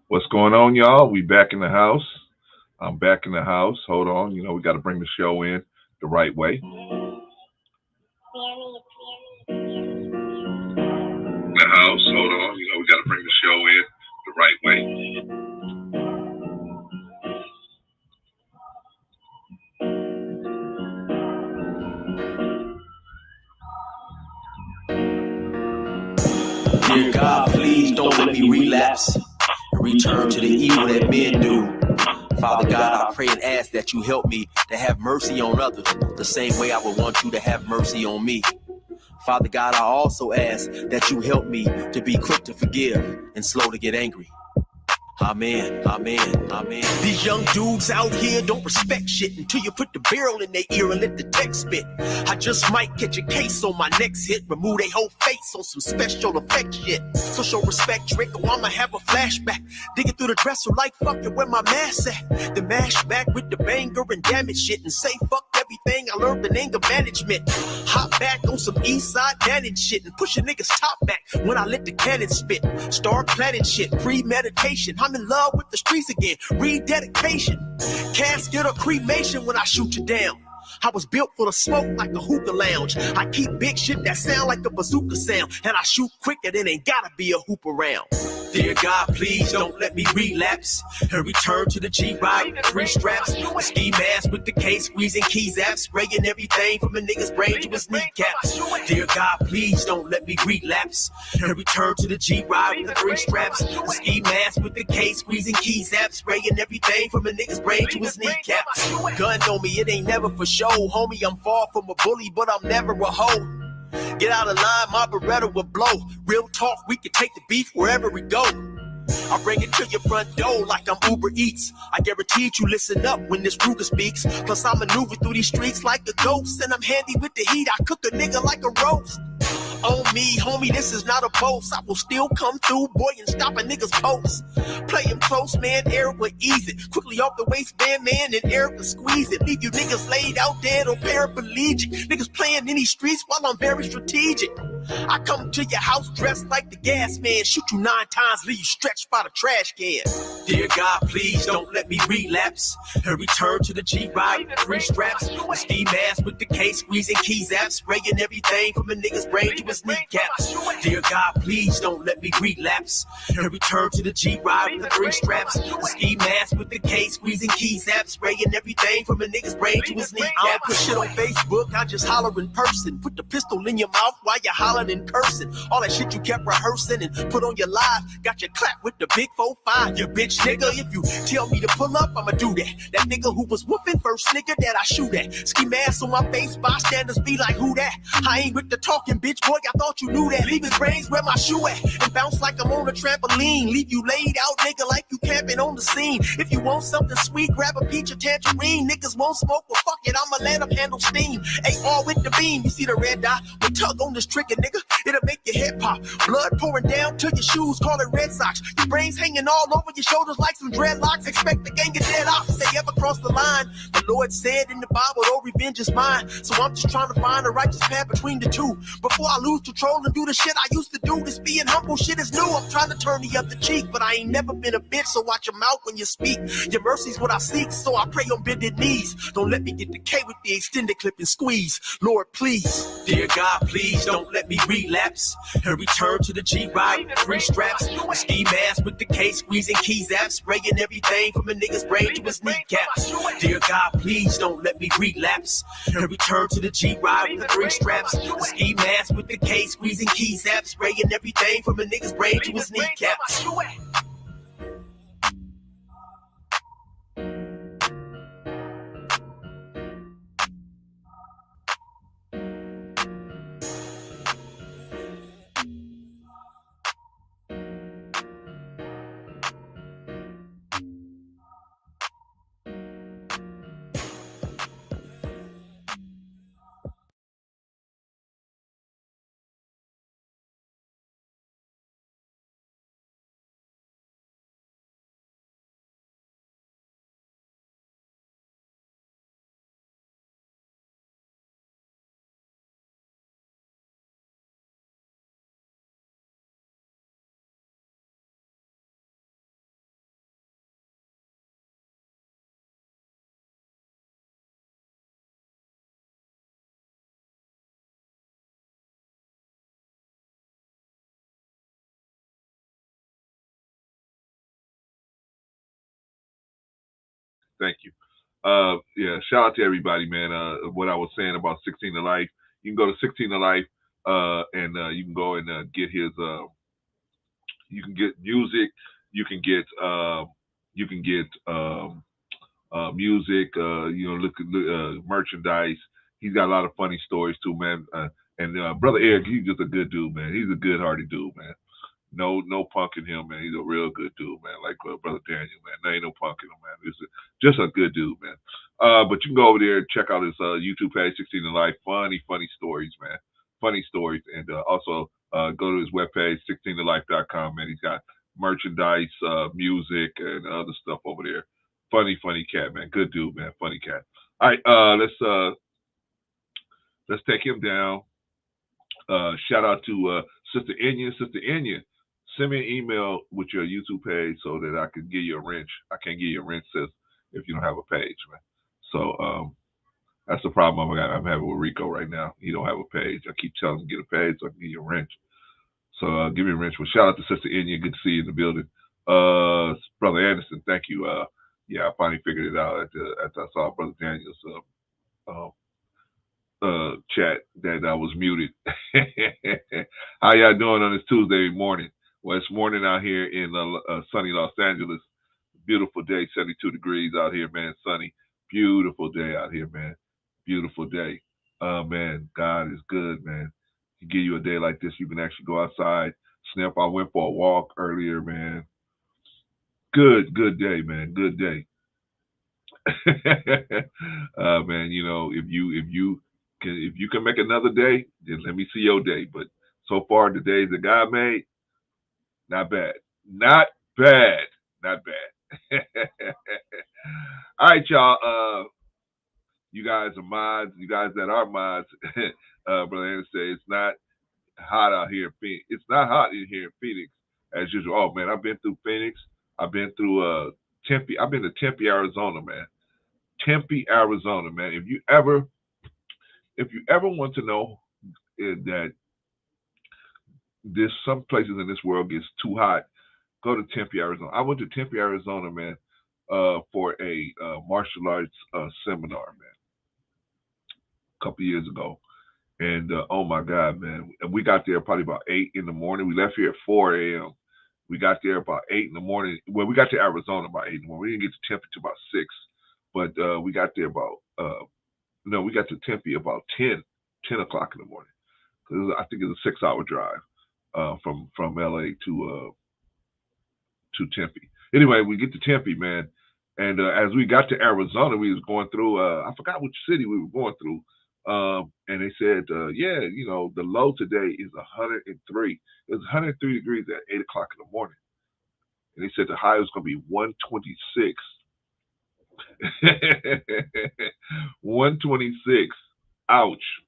What's going on, y'all? We back in the house. I'm back in the house. Hold on. We got to bring the show in the right way. The house. Hold on. We got to bring the show in the right way. Dear God, please don't let me relapse and return to the evil that men do. Father God, I pray and ask that you help me to have mercy on others the same way I would want you to have mercy on me. Father God, I also ask that you help me to be quick to forgive and slow to get angry. Amen, amen, amen. These young dudes out here don't respect shit until you put the barrel in their ear and let the text spit. I just might catch a case on my next hit, remove their whole face on some special effect shit. So show respect, trick, or I'ma have a flashback. Digging through the dresser like fucking where my mask at. The mash back with the banger and damage shit and say fuck everything I learned in anger management. Hop back on some east side Dannon shit and push a nigga's top back when I let the cannon spit. Start planning shit, premeditation. I'm in love with the streets again, rededication. Casket or cremation when I shoot you down. I was built for the smoke like a hookah lounge. I keep big shit that sound like a bazooka sound, and I shoot quicker than ain't gotta be a hoop around. Dear God, please don't let me relapse and return to the G-Ride with 3 straps. A ski mask with the case, squeezing keys apps, spraying everything from a nigga's brain to his kneecaps. Dear God, please don't let me relapse and return to the G-Ride with 3 straps. A ski mask with the case, squeezing keys apps, spraying everything from a nigga's brain to his kneecaps. Gun on me, it ain't never for show, homie. I'm far from a bully, but I'm never a hoe. Get out of line, my Beretta will blow. Real talk, we can take the beef wherever we go. I bring it to your front door like I'm Uber Eats. I guarantee you listen up when this Ruger speaks. Plus I maneuver through these streets like a ghost, and I'm handy with the heat. I cook a nigga like a roast. On me, homie, this is not a boast. I will still come through, boy, and stop a nigga's post. Play him close, man, Eric will ease it. Quickly off the waistband, man, and Eric will squeeze it. Leave you niggas laid out dead or paraplegic. Niggas playing in these streets while I'm very strategic. I come to your house dressed like the gas man. Shoot you 9 times, leave you stretched by the trash can. Dear God, please don't let me relapse and return to the G-Ride with 3 straps. A ski mask with the case, squeezing keys apps, spraying everything from a nigga's brain to his kneecaps. Dear God, please don't let me relapse and return to the G-Ride with the 3 straps. A ski mask with the case, squeezing keys apps, spraying everything from a nigga's brain to his kneecaps. I don't put shit on Facebook, I just holler in person. Put the pistol in your mouth while you're hollering and cursing. All that shit you kept rehearsing and put on your live. Got your clap with the big 4-5. You bitch nigga, if you tell me to pull up, I'ma do that. That nigga who was whooping first nigga that I shoot at. Ski mask on my face, bystanders be like, who that? I ain't with the talking, bitch boy, I thought you knew that. Leave his brains where my shoe at and bounce like I'm on a trampoline. Leave you laid out, nigga, like you camping on the scene. If you want something sweet, grab a peach or tangerine. Niggas won't smoke, well fuck it, I'ma let them handle steam. AR with the beam, you see the red dot? We tug on this trigger, nigga, it'll make your head pop. Blood pouring down to your shoes, call it Red Sox. Your brains hanging all over your shoulders like some dreadlocks. Expect the gang of dead off if they ever cross the line. The Lord said in the Bible, oh, revenge is mine. So I'm just trying to find a righteous path between the two. Before I lose control and do the shit I used to do. This being humble shit is new. I'm trying to turn the other cheek, but I ain't never been a bitch, so watch your mouth when you speak. Your mercy's what I seek, so I pray on bended knees. Don't let me get the K with the extended clip and squeeze. Lord, please. Dear God, please don't let me relapse and return to the G-Ride with 3 straps. A ski mask with the case, squeezing keys apps, spraying everything from a nigga's brain to his kneecaps. Dear God, please don't let me relapse and return to the G-Ride with 3 straps. A ski mask with the case, squeezing keys apps, spraying everything from a nigga's brain to his kneecaps. Thank you. Yeah, shout out to everybody, man. What I was saying about 16 to Life, you can go to 16 to Life, and you can go and get his. You can get music. You can get. You can get music. Look at merchandise. He's got a lot of funny stories too, man. And brother Eric, he's just a good dude, man. He's a good-hearted dude, man. No punk in him, man. He's a real good dude, man. Like brother Daniel, man. There ain't no punk in him, man. Just a good dude, man. But you can go over there and check out his YouTube page, 16 to Life. Funny stories, man. Funny stories, and also go to his webpage, 16tolife.com, man. He's got merchandise, music, and other stuff over there. Funny cat, man. Good dude, man. Funny cat. All right, let's take him down. Shout out to Sister Enya. Sister Enya, send me an email with your YouTube page so that I can give you a wrench. I can't give you a wrench, sis, if you don't have a page, man. So that's the problem I'm having with Rico right now. He don't have a page. I keep telling him to get a page so I can give you a wrench. So give me a wrench. Well, shout out to Sister Enya. Good to see you in the building. Brother Anderson, thank you. Yeah, I finally figured it out after I saw Brother Daniel's chat that I was muted. How y'all doing on this Tuesday morning? Well, it's morning out here in sunny Los Angeles. Beautiful day, 72 degrees out here, man. Sunny, beautiful day out here, man. Beautiful day. Man, God is good, man. He give you a day like this, you can actually go outside. Snap, I went for a walk earlier, man. Good day, man. Good day. Man, if you can make another day, then let me see your day. But so far, the days that God made, not bad. Not bad. Not bad. All right, y'all. You guys are mods. You guys that are mods, Brother Anderson said it's not hot out here in Phoenix. It's not hot in here in Phoenix as usual. Oh man, I've been through Phoenix. I've been through Tempe. I've been to Tempe, Arizona, man. Tempe, Arizona, man. If you ever want to know that there's some places in this world gets too hot, go to Tempe, Arizona. I went to Tempe, Arizona, man, for a martial arts seminar, man, a couple years ago. And oh my God, man, and we got there probably about 8 in the morning. We left here at 4 a.m. We got there about 8 in the morning. Well, we got to Arizona about 8 in the morning. We didn't get to Tempe till about 6, but we got there about we got to Tempe about 10 o'clock in the morning. I think it's a 6-hour drive from LA to Tempe. Anyway, we get to Tempe, man, and as we got to Arizona, we was going through. I forgot which city we were going through, and they said, yeah, the low today is 103. It was 103 degrees at 8 o'clock in the morning, and they said the high was going to be 126. 126. Ouch.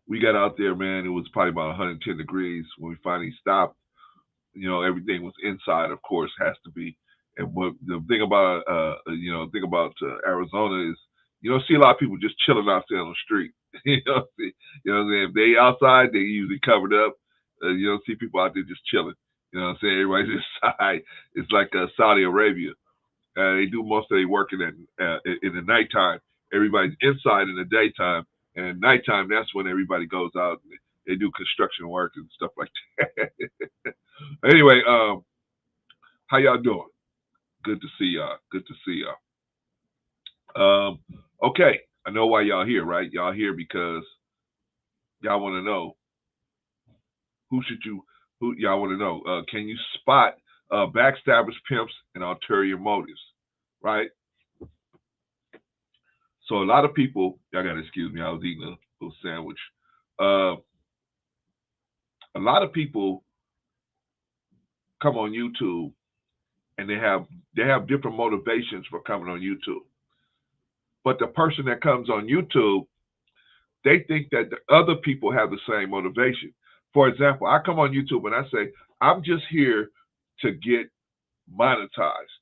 We got out there, man. It was probably about 110 degrees when we finally stopped. Everything was inside, of course, has to be. And what the thing about Arizona is, see a lot of people just chilling out there on the street. If they outside, they usually covered up. You don't see people out there just chilling. You know what I'm saying? Everybody's inside. It's like Saudi Arabia. They do most of their work in the nighttime. Everybody's inside in the daytime, and at nighttime, that's when everybody goes out and they do construction work and stuff like that. Anyway, how y'all doing? Good to see y'all. Good to see y'all. Okay, I know why y'all here, right? Y'all here because y'all want to know who y'all want to know. Can you spot backstabbers, pimps, and ulterior motives, right? So a lot of people, y'all gotta excuse me, I was eating a little sandwich. A lot of people come on YouTube and they have different motivations for coming on YouTube. But the person that comes on YouTube, they think that the other people have the same motivation. For example, I come on YouTube and I say, I'm just here to get monetized.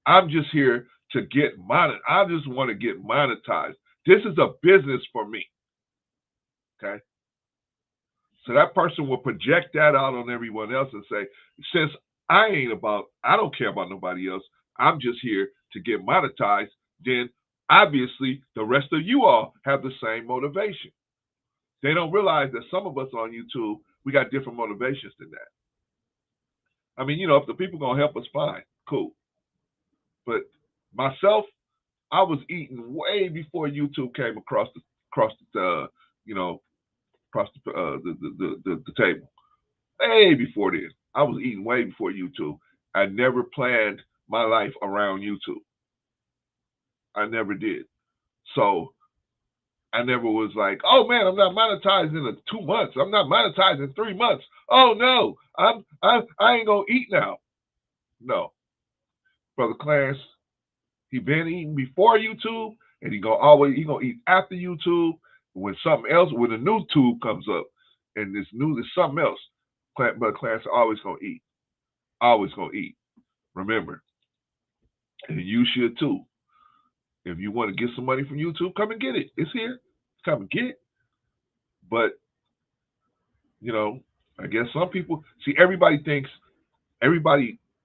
I'm just here to get monetized. I just want to get monetized. This is a business for me. Okay? So that person will project that out on everyone else and say, since I don't care about nobody else, I'm just here to get monetized. Then obviously the rest of you all have the same motivation. They don't realize that some of us on YouTube, we got different motivations than that. I mean, if the people gonna help us, fine, cool. But myself, I was eating way before YouTube came across the across the the table. Way before then, I was eating way before YouTube. I never planned my life around YouTube. I never did. So I never was like, oh man, I'm not monetized in 2 months. I'm not monetized in 3 months. Oh no, I ain't gonna eat now. No, brother Clarence, he been eating before YouTube, and he gonna eat after YouTube. When something else, when a new tube comes up, and there's something else, brother Clarence always gonna eat. Always gonna eat. Remember, and you should too. If you want to get some money from YouTube, come and get it. It's here. Come and get it. But I guess some people see everybody,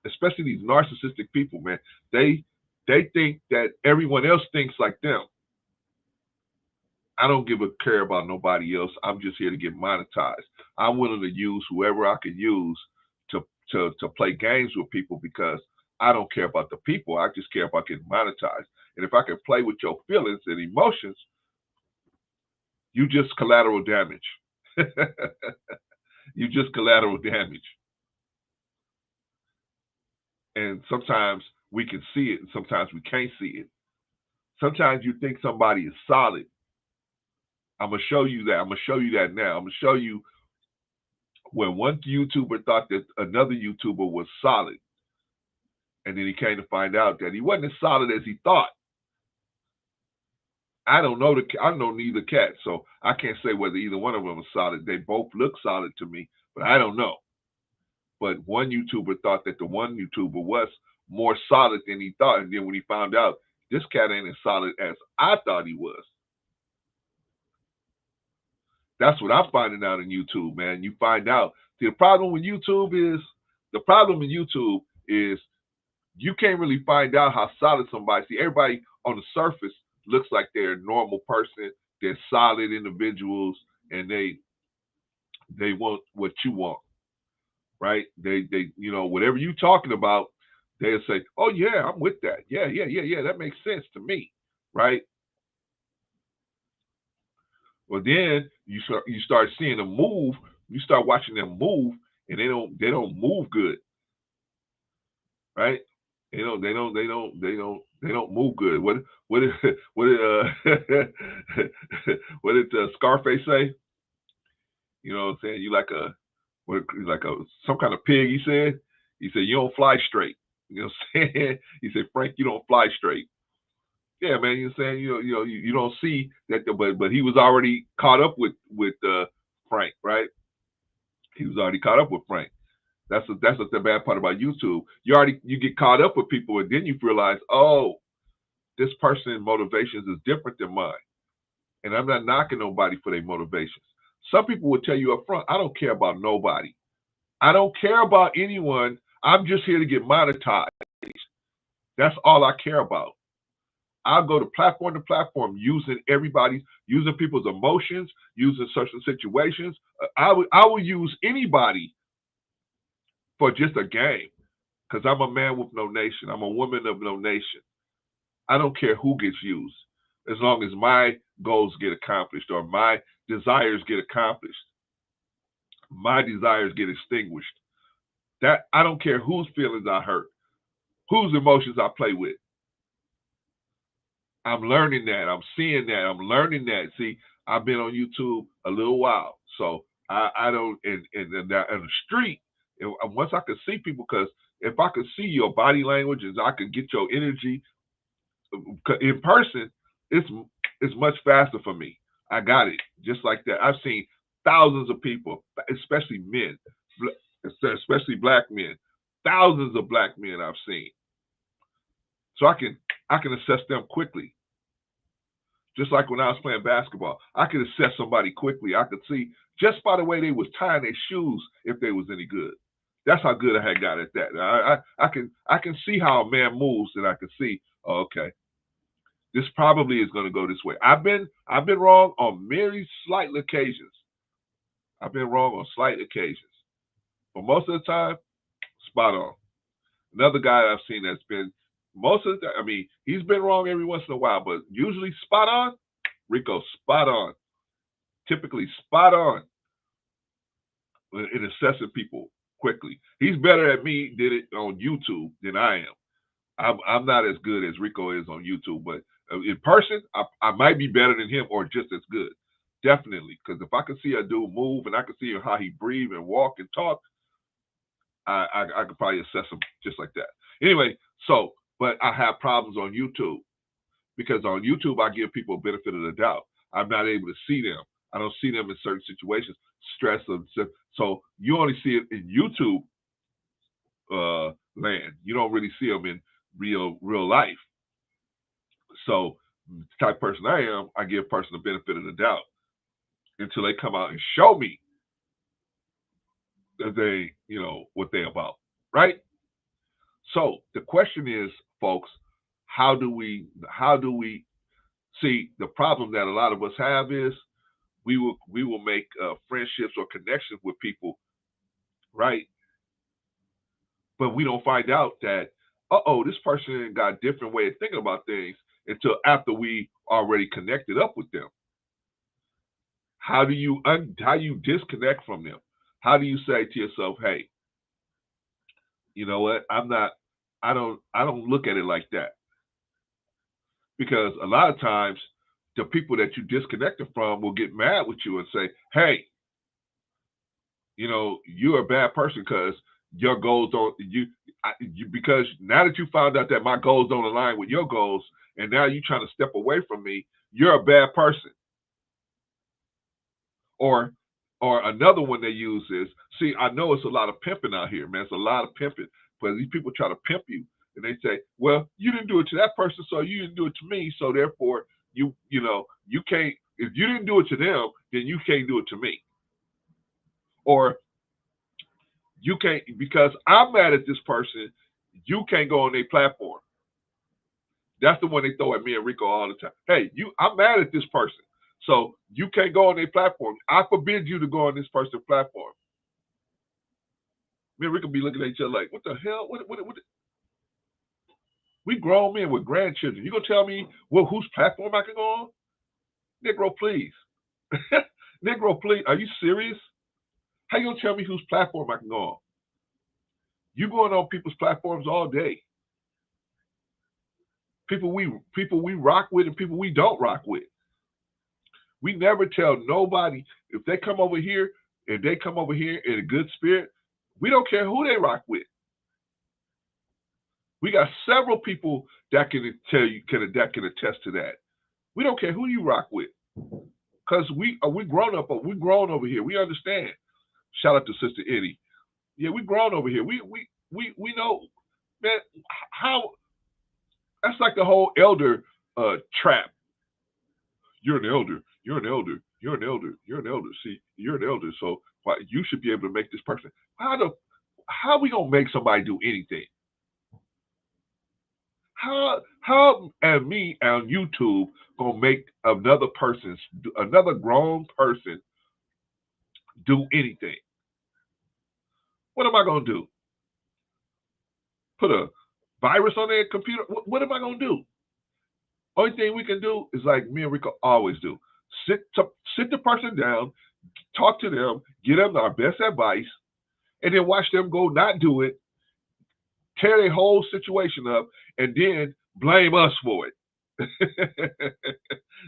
especially these narcissistic people, man, they think that everyone else thinks like them. I don't give a care about nobody else. I'm just here to get monetized. I'm willing to use whoever I can use to play games with people because I don't care about the people. I just care about getting monetized. And if I can play with your feelings and emotions, you just collateral damage. You just collateral damage. And sometimes we can see it and sometimes we can't see it. Sometimes you think somebody is solid. I'm going to show you that. I'm going to show you that now. I'm going to show you when one YouTuber thought that another YouTuber was solid. And then he came to find out that he wasn't as solid as he thought. I don't know neither cat, so I can't say whether either one of them was solid. They both look solid to me, but I don't know. But one YouTuber thought that the one YouTuber was more solid than he thought. And then when he found out, this cat ain't as solid as I thought he was. That's what I'm finding out in YouTube, man. You find out. See, the problem with YouTube is you can't really find out how solid somebody. See, everybody on the surface looks like they're a normal person. They're solid individuals, and they want what you want, right? They whatever you talking about, they'll say, "Oh yeah, I'm with that. Yeah, that makes sense to me," right? Well, then you start seeing them move. You start watching them move, and they don't move good, right? They don't move good. What did what did Scarface say? You know what I'm saying? You like some kind of pig. He said you don't fly straight. You know what I'm saying? He said, Frank, you don't fly straight. Yeah, man. You're saying you don't see that, but he was already caught up with Frank, right? He was already caught up with Frank. That's the bad part about YouTube. You get caught up with people, and then you realize, oh, this person's motivations is different than mine. And I'm not knocking nobody for their motivations. Some people will tell you up front, I don't care about nobody. I don't care about anyone. I'm just here to get monetized. That's all I care about. I'll go to platform using people's emotions, using certain situations. I will use anybody for just a game because I'm a man with no nation. I'm a woman of no nation. I don't care who gets used as long as my goals get accomplished or my desires get accomplished. My desires get extinguished. That I don't care whose feelings I hurt, whose emotions I play with. I'm learning that. I'm seeing that. I'm learning that. See, I've been on YouTube a little while, so I don't in the street. And once I could see people, because if I could see your body language and I could get your energy in person, it's much faster for me. I got it just like that. I've seen thousands of people, especially men, especially black men, thousands of black men I've seen. So I can assess them quickly. Just like when I was playing basketball, I could assess somebody quickly. I could see just by the way they was tying their shoes if they was any good. That's how good I had got at that. I can see how a man moves, and I can see, oh, okay, this probably is going to go this way. I've been wrong on many slight occasions. I've been wrong on slight occasions, but most of the time, spot on. Another guy I've seen that's been most of the time, I mean, he's been wrong every once in a while, but usually spot on. Rico, spot on. Typically spot on in assessing people quickly. He's better at me did it on YouTube than I am. I'm not as good as Rico is on YouTube, but in person, I might be better than him or just as good. Definitely, because if I can see a dude move and I can see how he breathe and walk and talk, I could probably assess him just like that. Anyway, so, but I have problems on YouTube because on YouTube, I give people a benefit of the doubt. I'm not able to see them. I don't see them in certain situations, stress of, so you only see it in YouTube land. You don't really see them in real life. So the type of person I am, I give a person the benefit of the doubt until they come out and show me that they, what they about, right? So the question is, folks, how do we see the problem that a lot of us have is we will make friendships or connections with people, right? But we don't find out that, this person got a different way of thinking about things until after we already connected up with them. How do you disconnect from them? How do you say to yourself, hey, you know what? I don't look at it like that. Because a lot of times the people that you disconnected from will get mad with you and say, hey, you're a bad person because your goals don't because now that you found out that my goals don't align with your goals and now you're trying to step away from me, you're a bad person. Or another one they use is, see, I know it's a lot of pimping out here, man. It's a lot of pimping. But these people try to pimp you. And they say, well, you didn't do it to that person, so you didn't do it to me. So therefore, you can't, if you didn't do it to them, then you can't do it to me. Or you can't, because I'm mad at this person, you can't go on their platform. That's the one they throw at me and Rico all the time. Hey, I'm mad at this person. So you can't go on their platform. I forbid you to go on this person's platform. Me and Rico be looking at each other like, what the hell? What? We grown men with grandchildren. You gonna tell me whose platform I can go on? Negro, please. Negro, please. Are you serious? How you gonna tell me whose platform I can go on? You going on people's platforms all day. People we rock with and people we don't rock with. We never tell nobody if they come over here and they come over here in a good spirit. We don't care who they rock with. We got several people that can tell you that can attest to that. We don't care who you rock with, because we grown up. We grown over here. We understand. Shout out to Sister Eddie. Yeah, we grown over here. We know, man. How that's like the whole elder trap. You're an elder. You're an elder. You're an elder. You're an elder. See, you're an elder. So you should be able to make this person. How are we gonna make somebody do anything? How and me on YouTube gonna make another grown person do anything? What am I gonna do? Put a virus on their computer? What am I gonna do? Only thing we can do is like me and Rico always do: sit the person down, talk to them, give them our best advice, and then watch them go not do it, tear their whole situation up, and then blame us for it.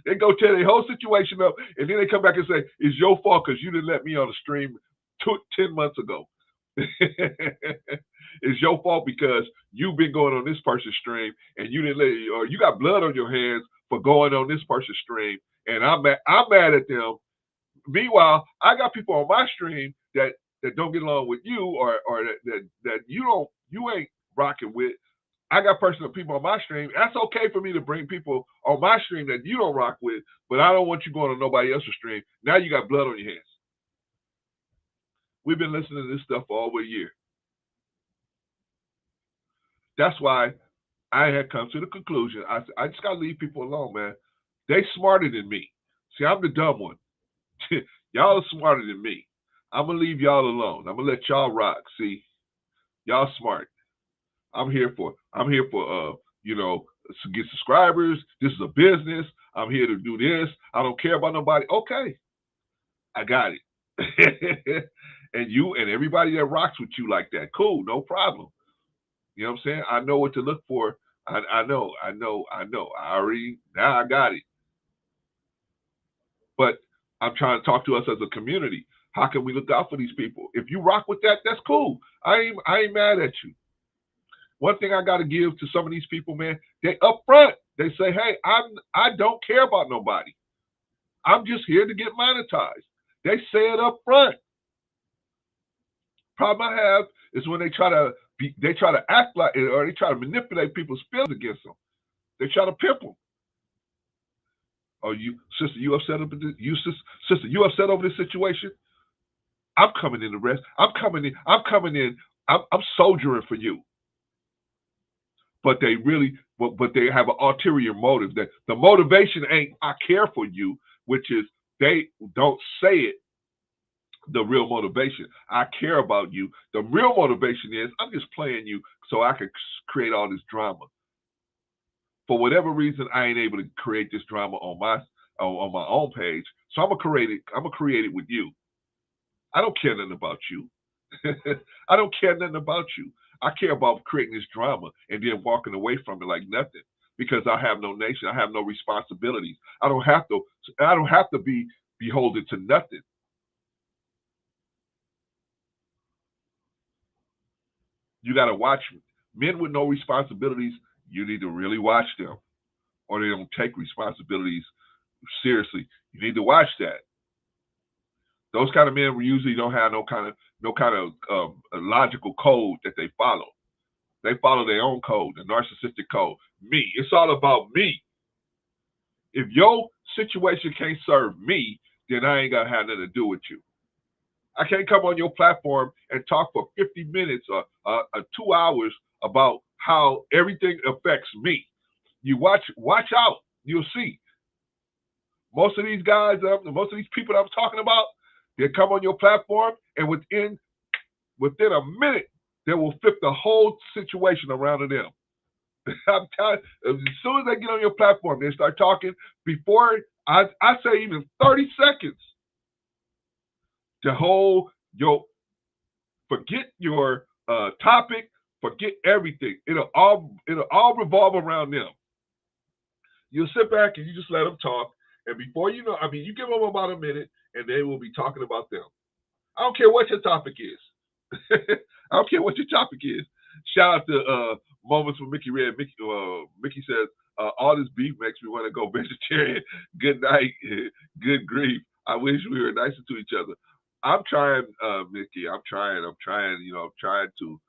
They go tear their whole situation up, and then they come back and say, it's your fault because you didn't let me on the stream 10 months ago. It's your fault because you've been going on this person's stream and you didn't or you got blood on your hands for going on this person's stream, and I'm mad at them. Meanwhile, I got people on my stream that don't get along with you or that you ain't rocking with. I got people on my stream. That's okay for me to bring people on my stream that you don't rock with, but I don't want you going on nobody else's stream. Now you got blood on your hands. We've been listening to this stuff for over a year. That's why I had come to the conclusion. I just gotta leave people alone, man. They smarter than me. See, I'm the dumb one. Y'all are smarter than me. I'm gonna leave y'all alone. I'm gonna let y'all rock. See, y'all smart. I'm here for get subscribers. This is a business. I'm here to do this. I don't care about nobody. Okay, I got it. And you and everybody that rocks with you like that, cool, no problem. You know what I'm saying? I know what to look for. I know. I already now I got it. But I'm trying to talk to us as a community. How can we look out for these people? If you rock with that, that's cool. I ain't mad at you. One thing I got to give to some of these people, man, they upfront. They say, "Hey, I don't care about nobody. I'm just here to get monetized." They say it up front. Problem I have is when they try to act like it, or they try to manipulate people's feelings against them. They try to pimp them. Oh, you sister, you upset over this? Sister, you upset over this situation? I'm coming in the rest. I'm coming in. I'm coming in. I'm soldiering for you. But they really, but they have an ulterior motive. That the motivation ain't I care for you, which is they don't say it. The real motivation, I care about you. The real motivation is I'm just playing you so I can create all this drama. For whatever reason, I ain't able to create this drama on my own page. So I'm gonna create it. I'm gonna create it with you. I don't care nothing about you. I don't care nothing about you. I care about creating this drama and then walking away from it like nothing because I have no nation. I have no responsibilities. I don't have to. I don't have to be beholden to nothing. You got to watch men with no responsibilities. You need to really watch them, or they don't take responsibilities seriously. You need to watch that. Those kind of men usually don't have no kind of logical code that they follow. They follow their own code, the narcissistic code. Me. It's all about me. If your situation can't serve me, then I ain't gonna have nothing to do with you. I can't come on your platform and talk for 50 minutes or 2 hours about how everything affects me. You watch out. You'll see. Most of these guys, most of these people that I'm talking about, they come on your platform and within a minute, they will flip the whole situation around to them. I'm telling you, as soon as they get on your platform, they start talking. Before I say even 30 seconds, the whole forget your topic, forget everything. It'll all revolve around them. You'll sit back and you just let them talk, and before you know, I mean, you give them about a minute, and they will be talking about them. I don't care what your topic is. I don't care what your topic is. Shout out to Moments with Mickey Red. Mickey says, all this beef makes me want to go vegetarian. Good night. Good grief. I wish we were nicer to each other. I'm trying, Mickey. I'm trying. I'm trying to.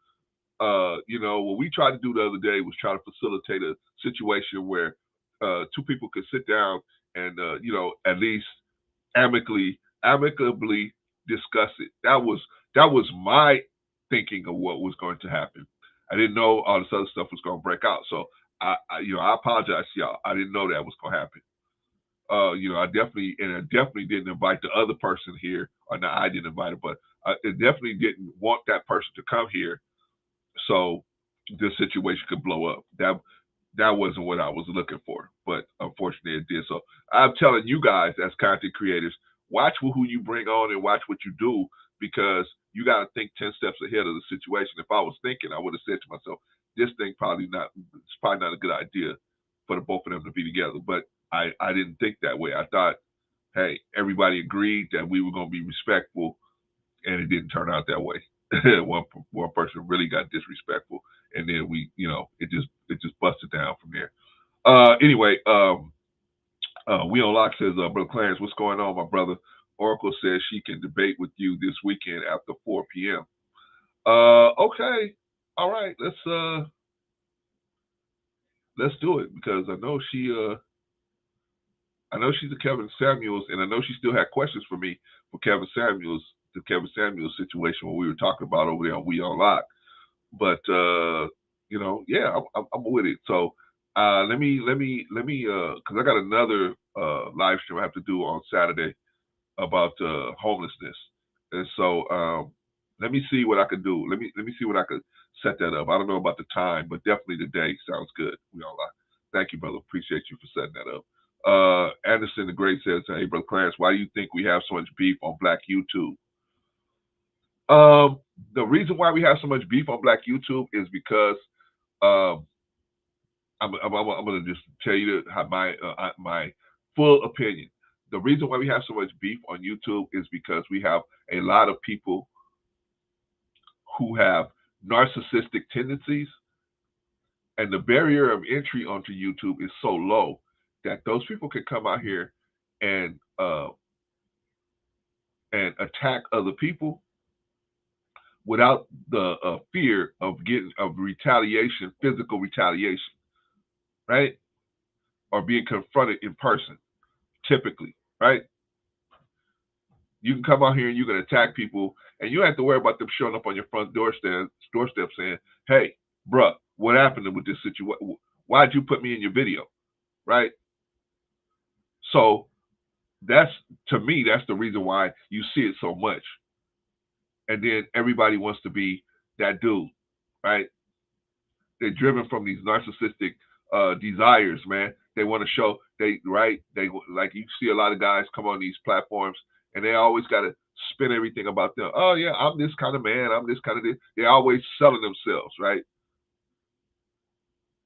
What we tried to do the other day was try to facilitate a situation where two people could sit down and, at least amicably discuss it. That was my thinking of what was going to happen. I didn't know all this other stuff was going to break out. So I apologize to y'all. I didn't know that was going to happen. I definitely didn't invite the other person here, or not. I didn't invite her, but I definitely didn't want that person to come here, so this situation could blow up. That wasn't what I was looking for, but unfortunately it did. So I'm telling you guys, as content creators, watch who you bring on and watch what you do, because you got to think 10 steps ahead of the situation. If I was thinking, I would have said to myself, this thing it's probably not a good idea for the both of them to be together. But I didn't think that way. I thought, hey, everybody agreed that we were going to be respectful, and it didn't turn out that way. one person really got disrespectful, and then it just busted down from there. Anyway, We on Lock says, Brother Clarence, what's going on, my brother? Oracle says she can debate with you this weekend after 4 p.m. Okay, all right, let's do it, because I know she's a Kevin Samuels, and I know she still had questions for me for the Kevin Samuels situation, what we were talking about over there on We on Lock. But yeah, I'm with it. So let me because I got another live stream I have to do on Saturday about homelessness, and so let me see what I can do. Let me see what I could set that up. I don't know about the time, but definitely the day sounds good. We all thank you, brother. Appreciate you for setting that up. Anderson the Great says, "Hey, brother Clarence, why do you think we have so much beef on Black YouTube?" The reason why we have so much beef on Black YouTube is because um, I'm going to just tell you my full opinion. The reason why we have so much beef on YouTube is because we have a lot of people who have narcissistic tendencies, and the barrier of entry onto YouTube is so low that those people can come out here and attack other people without the fear of retaliation, physical retaliation, right? Or being confronted in person, typically, right? You can come out here and you can attack people, and you don't have to worry about them showing up on your front doorstep saying, "Hey, bruh, what happened with this situation? Why'd you put me in your video?" Right? So that's, to me, that's the reason why you see it so much. And then everybody wants to be that dude, right? They're driven from these narcissistic desires, man. They want to show they like, you see a lot of guys come on these platforms and they always got to spin everything about them. Oh yeah, I'm this kind of man. I'm this kind of this. They're always selling themselves, right?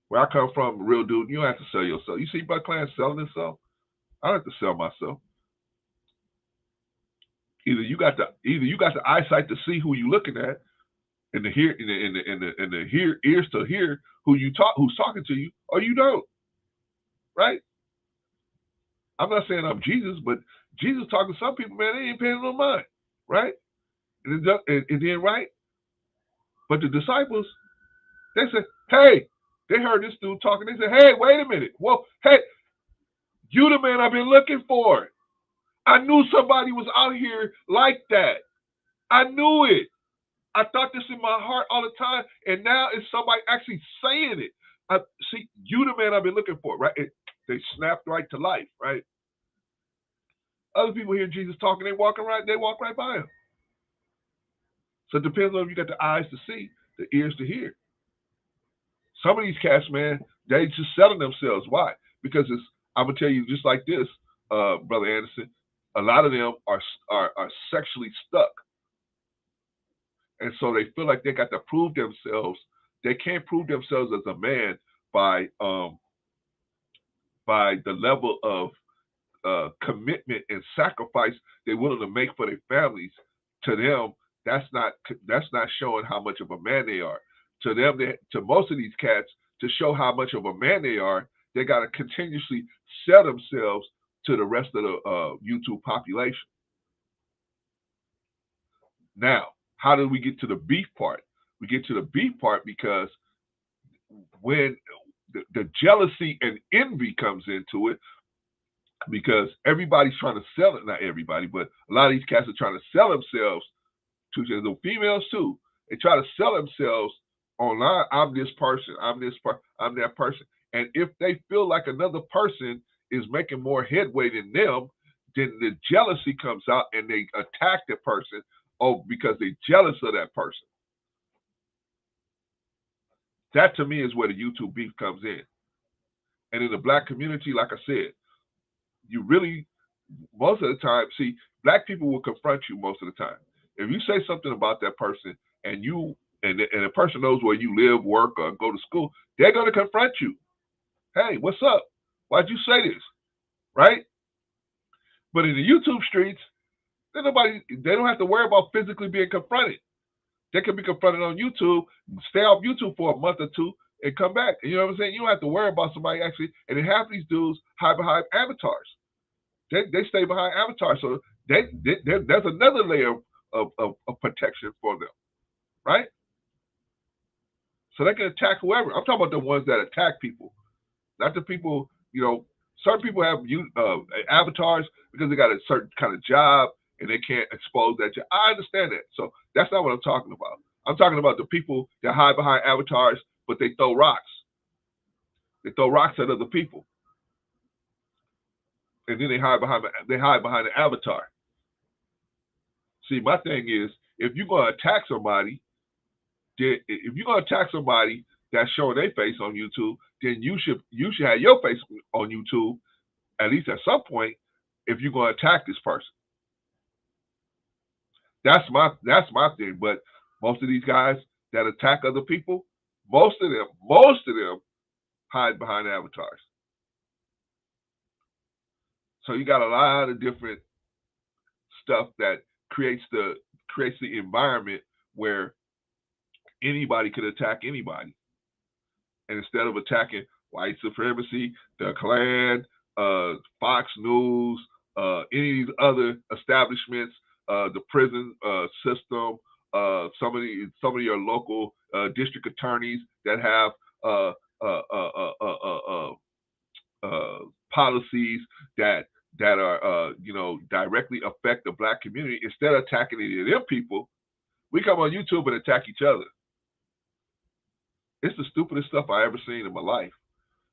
Where I come from, real dude, you don't have to sell yourself. You see Buck Clarence selling himself? I don't have to sell myself. Either you got the eyesight to see who you looking at, and the ears to hear who's talking to you, or you don't, right? I'm not saying I'm Jesus, but Jesus talking to some people, man, they ain't paying no mind, right? And then right, but the disciples, they said, "Hey," they heard this dude talking. They said, "Hey, wait a minute, whoa, hey, you the man I've been looking for. I knew somebody was out here like that. I knew it. I thought this in my heart all the time, and now it's somebody actually saying it. I see, you the man I've been looking for, right?" They snapped right to life, right? Other people hear Jesus talking, they walk right by him. So it depends on if you got the eyes to see, the ears to hear. Some of these cats, man, they just selling themselves. Why? Because I'm gonna tell you just like this, Brother Anderson. A lot of them are sexually stuck, and so they feel like they got to prove themselves. They can't prove themselves as a man by the level of commitment and sacrifice they're willing to make for their families. To them, that's not showing how much of a man they are. To them, to most of these cats, to show how much of a man they are, they got to continuously sell themselves to the rest of the YouTube population. Now, how do we get to the beef part? We get to the beef part because when the jealousy and envy comes into it, because everybody's trying to sell it. Not everybody, but a lot of these cats are trying to sell themselves to the females too. They try to sell themselves online. I'm this person. I'm that person. And if they feel like another person is making more headway than them, then the jealousy comes out and they attack the person. Oh, because they're jealous of that person. That to me is where the YouTube beef comes in. And in the Black community, like I said, you really, most of the time, see, Black people will confront you most of the time. If you say something about that person and a person knows where you live, work, or go to school, they're going to confront you. Hey, what's up? Why'd you say this? Right? But in the YouTube streets, they don't have to worry about physically being confronted. They can be confronted on YouTube, stay off YouTube for a month or two, and come back. You know what I'm saying? You don't have to worry about somebody actually. And then half these dudes hide behind avatars. They stay behind avatars, so there's another layer of protection for them, right? So they can attack whoever. I'm talking about the ones that attack people, not the people. Certain people have avatars because they got a certain kind of job and they can't expose that job. I understand that. So that's not what I'm talking about. I'm talking about the people that hide behind avatars but they throw rocks. They throw rocks at other people, and then they hide behind the avatar. See, my thing is, if you're gonna attack somebody, that's showing their face on YouTube, then you should have your face on YouTube at least at some point if you're gonna attack this person. That's my thing. But most of these guys that attack other people, most of them hide behind avatars. So you got a lot of different stuff that creates the environment where anybody could attack anybody. And instead of attacking white supremacy, the Klan, Fox News, any of these other establishments, the prison system, some of your local district attorneys that have policies that are directly affect the black community. Instead of attacking any of them people, we come on YouTube and attack each other. It's the stupidest stuff I ever seen in my life.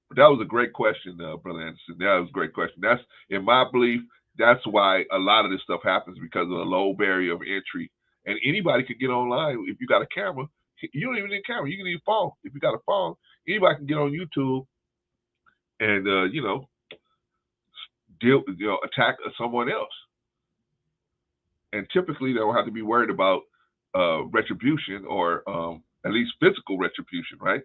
But that was a great question, Brother Anderson. That was a great question. That's, in my belief, that's why a lot of this stuff happens, because of the low barrier of entry. And anybody can get online if you got a camera. You don't even need a camera. You can need a phone. If you got a phone, anybody can get on YouTube and attack someone else. And typically, they don't have to be worried about retribution, or at least physical retribution, right?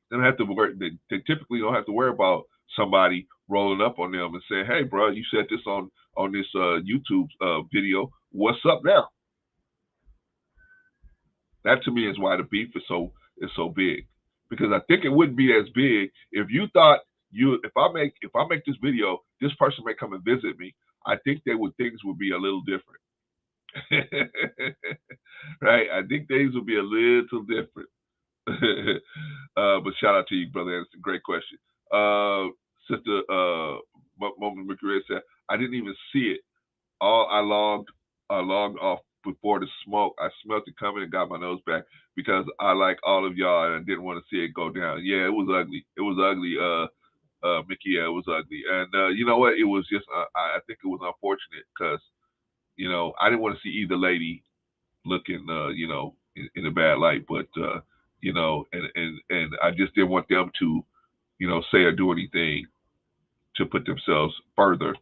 They don't have to worry. They typically don't have to worry about somebody rolling up on them and saying, "Hey, bro, you said this on this YouTube video. What's up now?" That to me is why the beef is so big, because I think it wouldn't be as big if you thought if I make this video, this person may come and visit me. I think things would be a little different. Right? I think things would be a little different. But shout out to you, Brother Anderson. Great question. Sister Moment McGrath said, I didn't even see it. I logged off before the smoke. I smelled it coming and got my nose back because I like all of y'all and I didn't want to see it go down. Yeah, it was ugly. It was ugly, Mickey. Yeah, it was ugly. And you know what? It was just, I think it was unfortunate because, I didn't want to see either lady looking, in a bad light. But, and I just didn't want them to, say or do anything to put themselves further,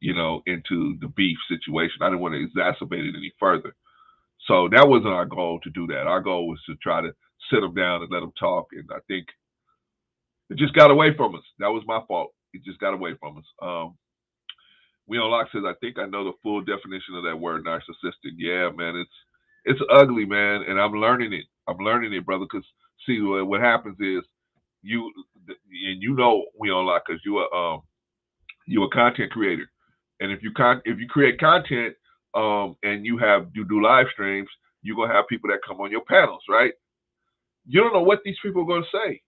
into the beef situation. I didn't want to exacerbate it any further. So that wasn't our goal to do that. Our goal was to try to sit them down and let them talk. And I think it just got away from us. That was my fault. It just got away from us. We on Lock says, I think I know the full definition of that word, narcissistic. Yeah, man, it's ugly, man, and I'm learning it. I'm learning it, brother. Because see, what happens is we on Lock because you're a content creator, and if you create content, and you do live streams, you're gonna have people that come on your panels, right? You don't know what these people are gonna say.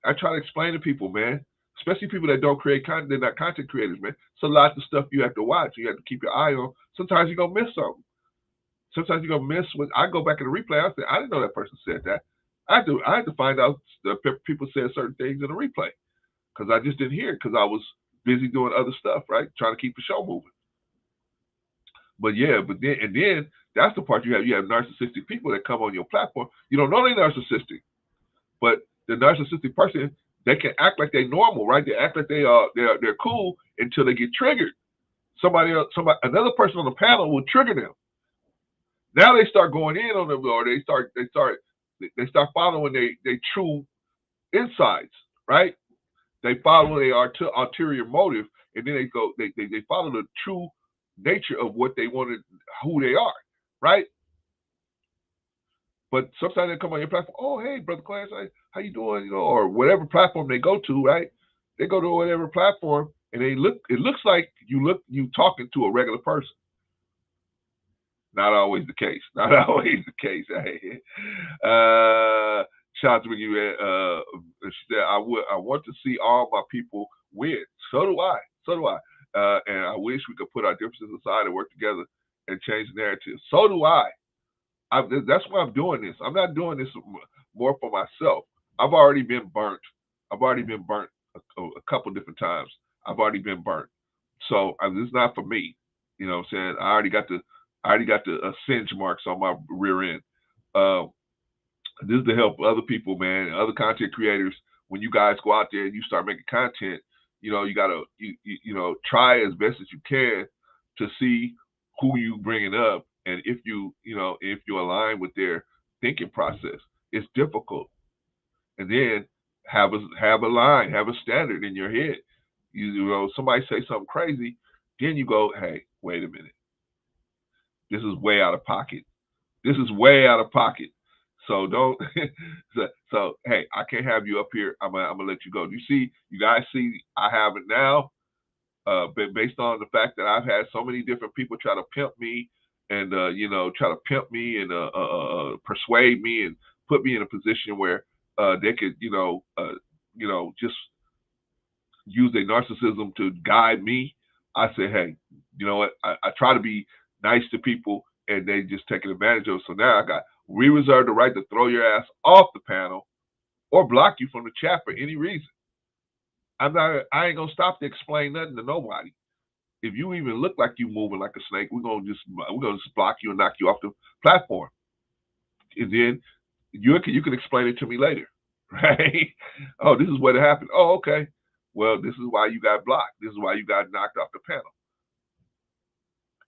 I try to explain to people, man. Especially people that don't create content, they're not content creators, man. So lots of stuff you have to watch. You have to keep your eye on. Sometimes you're going to miss something. Sometimes you're going to miss when I go back in the replay. I say, I didn't know that person said that. I had to find out that people said certain things in the replay because I just didn't hear it because I was busy doing other stuff, right? Trying to keep the show moving. But yeah, then that's the part you have. You have narcissistic people that come on your platform. You don't know they're narcissistic, but the narcissistic person, they can act like they're normal, right? They act like they're cool until they get triggered. Another person on the panel will trigger them. Now they start going in on them, or they start following their true insides, right? They follow their ulterior motive, and then they follow the true nature of what they wanted, who they are, right? But sometimes they come on your platform. Oh, hey, Brother Clarence, how you doing? Or whatever platform they go to, right? They go to whatever platform, and it looks like you talking to a regular person. Not always the case. Not always the case. Shout out to you. She said, I want to see all my people win. So do I. And I wish we could put our differences aside and work together and change the narrative. So do I. That's why I'm doing this. I'm not doing this more for myself. I've already been burnt. I've already been burnt a couple different times. I've already been burnt. So this is not for me. You know what I'm saying? I already got the singe marks on my rear end. Uh, this is to help other people, man, other content creators. When you guys go out there and you start making content, you gotta try as best as you can to see who you bringing up, and if you align with their thinking process. It's difficult, and then have a line, have a standard in your head. Somebody say something crazy, then you go, hey, wait a minute, this is way out of pocket. This is way out of pocket. So don't. so hey, I can't have you up here. I'm gonna let you go. You guys see, I have it now. But based on the fact that I've had so many different people try to pimp me and try to pimp me and persuade me and put me in a position where they could just use their narcissism to guide me. I say, hey, you know what? I try to be nice to people, and they just taking advantage of it. So now we reserve the right to throw your ass off the panel or block you from the chat for any reason. I ain't gonna stop to explain nothing to nobody. If you even look like you moving like a snake, we're gonna just block you and knock you off the platform. And then you can explain it to me later, right? Oh, this is what happened. Oh, okay. Well, this is why you got blocked. This is why you got knocked off the panel.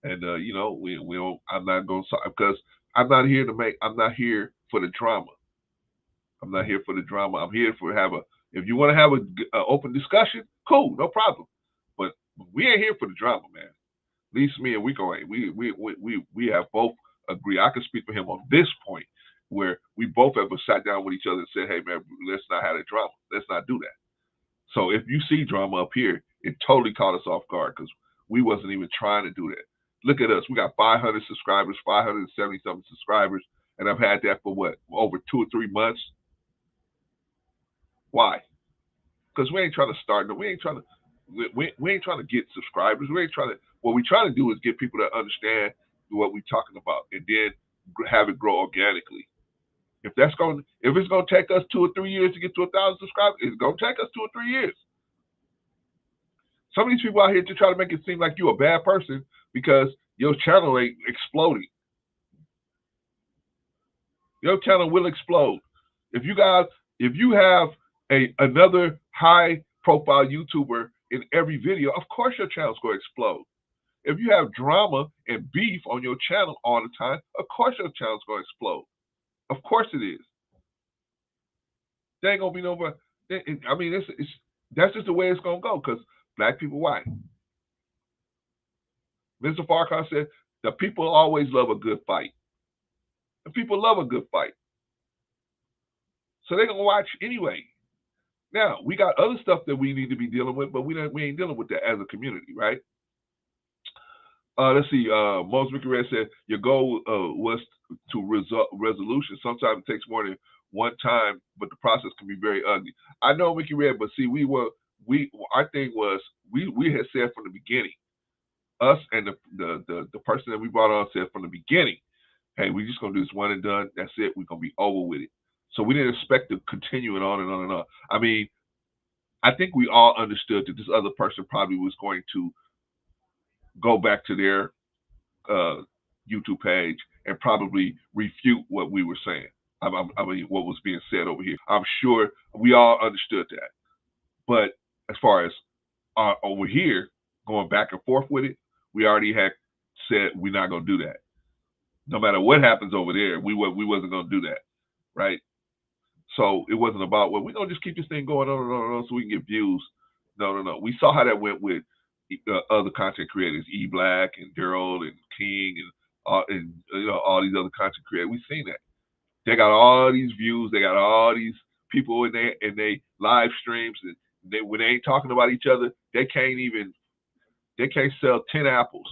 And we don't. I'm not gonna, because I'm not here for the drama. I'm not here for the drama. I'm here for if you want to have a open discussion, cool, no problem. But we ain't here for the drama, man. At least me and Rico ain't. We have both agreed. I can speak for him on this point, where we both have sat down with each other and said, hey man, let's not have a drama. Let's not do that. So if you see drama up here, it totally caught us off guard because we wasn't even trying to do that. Look at us. We got 500 subscribers, 570 something subscribers, and I've had that for over 2 or 3 months. Why? Because we ain't trying to start. We ain't trying to get subscribers. What we're trying to do is get people to understand what we're talking about, and then have it grow organically. If it's gonna take us 2 or 3 years to get to 1,000 subscribers, it's gonna take us 2 or 3 years. Some of these people out here to try to make it seem like you're a bad person because your channel ain't exploding. Your channel will explode. If you have another high profile YouTuber in every video, of course your channel's going to explode. If you have drama and beef on your channel all the time, of course your channel's going to explode. Of course it is. There ain't gonna be nobody. I mean, that's just the way it's gonna go because black people white. Mr. Farrakhan said the people always love a good fight. The people love a good fight, so they're gonna watch anyway. Now we got other stuff that we need to be dealing with, but we ain't dealing with that as a community, right? Let's see. Most Ricky Red said your goal was to resolution. Sometimes it takes more than one time, but the process can be very ugly. I know Mickey Red, but see, our thing was we had said from the beginning, us and the person that we brought on said from the beginning, hey, we're just gonna do this one and done. That's it. We're gonna be over with it. So we didn't expect to continue it on and on and on. I mean, I think we all understood that this other person probably was going to go back to their YouTube page and probably refute what we were saying. I mean, what was being said over here. I'm sure we all understood that. But as far as over here, going back and forth with it, we already had said we're not going to do that. No matter what happens over there, we wasn't going to do that, right? So it wasn't about, well, we're going to just keep this thing going on and on and on so we can get views. No. We saw how that went with other content creators, E Black and Daryl and King and all these other content creators. We've seen that. They got all these views. They got all these people in they live streams. And when they ain't talking about each other, they can't sell 10 apples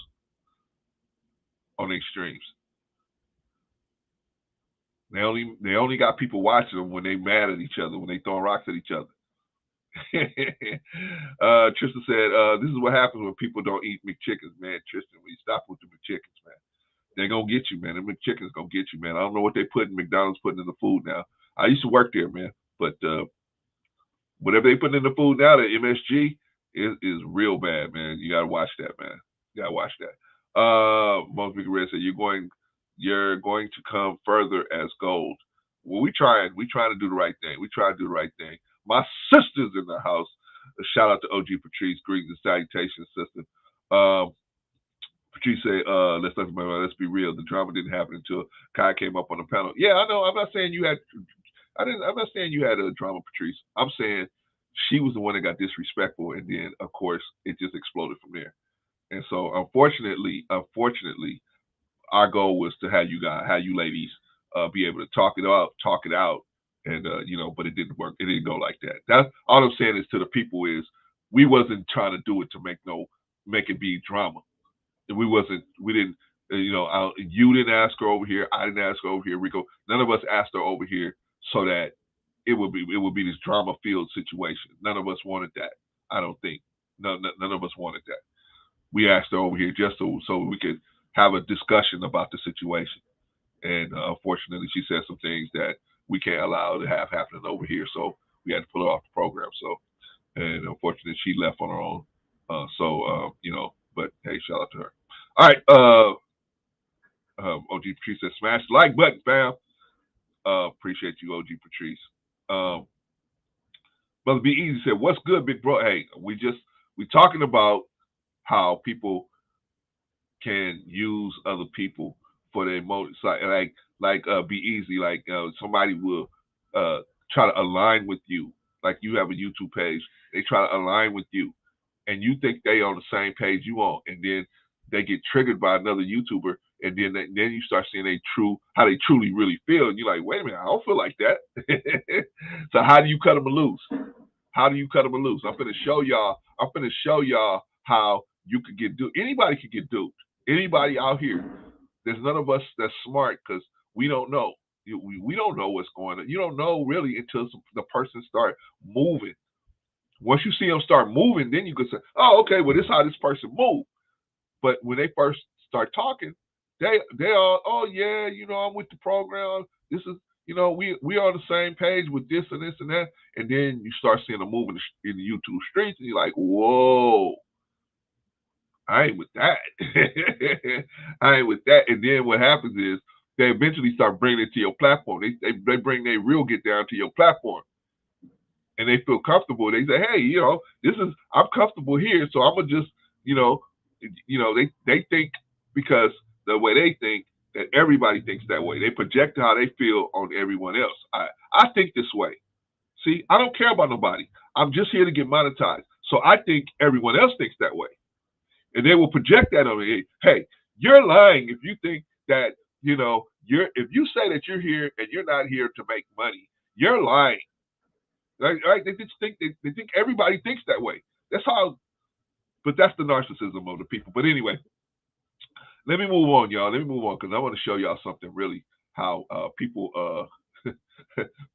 on their streams. They only got people watching them when they mad at each other, when they throwing rocks at each other. Tristan said, this is what happens when people don't eat McChickens, man. Tristan, when you stop with the McChickens, man, they're gonna get you, man. The McChickens gonna get you, man. I don't know what they put in McDonald's putting in the food now. I used to work there, man. But whatever they put in the food now, the MSG is real bad, man. You gotta watch that, man. You gotta watch that. Most people said you're going to come further as gold. Well, we trying to do the right thing. We try to do the right thing. My sister's in the house. A shout out to OG Patrice, greetings and salutations, sister. Patrice say, let's be real. The drama didn't happen until Kai came up on the panel. Yeah, I know. I'm not saying you had a drama, Patrice. I'm saying she was the one that got disrespectful, and then of course it just exploded from there. And so unfortunately, our goal was to have you ladies, be able to talk it out, and but it didn't work. It didn't go like that. That's all I'm saying is to the people is we wasn't trying to do it to make it be drama. We didn't, you didn't ask her over here. I didn't ask her over here, Rico. None of us asked her over here so that it would be this drama filled situation. None of us wanted that. I don't think. None of us wanted that. We asked her over here just so we could have a discussion about the situation. And unfortunately, she said some things that we can't allow to have happening over here. So we had to pull her off the program. So, and unfortunately, she left on her own. But hey, shout out to her. All right. OG Patrice said, smash the like button, fam. Appreciate you, OG Patrice. Brother Be Easy said, what's good, big bro? Hey, we talking about how people can use other people for their motives. Like Be Easy, like somebody will try to align with you. Like you have a YouTube page, they try to align with you, and you think they on the same page you on, and then they get triggered by another YouTuber, and then you start seeing how they truly really feel, and you're like, wait a minute, I don't feel like that. So how do you cut them loose? How do you cut them loose? I'm finna show y'all how you could get duped. Anybody could get duped. Anybody out here. There's none of us that's smart because we don't know. We don't know what's going on. You don't know really until the person start moving. Once you see them start moving, then you can say, oh, okay, well, this is how this person moved. But when they first start talking, they all, oh yeah, I'm with the program. This is, we are on the same page with this and this and that. And then you start seeing them moving in the YouTube streets, and you're like, whoa, I ain't with that. I ain't with that. And then what happens is they eventually start bringing it to your platform. They bring their real get down to your platform. And they feel comfortable. They say, hey, I'm comfortable here, so I'm gonna just, they think because the way they think that everybody thinks that way. They project how they feel on everyone else. I think this way. See, I don't care about nobody. I'm just here to get monetized. So I think everyone else thinks that way. And they will project that on me. Hey, you're lying if you think that, if you say that you're here and you're not here to make money, you're lying. Right? They just think they think everybody thinks that way. That's but that's the narcissism of the people. But anyway, let me move on, y'all. Let me move on because I want to show y'all something really how people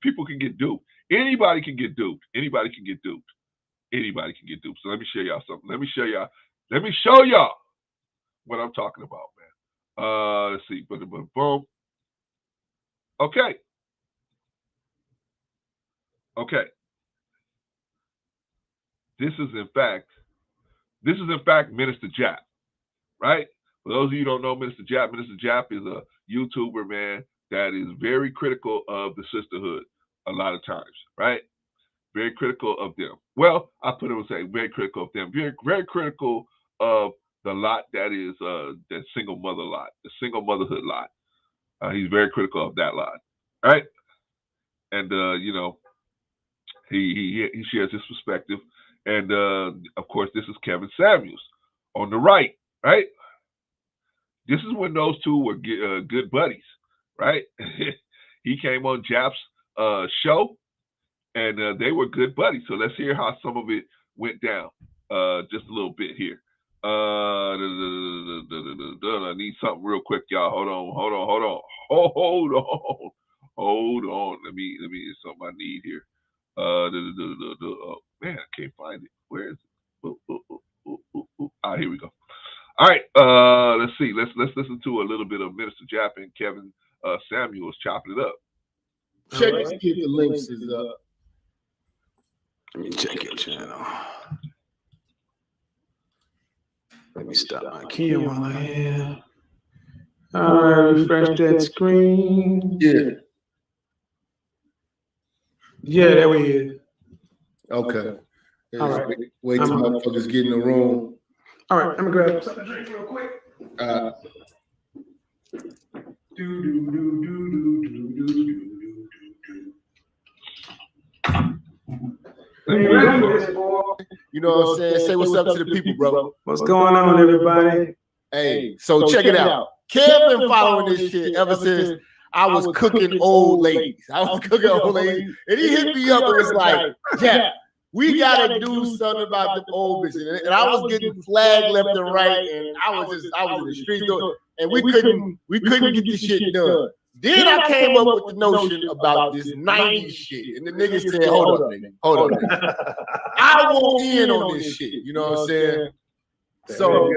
people can get duped. Anybody can get duped. Anybody can get duped. Anybody can get duped. So let me show y'all something. Let me show y'all what I'm talking about, man. Let's see. Boom. Okay. This is in fact Minister Jap, right? For those of you who don't know Minister Jap is a YouTuber, man, that is very critical of the sisterhood a lot of times, right? Very critical of them. Well, I put it and say very critical of them. Very, very critical of the lot that is that single mother lot, the single motherhood lot. He's very critical of that lot, right? And he shares his perspective. And of course, this is Kevin Samuels on the right, right? This is when those two were good buddies, right? He came on Jap's show, and they were good buddies. So let's hear how some of it went down. Just a little bit here. I need something real quick, y'all. Hold on. Let me. It's something I need here. Man, I can't find it. Where is it? Here we go. All right. Let's see. Let's listen to a little bit of Minister Jap and Kevin Samuels chopping it up. Check to see if the links is up. Let me check your channel. Let me stop my camera while I am. All right, refresh that screen. Yeah. Yeah, there we is. Okay. All right. Wait till motherfuckers get in the room. All right, let me grab something to drink real quick. You know what I'm saying? Say what's up to the people, bro. What's going on, everybody? Hey, so check it out. Kev been following this shit ever since I was cooking old ladies. I was cooking old ladies, and he hit me up and was like, "Yeah, we gotta do something about the old bitches." And I was getting flagged left and right, and I was in the street door, and we couldn't get this shit done. Then I came up with the notion about this 90s shit, and the niggas said, hold up, nigga. I want in on this shit, you know what I'm saying? So,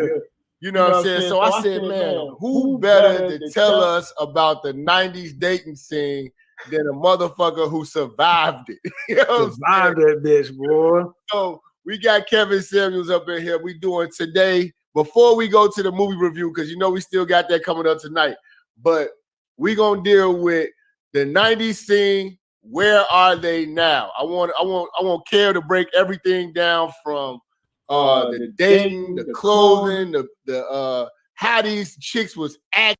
you know what I'm saying? So I said, man, who better to tell us about the 90s dating scene than a motherfucker who survived it? You know survived that bitch, boy. So we got Kevin Samuels up in here. We doing today, before we go to the movie review, because you know we still got that coming up tonight, but we gonna deal with the 90s scene. Where are they now? I want Kev to break everything down from the dating, the clothing, the how these chicks was acting.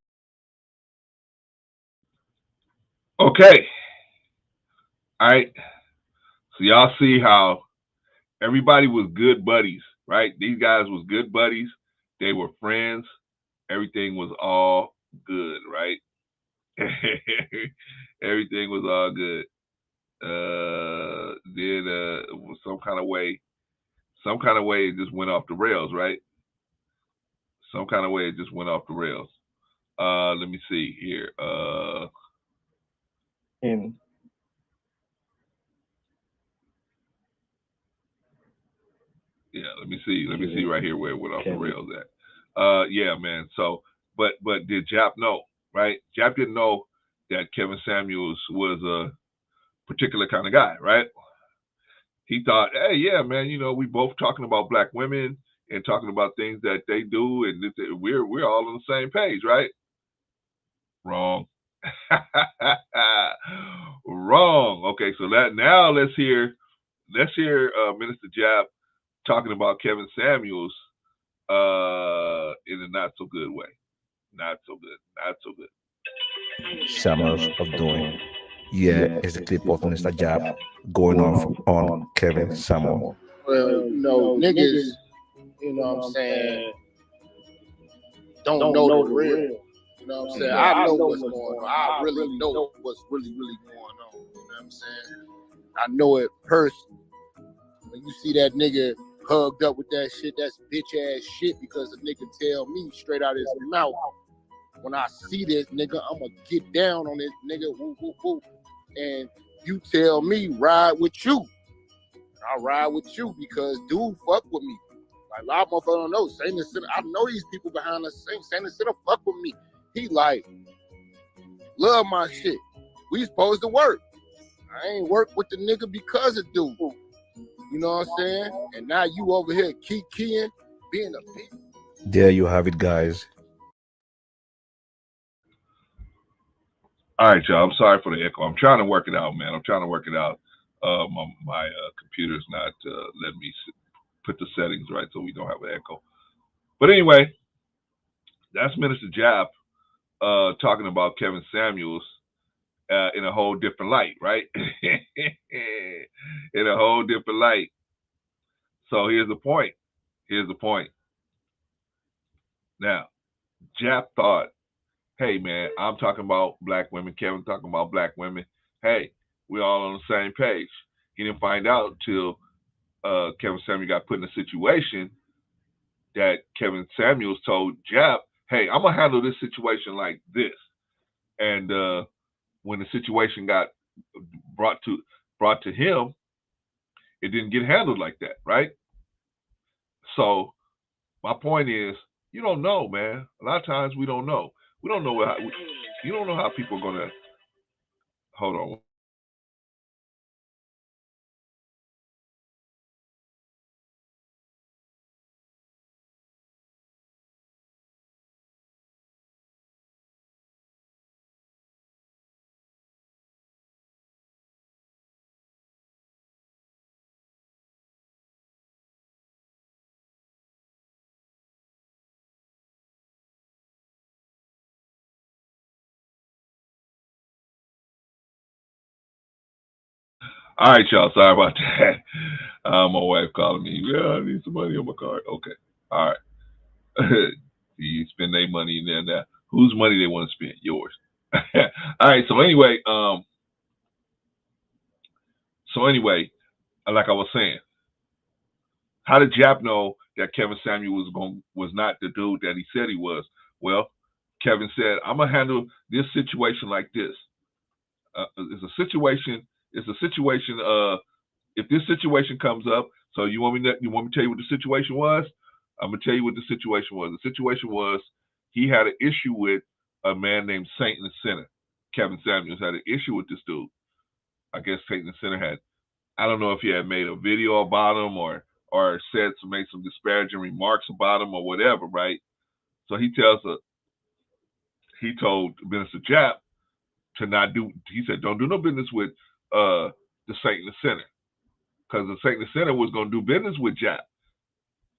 Okay. All right. So y'all see how everybody was good buddies, right? These guys was good buddies. They were friends. Everything was all good, right? Everything was all good. Then some kind of way it just went off the rails, right? Some kind of way it just went off the rails. Let me see here. Yeah, let me see right here where it went off the rails at. Yeah, man. So, but did Jap know, right? Jap didn't know that Kevin Samuels was a particular kind of guy, right? He thought, hey, yeah, man, you know, we both talking about black women and talking about things that they do, and we're all on the same page, right? Wrong. Wrong. Okay, so now let's hear Minister Jap talking about Kevin Samuels in a not so good way. Not so good. Summers of doing. Yeah, it's the clip of Mr. Jab going off on Kevin Samuel. Well, you know, niggas, you know what I'm saying, don't know the real. You know what I'm saying? I know what's going on. I really know what's really going on. You know what I'm saying? I know it personally. When you see that nigga hugged up with that shit, that's bitch ass shit, because the nigga tell me straight out his mouth, when I see this nigga, I'm gonna get down on this nigga, woo, woo, woo. And you tell me ride with you. I ride with you because dude fuck with me. Like a lot of motherfuckers don't know. I know these people behind us. Saint Sinner fuck with me. He like, love my shit. We supposed to work. I ain't work with the nigga because of dude. You know what I'm saying? And now you over here keying, being a bitch. There you have it, guys. All right, y'all. I'm sorry for the echo. I'm trying to work it out, man. I'm trying to work it out. My computer's not letting me put the settings right so we don't have an echo. But anyway, that's Minister Jap talking about Kevin Samuels in a whole different light, right? In a whole different light. So here's the point. Now, Jap thought, hey, man, I'm talking about black women. Kevin talking about black women. Hey, we're all on the same page. He didn't find out till Kevin Samuels got put in a situation that Kevin Samuels told Jap, hey, I'm going to handle this situation like this. And when the situation got brought to him, it didn't get handled like that, right? So my point is, you don't know, man. A lot of times we don't know. We don't know you don't know how people are gonna. Hold on. All right, y'all. Sorry about that. My wife calling me. Yeah, I need some money on my card. Okay. All right. You spend their money in there now. Whose money they want to spend? Yours. All right. So anyway, like I was saying, how did Jap know that Kevin Samuel was not the dude that he said he was? Well, Kevin said, "I'm gonna handle this situation like this. It's a situation. It's a situation. If this situation comes up, so you want me to tell you what the situation was? I'm gonna tell you what the situation was. The situation was he had an issue with a man named Saint and Sinner. Kevin Samuels had an issue with this dude. I guess Saint and Sinner had. I don't know if he had made a video about him or made some disparaging remarks about him or whatever, right? So he told Minister Jap to not do. He said, don't do no business with the Saint and the Sinner, because the Saint and the Sinner was going to do business with Jap,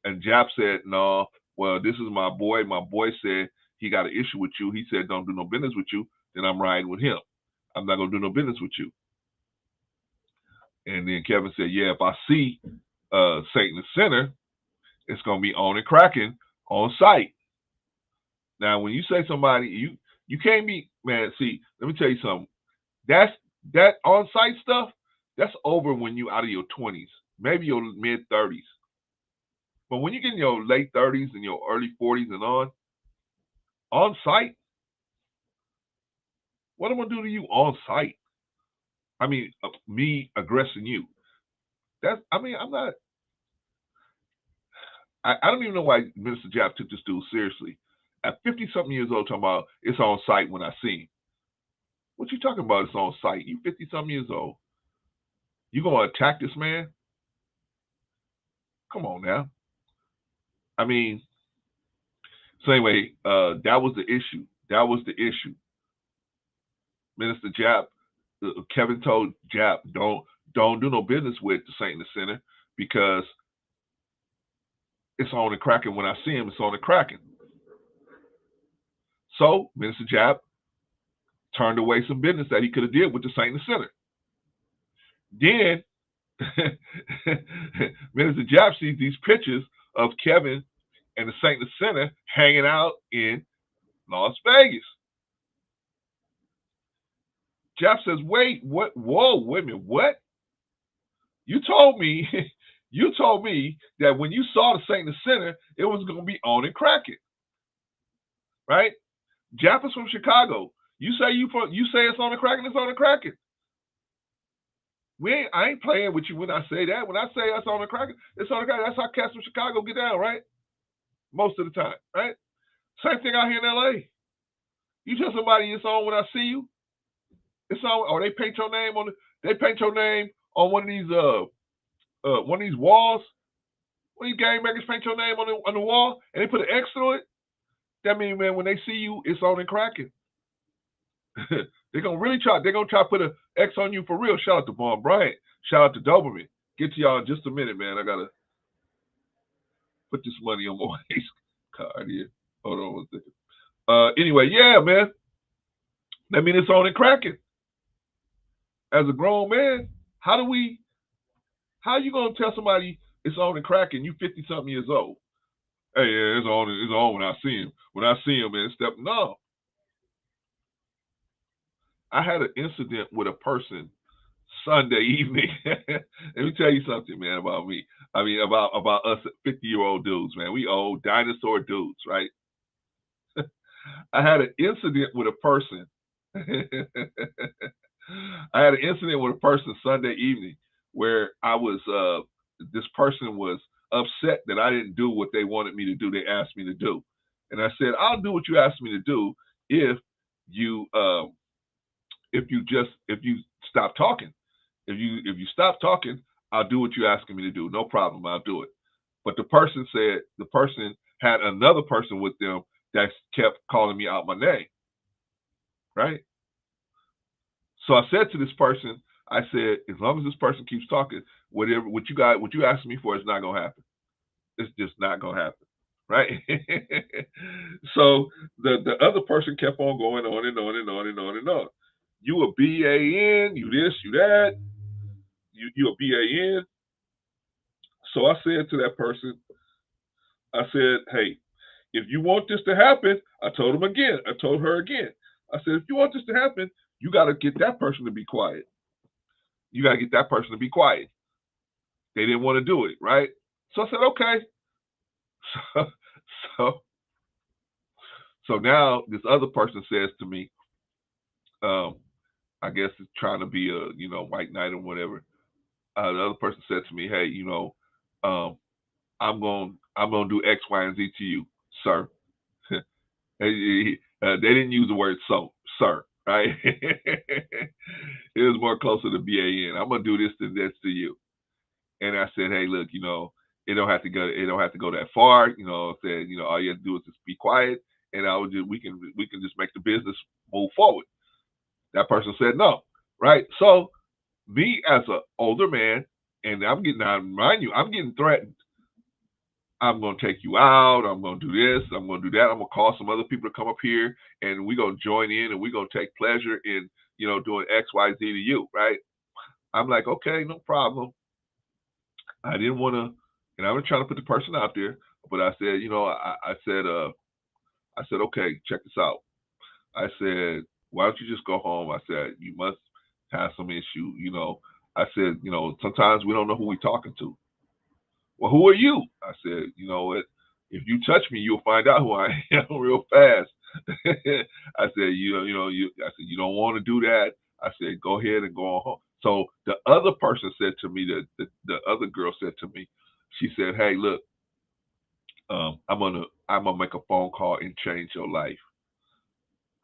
and Jap said, no. Well, this is my boy. My boy said he got an issue with you. He said, don't do no business with you. Then I'm riding with him. I'm not going to do no business with you. And then Kevin said, yeah, if I see Satan the Sinner, it's going to be on and cracking on site. Now, when you say somebody, you can't be, man, see, let me tell you something. That on-site stuff, that's over when you out of your 20s, maybe your mid-30s. But when you get in your late 30s and your early 40s and on-site, what am I going to do to you on-site? I mean, me aggressing you. I'm not, I don't even know why Minister Jap took this dude seriously. At 50-something years old, talking about it's on site when I see him. What you talking about? It's on site. You 50-something years old. You gonna attack this man? Come on now. I mean, so anyway, that was the issue. That was the issue. Minister Jap, Kevin told Jap, don't do no business with the Saint and the Sinner, because it's on the cracking. When I see him, it's on the cracking. So Minister Jap turned away some business that he could have did with the Saint and the Sinner. Then Minister Jap sees these pictures of Kevin and the Saint and the Sinner hanging out in Las Vegas. Jap says, wait, what? Whoa, wait a minute, what? You told me that when you saw the Saint and the Sinner, it was going to be on and cracking, right? Jap is from Chicago. You say it's on and cracking, it's on and cracking. I ain't playing with you when I say that. When I say it's on the cracking, it's on the cracking. That's how cats from Chicago get down, right? Most of the time, right? Same thing out here in LA. You tell somebody it's on when I see you, it's on, or they paint your name on one of these walls. When these gang makers paint your name on the wall and they put an X through it, that means, man, when they see you, it's on and cracking. They're gonna try to put an X on you for real. Shout out to Vaughn Bryant. Shout out to Doberman. Get to y'all in just a minute, man. I gotta put this money on my wife's card here. Hold on one second. Anyway, yeah, man. That means it's on and cracking. As a grown man, how you gonna tell somebody it's on and cracking? You 50-something years old. Hey, yeah, it's on when I see him. When I see him, man, no. I had an incident with a person Sunday evening. Let me tell you something, man, about me. I mean, about us 50-year-old dudes, man. We old dinosaur dudes, right? I had an incident with a person. I had an incident with a person Sunday evening where this person was upset that I didn't do what they wanted me to do. They asked me to do. And I said, I'll do what you asked me to do if you stop talking. If you stop talking, I'll do what you're asking me to do. No problem, I'll do it. But the person had another person with them that kept calling me out my name. Right? So I said to this person, I said, as long as this person keeps talking, what you asking me for is not gonna happen. It's just not gonna happen. Right? So the other person kept on going on and on and on and on and on. You a BAN, you this, you that. you a BAN? So I said to that person, I said, hey, if you want this to happen, I told her again. I said, if you want this to happen, you got to get that person to be quiet. You got to get that person to be quiet. They didn't want to do it, right? So I said, okay. So now this other person says to me, I guess it's trying to be a white knight or whatever. The other person said to me, hey, I'm gonna do X, Y, and Z to you, sir. They didn't use the word so, sir, right? It was more closer to BAN. I'm gonna do this to you. And I said, hey, look, it don't have to go that far. I said, all you have to do is just be quiet, and we can just make the business move forward. That person said no, right? So me as an older man, and mind you, I'm getting threatened. I'm going to take you out. I'm going to do this. I'm going to do that. I'm going to call some other people to come up here, and we're going to join in, and we're going to take pleasure in, doing X, Y, Z to you, right? I'm like, okay, no problem. I didn't want to, and I was trying to put the person out there, but I said, I said, okay, check this out. I said, why don't you just go home? I said, you must have some issue, I said, sometimes we don't know who we're talking to. Well, who are you? I said, if you touch me, you'll find out who I am real fast. I said, I said, you don't want to do that. I said, go ahead and go on home. So the other person said to me, the other girl said to me, she said, hey, look, I'm gonna make a phone call and change your life.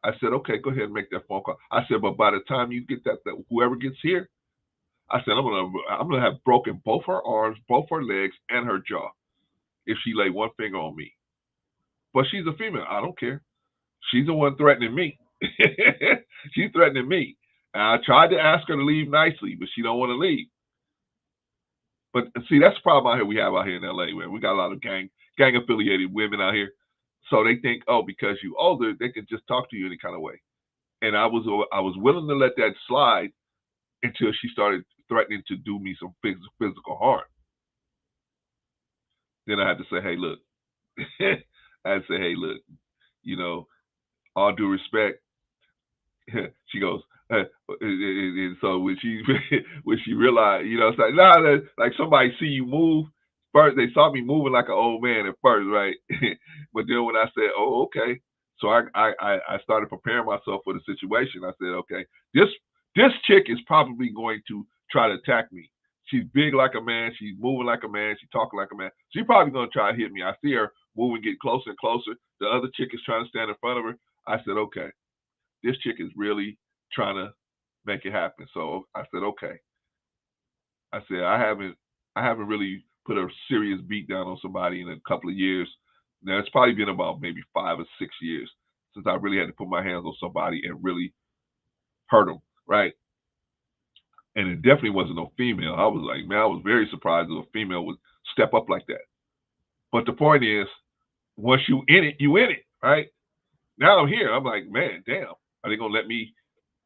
I said, okay, go ahead and make that phone call. I said, but by the time you get that whoever gets here, I said, I'm gonna have broken both her arms, both her legs, and her jaw if she lay one finger on me. But she's a female. I don't care. She's the one threatening me. She's threatening me. And I tried to ask her to leave nicely, but she don't want to leave. But see, that's the problem we have out here in LA, man. We got a lot of gang affiliated women out here. So they think, oh, because you older, they can just talk to you any kind of way. And I was willing to let that slide until she started threatening to do me some physical harm. Then I had to say, hey, look. I had to say, hey, look, all due respect. She goes, and so when she realized, it's like, like somebody see you move. First, they saw me moving like an old man at first, right? But then when I said, oh, okay. So I started preparing myself for the situation. I said, okay, this chick is probably going to try to attack me. She's big like a man. She's moving like a man. She's talking like a man. She's probably going to try to hit me. I see her moving, get closer and closer. The other chick is trying to stand in front of her. I said, okay, this chick is really trying to make it happen. So I said, okay. I said, I haven't really put a serious beat down on somebody in a couple of years. Now, it's probably been about maybe 5 or 6 years since I really had to put my hands on somebody and really hurt them, right? And it definitely wasn't no female. I was like, man, I was very surprised that a female would step up like that. But the point is, once you in it, right? Now I'm here. I'm like, man, damn. Are they going to let me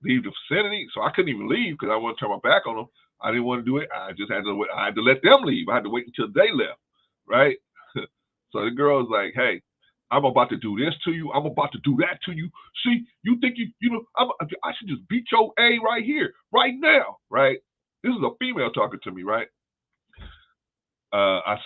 leave the vicinity? So I couldn't even leave because I wanted to turn my back on them. I didn't want to do it. I had to let them leave. I had to wait until they left, right? So the girl was like, hey, I'm about to do this to you. I'm about to do that to you. See, you think I should just beat your A right here, right now, right? This is a female talking to me, right? I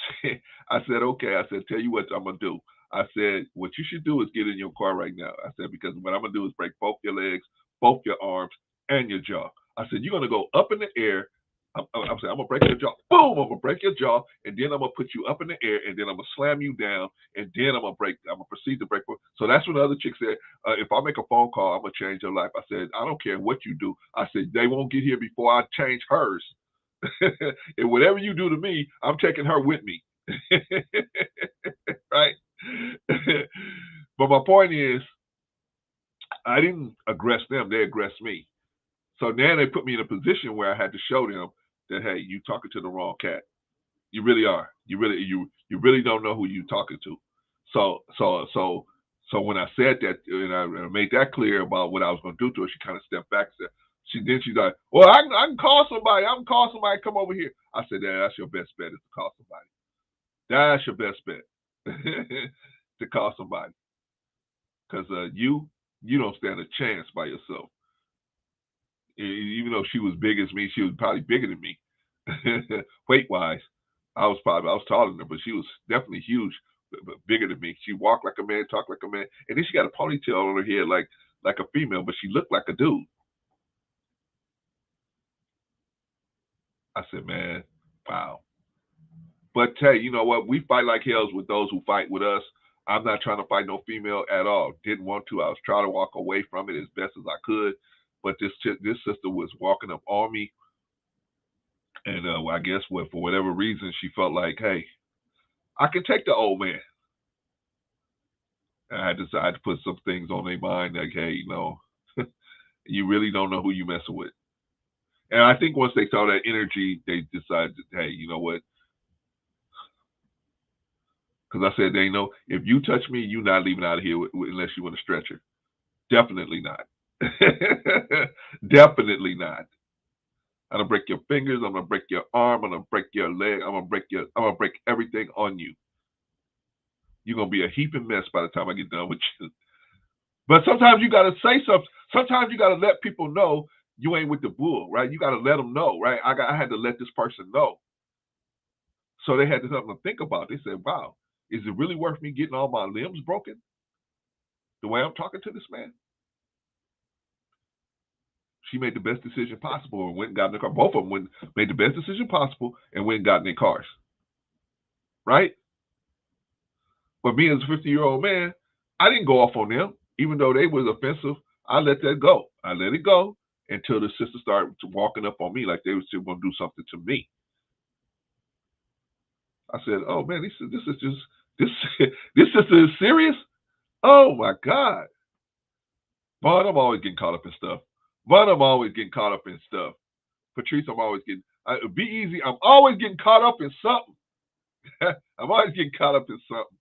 said, okay. I said, tell you what I'm going to do. I said, what you should do is get in your car right now. I said, because what I'm going to do is break both your legs, both your arms, and your jaw. I said, you're going to go up in the air. I'm saying, I'm going to break your jaw. Boom, I'm going to break your jaw, and then I'm going to put you up in the air, and then I'm going to slam you down, and then I'm going to proceed to break. So that's when the other chick said, if I make a phone call, I'm going to change your life. I said, I don't care what you do. I said, they won't get here before I change hers. And whatever you do to me, I'm taking her with me. Right? But my point is, I didn't aggress them, they aggressed me. So now they put me in a position where I had to show them that, hey, you talking to the wrong cat. You really are. You really don't know who you talking to. So when I said that and I made that clear about what I was going to do to her, she kind of stepped back and said, She's like, well, I can call somebody. I can call somebody. Come over here. I said, that's your best bet is to call somebody. That's your best bet to call somebody, because you don't stand a chance by yourself. Even though she was big as me, she was probably bigger than me, weight wise. I was taller than her, but she was definitely huge, but bigger than me. She walked like a man, talked like a man, and then she got a ponytail on her head like a female, but she looked like a dude. I said, man, wow. But hey, you know what? We fight like hells with those who fight with us. I'm not trying to fight no female at all. Didn't want to. I was trying to walk away from it as best as I could. But this sister was walking up on me, and I guess for whatever reason, she felt like, hey, I can take the old man. And I decided to put some things on their mind, like, hey, you really don't know who you messing with. And I think once they saw that energy, they decided, hey, you know what? Because I said, they know if you touch me, you're not leaving out of here unless you want a stretcher. Definitely not. Definitely not. I'm gonna break your fingers. I'm gonna break your arm. I'm gonna break your leg. I'm gonna break everything on you. You're gonna be a heaping mess by the time I get done with you. But sometimes you gotta say something. Sometimes you gotta let people know you ain't with the bull, right? You gotta let them know, right? I had to let this person know. So they had something to think about. They said, wow, is it really worth me getting all my limbs broken the way I'm talking to this man? She made the best decision possible and went and got in the car. Both of them made the best decision possible and went and got in their cars. Right? But me as a 50-year-old man, I didn't go off on them. Even though they was offensive, I let that go. I let it go until the sister started walking up on me like they were still going to do something to me. I said, oh man, this sister is serious? Oh my God. Vaughn, I'm always getting caught up in stuff. Patrice, I'm always getting, be easy, I'm always getting caught up in something. I'm always getting caught up in something.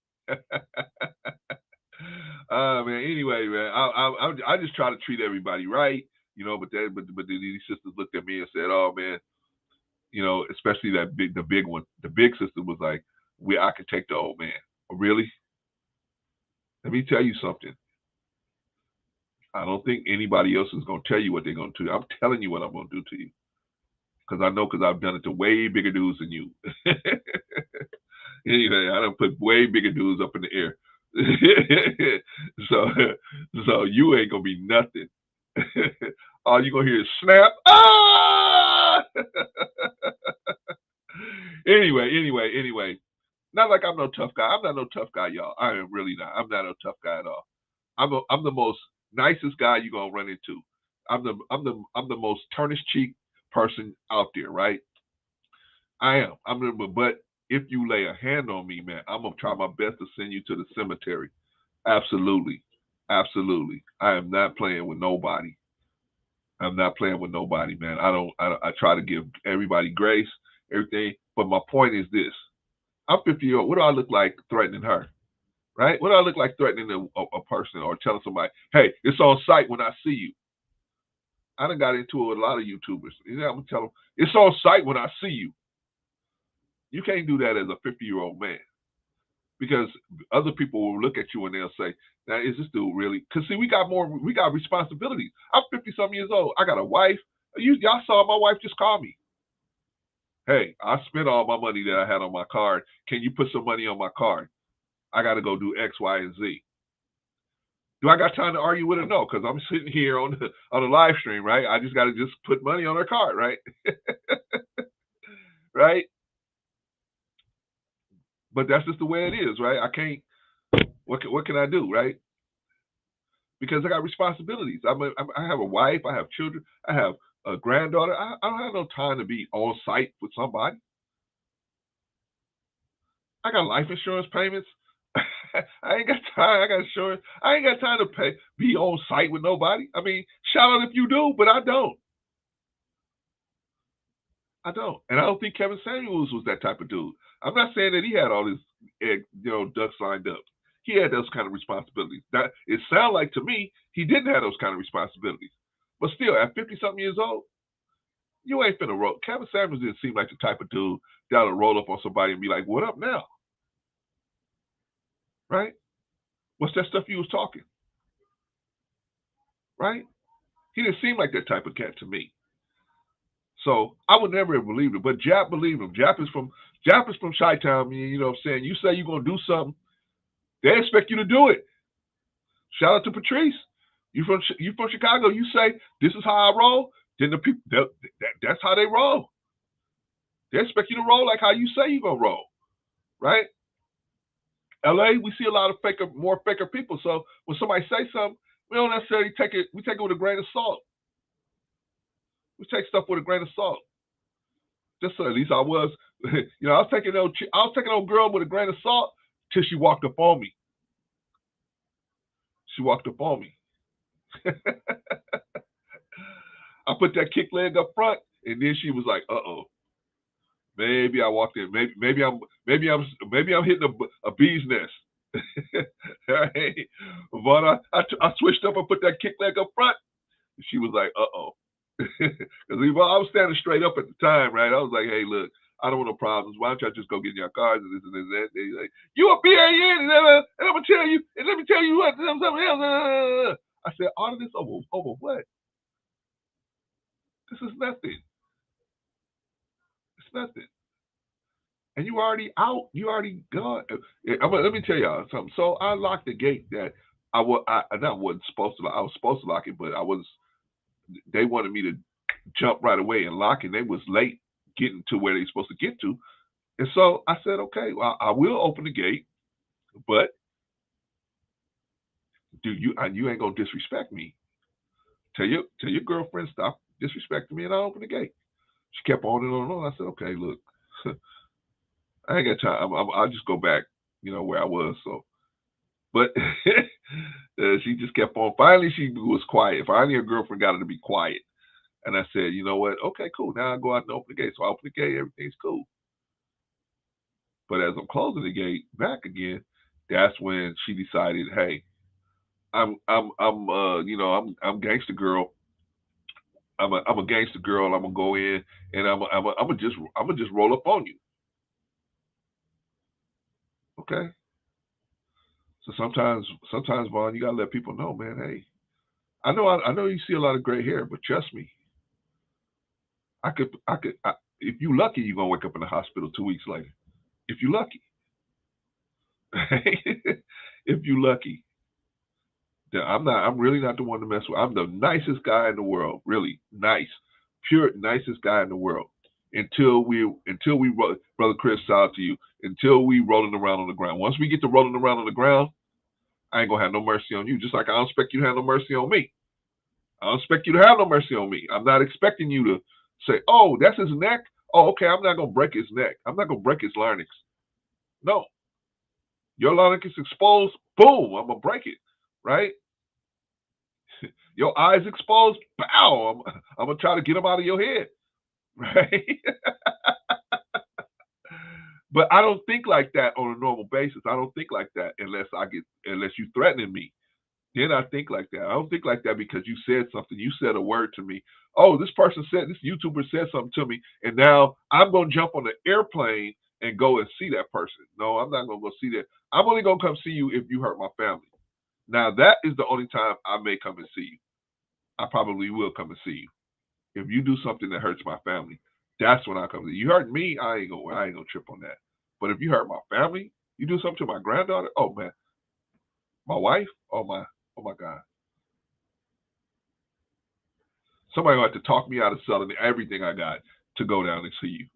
Man, anyway, man, I just try to treat everybody right, but these sisters looked at me and said, oh man, especially the big one, the big sister was like, I can take the old man. Really? Let me tell you something. I don't think anybody else is going to tell you what they're going to do. I'm telling you what I'm going to do to you. Because I've done it to way bigger dudes than you. Anyway, I done put way bigger dudes up in the air. so you ain't going to be nothing. All you're going to hear is snap. Ah! Anyway. Not like I'm no tough guy. I'm not no tough guy, y'all. I am really not. I'm not no tough guy at all. I'm the most nicest guy you're gonna run into. I'm the most tarnished cheek person out there, right? I am. But if you lay a hand on me, man, I'm gonna try my best to send you to the cemetery. Absolutely. I am not playing with nobody. I'm not playing with nobody, man. I try to give everybody grace, everything. But my point is this: I'm 50 years old. What do I look like threatening her? Right? What do I look like threatening a person or telling somebody, hey, it's on site when I see you? I done got into it with a lot of YouTubers. I'm going to tell them, it's on site when I see you. You can't do that as a 50-year-old man, because other people will look at you and they'll say, now, is this dude really? Because, see, we got responsibilities. I'm 50-something years old. I got a wife. Y'all saw my wife just called me. Hey, I spent all my money that I had on my card. Can you put some money on my card? I got to go do X, Y, and Z. Do I got time to argue with her? No, because I'm sitting here on the live stream, right? I just got to just put money on her card, right? Right? But that's just the way it is, right? I can't. What can I do, right? Because I got responsibilities. I have a wife. I have children. I have a granddaughter. I don't have no time to be on site with somebody. I got life insurance payments. I ain't got time. I got insurance. I ain't got time to be on site with nobody. I mean, shout out if you do, but I don't. And I don't think Kevin Samuels was that type of dude. I'm not saying that he had all his ducks lined up. He had those kind of responsibilities. It sounded like to me he didn't have those kind of responsibilities. But still, at 50-something years old, you ain't finna roll. Kevin Samuels didn't seem like the type of dude that'll roll up on somebody and be like, what up now? Right? What's that stuff you was talking? Right? He didn't seem like that type of cat to me. So I would never have believed it. But Jap believed him. Jap is from Chi-Town, you know what I'm saying? You say you're gonna do something, they expect you to do it. Shout out to Patrice. You from Chicago, you say, this is how I roll, then the people that's how they roll. They expect you to roll like how you say you're gonna roll. Right? LA, we see a lot of more faker people. So when somebody say something, we don't necessarily take it with a grain of salt. We take stuff with a grain of salt. Just so at least I was, I was taking old girl with a grain of salt till she walked up on me. She walked up on me. I put that kick leg up front, and then she was like, "Uh-oh, maybe I walked in. Maybe I'm hitting a bee's nest." Right? But I switched up and put that kick leg up front. And she was like, "Uh-oh," because I was standing straight up at the time, right? I was like, "Hey, look, I don't want no problems. Why don't y'all just go get in your cars and this and that?" They like, "You a BAN, and I'm gonna tell you, and let me tell you what, something else." I said, "All of this over what? This is nothing. It's nothing. And you already out. You already gone." Let me tell y'all something. So I locked the gate that I wasn't supposed to. I was supposed to lock it, but I was. They wanted me to jump right away and lock it. They was late getting to where they supposed to get to, and so I said, "Okay, well, I will open the gate, but you ain't gonna disrespect me. Tell your girlfriend stop disrespecting me, and I'll open the gate." She kept on and on and on. I said, "Okay, look, I ain't got time. I'll just go back, where I was." So, but she just kept on. Finally, she was quiet. Finally, her girlfriend got her to be quiet, and I said, "You know what? Okay, cool. Now I go out and open the gate." So I open the gate. Everything's cool. But as I'm closing the gate back again, that's when she decided, "Hey, I'm gangster girl. I'm a gangster girl. I'm gonna go in and I'm gonna just roll up on you." Okay. So sometimes, Vaughn, you gotta let people know, man. Hey, I know you see a lot of gray hair, but trust me, if you lucky, you're gonna wake up in the hospital 2 weeks later. If you lucky, if you lucky, I'm really not the one to mess with. I'm the nicest guy in the world, really nice, pure nicest guy in the world. Until we, brother Chris, shout out to you. Until we rolling around on the ground. Once we get to rolling around on the ground, I ain't gonna have no mercy on you. Just like I don't expect you to have no mercy on me. I don't expect you to have no mercy on me. I'm not expecting you to say, "Oh, that's his neck. Oh, okay, I'm not gonna break his neck. I'm not gonna break his larynx." No, your larynx is exposed. Boom, I'm gonna break it. Right? Your eyes exposed. Bow. I'm gonna try to get them out of your head. Right? But I don't think like that on a normal basis. I don't think like that unless you threatening me. Then I think like that. I don't think like that because you said something. You said a word to me. Oh, this YouTuber said something to me, and now I'm gonna jump on the airplane and go and see that person. No, I'm not gonna go see that. I'm only gonna come see you if you hurt my family. Now that is the only time I may come and see you. I probably will come and see you. If you do something that hurts my family, that's when I come to you. You hurt me, I ain't gonna trip on that. But if you hurt my family, you do something to my granddaughter, oh man, my wife, oh my God. Somebody gonna have to talk me out of selling everything I got to go down and see you.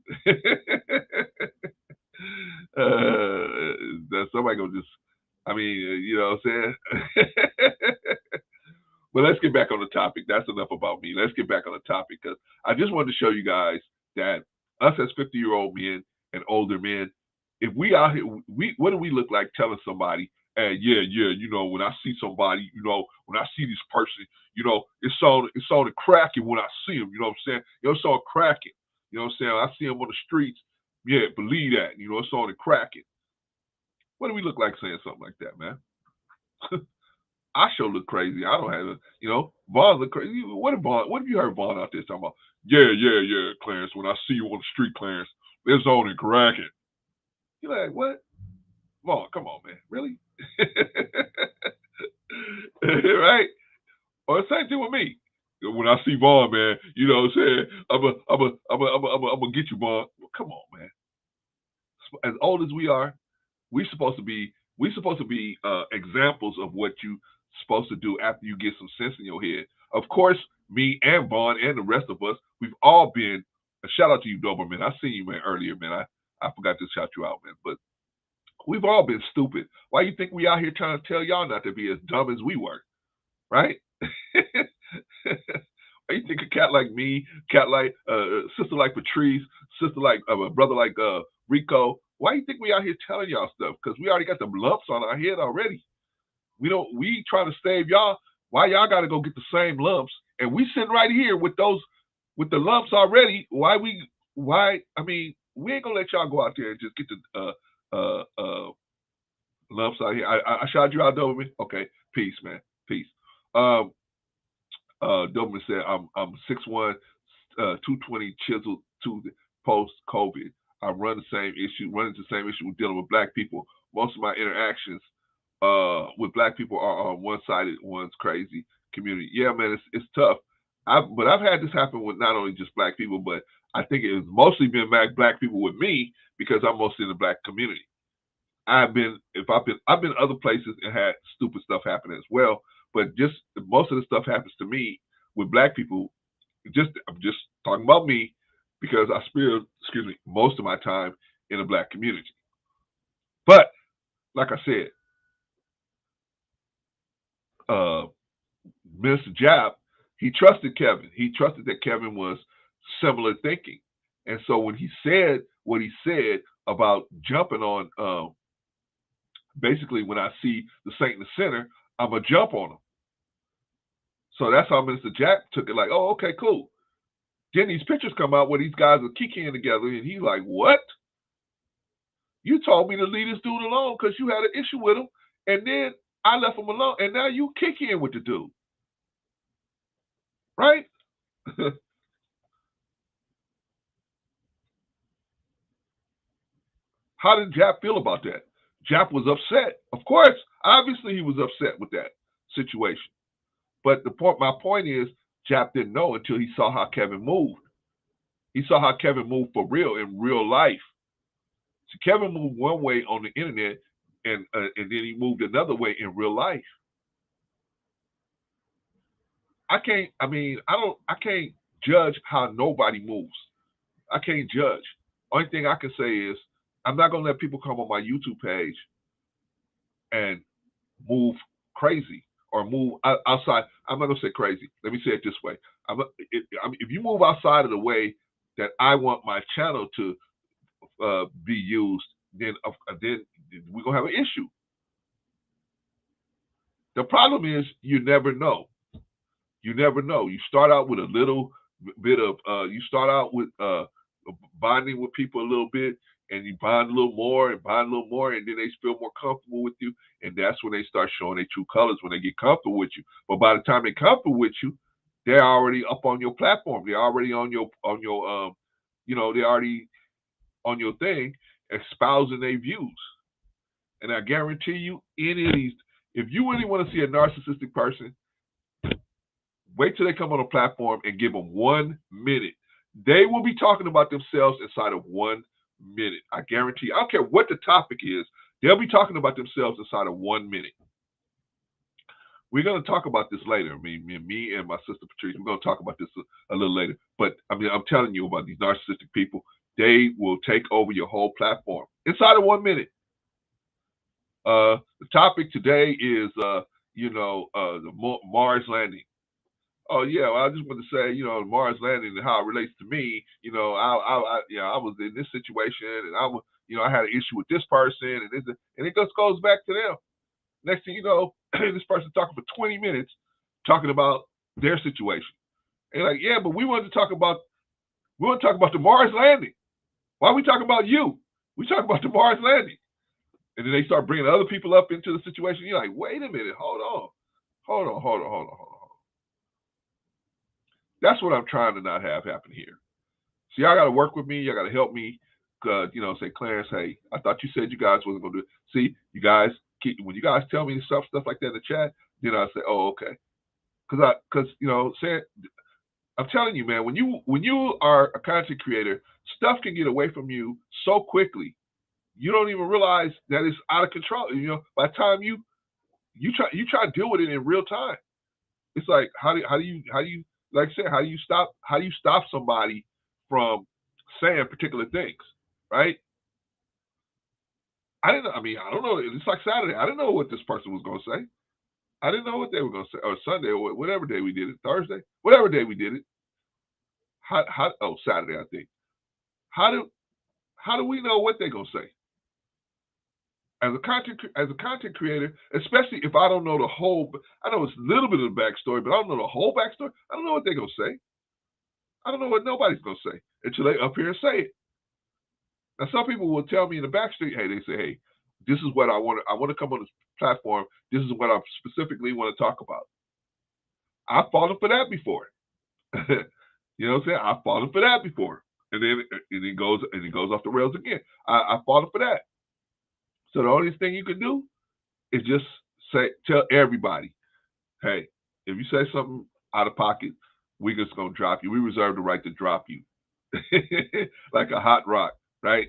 Somebody gonna just, you know what I'm saying? But let's get back on the topic. That's enough about me. Let's get back on the topic because I just wanted to show you guys that us as 50-year-old men and older men, if we out here, what do we look like telling somebody, "Hey, yeah, when I see somebody, when I see this person, it's on the cracking when I see him, you know what I'm saying? It's on cracking, you know what I'm saying? I see him on the streets, yeah, believe that, it's on the cracking." What do we look like saying something like that, man? I sure look crazy. I don't have a, Vaughn look crazy. What have you heard Vaughn out there talking about? Yeah, Clarence. When I see you on the street, Clarence, it's on and cracking. You're like, what? Vaughn, come on, man. Really? Right? Or the same thing with me. When I see Vaughn, man, you know what I'm saying? I'm gonna get you, Vaughn. Well, come on, man. As old as we are, we supposed to be examples of what you supposed to do after you get some sense in your head. Of course, me and Vaughn and the rest of us, we've all been. A shout out to you, Doberman. I seen you, man, earlier, man. I forgot to shout you out, man. But we've all been stupid. Why you think we out here trying to tell y'all not to be as dumb as we were, right? Why you think a cat like me, cat like sister like Patrice, sister like brother like Rico? Why you think we out here telling y'all stuff? Because we already got the lumps on our head already. We trying to save y'all. Why y'all got to go get the same lumps? And we sitting right here with the lumps already. I mean, we ain't gonna let y'all go out there and just get the lumps out here. I shot you out, Doberman. Okay, peace, man, peace. Doberman said, I'm 6'1", 220 chiseled to post COVID. I run into the same issue with dealing with black people. Most of my interactions with black people are on one-sided, one's crazy community. Yeah, man, it's tough. But I've had this happen with not only just black people, but I think it's mostly been black people with me because I'm mostly in the black community. I've been other places and had stupid stuff happen as well, but just most of the stuff happens to me with black people. I'm just talking about me because I spend most of my time in the black community. But like I said, Mr. Jab, he trusted Kevin. He trusted that Kevin was similar thinking, and so when he said what he said about jumping on, basically when I see the saint in the center, I'm gonna jump on him. So that's how Mr. Jack took it. Like, oh, okay, cool. Then these pictures come out where these guys are kicking together, and he's like, what? You told me to leave this dude alone because you had an issue with him, and then I left him alone, and now you kick in with the dude. Right? How did Jap feel about that? Jap was upset. Of course, obviously he was upset with that situation. But my point is, Jap didn't know until he saw how Kevin moved. He saw how Kevin moved for real in real life. So Kevin moved one way on the internet, and then he moved another way in real life. I can't judge how nobody moves. I can't judge. Only thing I can say is I'm not gonna let people come on my YouTube page and move crazy or move outside. I'm not gonna say crazy. Let me say it this way: if you move outside of the way that I want my channel to be used, then we're gonna have an issue. The problem is you never know. You never know. You start out with a little bit of you start out with bonding with people a little bit, and you bond a little more and bond a little more, and then they feel more comfortable with you, and that's when they start showing their true colors, when they get comfortable with you. But by the time they're comfortable with you, they're already up on your platform. They're already on your they're already on your thing, espousing their views. And I guarantee you, any of these, if you really want to see a narcissistic person, wait till they come on a platform and give them 1 minute. They will be talking about themselves inside of 1 minute. I guarantee you. I don't care what the topic is. They'll be talking about themselves inside of 1 minute. We're going to talk about this later. Me and my sister Patrice, we're going to talk about this a little later. But I'm telling you about these narcissistic people. They will take over your whole platform inside of 1 minute. The topic today is, the Mars landing. Oh yeah, well, I just want to say, Mars landing and how it relates to me. I was in this situation, and I had an issue with this person, and it just goes back to them. Next thing you know, this person talking for 20 minutes, talking about their situation. And like, yeah, but we want to talk about the Mars landing. Why are we talking about you? We talking about the Mars landing. And then they start bringing other people up into the situation. You're like, wait a minute, hold on. Hold on. That's what I'm trying to not have happen here. So y'all got to work with me. Y'all got to help me. Say, Clarence, hey, I thought you said you guys wasn't gonna do it. See, you guys, when you guys tell me stuff like that in the chat, then I say, oh, okay, because saying, I'm telling you, man, when you are a content creator, stuff can get away from you so quickly. You don't even realize that it's out of control. By the time you try to deal with it in real time, it's like how do you like I said, how do you stop somebody from saying particular things, right? I don't know. It's like Saturday. I didn't know what this person was going to say. I didn't know what they were going to say. Or Sunday, or whatever day we did it. Thursday, whatever day we did it. Saturday, I think. How do we know what they're going to say? As a content creator, especially if I don't know the whole, I know it's a little bit of the backstory, but I don't know the whole backstory. I don't know what they're going to say. I don't know what nobody's going to say until they up here and say it. Now, some people will tell me in the backstreet, hey, they say, hey, this is what I want to come on this platform. This is what I specifically want to talk about. I've fallen for that before. You know what I'm saying? I've fallen for that before. And then it goes off the rails again. I've fallen for that. So the only thing you can do is just tell everybody, hey, if you say something out of pocket, we're just going to drop you. We reserve the right to drop you. Like a hot rock, right?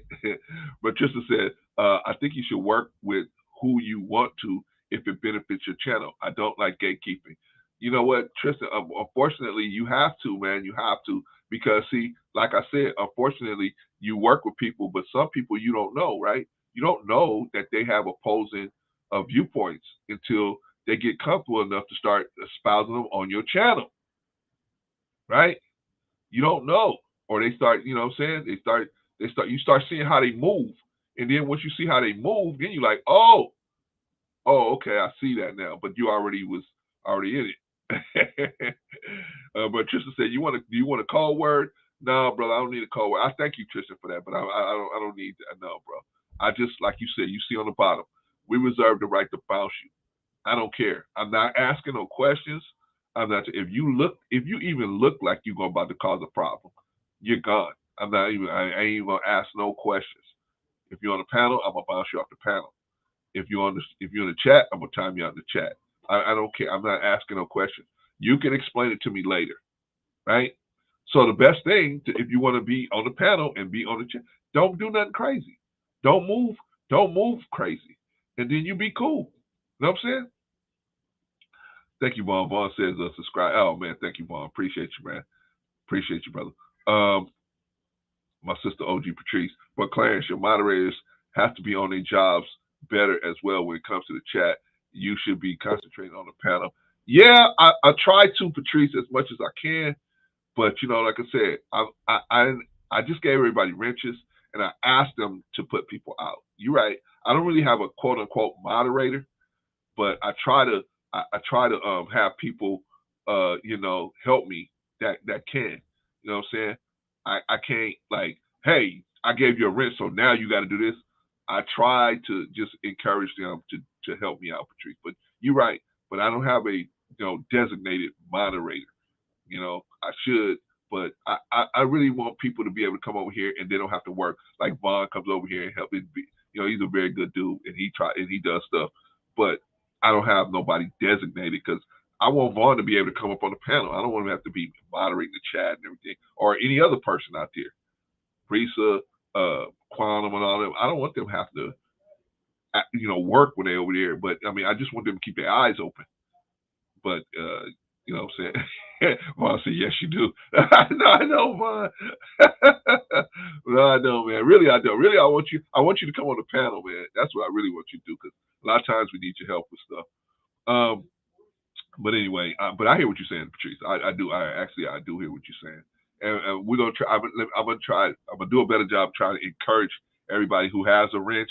But Trista said, I think you should work with who you want to if it benefits your channel. I don't like gatekeeping. You know what, Tristan, unfortunately, you have to, man. You have to. Because, see, like I said, unfortunately, you work with people, but some people you don't know, right? You don't know that they have opposing viewpoints until they get comfortable enough to start espousing them on your channel, right? You don't know. Or they start, you know what I'm saying? You start seeing how they move. And then once you see how they move, then you're like, oh, okay, I see that now. But you was already in it. But Tristan said, do you want a code word? No, brother, I don't need a code word. I thank you, Tristan, for that, but I don't need that. No, bro. I just, like you said, you see on the bottom, we reserve the right to bounce you. I don't care. I'm not asking no questions. I'm not. If you even look like you're about to cause a problem, you're gone. I ain't even gonna ask no questions. If you're on the panel, I'm gonna bounce you off the panel. If you're in the chat, I'm gonna time you out in the chat. I don't care. I'm not asking no questions. You can explain it to me later, right? So the best thing if you want to be on the panel and be on the chat, don't do nothing crazy. Don't move crazy, and then you be cool. You know what I'm saying? Thank you, Vaughn. Vaughn says subscribe. Oh man, thank you, Vaughn. Appreciate you, man. Appreciate you, brother. My sister OG Patrice. But Clarence, your moderators have to be on their jobs better as well when it comes to the chat. You should be concentrating on the panel. Yeah, I try to, Patrice, as much as I can. But like I said, I just gave everybody wrenches and I asked them to put people out. You're right. I don't really have a quote unquote moderator, but I try to have people help me that can. You know what I'm saying? I can't like, hey, I gave you a wrench, so now you got to do this. I try to just encourage them to help me out, Patrice. But you're right. But I don't have a designated moderator. I should, but I really want people to be able to come over here and they don't have to work. Like Vaughn comes over here and help me. He's a very good dude and he does stuff. But I don't have nobody designated because I want Vaughn to be able to come up on the panel. I don't want him to have to be moderating the chat and everything, or any other person out there. Risa, Quantum, and all them. I don't want them to have to, work when they're over there. But I just want them to keep their eyes open. But you know what I'm saying? Vaughn said, yes, you do. I know, Vaughn. No, I know, man. Really, I don't. Really, I want you to come on the panel, man. That's what I really want you to do, because a lot of times we need your help with stuff. But anyway, but I hear what you're saying, Patrice. I do. I do hear what you're saying. And we're gonna try. I'm gonna do a better job trying to encourage everybody who has a wrench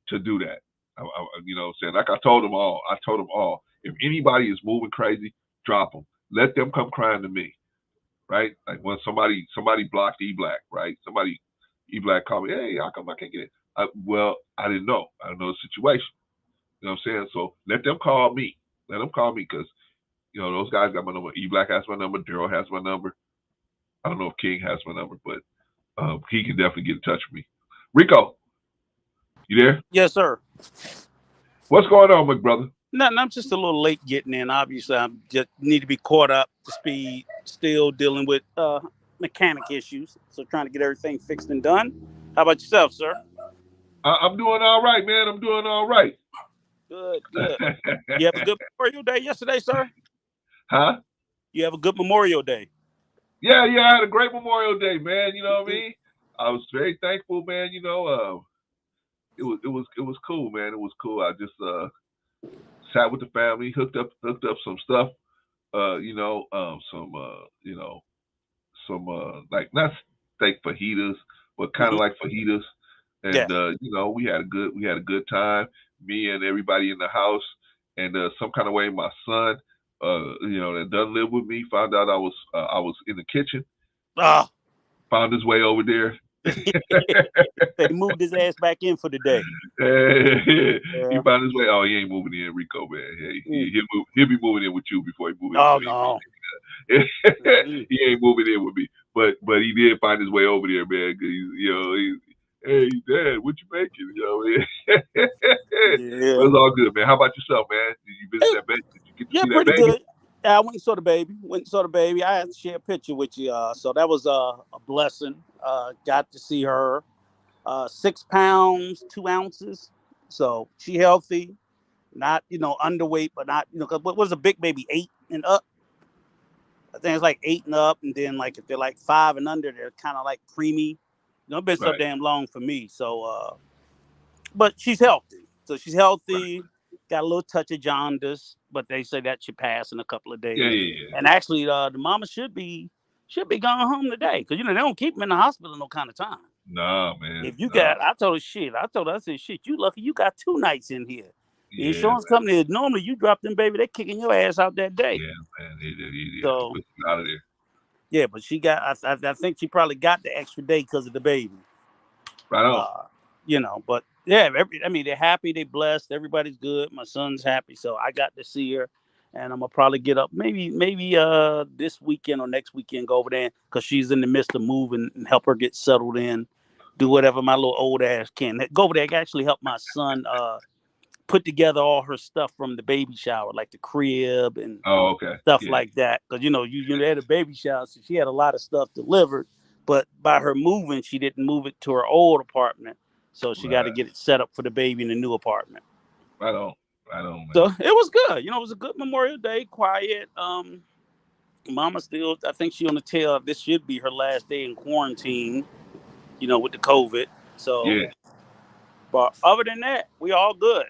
to do that. You know what I'm saying? Like I told them all. If anybody is moving crazy, drop them. Let them come crying to me, right? Like when somebody blocked E-Black, right? Somebody, E-Black called me, hey, how come I can't get it? Well, I didn't know. I didn't know the situation. You know what I'm saying? So let them call me. Let them call me, because You know, those guys got my number. E Black has my number. Daryl has my number. I don't know if King has my number, but he can definitely get in touch with me. Rico, you there? Yes, sir. What's going on, my brother? Nothing. I'm just a little late getting in. Obviously, I just need to be caught up to speed. Still dealing with mechanic issues, so trying to get everything fixed and done. How about yourself, sir? I'm doing all right, man. I'm doing all right. Good, good. You have a good Memorial Day yesterday, sir? Huh? You have a good Memorial Day. Yeah, I had a great Memorial Day, man. You know what I mean? I was very thankful, man. You know, it was cool, man. It was cool. I just sat with the family, hooked up some stuff. Some like not steak fajitas, but kind of like fajitas. And we had a good time. Me and everybody in the house, and some kind of way my son, that doesn't live with me, found out I was in the kitchen. Found his way over there. They moved his ass back in for the day. He found his way. Oh, he ain't moving in, Rico, man. Hey, he'll be moving in with you before he moves in. Oh no. He ain't moving in with me, but he did find his way over there, man. Hey, Dad, what you making? You know, Yeah. It was all good, man. How about yourself, man? Did you visit that baby? Did you get to see that pretty baby? good. I went and saw the baby. I had to share a picture with you. So that was a blessing. Got to see her. 6 pounds, 2 ounces. So she healthy. Not, underweight, but not, cause what was a big baby, 8 and up? I think it's like 8 and up. And then like, if they're like 5 and under, they're kind of like creamy. It's been so damn long for me. So, but she's healthy. So she's healthy. Got a little touch of jaundice, but they say that should pass in a couple of days. Yeah. And actually, the mama should be going home today, because they don't keep them in the hospital no kind of time. Nah, man. If you got, I told her, I said, shit, you lucky you got 2 nights in here. The insurance company, normally you drop them, baby, they kicking your ass out that day. Yeah, man. They So, put you out of there. Yeah, but she got, I think she probably got the extra day because of the baby. Right on. But yeah, they're happy, they blessed, everybody's good. My son's happy, so I got to see her, and I'm gonna probably get up maybe this weekend or next weekend, go over there, because she's in the midst of moving, and help her get settled in, do whatever my little old ass can. Go over there, I can actually help my son put together all her stuff from the baby shower, like the crib and stuff like that. Because you had a baby shower, so she had a lot of stuff delivered. But by her moving, she didn't move it to her old apartment, so she got to get it set up for the baby in the new apartment. Right on, man. So it was good. It was a good Memorial Day, quiet. Mama still, I think she on the tail. This should be her last day in quarantine, with the COVID. So, but other than that, we all good.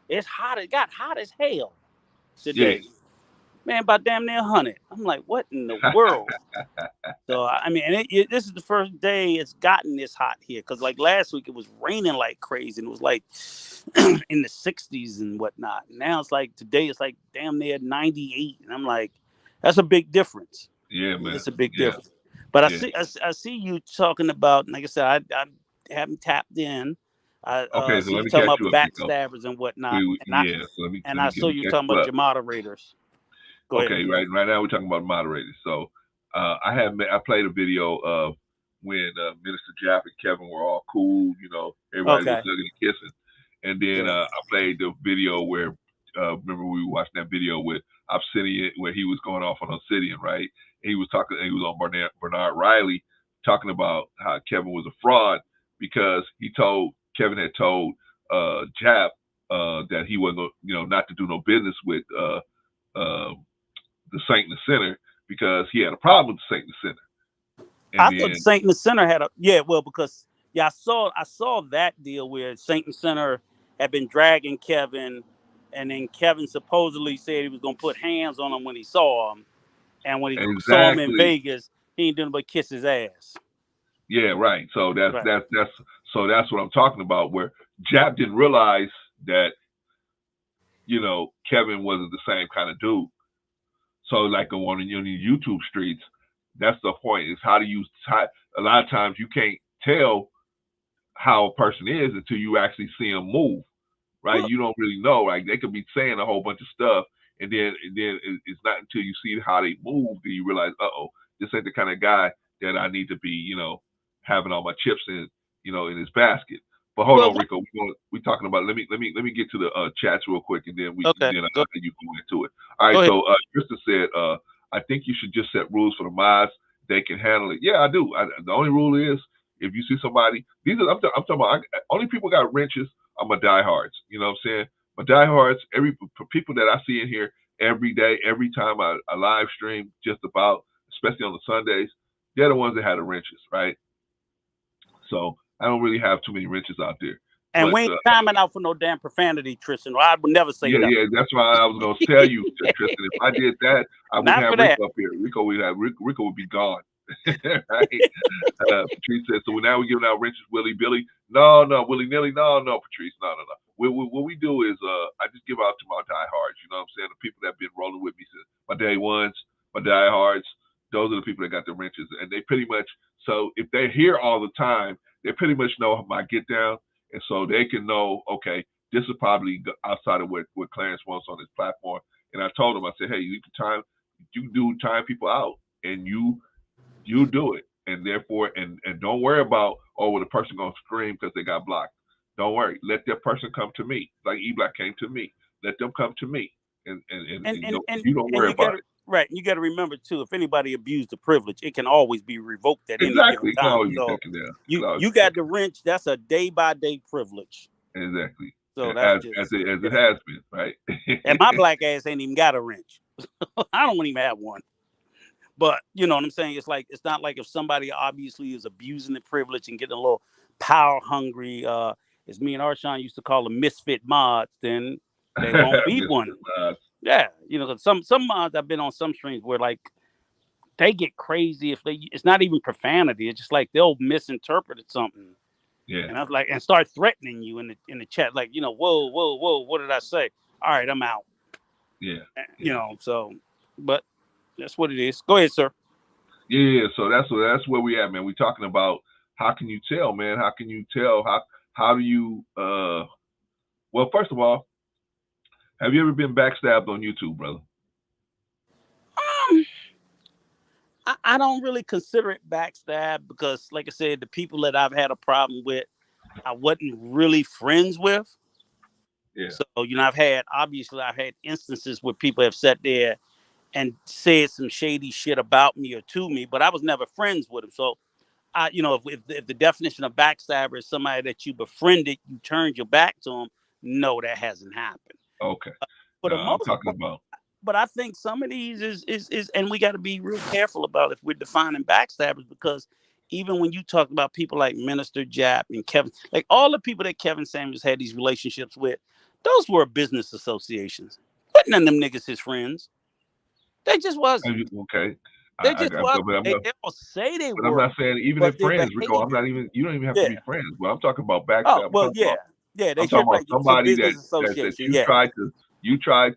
It's hot. It got hot as hell today. Yeah. Man, about damn near 100. I'm like, what in the world? So, I mean, and this is the first day it's gotten this hot here. Because, like, last week it was raining like crazy. And it was, like, in the 60s and whatnot. Now it's like, today it's, like, damn near 98. And I'm like, that's a big difference. Yeah, man. It's a big difference. But I see you talking about, like I said, I haven't tapped in. So let me talking about catch you up, backstabbers and whatnot. I saw you talking about your moderators. Go ahead. Right now we're talking about moderators. So I played a video of when Minister Jaff and Kevin were all cool, everybody was hugging and kissing. And then I played the video where remember we were watching that video with Obsidian, where he was going off on Obsidian, right? And he was on Bernard Riley talking about how Kevin was a fraud because Kevin had told Jap that he wasn't, not to do no business with the Saint and the Sinner because he had a problem with the Saint and the Sinner. And I thought Saint and the Sinner had because I saw that deal where Saint and Sinner had been dragging Kevin, and then Kevin supposedly said he was gonna put hands on him when he saw him, and when he saw him in Vegas, he ain't doing but kiss his ass. Yeah, right. So that's what I'm talking about. Where Jap didn't realize that, Kevin wasn't the same kind of dude. So like on the YouTube streets, that's the point. Is a lot of times you can't tell how a person is until you actually see them move, right? You don't really know. Like they could be saying a whole bunch of stuff, and then it's not until you see how they move that you realize, this ain't the kind of guy that I need to be, having all my chips in his basket. But hold Well, on, Rico, we talking about. Let me get to the chats real quick, and then okay. you go into it. All right, so Krista said, I think you should just set rules for the mods. They can handle it. Yeah, I do. The only rule is if you see somebody, I'm talking about. Only people got wrenches are my diehards. You know what I'm saying? My diehards, people that I see in here every day, every time I live stream, just about, especially on the Sundays, they're the ones that had the wrenches, right? So I don't really have too many wrenches out there. And But we ain't timing out for no damn profanity, Tristan. I would never say nothing. Yeah, that's why I was gonna tell you, Tristan. If I did that, I wouldn't Not have for that. Rico up here. Rico would be gone. Right? Patrice says, so now we're giving out wrenches willy billy. No, willy nilly. No, Patrice. No. What we do is I just give out to my diehards. You know what I'm saying? The people that have been rolling with me since my day ones, my diehards. Those are the people that got the wrenches, and they pretty much. So if they're here all the time, they pretty much know my get down, and so they can know, okay, this is probably outside of what Clarence wants on his platform. And I told him, I said, hey, you do time people out, and you do it, and therefore, and don't worry about, well, the person gonna scream because they got blocked. Don't worry, let that person come to me, like E-Block came to me. Let them come to me, and you don't worry about it. Right, you got to remember too, if anybody abused the privilege, it can always be revoked at any given Exactly, time. So you got the wrench. That's a day-by-day privilege. Exactly. So as that's it has been, right? And my black ass ain't even got a wrench. I don't even have one. But you know what I'm saying? It's not like if somebody obviously is abusing the privilege and getting a little power hungry, as me and Arshawn used to call them misfit mods, then they won't be one. Yeah, cause some mods I've been on some streams where like they get crazy if it's not even profanity. It's just like they'll misinterpret something. Yeah. And I was like, and start threatening you in the chat, like, whoa, what did I say? All right, I'm out. Yeah. So, but that's what it is. Go ahead, sir. Yeah. So that's where we at, man. We talking about how can you tell, man? How can you tell? How do you? Well, first of all, have you ever been backstabbed on YouTube, brother? I don't really consider it backstab because, like I said, the people that I've had a problem with, I wasn't really friends with. Yeah. So I've had instances where people have sat there and said some shady shit about me or to me, but I was never friends with them. So if the definition of backstabber is somebody that you befriended, you turned your back to them, no, that hasn't happened. Okay. I'm talking about. But I think some of these is and we got to be real careful about if we're defining backstabbers, because even when you talk about people like Minister Jap and Kevin, like all the people that Kevin Samuels had these relationships with, those were business associations. But none of them niggas his friends. They just wasn't. Okay. They just wasn't. They all say they were. But I'm not saying even if friends, Rico. I'm not even. You don't even have to be friends. But I'm talking about backstab. They I'm should talking about somebody that you tried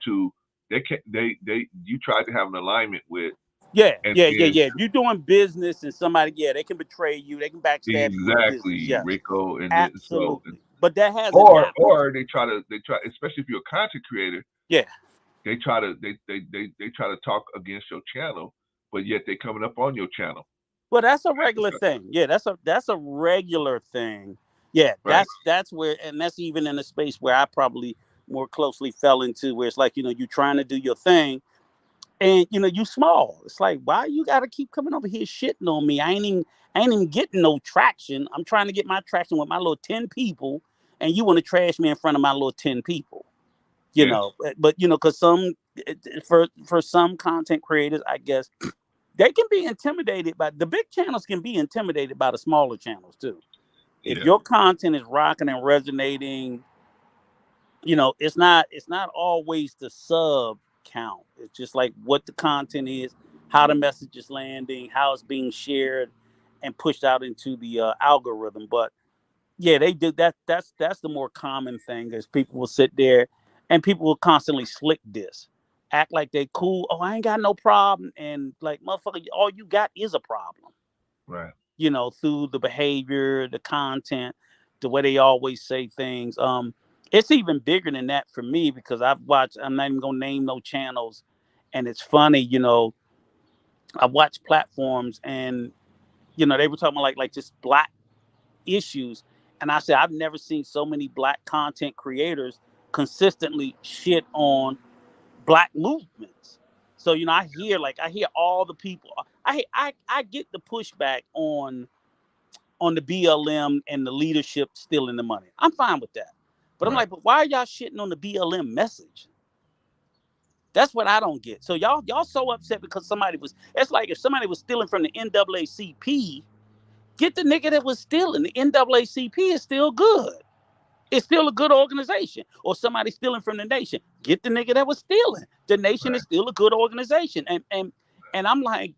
to. You tried to have an alignment with. Yeah. You're doing business and somebody, they can betray you. They can backstab you. Exactly, Rico. And absolutely. But that hasn't happened. Or they try, especially if you're a content creator. Yeah. They try to talk against your channel, but yet they coming up on your channel. Well, that's a regular thing. Yeah, that's a regular thing. Yeah, right. that's where, and that's even in a space where I probably more closely fell into, where it's like, you're trying to do your thing, and you small. It's like, why you gotta keep coming over here shitting on me? I ain't even getting no traction. I'm trying to get my traction with my little 10 people, and you want to trash me in front of my little 10 people. But because for some content creators, I guess they can be intimidated by the big channels, can be intimidated by the smaller channels too. If your content is rocking and resonating, it's not always the sub count. It's just like what the content is, how the message is landing, how it's being shared and pushed out into the algorithm. But yeah, they do that. That's the more common thing, is people will sit there and people will constantly slick this, act like they cool. Oh, I ain't got no problem. And like, motherfucker, all you got is a problem. Right. Through the behavior, the content, the way they always say things. It's even bigger than that for me because I've watched. I'm not even gonna name no channels, and it's funny, you know. I watch platforms, and you know they were talking about like just black issues, and I said I've never seen so many black content creators consistently shit on black movements. So you know, I hear all the people. I get the pushback on the BLM and the leadership stealing the money. I'm fine with that, but I'm Right. like, but why are y'all shitting on the BLM message? That's what I don't get. So y'all so upset because somebody was. It's like if somebody was stealing from the NAACP, get the nigga that was stealing. The NAACP is still good. It's still a good organization. Or somebody stealing from the nation. Get the nigga that was stealing. The nation Right. is still a good organization. And I'm like,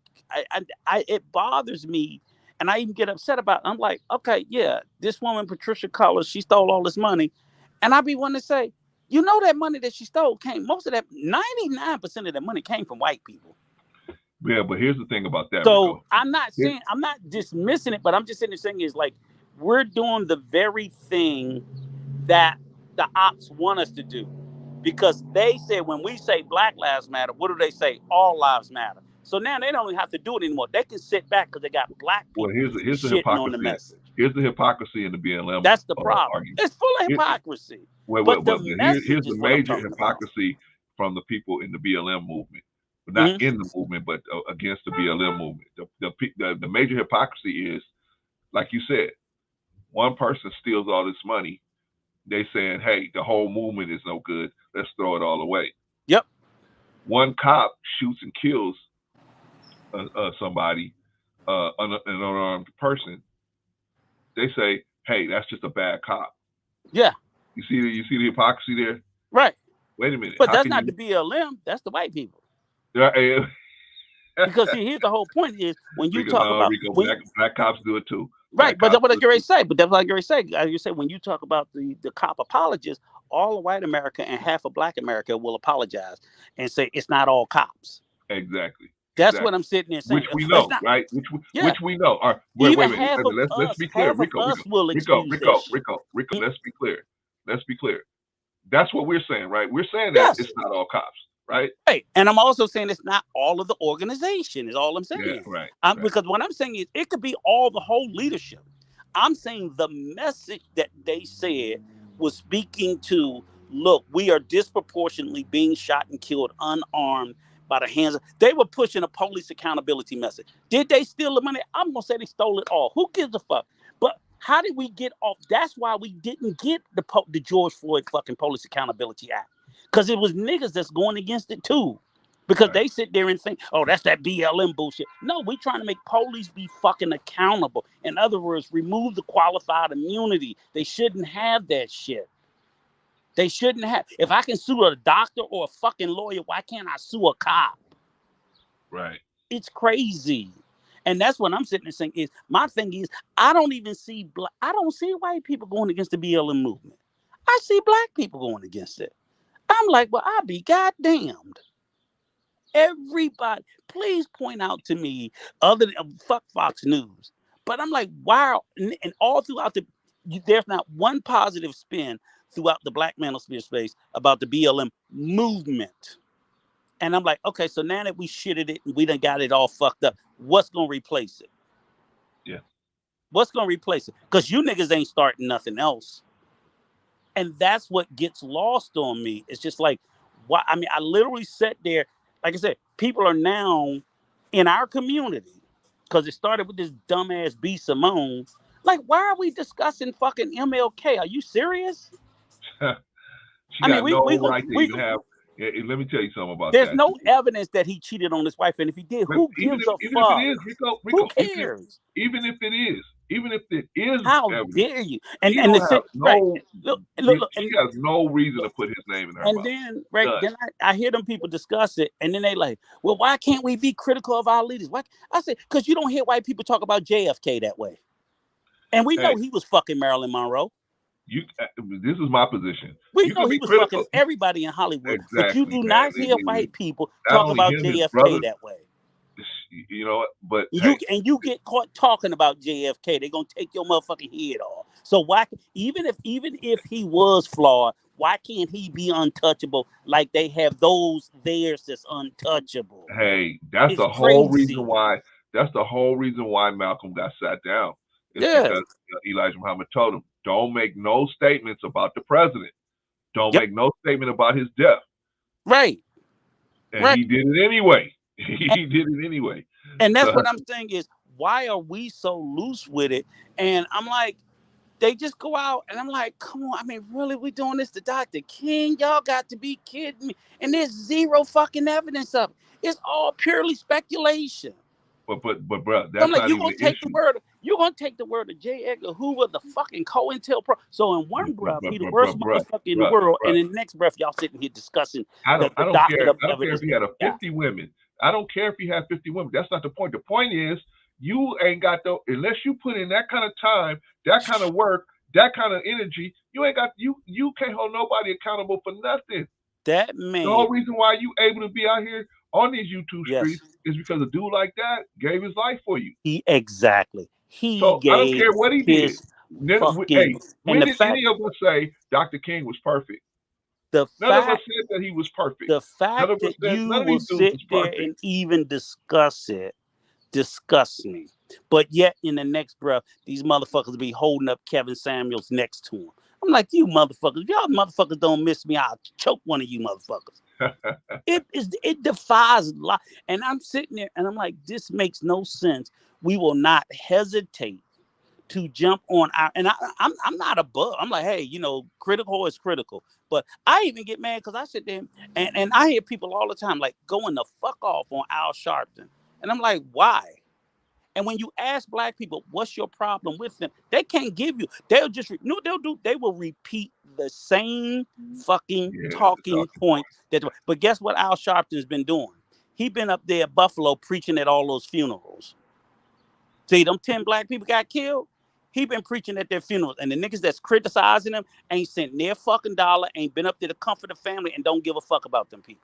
it bothers me. And I even get upset about it. I'm like, okay, yeah, this woman, Patricia Collins, she stole all this money. And I be wanting to say, you know that money that she stole came, most of that, 99% of that money came from white people. Yeah, but here's the thing about that, So Rico. I'm not dismissing it, but I'm just saying is like, we're doing the very thing that the ops want us to do. Because they said when we say Black Lives Matter, what do they say? All lives matter. So now they don't even have to do it anymore. They can sit back because they got black Well, people here's the shitting on the hypocrisy. message. Here's the hypocrisy in the BLM That's the problem. argument. It's full of Here, hypocrisy. wait, But the but here's message the is what I'm major talking about. hypocrisy from the people in the BLM movement, but not Mhm. in the movement, but against the BLM movement. The major hypocrisy is, like you said, one person steals all this money. They saying, "Hey, the whole movement is no good. Let's throw it all away." Yep. One cop shoots and kills somebody, an unarmed person. They say, "Hey, that's just a bad cop." Yeah. You see the hypocrisy there. Right. Wait a minute. But How that's can not the you? BLM. That's the white people. Because Because see, here's the whole point is when you talk no, about Rico, when black cops do it too. right, Black but that's cops what I do it already too. say. But that's what I already say. As you say, when you talk about the cop apologists, all of white America and half of black America will apologize and say it's not all cops. Exactly. That's what I'm sitting there saying. Which we It's know, not. right? Yeah. Which we know. All right, wait Even a minute. half of Let's us, be clear, half of Rico, us will excuse that shit. Mm, Let's be clear. Let's be clear. That's what we're saying, right? We're saying that yes. it's not all cops, right? Right. And I'm also saying it's not all of the organization, is all I'm Yeah, saying. right. Because what I'm saying is it could be all the whole leadership. I'm saying the message that they said was speaking to look, we are disproportionately being shot and killed unarmed by the hands of. They were pushing a police accountability message. Did they steal the money? I'm going to say they stole it all. Who gives a fuck? But how did we get off? That's why we didn't get the George Floyd fucking Police Accountability Act. Because it was niggas that's going against it too. Because Right. they sit there and think, oh, that's that BLM bullshit. No, we trying to make police be fucking accountable. In other words, remove the qualified immunity. They shouldn't have that shit. They shouldn't have. If I can sue a doctor or a fucking lawyer, why can't I sue a cop? Right. It's crazy. And that's what I'm sitting there saying is, my thing is, I don't even see, I don't see white people going against the BLM movement. I see black people going against it. I'm like, well, I'll be goddamned. Everybody, please point out to me, other than fuck Fox News. But I'm like, wow, and all throughout there's not one positive spin throughout the Black Manosphere space about the BLM movement. And I'm like, okay, so now that we shitted it and we done got it all fucked up, what's gonna replace it? Yeah. What's gonna replace it? Because you niggas ain't starting nothing else. And that's what gets lost on me. It's just like, why? I mean, I literally sat there. Like I said, people are now in our community because it started with this dumbass B Simone. Like, why are we discussing fucking MLK? Are you serious? She I mean, got we no we go right to we even have. Yeah, let me tell you something about there's that. no evidence that he cheated on his wife, and if he did, who gives a Even if it fuck? is, Who Rico, cares? even if it is How evidence, dare you? she And the don't have sit right. no. Look, She has no reason to put his name in her and mouth. then right None. then I hear them people discuss it, and then they like, well, why can't we be critical of our leaders? Why? I said, because you don't hear white people talk about JFK that way, and we Hey, know he was fucking Marilyn Monroe. this is my position. We You know can he be was fucking critical. everybody in Hollywood, but you Exactly, do man. not hear white people Not talk only about him, his JFK brother. that way. You know what? But You hey, get caught talking about JFK, they're gonna take your motherfucking head off. So why, even if he was flawed, why can't he be untouchable like they have those theirs that's untouchable? Hey, that's It's the whole reason crazy. why. That's the whole reason why Malcolm got sat down. It's Yeah. because Elijah Muhammad told him, "Don't make no statements about the president. Don't Yep. make no statement about his death." Right. And Right. he did it anyway. And, He did it anyway. and that's So, what I'm saying is, why are we so loose with it? And I'm like, they just go out and I'm like, come on. I mean, really, we doing this to Dr. King? Y'all got to be kidding me. And there's zero fucking evidence of it. It's all purely speculation. but bro, So I'm that's like, not even the issue. you're gonna take the word of J. Edgar Hoover, the fucking COINTELPRO. So in one breath, he the worst motherfucker in the world, and in the next breath, y'all sitting here discussing I the don't docket care. of I don't care evidence if he that had he a got. 50 women. I don't care if he had 50 women. That's not the point. The point is, you ain't got the, unless you put in that kind of time, that kind of work, that kind of energy, you ain't got, you can't hold nobody accountable for nothing. That The man, whole reason why you able to be out here on these YouTube streets yes, is because a dude like that gave his life for you. he So I don't gave care what he did. his Hey, fucking, and when did any of us say Dr. King was perfect? the None of us fact said that he was perfect. the None of fact us that said you none of will these dudes sit was there perfect. and even discuss it disgusts me. But yet in the next breath, these motherfuckers be holding up Kevin Samuels next to him. I'm like, you motherfuckers, if y'all motherfuckers don't miss me, I'll choke one of you motherfuckers. It defies lot. And I'm sitting there and I'm like, this makes no sense. We will not hesitate to jump on our, and I'm not above. I'm like, hey, critical is critical. But I even get mad because I sit there and I hear people all the time like going the fuck off on Al Sharpton. And I'm like, why? And when you ask black people, what's your problem with them? They can't give you. They'll just they will repeat the same fucking talking point. But guess what Al Sharpton's been doing? He been up there at Buffalo preaching at all those funerals. See, them 10 black people got killed. He been preaching at their funerals. And the niggas that's criticizing him ain't sent near fucking dollar, ain't been up there to comfort the family, and don't give a fuck about them people.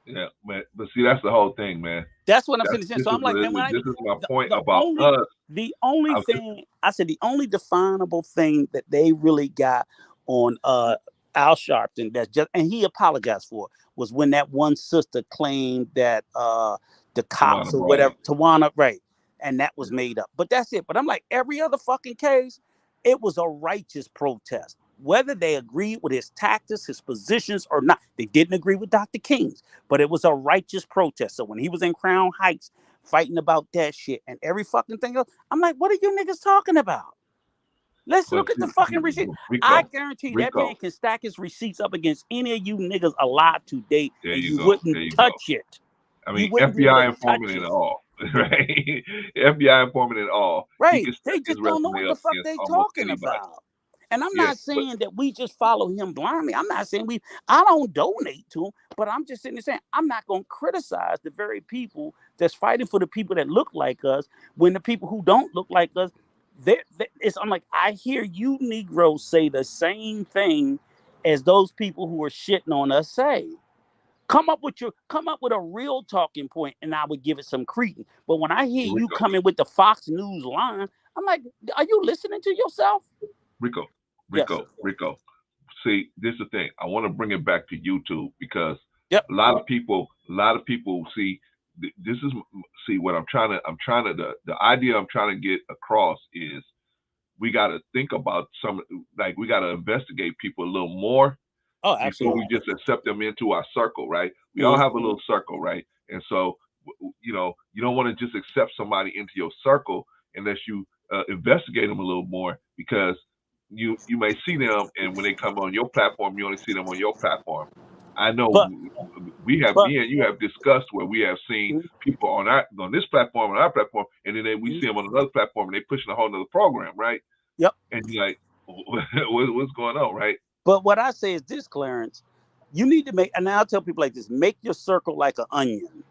Yeah, but see, that's the whole thing, man. That's what I'm saying. So I'm like, man, this is my point the about only us. the only thing I said, the only definable thing that they really got on Al Sharpton that's just, and he apologized for, was when that one sister claimed that the cops or whatever, Tawana, right, and that was made up. But that's it. But I'm like, every other fucking case, it was a righteous protest. Whether they agreed with his tactics, his positions, or not, they didn't agree with Dr. King's, but it was a righteous protest. So when he was in Crown Heights fighting about that shit and every fucking thing else, I'm like, what are you niggas talking about? Let's look at the fucking receipt. I guarantee that man can stack his receipts up against any of you niggas alive today, and you wouldn't touch it. I mean, FBI informant and all, right? FBI informant and all. Right. They just don't know what the fuck they talking about. And I'm not saying that we just follow him blindly. I'm not saying I don't donate to him, but I'm just sitting there saying I'm not going to criticize the very people that's fighting for the people that look like us when the people who don't look like us, I'm like, I hear you Negroes say the same thing as those people who are shitting on us say. Come up with a real talking point, and I would give it some credence. But when I hear you coming with the Fox News line, I'm like, are you listening to yourself? Rico. See, this is the thing. I want to bring it back to YouTube because a lot of people see this is what the idea I'm trying to get across is we got to think about we got to investigate people a little more. Oh, absolutely. Before we just accept them into our circle, right? We all have a little circle, right? And so, you don't want to just accept somebody into your circle unless you investigate them a little more, because you may see them, and when they come on your platform, you only see them on your platform. I know me and you have discussed where we have seen people on this platform, on our platform, and then we see them on another platform, and they pushing a whole other program, right? Yep. And you're like, what's going on, right? But what I say is this, Clarence, you need to and I'll tell people like this, make your circle like an onion,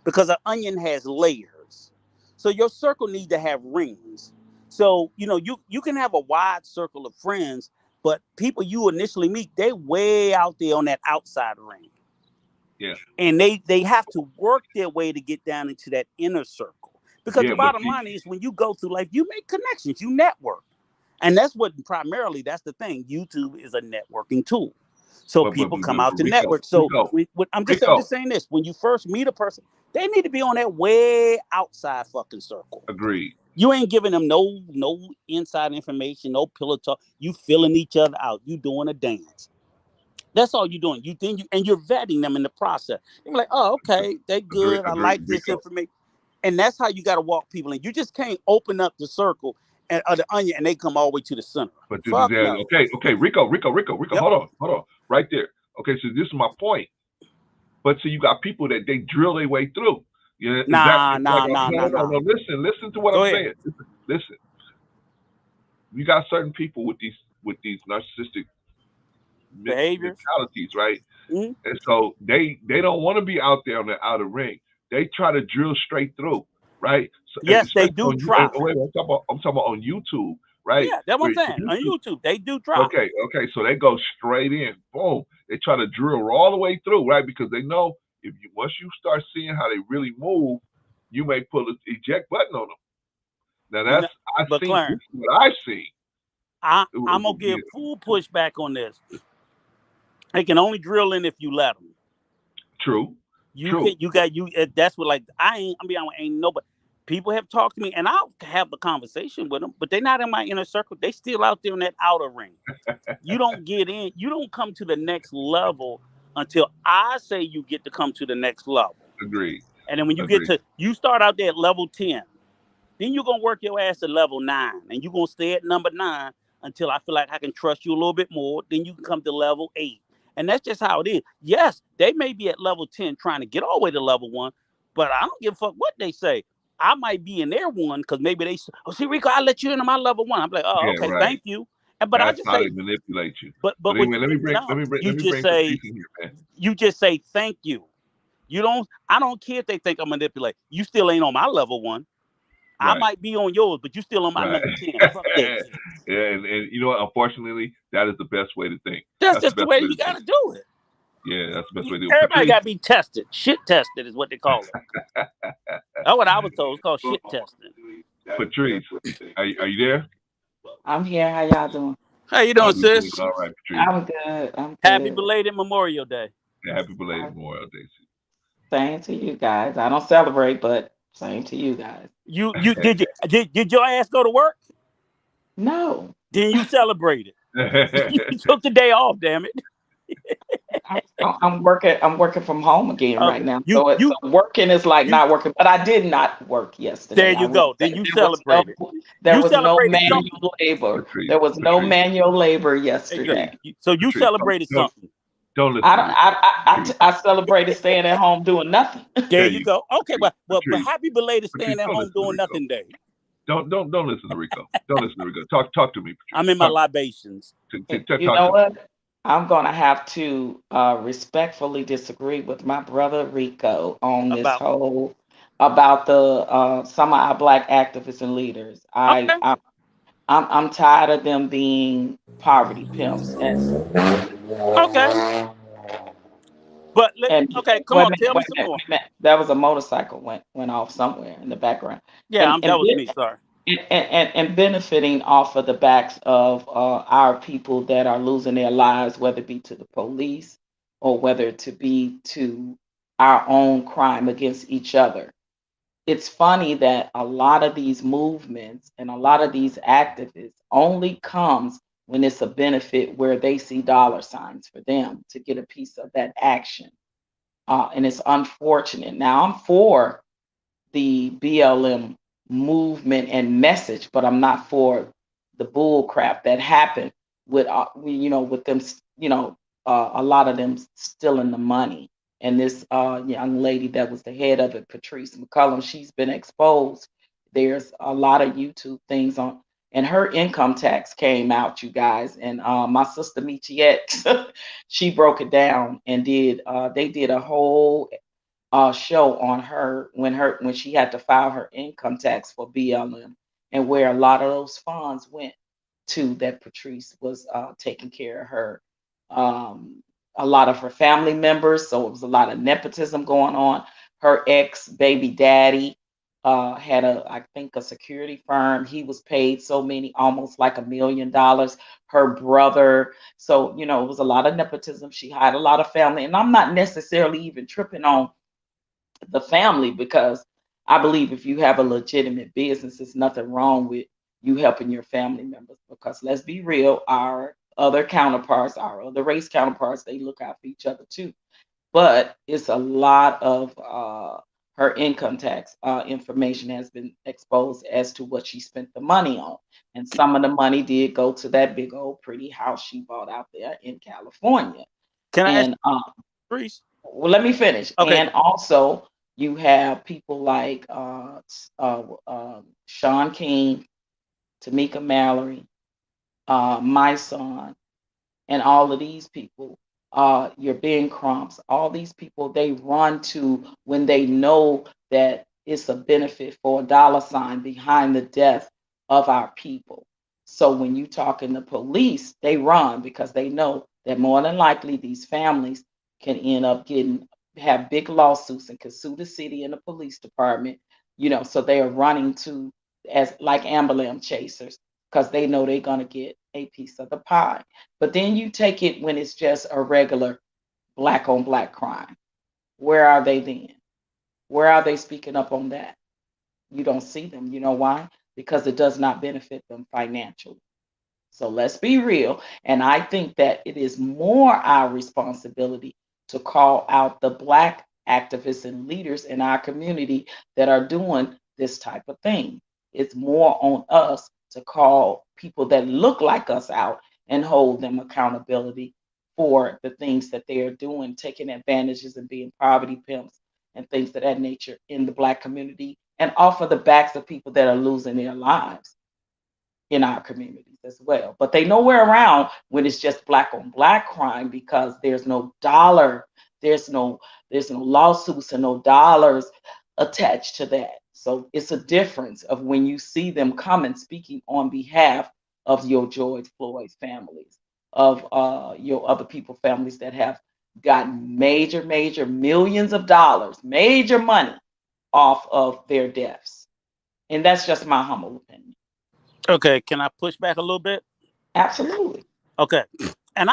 because an onion has layers. So your circle needs to have rings. So, you can have a wide circle of friends, but people you initially meet, they way out there on that outside ring. Yeah. And they have to work their way to get down into that inner circle. Because the bottom line is, when you go through life, you make connections, you network. And that's what primarily, that's the thing. YouTube is a networking tool. So people come out to network. So I'm just saying this. When you first meet a person, they need to be on that way outside fucking circle. Agreed. You ain't giving them no inside information, no pillow talk. You filling each other out. You doing a dance. That's all you're doing. And you're vetting them in the process. You're like, oh, okay, they good. I like this information. And that's how you got to walk people in. You just can't open up the circle and the onion and they come all the way to the center. But okay, Rico, yep. Hold on, right there. Okay, so this is my point. But so you got people that they drill their way through. Nah. No. Listen to what I'm saying. Listen. You got certain people with these narcissistic mentalities, right? Mm-hmm. And so they don't want to be out there on the outer ring. They try to drill straight through, right? So, yes, they do try. Wait, I'm talking about on YouTube, right? Yeah, that's what I'm saying. On YouTube, they do try. Okay, so they go straight in, boom. They try to drill all the way through, right? Because they know once you start seeing how they really move, you may pull the eject button on them. Now that's what I see. I'm gonna give full pushback on this. They can only drill in if you let them. True. That's what ain't nobody. People have talked to me, and I'll have a conversation with them, but they're not in my inner circle. They still out there in that outer ring. You don't get in. You don't come to the next level until I say you get to come to the next level. Agreed. And then when you you start out there at level 10, then you're gonna work your ass to level 9, and you're gonna stay at number 9 until I feel like I can trust you a little bit more. Then you can come to level 8. And that's just how it is. Yes, they may be at level 10 trying to get all the way to level 1, but I don't give a fuck what they say. I might be in their one because maybe they say, oh, see, Rico, I'll let you into my level 1. I'm like, oh, okay, right. Thank you. But that's I just how say, they manipulate you. But anyway, let me bring you just say thank you. I don't care if they think I manipulate. You still ain't on my level 1. Right. I might be on yours, but you still on my number 10. Fuck that. Yeah, and you know what? Unfortunately, that is the best way to think. That's just the way you got to do it. Yeah, that's the best way to do it. Everybody got to be tested. Shit tested is what they call it. That's what I was told. It's called shit testing. Patrice, are you there? I'm here. How y'all doing? How you doing, sis? All right, Patrice. I'm good. Happy belated Memorial Day. Yeah, happy belated Memorial Day. Same to you guys. I don't celebrate, but same to you guys. Did your ass go to work? No. Then you celebrated. You took the day off, damn it. I'm working from home again right now. So working is like not working, but I did not work yesterday. There you go. Then you celebrated. There was no manual labor. There was no manual labor yesterday. So you celebrated something. Don't listen. I celebrated staying at home doing nothing. There you go. Okay, but happy belated staying at home doing nothing day. Don't listen to Rico. Don't listen to Rico. Talk to me, Patrice. I'm in my libations. You know what? I'm gonna have to respectfully disagree with my brother Rico on this whole about the some of our Black activists and leaders. I'm tired of them being poverty pimps. Okay. But come on, tell me some more. That was a motorcycle went off somewhere in the background. Yeah, that was me. Sorry. And benefiting off of the backs of our people that are losing their lives, whether it be to the police or whether it to be to our own crime against each other. It's funny that a lot of these movements and a lot of these activists only comes when it's a benefit where they see dollar signs for them to get a piece of that action. And it's unfortunate. Now, I'm for the BLM movement and message, but I'm not for the bull crap that happened with, with them, a lot of them stealing the money. And this young lady that was the head of it, Patrice McCullum, she's been exposed. There's a lot of YouTube things on, and her income tax came out, you guys. And my sister Michiette, she broke it down and they did a whole show on her when she had to file her income tax for BLM and where a lot of those funds went to that Patrice was taking care of her. A lot of her family members, so it was a lot of nepotism going on. Her ex baby daddy had I think a security firm. He was paid so many, almost like $1 million. Her brother. So, it was a lot of nepotism. She had a lot of family. And I'm not necessarily even tripping on the family, because I believe if you have a legitimate business, there's nothing wrong with you helping your family members. Because let's be real, our other counterparts, our other race counterparts, they look out for each other too. But it's a lot of her income tax information has been exposed as to what she spent the money on. And some of the money did go to that big old pretty house she bought out there in California. Can I ask And Reese? well, let me finish. Okay. And also, you have people like Sean King, Tamika Mallory, my son, and all of these people, your Ben Crumps, all these people, they run to when they know that it's a benefit for a dollar sign behind the death of our people. So when you talk in the police, they run because they know that more than likely these families can end up have big lawsuits and can sue the city and the police department, so they are running to as like ambulance chasers because they know they're going to get a piece of the pie. But then you take it when it's just a regular black on black crime. Where are they then? Where are they speaking up on that? You don't see them. You know why? Because it does not benefit them financially. So let's be real. And I think that it is more our responsibility to call out the Black activists and leaders in our community that are doing this type of thing. It's more on us to call people that look like us out and hold them accountability for the things that they are doing, taking advantages and being poverty pimps and things of that nature in the Black community and off of the backs of people that are losing their lives in our communities as well. But they nowhere around when it's just black on black crime because there's no dollar, there's no lawsuits and no dollars attached to that. So it's a difference of when you see them coming speaking on behalf of your George Floyd families, of your other people families that have gotten major millions of dollars, major money off of their deaths. And that's just my humble opinion. Okay, can I push back a little bit? Absolutely. Okay, and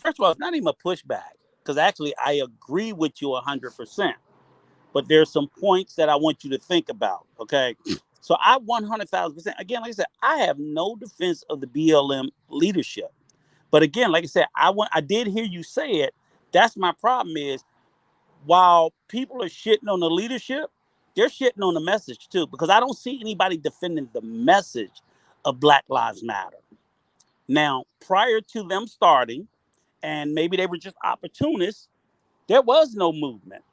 first of all, it's not even a pushback because actually I agree with you 100%. But there's some points that I want you to think about. Okay, so I 100,000% again, like I said, I have no defense of the BLM leadership. But again, like I said, I did hear you say it. That's my problem is while people are shitting on the leadership, they're shitting on the message too, because I don't see anybody defending the message of Black Lives Matter. Now, prior to them starting, and maybe they were just opportunists, there was no movement.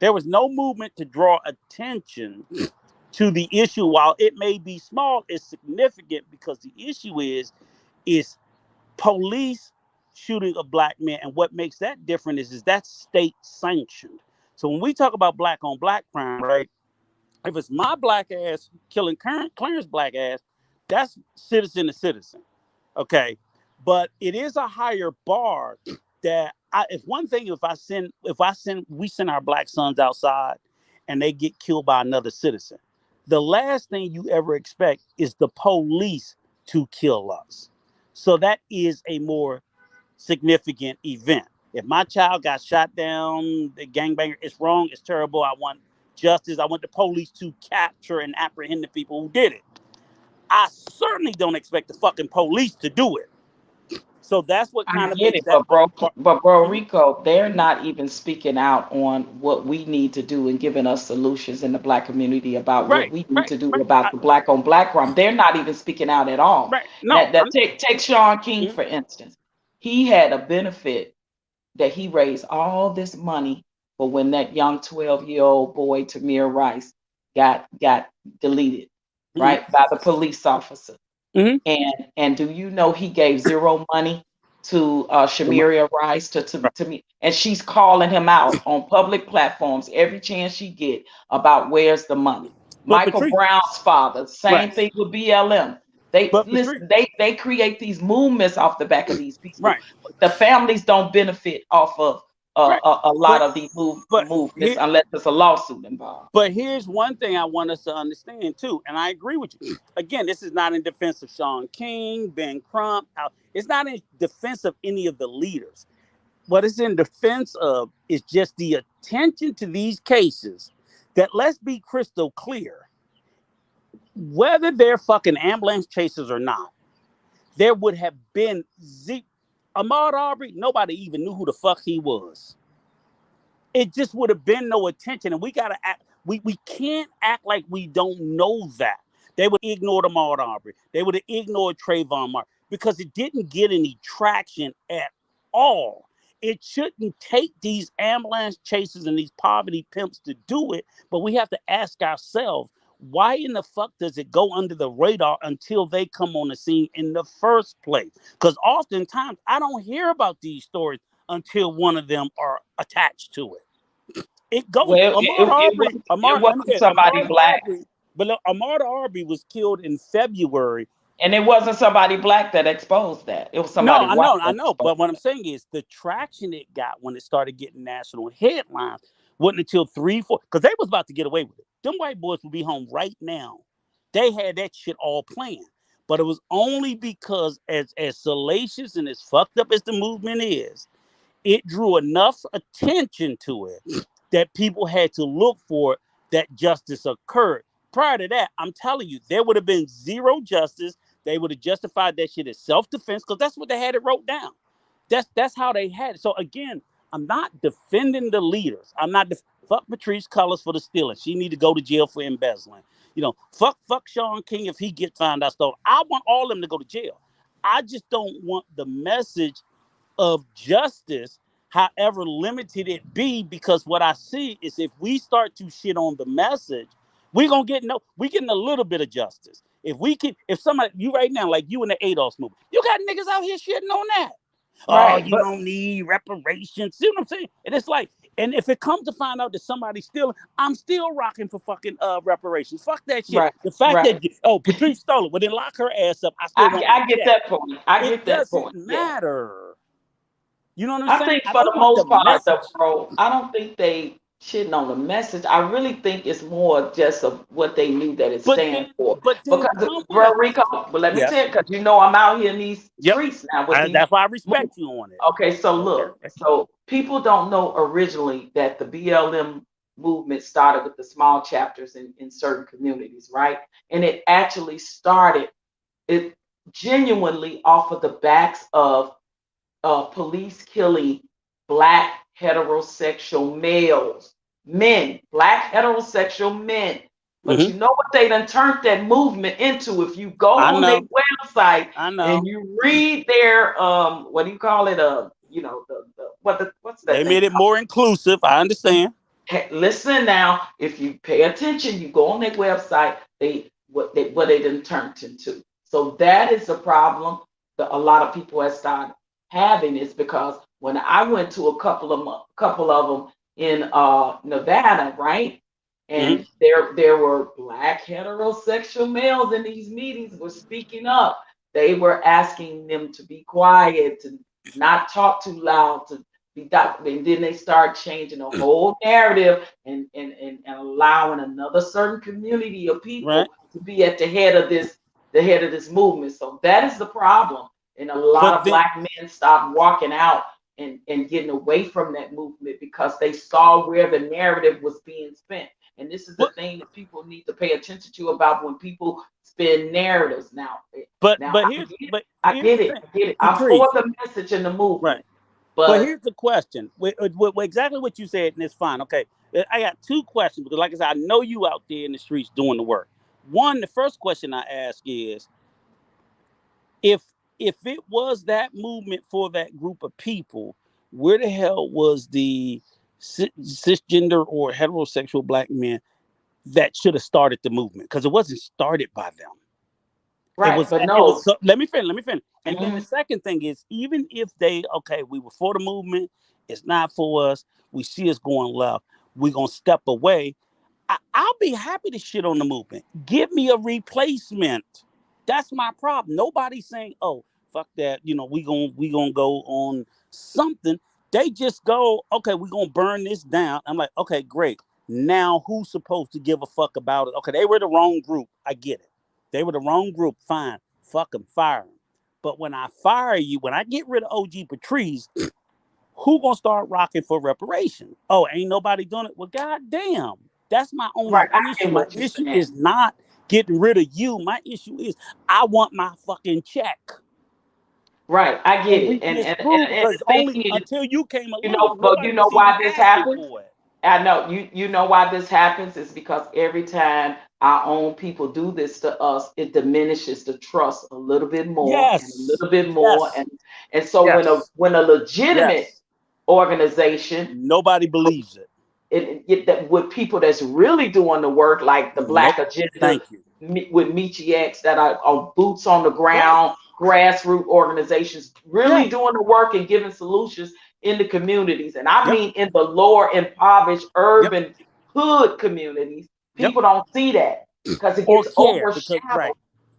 There was no movement to draw attention to the issue. While it may be small, it's significant because the issue is police shooting of Black men. And what makes that different is that's state sanctioned. So when we talk about black on black crime, right? If it's my black ass killing Clarence black ass, that's citizen to citizen. Okay. But it is a higher bar that if one thing, we send our black sons outside and they get killed by another citizen, the last thing you ever expect is the police to kill us. So that is a more significant event. If my child got shot down, the gangbanger, it's wrong, it's terrible. I want justice. I want the police to capture and apprehend the people who did it. I certainly don't expect the fucking police to do it. So that's what I kind of get makes it, that other part. but bro Mhm. Rico, they're not even speaking out on what we need to do and giving us solutions in the black community about what Right, we need right, to do right, about the black on black crime. They're not even speaking out at all. right. No, That take Sean King mhm. for instance. He had a benefit that he raised all this money for when that young 12-year-old boy Tamir Rice got deleted, Mhm. right, by the police officer. Mhm. And do you know he gave zero money to Shamiria Rice to me, and she's calling him out on public platforms every chance she get about where's the money. But Michael Patrice, Brown's father, right. same thing with BLM. They But Patrice, listen, they create these movements off the back of these people. right. The families don't benefit off of a lot But of these but movements here, unless there's a lawsuit involved. but here's one thing I want us to understand too, and I agree with you. Again, this is not in defense of Sean King, Ben Crump. It's not in defense of any of the leaders. What it's in defense of is just the attention to these cases. That, let's be crystal clear, whether they're fucking ambulance chasers or not, there would have been Ahmaud Arbery. Nobody even knew who the fuck he was. It just would have been no attention, and we gotta act. We can't act like we don't know that. They would ignore Ahmaud Arbery. They would have ignored Trayvon Martin because it didn't get any traction at all. It shouldn't take these ambulance chasers and these poverty pimps to do it, but we have to ask ourselves, why in the fuck does it go under the radar until they come on the scene in the first place? Because oftentimes I don't hear about these stories until one of them are attached to it. It goes. Well, it Let me wasn't tell you, somebody black, Ahmaud Arbery was killed in February. and it wasn't somebody black that exposed that. It was No, somebody white. I know. But what I'm saying is the traction it got when it started getting national headlines wasn't until 3-4, because they was about to get away with it. Them white boys would be home right now. They had that shit all planned. But it was only because as salacious and as fucked up as the movement is, it drew enough attention to it that people had to look for it, that justice occurred. Prior to that, I'm telling you, there would have been zero justice. They would have justified that shit as self-defense because that's what they had it wrote down. That's how they had it. So again, I'm not defending the leaders. I'm not fuck Patrice Cullors for the stealing. She need to go to jail for embezzling. Fuck Sean King if he gets found out stolen. I want all of them to go to jail. I just don't want the message of justice, however limited it be, because what I see is if we start to shit on the message, we're gonna get we getting a little bit of justice. If somebody, you right now, like you in the ADOS movement, you got niggas out here shitting on that. Oh, Right, you but don't need reparations. See what I'm saying? And it's like, and if it comes to find out that somebody's stealing, I'm still rocking for fucking reparations. Fuck that shit. right, The fact right. that Patrice stole it, well then lock her ass up. I still want my I get check. that point. I It get that doesn't point. Yeah. matter. You know what I'm I saying? think I for the don't want the most part, message. though, bro, I don't think they shitting on the message. I really think it's more just of what they knew that it But stands then, for. but then Because, come with bro, a Rico, but let me tell yes. you, because I'm out here in these Yep. streets now with these. That's why I respect you on it. Okay, so Okay. look, so people don't know originally that the BLM movement started with the small chapters in certain communities, right? And it actually started it genuinely off of the backs of police killing black heterosexual males, black heterosexual men. But you know what they done turned that movement into? If you go I on their know. website I know. and you read their what do you call it? What's that They thing made it called? more inclusive. I understand. Hey, listen now, if you pay attention, you go on their website, what they done turned into. So that is a problem that a lot of people have started having, is because when I went to a couple of them in Nevada, right? And there were black heterosexual males in these meetings were speaking up. They were asking them to be quiet, to not talk too loud, to be and then they start changing the whole narrative and allowing another certain community of people to be at the head of this movement. So that is the problem. And a lot of black men stopped walking out and getting away from that movement because they saw where the narrative was being spent. And this is the thing that people need to pay attention to about when people spin narratives. Now, I get it. I'm for the message in the movement. Right. But here's the question. Exactly what you said, and it's fine. Okay. I got two questions because, like I said, I know you out there in the streets doing the work. One, the first question I ask is, if it was that movement for that group of people, where the hell was the cisgender or heterosexual black men that should have started the movement? Because it wasn't started by them. Right, Let me finish. And then the second thing is, even if we were for the movement, it's not for us, we see us going left, we're going to step away. I'll be happy to shit on the movement. Give me a replacement. That's my problem. Nobody's saying, oh, fuck that. We gonna go on something. They just go, okay, we're gonna burn this down. I'm like, okay, great. Now who's supposed to give a fuck about it? Okay, they were the wrong group. I get it. They were the wrong group. Fine. Fuck them, fire them. But when I fire you, when I get rid of OG Patrice, who gonna start rocking for reparations? Oh, ain't nobody doing it. Well, goddamn, that's my only Right. I issue. get My what you're issue saying. is not getting rid of you. My issue is I want my fucking check. Right. I get And we it. And just and, screwed and because the thing only is, until you came you know, along, but you nobody know was why even this asking happens? for it. I know you know why this happens is because every time our own people do this to us, it diminishes the trust a little bit more and a Yes. little bit more. Yes. And so Yes. when a legitimate Yes. organization, Nobody believes it. that with people that's really doing the work, like the Black Nope. Agenda Thank you. with Michi X, that are boots on the Right. ground, grassroots organizations, really Yes. doing the work and giving solutions in the communities. And I Yep. mean, in the lower impoverished Yep. urban hood communities, Yep. people don't see that because it Or gets care because overshadowed right.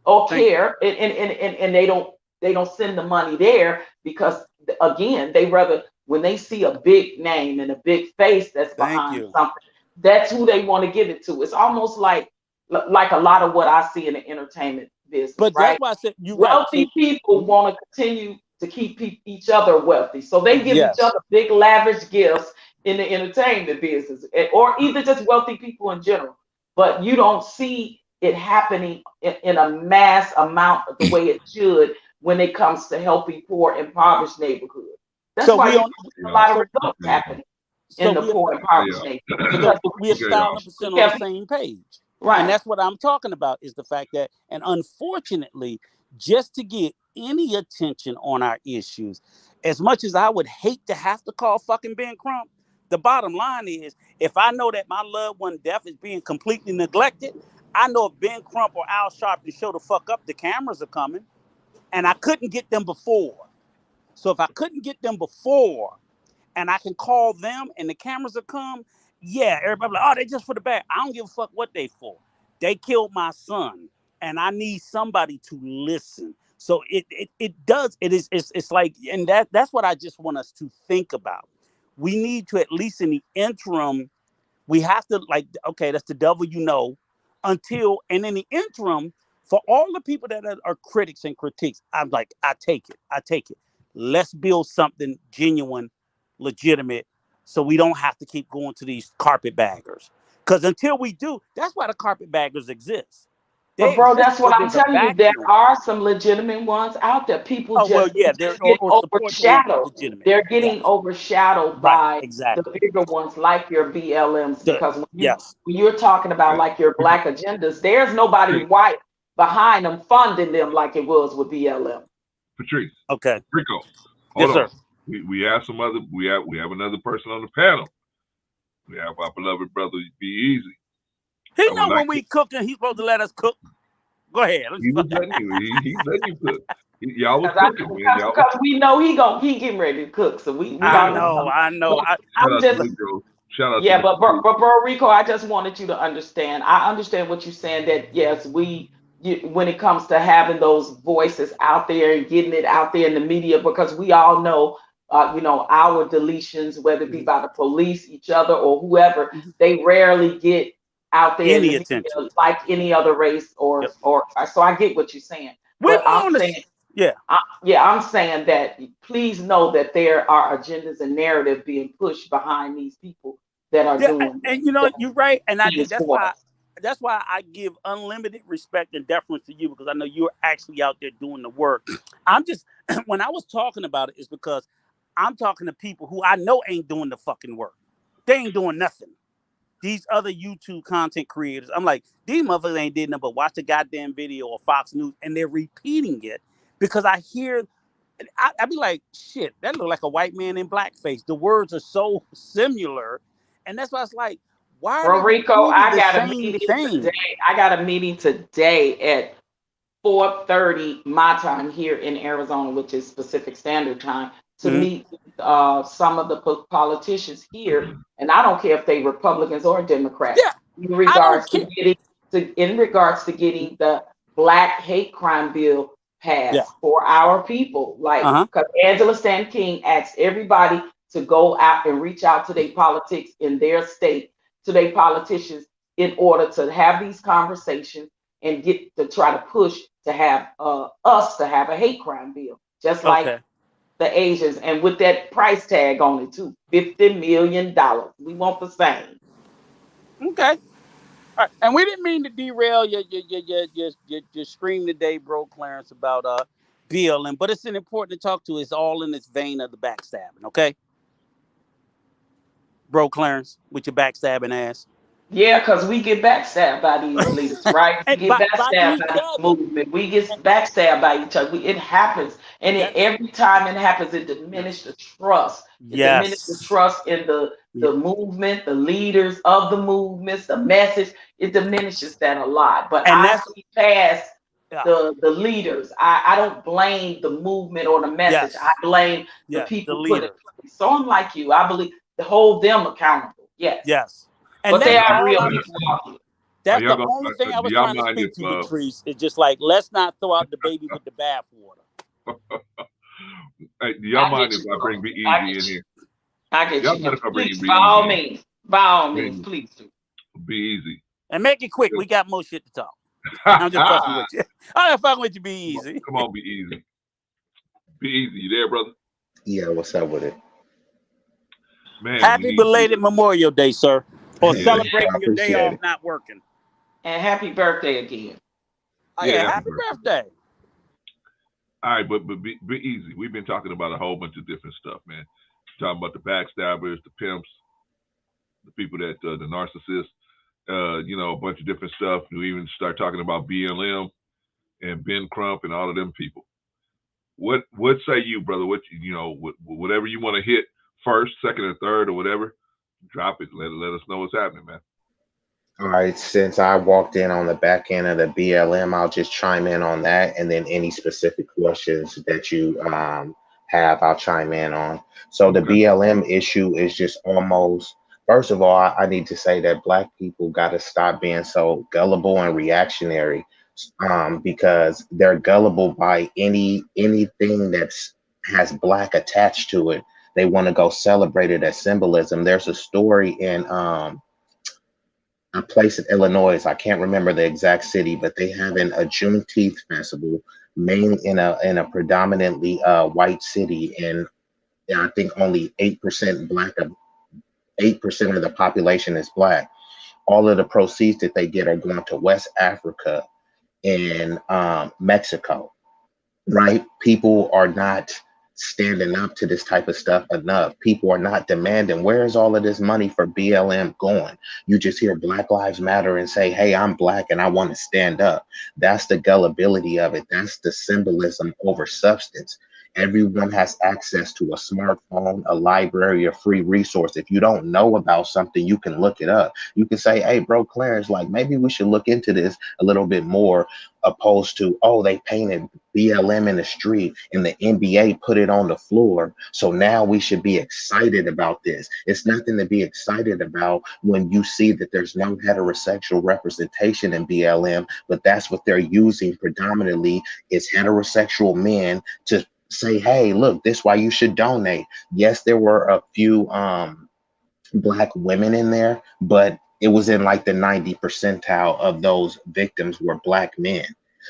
or Thank you. care, and they don't send the money there because again, they rather, when they see a big name and a big face that's Thank behind you. something, that's who they want to give it to. It's almost like a lot of what I see in the entertainment business, But that's right? why I said you're right. So Wealthy people want to continue to keep each other wealthy, so they give each yes. other big lavish gifts in the entertainment business, or either just wealthy people in general. But you don't see it happening in a mass amount of the way it should when it comes to helping poor impoverished neighborhoods. That's So why we you on don't see a Yeah, lot of so results yeah, happening so in the we poor impoverished neighborhoods yeah. because so the we're Okay, y'all. 1,000% on the have same page. And right. that's what I'm talking about is the fact that, and unfortunately, just to get any attention on our issues, as much as I would hate to have to call fucking Ben Crump, the bottom line is if I know that my loved one death is being completely neglected, I know if Ben Crump or Al Sharpton show the fuck up, the cameras are coming. And I couldn't get them before. So if I couldn't get them before, and I can call them and the cameras will come, yeah, everybody like, oh, they just for the back. I don't give a fuck what they for. They killed my son, and I need somebody to listen. So it does, it's like, and that's what I just want us to think about. We need to, at least in the interim, we have to, like, okay, that's the devil, until, and in the interim, for all the people that are critics and critiques, I'm like, I take it. I take it. Let's build something genuine, legitimate, so we don't have to keep going to these carpetbaggers. Because until we do, that's why the carpetbaggers exist. But They bro, exist that's what because I'm there's a telling you. There vacuum. are some legitimate ones out there. People Oh, well, just, yeah, they they're just get or supposedly overshadowed. legitimate. They're getting Yes. overshadowed Right. by the Exactly. bigger ones like your BLMs. Because Yes. when you're talking about Okay. like your black agendas, there's nobody Patrice, white behind them funding them like it was with BLM. Patrice, Okay. Rico, Yes, hold on. sir. We have some other. We have another person on the panel. We have our beloved brother Be Easy. He I would know like when to. we cooking, he's supposed to let us cook. Go ahead. He was letting you. He's letting you cook. Y'all was cooking, man. Y'all was. Because we know he getting ready to cook, so we I already know. know. I know. But Shout I'm out to just Rico. Shout out to Yeah, Mr. Patrice. but bro, Rico, I just wanted you to understand. I understand what you're saying. That yes, when it comes to having those voices out there and getting it out there in the media, because we all know, our deletions, whether it be Mhm. by the police, each other, or whoever, Mhm. they rarely get out there in the Any media attention. like any other race or Yep. or. So I get what you're saying, We're but more on the. Yeah. I'm saying that please know that there are agendas and narrative being pushed behind these people that are Yeah. doing And that you're right. And things that's for why. us. That's why I give unlimited respect and deference to you because I know you're actually out there doing the work. I'm just when I was talking about it is because I'm talking to people who I know ain't doing the fucking work. They ain't doing nothing. These other YouTube content creators, I'm like, these motherfuckers ain't did nothing but watch the goddamn video or Fox News and they're repeating it because I hear, I be like, shit, that look like a white man in blackface. The words are so similar. And that's why it's like, why are Bro, they Rico, repeating the same thing? I got a meeting today at 4:30 my time here in Arizona, which is Pacific Standard Time, to Mhm. meet some of the politicians here, and I don't care if they Republicans or Democrats, Yeah, in I don't regards to care. getting the Black hate crime bill Yeah. passed for our people. Like, Uh-huh. because Angela Stan King asked everybody to go out and reach out to their politics in their state, to their politicians, in order to have these conversations and get to try to push to have us to have a hate crime bill, just like Okay. the Asians, and with that price tag on it too, $50 million. We want the same. Okay. All right. And we didn't mean to derail your scream today, bro, Clarence, about BLM, but it's an important to talk to. It's all in this vein of the backstabbing, okay? Bro, Clarence, with your backstabbing ass. Yeah, because we get backstabbed by these leaders, right? We And get by backstabbed each by the other. movement. We get backstabbed by each other. It happens. And That's every time it happens, it diminishes yes. the trust. It diminishes the Yes. trust in Yeah. the movement, the leaders of the movements, the message. It diminishes that a lot. But And I that's see past yeah. the leaders. I don't blame the movement or the message. I Yes. blame the Yes. The people put it. leaders. So I'm like you. I believe to hold them accountable. Yes. Yes. And But they that's Y'all, are all real I was people out here. are that's y'all the gonna, only thing I do was y'all trying to mind if speak to, Patrice. It's just like let's not throw out the baby with the bathwater. hey, do y'all I mind get if you, I bro. bring Be I Easy get in you. here? I get Y'all you. mind if I bring Please, Be Easy in? by all means, Bring please do. Be Easy. And make it quick. We got more shit to talk. I'm just fucking with you. I'm just fucking with you. Be easy. Come on, Be Easy. Be Easy. You there, brother? Yeah, what's up with it? Man, we Happy need you. belated Memorial Day, sir. Or Yeah, celebrating I your day appreciate off it. not working. And happy birthday again. Oh, Yeah, yeah, happy happy birthday. birthday. All right, but be easy. We've been talking about a whole bunch of different stuff, man. Talking about the backstabbers, the pimps, the people that the narcissists, you know, a bunch of different stuff. We even start talking about BLM and Ben Crump and all of them people. What say you, brother? What you know, whatever you want to hit first, second, or third, or whatever, drop it. Let us know what's happening, man. All right, since I walked in on the back end of the BLM, I'll just chime in on that, and then any specific questions that you have, I'll chime in on. So the Okay. BLM issue is just almost. First of all, I need to say that Black people got to stop being so gullible and reactionary, because they're gullible by anything that's has Black attached to it. They want to go celebrate it as symbolism. There's a story in a place in Illinois. I can't remember the exact city, but they have a Juneteenth festival, mainly in a predominantly white city, and I think only 8% Black. 8% of the population is Black. All of the proceeds that they get are going to West Africa and Mexico. Right? People are not standing up to this type of stuff enough. People are not demanding, where is all of this money for BLM going? You just hear Black Lives Matter and say, hey, I'm Black and I want to stand up. That's the gullibility of it. That's the symbolism over substance. Everyone has access to a smartphone, a library, a free resource. If you don't know about something, you can look it up. You can say, hey, bro, Clarence, like maybe we should look into this a little bit more, opposed to, oh, they painted BLM in the street and the NBA put it on the floor. So now we should be excited about this. It's nothing to be excited about when you see that there's no heterosexual representation in BLM, but that's what they're using predominantly is heterosexual men to say, hey, look, this is why you should donate. Yes, there were a few Black women in there, but it was in like the 90 percentile of those victims were Black men.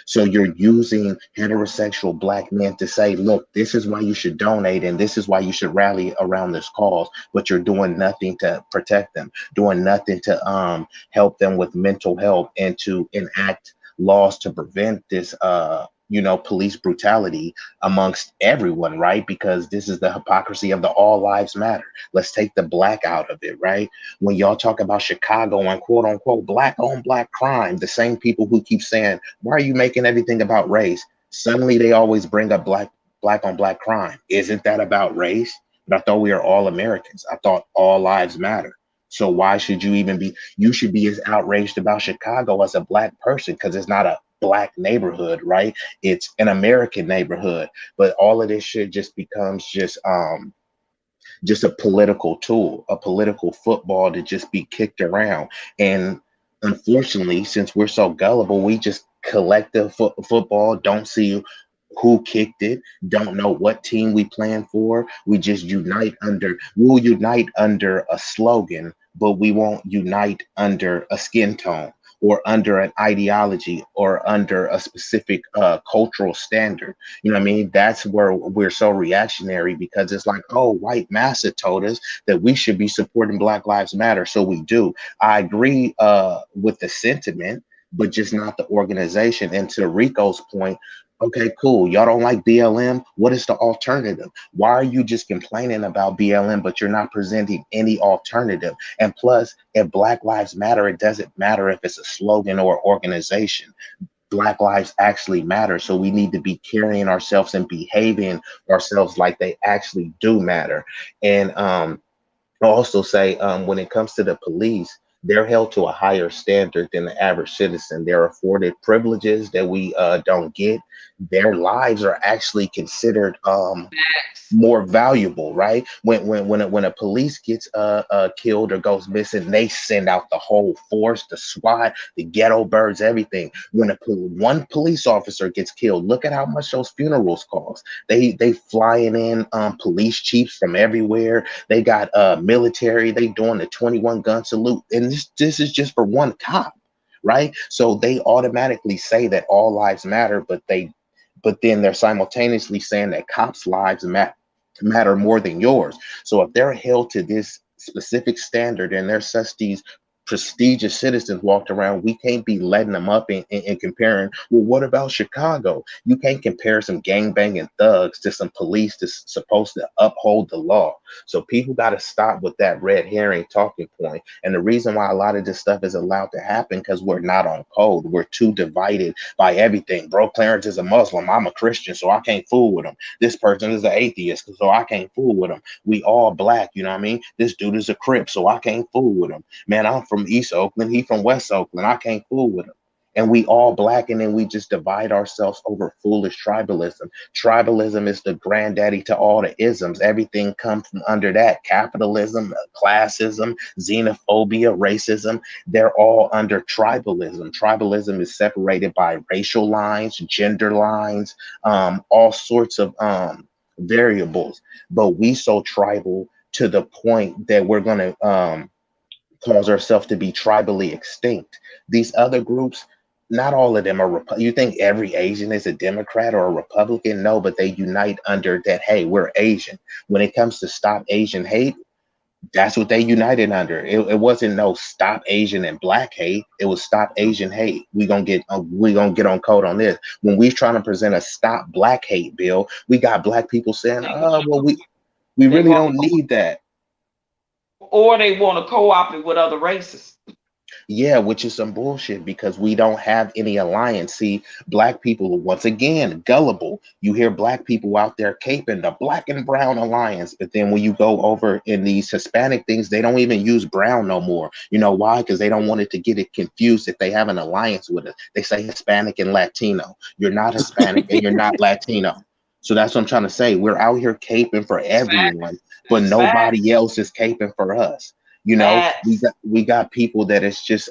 So you're using heterosexual Black men to say, look, this is why you should donate and this is why you should rally around this cause, but you're doing nothing to protect them, doing nothing to help them with mental health and to enact laws to prevent this police brutality amongst everyone, right? Because this is the hypocrisy of the all lives matter. Let's take the Black out of it, right? When y'all talk about Chicago and quote unquote Black on Black crime, the same people who keep saying, why are you making everything about race? Suddenly they always bring up Black on Black crime. Isn't that about race? But I thought we are all Americans. I thought all lives matter. So why should you should be as outraged about Chicago as a Black person, because it's not a Black neighborhood, right? It's an American neighborhood. But all of this shit just becomes just a political tool, a political football to just be kicked around. And unfortunately, since we're so gullible, we just collect the football, don't see who kicked it, don't know what team we playing for. We just we'll unite under a slogan, but we won't unite under a skin tone or under an ideology or under a specific cultural standard. You know what I mean? That's where we're so reactionary, because it's like, oh, white massa told us that we should be supporting Black Lives Matter. So we do. I agree with the sentiment, but just not the organization. And to Rico's point, okay, cool. Y'all don't like BLM. What is the alternative? Why are you just complaining about BLM, but you're not presenting any alternative? And plus, if Black Lives Matter, it doesn't matter if it's a slogan or organization. Black lives actually matter. So we need to be carrying ourselves and behaving ourselves like they actually do matter. And I'll also say, when it comes to the police, they're held to a higher standard than the average citizen. They're afforded privileges that we don't get. Their lives are actually considered more valuable, right? When a police gets killed or goes missing, they send out the whole force, the SWAT, the ghetto birds, everything. When one police officer gets killed, look at how much those funerals cost. They flying in police chiefs from everywhere. They got military. They doing the 21 gun salute, and this is just for one cop, right? So they automatically say that all lives matter, but then they're simultaneously saying that cops' lives matter more than yours. So if they're held to this specific standard and there's such these prestigious citizens walked around, we can't be letting them up and comparing, well, what about Chicago? You can't compare some gangbanging thugs to some police that's supposed to uphold the law. So people got to stop with that red herring talking point. And the reason why a lot of this stuff is allowed to happen, because we're not on code. We're too divided by everything. Bro, Clarence is a Muslim. I'm a Christian, so I can't fool with him. This person is an atheist, so I can't fool with him. We all Black, you know what I mean? This dude is a Crip, so I can't fool with him. Man, I'm from East Oakland. He from West Oakland. I can't fool with him. And we all Black, and then we just divide ourselves over foolish tribalism. Tribalism is the granddaddy to all the isms. Everything comes from under that. Capitalism, classism, xenophobia, racism, they're all under tribalism. Tribalism is separated by racial lines, gender lines, all sorts of variables. But we so tribal to the point that we're going to cause ourselves to be tribally extinct. These other groups, not all of them are you think every Asian is a Democrat or a Republican? No, but they unite under that, hey, we're Asian. When it comes to stop Asian hate, that's what they united under. It wasn't no stop Asian and Black hate. It was stop Asian hate. We gonna get on code on this. When we're trying to present a stop Black hate bill, we got Black people saying, oh, well, we really don't need that. Or they want to co-opt it with other races. Yeah, which is some bullshit, because we don't have any alliance. See, Black people, once again, gullible. You hear Black people out there caping the Black and Brown alliance, but then when you go over in these Hispanic things, they don't even use brown no more. You know why? Because they don't want it to get it confused if they have an alliance with us. They say Hispanic and Latino. You're not Hispanic and you're not Latino. So that's what I'm trying to say. We're out here caping for everyone, but nobody else is caping for us. You know, we got people that is just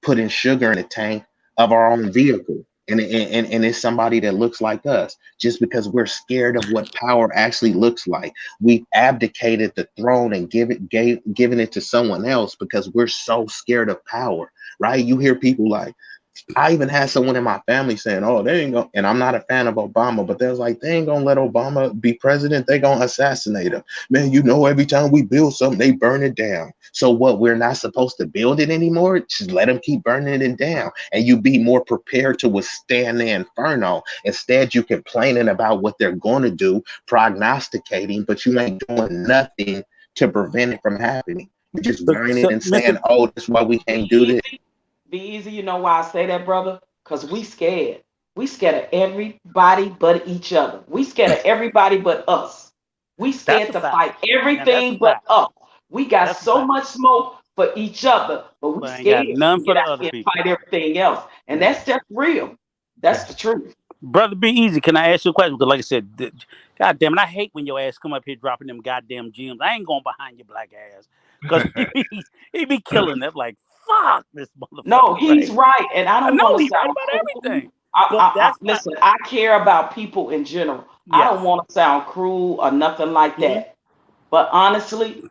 putting sugar in the tank of our own vehicle. And it's somebody that looks like us, just because we're scared of what power actually looks like. We've abdicated the throne and given it to someone else because we're so scared of power, right? You hear people like, I even had someone in my family saying, oh, they ain't gonna, and I'm not a fan of Obama, but they was like, they ain't gonna let Obama be president. They gonna assassinate him. Man, you know, every time we build something, they burn it down. So what, we're not supposed to build it anymore? Just let them keep burning it down. And you be more prepared to withstand the inferno. Instead, you complaining about what they're gonna do, prognosticating, but you ain't doing nothing to prevent it from happening. You're just whining and saying, oh, that's why we can't do this. Be easy, you know why I say that, brother? Because we scared. We scared of everybody but each other. We scared of everybody but us. We scared to fight everything but us. We got so much smoke for each other, but we scared none for to the get out other and people. fight everything else. And that's just real. That's the truth. Brother, be easy. Can I ask you a question? Because like I said, God damn it, I hate when your ass come up here dropping them goddamn gems. I ain't going behind your Black ass. Because he be killing them like, fuck this motherfucker. No, he's right. And I don't know want to he's right about everything. But that's why. Listen, I care about people in general. I Yes. don't want to sound cruel or nothing like Mhm. that. But honestly,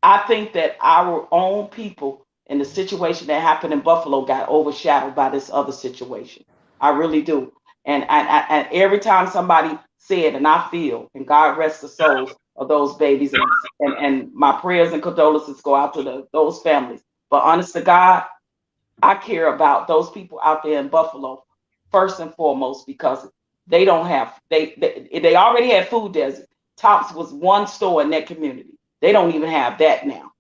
I think that our own people in the situation that happened in Buffalo got overshadowed by this other situation. I really do. And every time somebody said, and I feel, and God rest the souls of those babies, and my prayers and condolences go out to those families. But honest to God, I care about those people out there in Buffalo first and foremost because they don't have they already had food desert. Tops was one store in that community. They don't even have that now.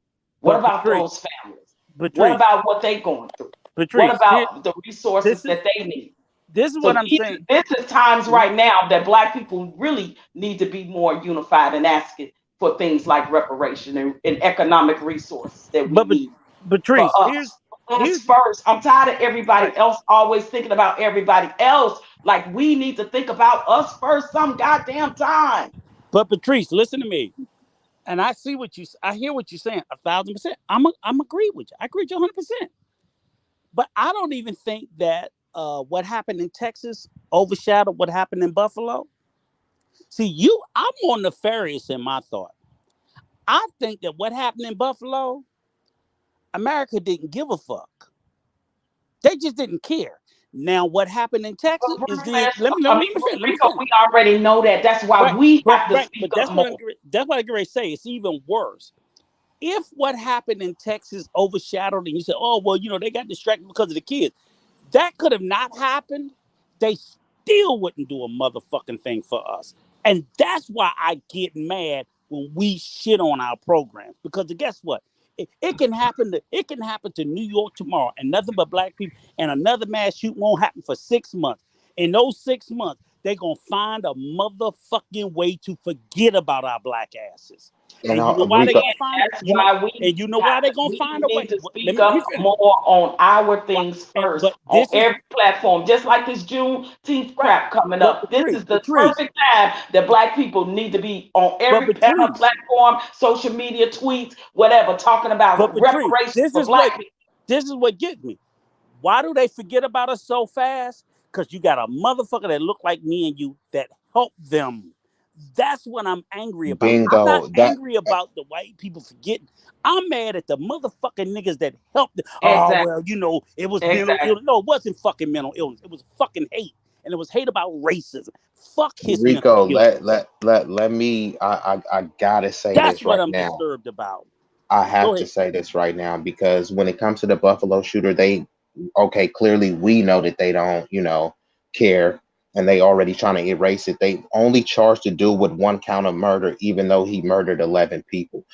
What But about Patrice, those families? What Patrice, about what they going through? What Patrice. Here, about the resources this is that they need? this is what So I'm saying. this is times Mhm. right now that Black people really need to be more unified and asking for things like reparation and economic resources that we But need for Patrice, us. Us here's first. I'm tired of everybody right. else always thinking about everybody else. Like we need to think about us first some goddamn time. But Patrice, listen to me. And I see what I hear what you're saying 1,000%. I'm agree with you. I agree with you 100%. But I don't even think that what happened in Texas overshadowed what happened in Buffalo. See, I'm more nefarious in my thought. I think that what happened in Buffalo, America didn't give a fuck. They just didn't care. Now, what happened in Texas is the let me Rico, finish. we already know that. That's why Right, we have to speak but up more. that's what I'm going to say. It's even worse. If what happened in Texas overshadowed, and you say, "Oh, well, they got distracted because of the kids," that could have not happened. They still wouldn't do a motherfucking thing for us, and that's why I get mad when we shit on our programs. Because guess what? It can happen. To New York tomorrow, and nothing but black people, and another mass shooting won't happen for 6 months. In those 6 months, they're gonna find a motherfucking way to forget about our black asses. And And you know why they're Rico, gonna find it? That's why And you know why they're gonna we find a need way? to Let speak me up finish. more on our Why? things first But on this is every platform, just like this Juneteenth right. crap coming But up. This is the Patrice, perfect time that Black people need to be on but every Patrice, platform, social media, tweets, whatever, talking but about Patrice, reparations for Black people. this is what gets me. Why do they forget about us so fast? Because you got a motherfucker that look like me and you that helped them. That's what I'm angry about. I'm not bingo. That angry about the white people forgetting. I'm mad at the motherfucking niggas that helped them. Oh, Exactly. well, it was mental Exactly. illness. No, it wasn't fucking mental illness. It was fucking hate. And it was hate about racism. Fuck his mental Rico, illness. let me. I gotta say That's this what right I'm now. disturbed about. I Go have to ahead. say this right now because when it comes to the Buffalo shooter, okay, clearly we know that they don't, care, and they already trying to erase it. They only charged the dude with one count of murder, even though he murdered 11 people.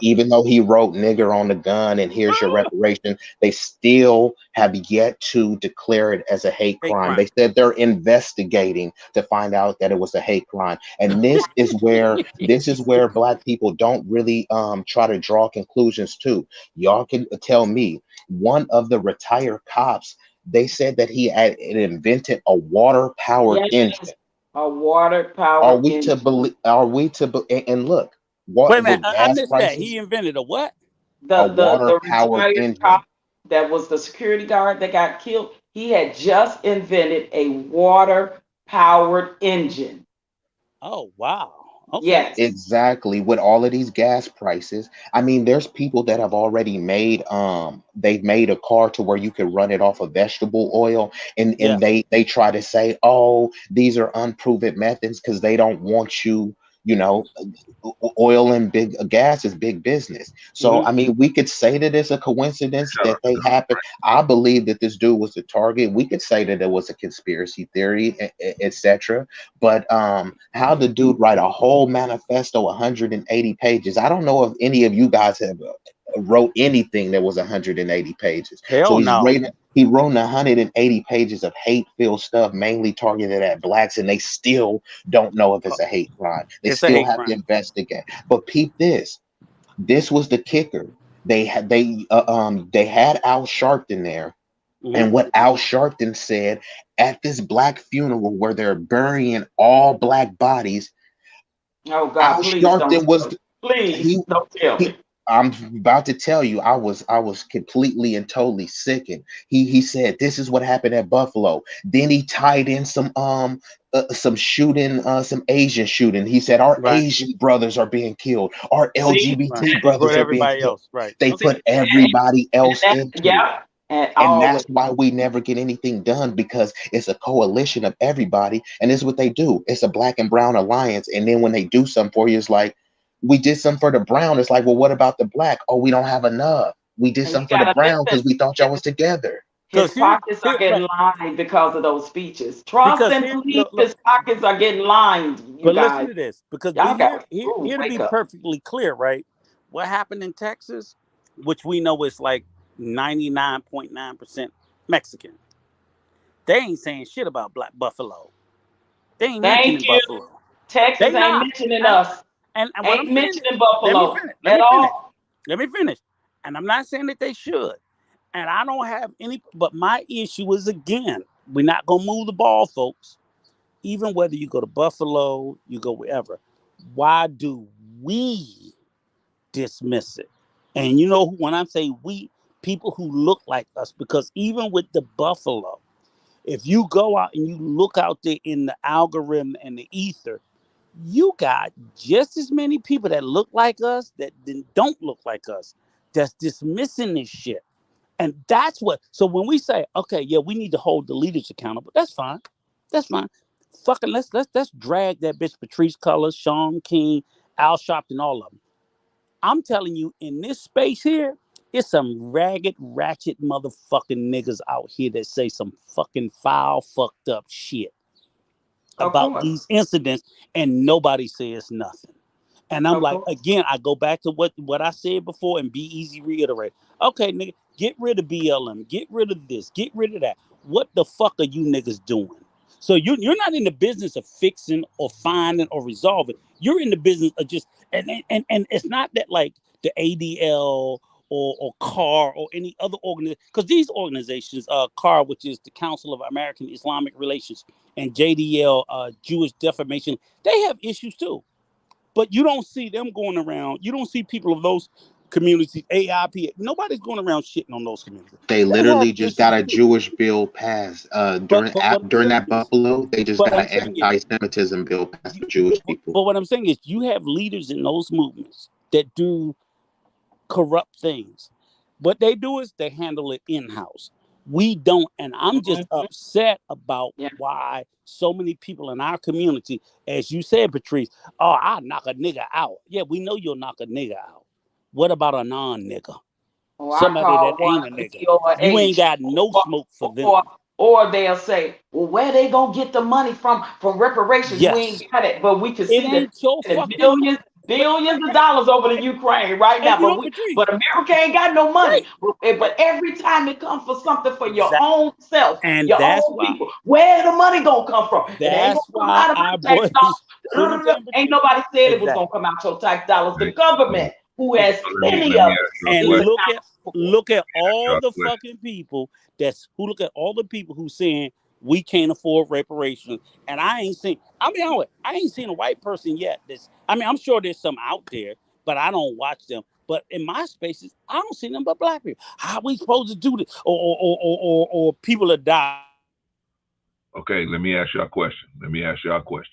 Even though he wrote "nigger" on the gun and "here's your reparation," they still have yet to declare it as a hate Hate crime. crime. They said they're investigating to find out that it was a hate crime, and this is where Black people don't really try to draw conclusions too. Y'all can tell me one of the retired cops, they said that he had invented a water powered Yes, engine. a water Are powered we to engine. believe? And look, Wait a what minute. with I gas missed that. prices, He invented a what? a The water powered retired cop engine. that was the security guard that got killed, he had just invented a water powered engine. Oh, wow. Okay. Yes. Exactly, with all of these gas prices. I mean, there's people that have already made they've made a car to where you can run it off of vegetable oil, and Yeah. they try to say, "Oh, these are unproven methods," because they don't want you, you know, oil and big gas is big business. So Hmm. I mean, we could say that it's a coincidence that they happen. I believe that this dude was the target. We could say that it was a conspiracy theory, etc. But how the dude write a whole manifesto, 180 pages? I don't know if any of you guys have wrote anything that was 180 pages. So Hell no. he wrote 180 pages of hate-filled stuff, mainly targeted at blacks, and they still don't know if it's a hate crime. They It's a still hate have to crime. investigate. But peep this. This was the kicker. They had Al Sharpton there, Hmm. and what Al Sharpton said at this black funeral where they're burying all black bodies, Oh God, Al please don't Sharpton tell was me. Please he don't tell he me. I'm about to tell you, I was completely and totally sickened. He said this is what happened at Buffalo. Then he tied in some shooting, some Asian shooting. He said our Right. Asian brothers are being killed, our See, LGBT Right. Put brothers are being everybody killed. else. Right. They Okay. put everybody else into it. yeah, and And always. that's why we never get anything done, because it's a coalition of everybody. And it's what they do. It's a black and brown alliance. And then when they do something for you, it's like, we did something for the brown. It's like, well, what about the black? Oh, we don't have enough. We did And you something for the gotta brown listen. because we thought y'all was together. His Because here, pockets are right. getting lined because of those speeches. Trust Because and here, believe look. his pockets are getting lined, you But listen guys. to this, because Y'all got here to wake be up. perfectly clear, right? What happened in Texas, which we know is like 99.9% Mexican. They ain't saying shit about Black Buffalo. They ain't Thank mentioning you. Buffalo. Texas They ain't not. mentioning And us. and what I'm Ain't saying is, mentioning let me Buffalo finish. Let at me finish. all. Let me finish. And I'm not saying that they should. And I don't have any. But my issue is, again, we're not gonna move the ball, folks. Even whether you go to Buffalo, you go wherever. Why do we dismiss it? And you know, when I say we, people who look like us, because even with the Buffalo, if you go out and you look out there in the algorithm and the ether, you got just as many people that look like us that don't look like us that's dismissing this shit. And that's what, so when we say, okay, yeah, we need to hold the leaders accountable, that's fine. That's fine. Fucking let's drag that bitch Patrice Cullors, Sean King, Al Sharpton, all of them. I'm telling you, in this space here, it's some ragged, ratchet motherfucking niggas out here that say some fucking foul, fucked up shit Of about course. these incidents, and nobody says nothing. And I'm Of like, course. again, I go back to what I said before, and be easy reiterate. Okay, nigga, get rid of BLM, get rid of this, get rid of that. What the fuck are you niggas doing? So you're not in the business of fixing or finding or resolving. You're in the business of just, and it's not that like the ADL or CAR or any other organization, because these organizations, CAR, which is the Council of American Islamic Relations, and JDL, Jewish Defamation, they have issues too. But you don't see them going around. You don't see people of those communities, AIP. Nobody's going around shitting on those communities. They They have literally just got issues a too. Jewish bill passed But what I'm during saying that is, Buffalo. They just but got what an I'm saying is, anti-Semitism bill passed for Jewish people. but what I'm saying is, you have leaders in those movements that do corrupt things. What they do is they handle it in house. We don't, and I'm just Mhm. upset about Yeah. why so many people in our community, as you said, Patrice, oh, I'll knock a nigga out. Yeah, we know you'll knock a nigga out. What about a non-nigga? Or I Somebody that call one ain't a nigga. your You ain't age. got no Or, smoke for them. or they'll say, well, where they gonna get the money from reparations? We Yes. ain't got it, but we can It see that ain't your the fucking, but billions of dollars over to Ukraine right and now. you know, Patrice, But America ain't got no money. right. But every time it comes for something for your Exactly. own self, And your that's own why people, where the money gonna come from? It ain't that's gonna come why out of I my tax brought this. See what I'm dollars. saying, Ain't Patrice? nobody said it was gonna Exactly. come out your tax dollars. The Right. government, who has So plenty let me of ask you a it, And is question. look at Ask you all a the question. fucking people look at all the people who saying we can't afford reparations. And I ain't seen, I mean, I ain't seen a white person yet. I mean, I'm sure there's some out there, but I don't watch them. But in my spaces, I don't see them but black people. How are we supposed to do this? Or people are dying. Okay, let me ask you a question. Let me ask you a question.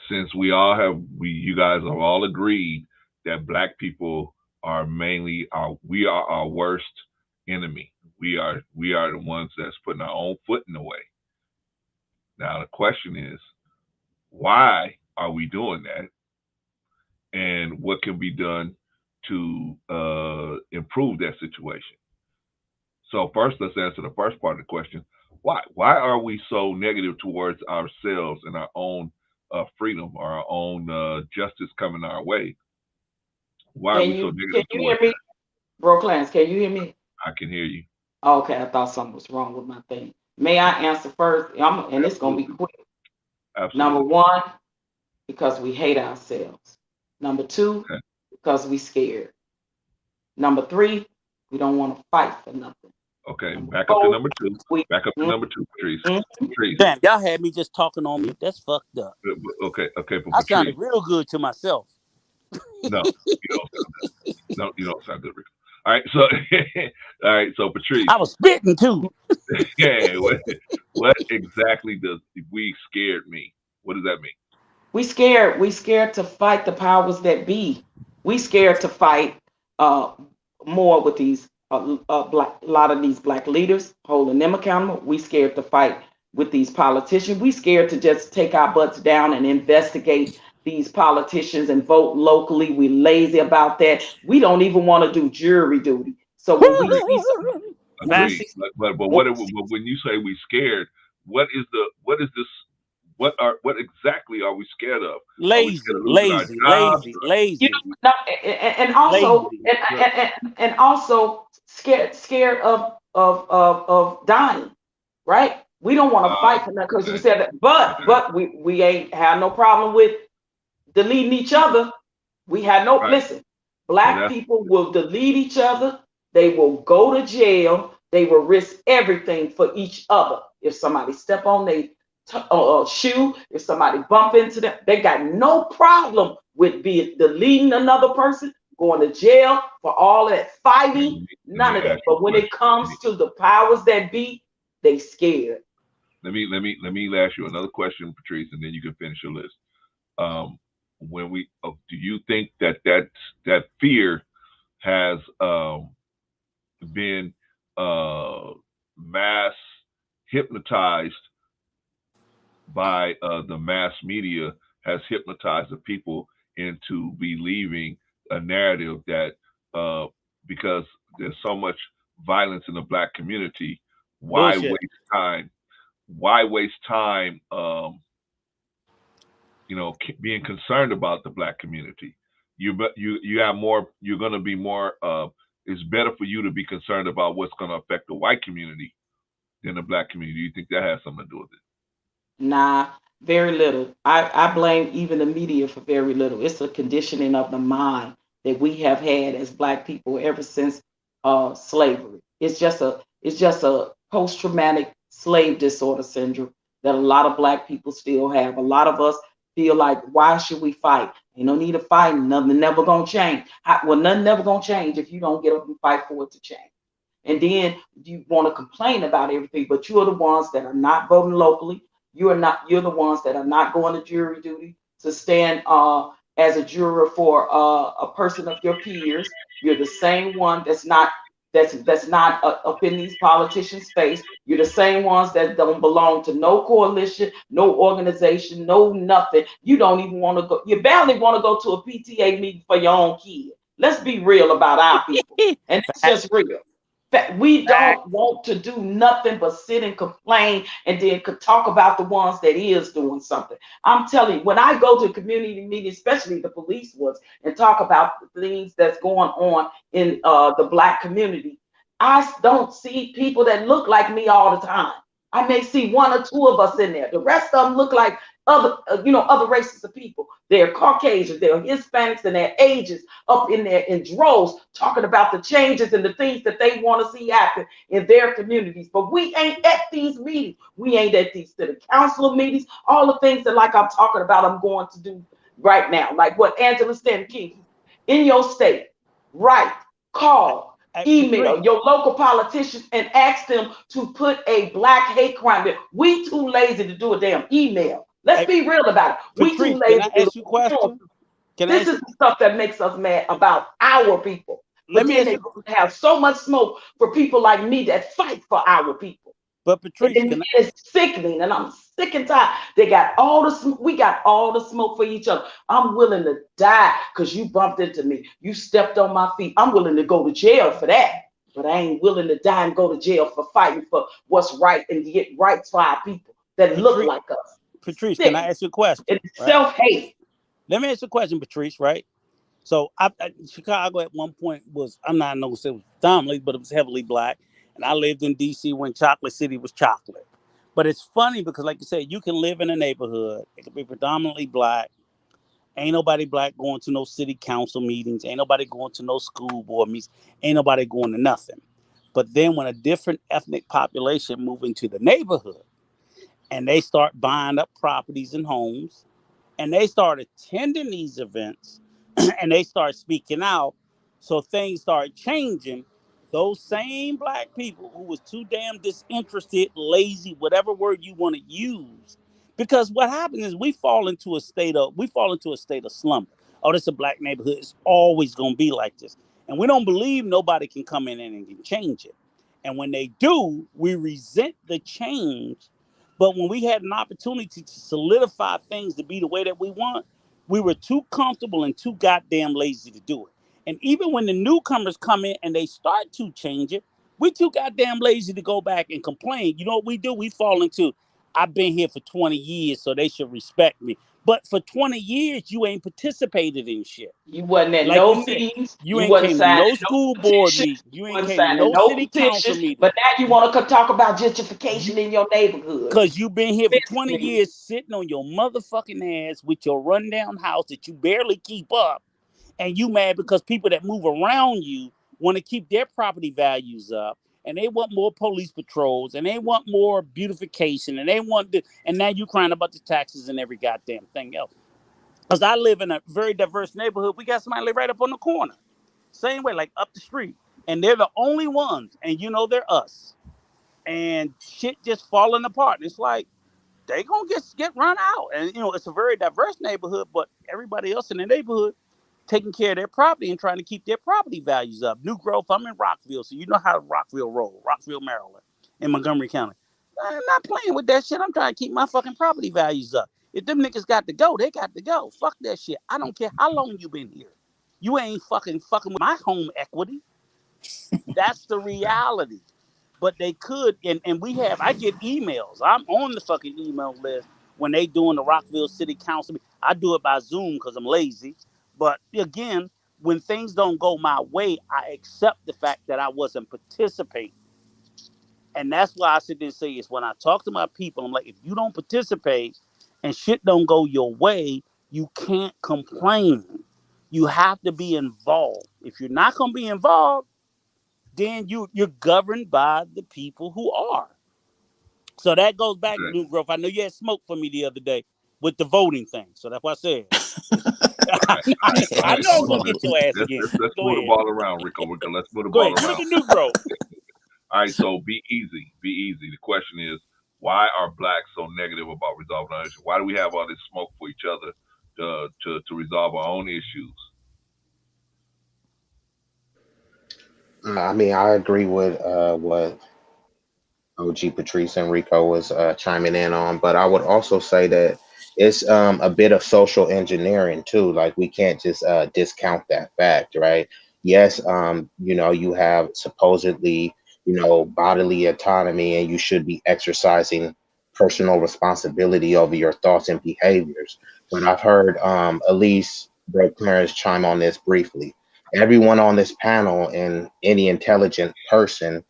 Since you guys have all agreed that black people are mainly we are our worst enemy. We are the ones that's putting our own foot in the way. Now the question is, why are we doing that, and what can be done to improve that situation? So first, let's answer the first part of the question. Why? Why are we so negative towards ourselves and our own freedom, or our own justice coming our way? Why are we so can negative you hear towards me? that? Bro Clarence, can you hear me? I can hear you. Okay, I thought something was wrong with my thing. May I answer first? And it's gonna be Absolutely. quick. Number Absolutely. one, because we hate ourselves. Number two, Okay. because we scared. Number three, we don't want to fight for nothing. Okay. Number Back up to four, number two. we Back up to mm, number two, Patrice. mm, Patrice. Damn, y'all had me just talking on me. That's fucked up. Okay. Okay. For I sounded Patrice. real good to myself. No, you don't sound good. No, you don't sound good, Rick. All right, so all right, so Patrice, I was spitting too. yeah, what exactly does "we scared" mean? What does that mean? We scared. We scared to fight the powers that be. We scared to fight uh, more with these black, a lot of these black leaders, holding them accountable. We scared to fight with these politicians. We scared to just take our butts down and investigate these politicians and vote locally. We lazy about that. We don't even want to do jury duty. So when we Agreed, see when we agreed. see Facts. But when what we see when you say we scared, what is this? What exactly are we scared of? Are we scared Lazy, of losing our lazy, jobs? lazy, you lazy, know, and also lazy. Yeah. and also scared of dying, right? We don't want to fight for that because we Okay, said that, okay. but we ain't have no problem with deleting each other. We had no Right. listen. Well, Black that's people will delete each other. They will go to jail. They will risk everything for each other. If somebody step on their shoe, if somebody bump into them, they got no problem with being deleting another person, going to jail for all that fighting. let None me of ask that. you But a when it question. comes to the powers that be, they scared. Let me ask you another question, Patrice, and then you can finish your list. Um, when we do you think that fear has been uh, mass hypnotized by the mass media, has hypnotized the people into believing a narrative that because there's so much violence in the black community, why Bullshit. waste time? Why waste time? Being concerned about the black community. You have more. You're going to be more. It's better for you to be concerned about what's going to affect the white community than the black community. You think that has something to do with it? Nah, very little. I blame even the media for very little. It's a conditioning of the mind that we have had as black people ever since slavery. It's just a post traumatic slave disorder syndrome that a lot of black people still have. A lot of us feel like, why should we fight? Ain't no need of fighting. Nothing never gonna change. Well, nothing never gonna change if you don't get up and fight for it to change. And then you want to complain about everything, but you are the ones that are not voting locally. You're the ones that are not going to jury duty to stand as a juror for a person of your peers. You're the same one that's not up in these politicians' face. You're the same ones that don't belong to no coalition, no organization, no nothing. You don't even want to go. You barely want to go to a PTA meeting for your own kid. Let's be real about our people, and that's just Facts. real. We Facts. don't want to do nothing but sit and complain and then could talk about the ones that is doing something. I'm telling you, when I go to community meetings, especially the police ones, and talk about the things that's going on in the black community, I don't see people that look like me all the time. I may see one or two of us in there. The rest of them look like other races of people. They're Caucasians, they're Hispanics, and their ages up in there in droves talking about the changes and the things that they want to see happen in their communities. But we ain't at these meetings. We ain't at these city council meetings. All the things that, like I'm talking about, I'm going to do right now. Like what Angela Stanton King in your state, write, call, Hey, Patrice. email your local politicians and ask them to put a black hate crime there. We too lazy to do a damn email. Let's Hey, be real about it. We too Patrice, can lazy I to do ask you a question? Can I this ask is you? the stuff that makes us mad about our people. Let But me then ask they you. have so much smoke for people like me that fight for our people. But And Patrice, then it's sickening, and I'm sick and tired. They got all the smoke. We got all the smoke for each other. I'm willing to die because you bumped into me. You stepped on my feet. I'm willing to go to jail for that. But I ain't willing to die and go to jail for fighting for what's right and to get rights for our people that look Patrice, like us. Patrice, can I Sick. ask you a question? It's Right. self-hate. Let me ask you a question, Patrice. Right. So Chicago at one point was, I'm not going to say it was dominantly, but it was heavily black. And I lived in D.C. when Chocolate City was chocolate. But it's funny because, like you said, you can live in a neighborhood. It can be predominantly black. Ain't nobody black going to no city council meetings. Ain't nobody going to no school board meetings. Ain't nobody going to nothing. But then when a different ethnic population move into the neighborhood and they start buying up properties and homes and they start attending these events, and they start speaking out. So things start changing. Those same black people who was too damn disinterested, lazy, whatever word you want to use, because what happens is we fall into a state of slumber. Oh, this is a black neighborhood. It's always gonna be like this, and we don't believe nobody can come in and can change it. And when they do, we resent the change. But when we had an opportunity to solidify things to be the way that we want, we were too comfortable and too goddamn lazy to do it. And even when the newcomers come in and they start to change it, we too goddamn lazy to go back and complain. You know what we do? We fall into, I've been here for 20 years, so they should respect me. But for 20 years, you ain't participated in shit. You wasn't at Like you no said, meetings. you You ain't wasn't came to signing no no school board petitions. meeting. You You ain't wasn't came to signing no no city council petitions. meeting. But now you want to talk about gentrification in your neighborhood. Because you've been here for 20 Listen to me. years sitting on your motherfucking ass with your rundown house that you barely keep up. And you mad because people that move around you want to keep their property values up. And they want more police patrols. And they want more beautification. And they want this. And now you crying about the taxes and every goddamn thing else. Because I live in a very diverse neighborhood. We got somebody live right up on the corner. Same way, like up the street. And they're the only ones. And you know they're us. And shit just falling apart. And it's like, they gonna get run out. And you know, it's a very diverse neighborhood, but everybody else in the neighborhood taking care of their property and trying to keep their property values up. New growth, I'm in Rockville, so you know how Rockville roll, Rockville, Maryland, in Montgomery County. I'm not playing with that shit. I'm trying to keep my fucking property values up. If them niggas got to go, they got to go. Fuck that shit. I don't care how long you been here. You ain't fucking with my home equity. That's the reality. But they could, and I get emails. I'm on the fucking email list when they doing the Rockville City Council. I do it by Zoom because I'm lazy. But again, when things don't go my way, I accept the fact that I wasn't participating. And that's why I sit there and say is when I talk to my people, I'm like, if you don't participate and shit don't go your way, you can't complain. You have to be involved. If you're not gonna be involved, then you're governed by the people who are. So that goes back to Okay. New Growth. I know you had smoke for me the other day with the voting thing. So that's what I said. All I right. know I'm Hold gonna on. get your ass Let's again. let's let's Go move the ahead. ball around, Rico. Rico, let's move the Go ball ahead. Give it around. to New Growth. All right. So be easy. Be easy. The question is, why are blacks so negative about resolving our issues? Why do we have all this smoke for each other to resolve our own issues? I mean, I agree with what OG Patrice and Rico was chiming in on, but I would also say that it's a bit of social engineering too. Like we can't just discount that fact, right? Yes, you have supposedly, bodily autonomy, and you should be exercising personal responsibility over your thoughts and behaviors. But I've heard Elise Brett Clarence chime on this briefly. Everyone on this panel and any intelligent person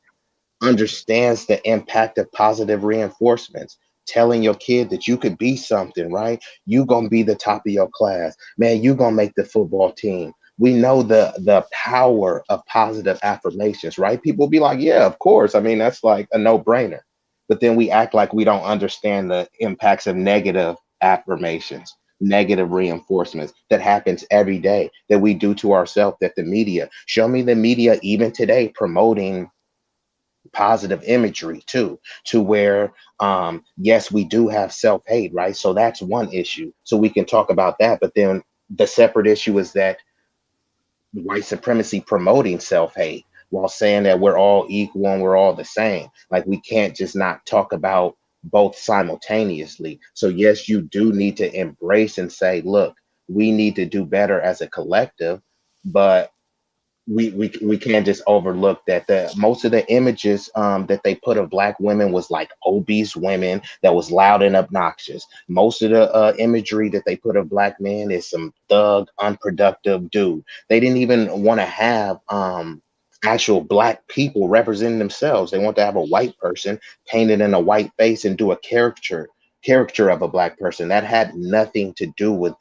understands the impact of positive reinforcements. Telling your kid that you could be something, right? You gonna be the top of your class, man. You gonna make the football team. We know the power of positive affirmations, right? People be like, yeah, of course. I mean, that's like a no brainer. But then we act like we don't understand the impacts of negative affirmations, negative reinforcements that happens every day that we do to ourselves. That the media, show me the media even today promoting positive imagery too, to where yes, we do have self-hate, right? So that's one issue, so we can talk about that. But then the separate issue is that white supremacy promoting self-hate while saying that we're all equal and we're all the same. Like we can't just not talk about both simultaneously. So yes, you do need to embrace and say, look, we need to do better as a collective, but we can't just overlook that the most of the images that they put of black women was like obese women that was loud and obnoxious. Most of the imagery that they put of black men is some thug, unproductive dude. They didn't even want to have actual black people representing themselves. They want to have a white person painted in a white face and do a character of a black person that had nothing to do with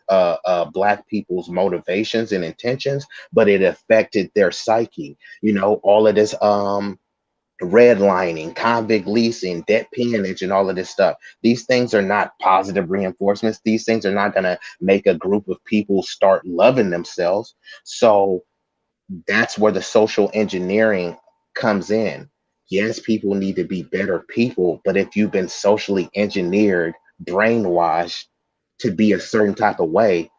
black people's motivations and intentions, but it affected their psyche. All of this redlining, convict leasing, debt peonage, and all of this stuff. These things are not positive reinforcements. These things are not going to make a group of people start loving themselves. So that's where the social engineering comes in. Yes, people need to be better people, but if you've been socially engineered, brainwashed to be a certain type of way,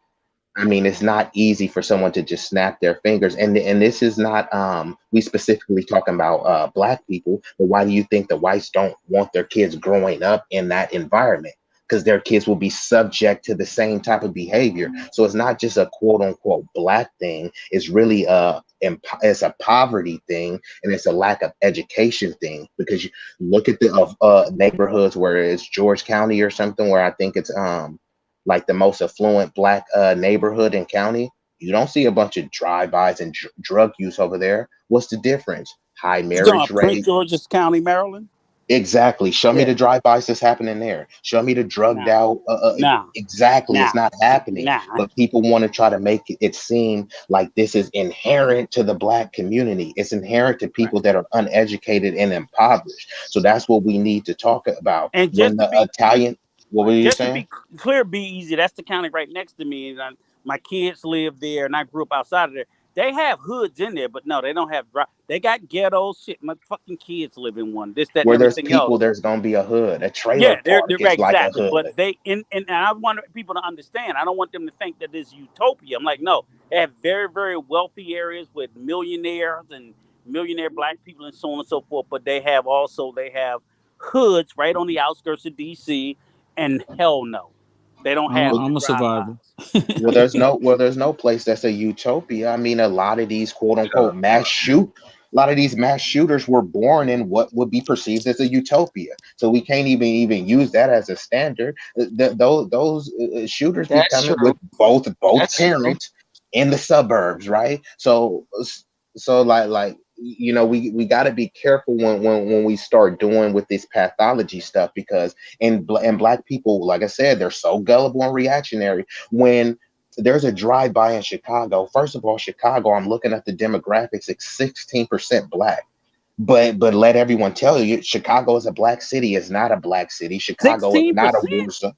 I mean, it's not easy for someone to just snap their fingers. And this is not we specifically talking about black people, but why do you think the whites don't want their kids growing up in that environment? Because their kids will be subject to the same type of behavior. So it's not just a quote unquote black thing. It's really it's a poverty thing, and it's a lack of education thing. Because you look at the neighborhoods where it's George County or something, where I think it's like the most affluent black neighborhood and county. You don't see a bunch of drive-bys and drug use over there. What's the difference? High You talking marriage about Prince rate. George's County, Maryland? Exactly. Show me Yeah. the drive-bys that's happening there. Show me the drugged Nah. out. Nah. Exactly. It's not happening. Nah. But people want to try to make it seem like this is inherent to the black community. It's inherent to people that are uneducated and impoverished. So that's what we need to talk about. And When just to the be Italian, what were you just to saying? be clear, be easy. That's the county right next to me, and my kids live there, and I grew up outside of there. They have hoods in there, but no, they don't have. They got ghetto shit. My fucking kids live in one. This, that, and Where there's everything else. people, there's gonna be a hood. A trailer Yeah, they're park is right, like a exactly. hood. But they and I want people to understand. I don't want them to think that this utopia. I'm like, no, they have very, very wealthy areas with millionaires and millionaire black people and so on and so forth. But they have hoods right on the outskirts of DC, and hell no, they don't I'm a, have Well, the I'm a survivor. drive-bys. there's no place that's a utopia. I mean, a lot of these quote unquote a lot of these mass shooters were born in what would be perceived as a utopia. So we can't even use that as a standard. Those shooters be That's coming with true. both That's true. parents in the suburbs, right? So like we got to be careful when we start doing with this pathology stuff, because and black people, like I said, they're so gullible and reactionary. When there's a drive-by in Chicago, first of all, Chicago, I'm looking at the demographics, it's 16% black. But let everyone tell you, Chicago is a black city. It's not a black city. Chicago is not a 16%. Warsaw.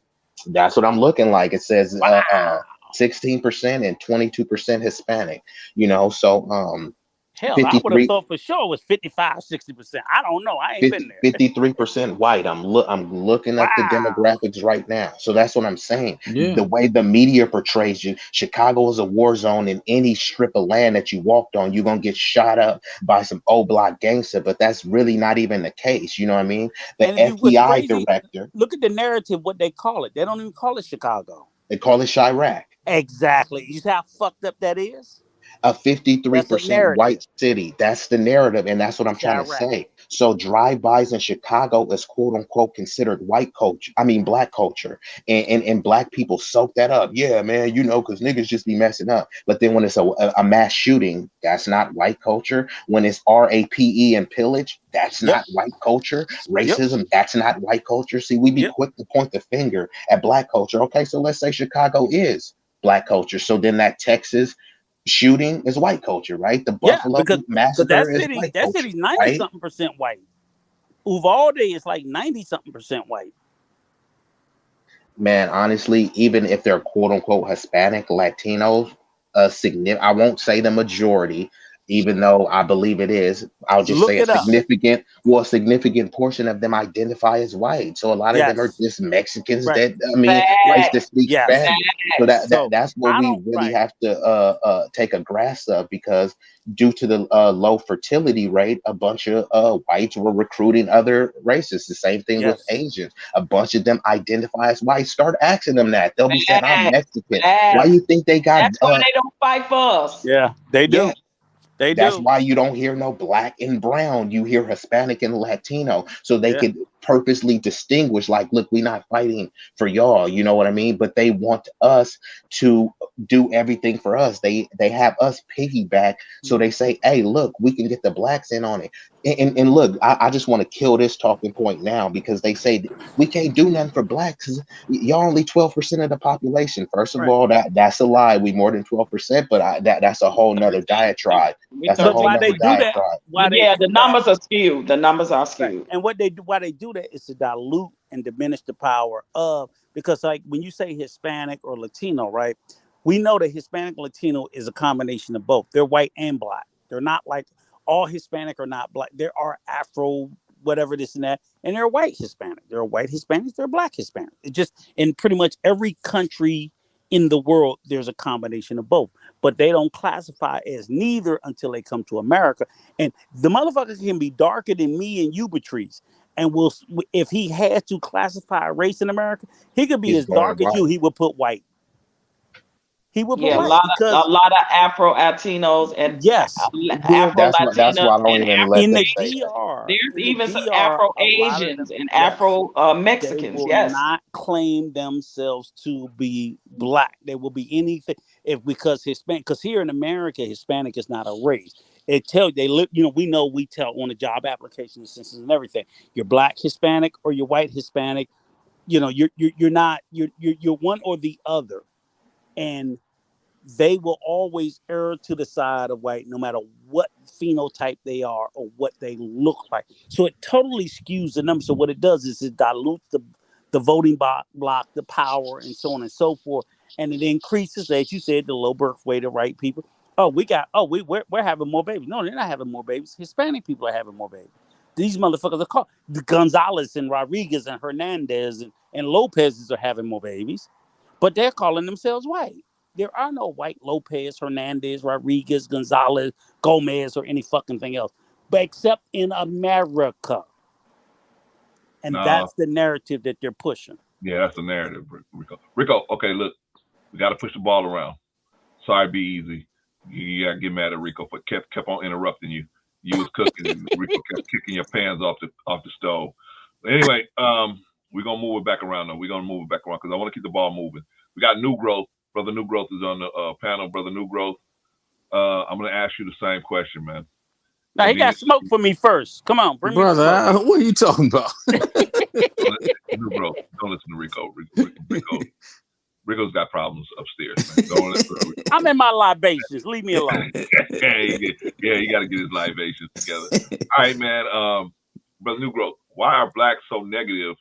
That's what I'm looking like. It says Wow. 16% and 22% Hispanic. So Hell, I would have 53 thought for sure it was 55, 60%. I don't know. I ain't been there. 53% white. I'm looking at the Wow. demographics right now. So that's what I'm saying. Yeah. The way the media portrays you, Chicago is a war zone. In any strip of land that you walked on, you're gonna get shot up by some old block gangster. But that's really not even the case. You know what I mean? The And if you what's FBI crazy, director, look at the narrative, what they call it. They don't even call it Chicago. they call it Chirac. Exactly. You see how fucked up that is? A That's a 53% narrative. white city. That's the narrative, and that's what I'm trying to Chirac. say. So drive-bys in Chicago is quote unquote considered white culture. I mean black culture. And black people soak that up. Yeah, man, because niggas just be messing up. But then when it's a mass shooting, that's not white culture. When it's RAPE and pillage, that's Yep. not white culture. Yep. Racism, that's not white culture. See, we be Yep. quick to point the finger at black culture. Okay, so let's say Chicago is black culture. So then that Texas shooting is white culture, right? The Yeah, Buffalo because massacre is white that culture, city's 90 right? something percent white. Uvalde is like 90 something percent white. Man, honestly, even if they're quote unquote Hispanic, Latinos, I won't say the majority, even though I believe it is. I'll just Look say it up. a significant portion of them identify as white. So a lot of them are Yes. just Mexicans Right. that, race Facts. that speak Yes. Spanish. So So that's what I we don't really right. have to take a grasp of, because due to the low fertility rate, a bunch of whites were recruiting other races. The same thing with Yes. Asians. A bunch of them identify as white. Start asking them that. They'll be saying, "I'm Facts. Mexican." Why Facts. you think they got? That's why they don't fight for us. Yeah, they Yeah, do. They that's do. why you don't hear no black and brown. You hear Hispanic and Latino, so they Yeah. could purposely distinguish, like, look, we're not fighting for y'all, you know what I mean? But they want us to do everything for us. They have us piggyback, so they say, hey, look, we can get the blacks in on it. And look, I just want to kill this talking point now, because they say we can't do nothing for blacks. Y'all only 12% of the population. First of Right. all, that's a lie. We more than 12%, but that's a whole nother diatribe. That's a But whole why nother they do that? diatribe. Why they Yeah, do the that? numbers are skewed. The numbers are Right. skewed. And what they do, why they do that is to dilute and diminish the power of, because like when you say Hispanic or Latino, right? We know that Hispanic Latino is a combination of both. They're white and black. They're not like all Hispanic are not black. There are Afro, whatever this and that, and they're white Hispanic. There are white Hispanics. They're black Hispanic. It just in pretty much every country in the world, there's a combination of both. But they don't classify as neither until they come to America. And the motherfucker can be darker than me and you, Patrice. And will, if he had to classify race in America, he could be He's as going dark as you. white. He would put white. He would put Yeah, white a because lot of Afro Latinos and yes, we're Afro That's Latinas why I don't and even let in Afro the them say Asians. that. DR. There's In the even some DR, Afro a lot of them, Asians and yes, Afro they Mexicans. will Yes. not claim themselves to be black. They will be anything if because Hispanic. Because here in America, Hispanic is not a race. It tell they look. You know, we tell on the job application and everything. You're black Hispanic or you're white Hispanic. You know, you're not you're one or the other, and they will always err to the side of white no matter what phenotype they are or what they look like. So it totally skews the numbers. So what it does is it dilutes the voting block, the power, and so on and so forth. And it increases, as you said, the low birth weight of white people. Oh, we're having more babies. No, they're not having more babies. Hispanic people are having more babies. These motherfuckers are called the Gonzalez and Rodriguez and Hernandez and Lopez's are having more babies, but they're calling themselves white. There are no white Lopez, Hernandez, Rodriguez, Gonzalez, Gomez, or any fucking thing else, but except in America. And Nah, that's the narrative that they're pushing. yeah, that's the narrative, Rico. Rico, okay, look, we got to push the ball around. Sorry, be easy. You gotta get mad at Rico for kept on interrupting you. You was cooking and Rico kept kicking your pans off the stove. But anyway, we're gonna move it back around though. We're gonna move it back around because I want to keep the ball moving. We got New Growth. Brother New Growth is on the panel. Brother New Growth. I'm gonna ask you the same question, man. Now, he got smoke for me first. Come on, bring brother. me the smoke. What are you talking about? New Growth. Don't listen to Rico. Rico's got problems upstairs, man. Don't listen to Rico. I'm in my libations. Leave me alone. Yeah, you got to get his libations together. All right, man. Brother New Growth, why are blacks so negative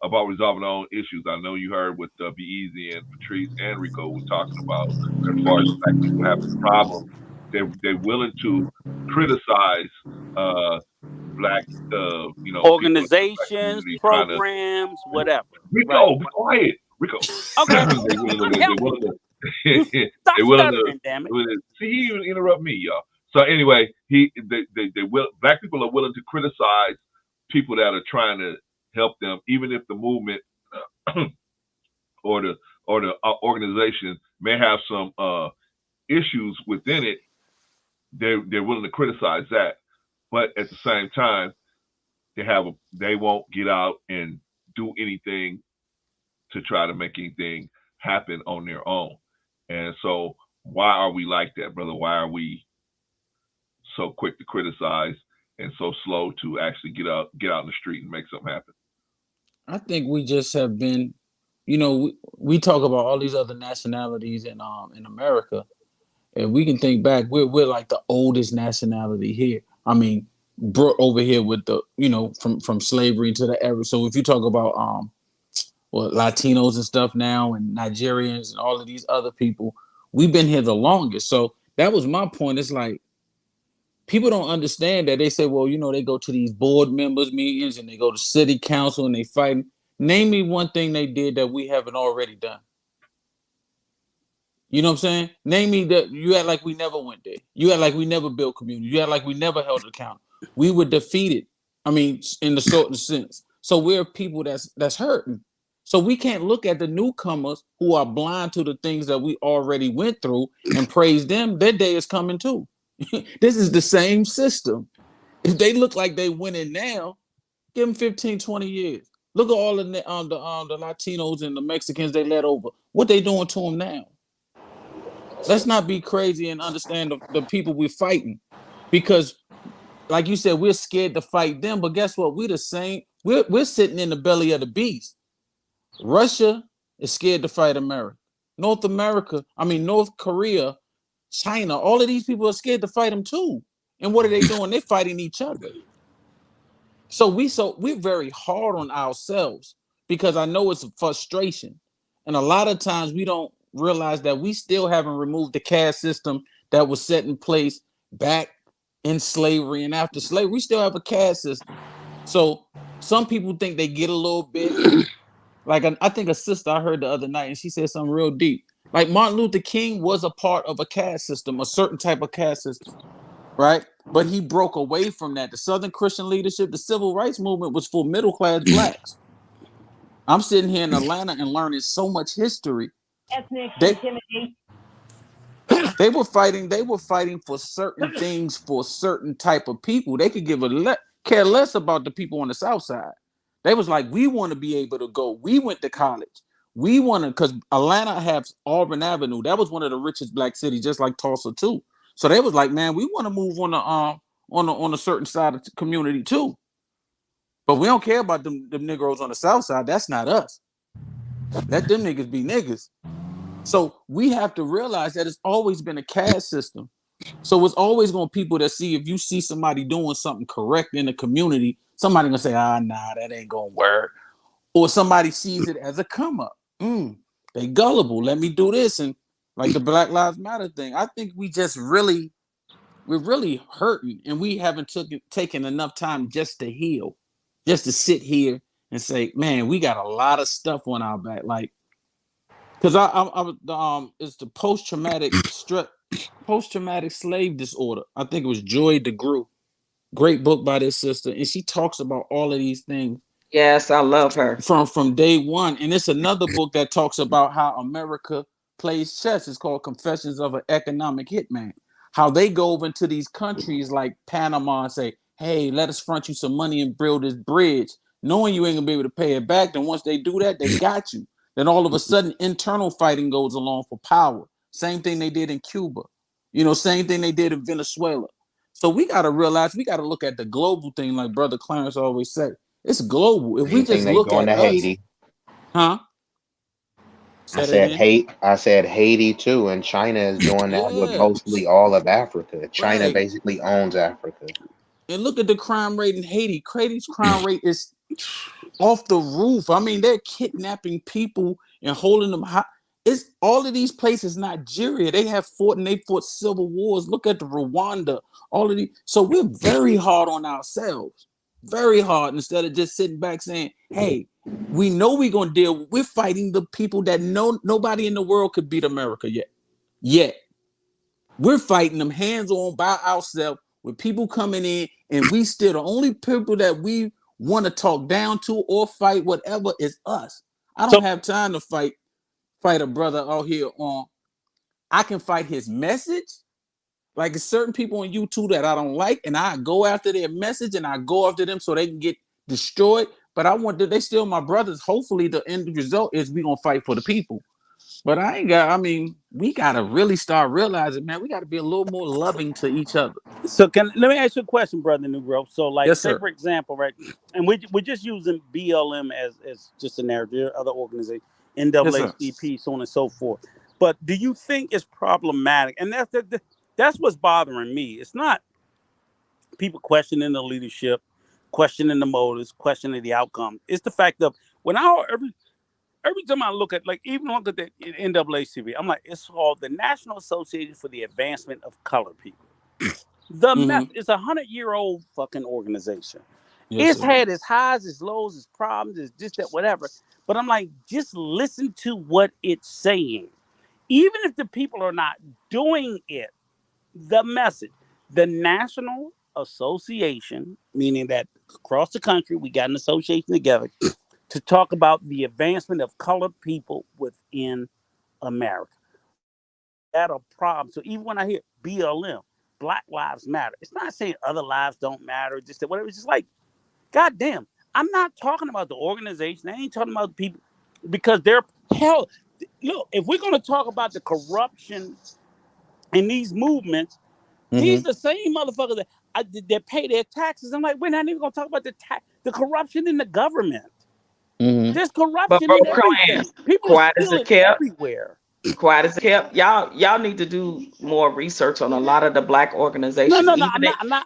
about resolving their own issues? I know you heard what Be Easy and Patrice and Rico was talking about as far as black people having problems. They're willing to criticize black, Organizations, people programs, whatever. Rico, Right. be quiet. Rico. Okay. You stop they're willing stuttering, damn it. to see he even interrupt me, y'all. So anyway, they will black people are willing to criticize people that are trying to help them, even if the movement or the organization may have some issues within it. They're willing to criticize that, but at the same time, they won't get out and do anything to try to make anything happen on their own. And so why are we like that, brother? Why are we so quick to criticize and so slow to actually get out in the street and make something happen? I think we just have been, we talk about all these other nationalities in America, and we can think back. We're like the oldest nationality here. I mean, brought over here with the from slavery to the era. So if you talk about Latinos and stuff now, and Nigerians and all of these other people, we've been here the longest. So that was my point. It's like people don't understand that. They say, well, they go to these board members meetings and they go to city council and they fight. Name me one thing they did that we haven't already done. You know what I'm saying? Name me that. You act like we never went there. You act like we never built community. You act like we never held an account. We were defeated. I mean, in the sort of sense. So we're people that's hurting. So we can't look at the newcomers who are blind to the things that we already went through and praise them. Their day is coming too. This is the same system. If they look like they winning now, Give them 15, 20 years. Look at all the Latinos and the Mexicans they let over. What they doing to them now? Let's not be crazy and understand the people we're fighting. Because, like you said, we're scared to fight them. But guess what? We're the same. We're sitting in the belly of the beast. Russia is scared to fight America. North Korea, China, all of these people are scared to fight them too. And what are they doing? They're fighting each other. So we're very hard on ourselves because I know it's a frustration. And a lot of times we don't realize that we still haven't removed the caste system that was set in place back in slavery and after slavery. We still have a caste system. So some people think they get a little bit. Like I think a sister I heard the other night, and she said something real deep. Like Martin Luther King was a part of a caste system, a certain type of caste system, right? But he broke away from that. The Southern Christian leadership, the civil rights movement was for middle class blacks. I'm sitting here in Atlanta and learning so much history. Ethnic They intimidation. they were fighting for certain things for certain type of people. They could care less about the people on the South Side. They was like, we want to be able to go. We went to college. We want to, because Atlanta has Auburn Avenue. That was one of the richest black cities, just like Tulsa too. So they was like, man, we want to move on a certain side of the community too. But we don't care about them Negroes on the South Side. That's not us. Let them niggas be niggas. So we have to realize that it's always been a caste system. So it's always going to people that see, if you see somebody doing something correct in the community, somebody gonna say, nah, that ain't gonna work. Or somebody sees it as a come up. They gullible. Let me do this. And like the Black Lives Matter thing, I think we're really hurting, and we haven't taken enough time just to heal, just to sit here and say, man, we got a lot of stuff on our back. Like, because it's the post-traumatic slave disorder. I think it was Joy DeGruy. Great book by this sister, and she talks about all of these things. Yes, I love her. From day one. And it's another book that talks about how America plays chess. It's called Confessions of an Economic Hitman. How they go over into these countries like Panama and say, hey, let us front you some money and build this bridge, knowing you ain't gonna be able to pay it back. Then once they do that, they got you. Then all of a sudden, internal fighting goes along for power. Same thing they did in Cuba. Same thing they did in Venezuela. So we got to realize, we got to look at the global thing, like Brother Clarence always said. It's global. If we Same thing just they look doing at to us, Haiti. huh? I said Haiti too, and China is doing that with Yeah, mostly all of Africa. China right. basically owns Africa. And look at the crime rate in Haiti. Haiti's crime rate is off the roof. I mean, they're kidnapping people and holding them high. It's all of these places, Nigeria. They fought civil wars. Look at the Rwanda. All of these. So we're very hard on ourselves. Very hard, instead of just sitting back saying, hey, we know we're gonna deal. We're fighting the people that nobody in the world could beat America yet. Yet. We're fighting them hands on by ourselves with people coming in, and we still the only people that we want to talk down to or fight whatever is us. I don't So have time to fight a brother out here on. I can fight his message. Like, it's certain people on YouTube that I don't like, and I go after their message and I go after them so they can get destroyed. But they still my brothers. Hopefully the end result is we gonna fight for the people. But we gotta really start realizing, man, we gotta be a little more loving to each other. let me ask you a question, brother Negro. So, like, Yes, say sir. for example, right, and we're just using BLM as just a narrative, other organization, Yes, sir. NAACP, so on and so forth. But do you think it's problematic? And that's what's bothering me. It's not people questioning the leadership, questioning the motives, questioning the outcome. It's the fact of every time I look at, like, even look at the NAACP, I'm like, it's called the National Association for the Advancement of Colored People. Mm-hmm. It's 100-year-old fucking organization. Yes, It's it is. had its highs, its lows, its problems, its this, that, whatever. But I'm like, just listen to what it's saying. Even if the people are not doing it, the message, the National Association, meaning that across the country, we got an association together to talk about the advancement of colored people within America. That's a problem. So even when I hear BLM, Black Lives Matter, it's not saying other lives don't matter, just that whatever. It's just like, goddamn, I'm not talking about the organization. I ain't talking about the people because they're hell. Look, if we're gonna talk about the corruption in these movements, these the same motherfuckers that pay their taxes. I'm like, we're not even gonna talk about the corruption in the government. There's But corruption bro, in Clan, everything. People are quiet as it stealing kept, everywhere. quiet as it kept. Y'all need to do more research on a lot of the black No, organizations. no, no. I'm not.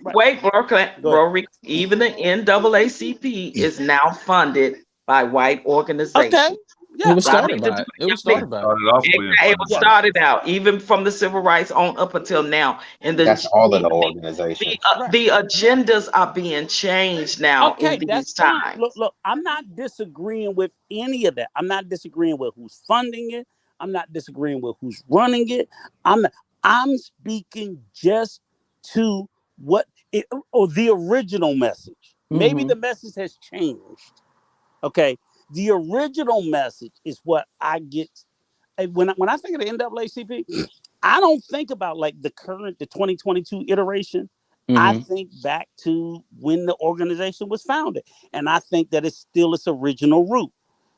Right. Wait, bro, Go ahead. even the NAACP is now funded by white Okay. organizations. It Yeah. was Y'all I, started need to by do it. It y'all was need, started by it. Started off being it funded was by yes. started out even from the civil rights on up until now. And That's all of the organizations. Right. the agendas are being changed now in Okay, that's these fine. times. Look, I'm not disagreeing with any of that. I'm not disagreeing with who's funding it. I'm not disagreeing with who's running it. I'm not, I'm speaking just to what it, or the original message. Maybe the message has changed. Okay, the original message is what I get when I think of the NAACP. I don't think about like the 2022 iteration. I think back to when the organization was founded, and I think that it's still its original root.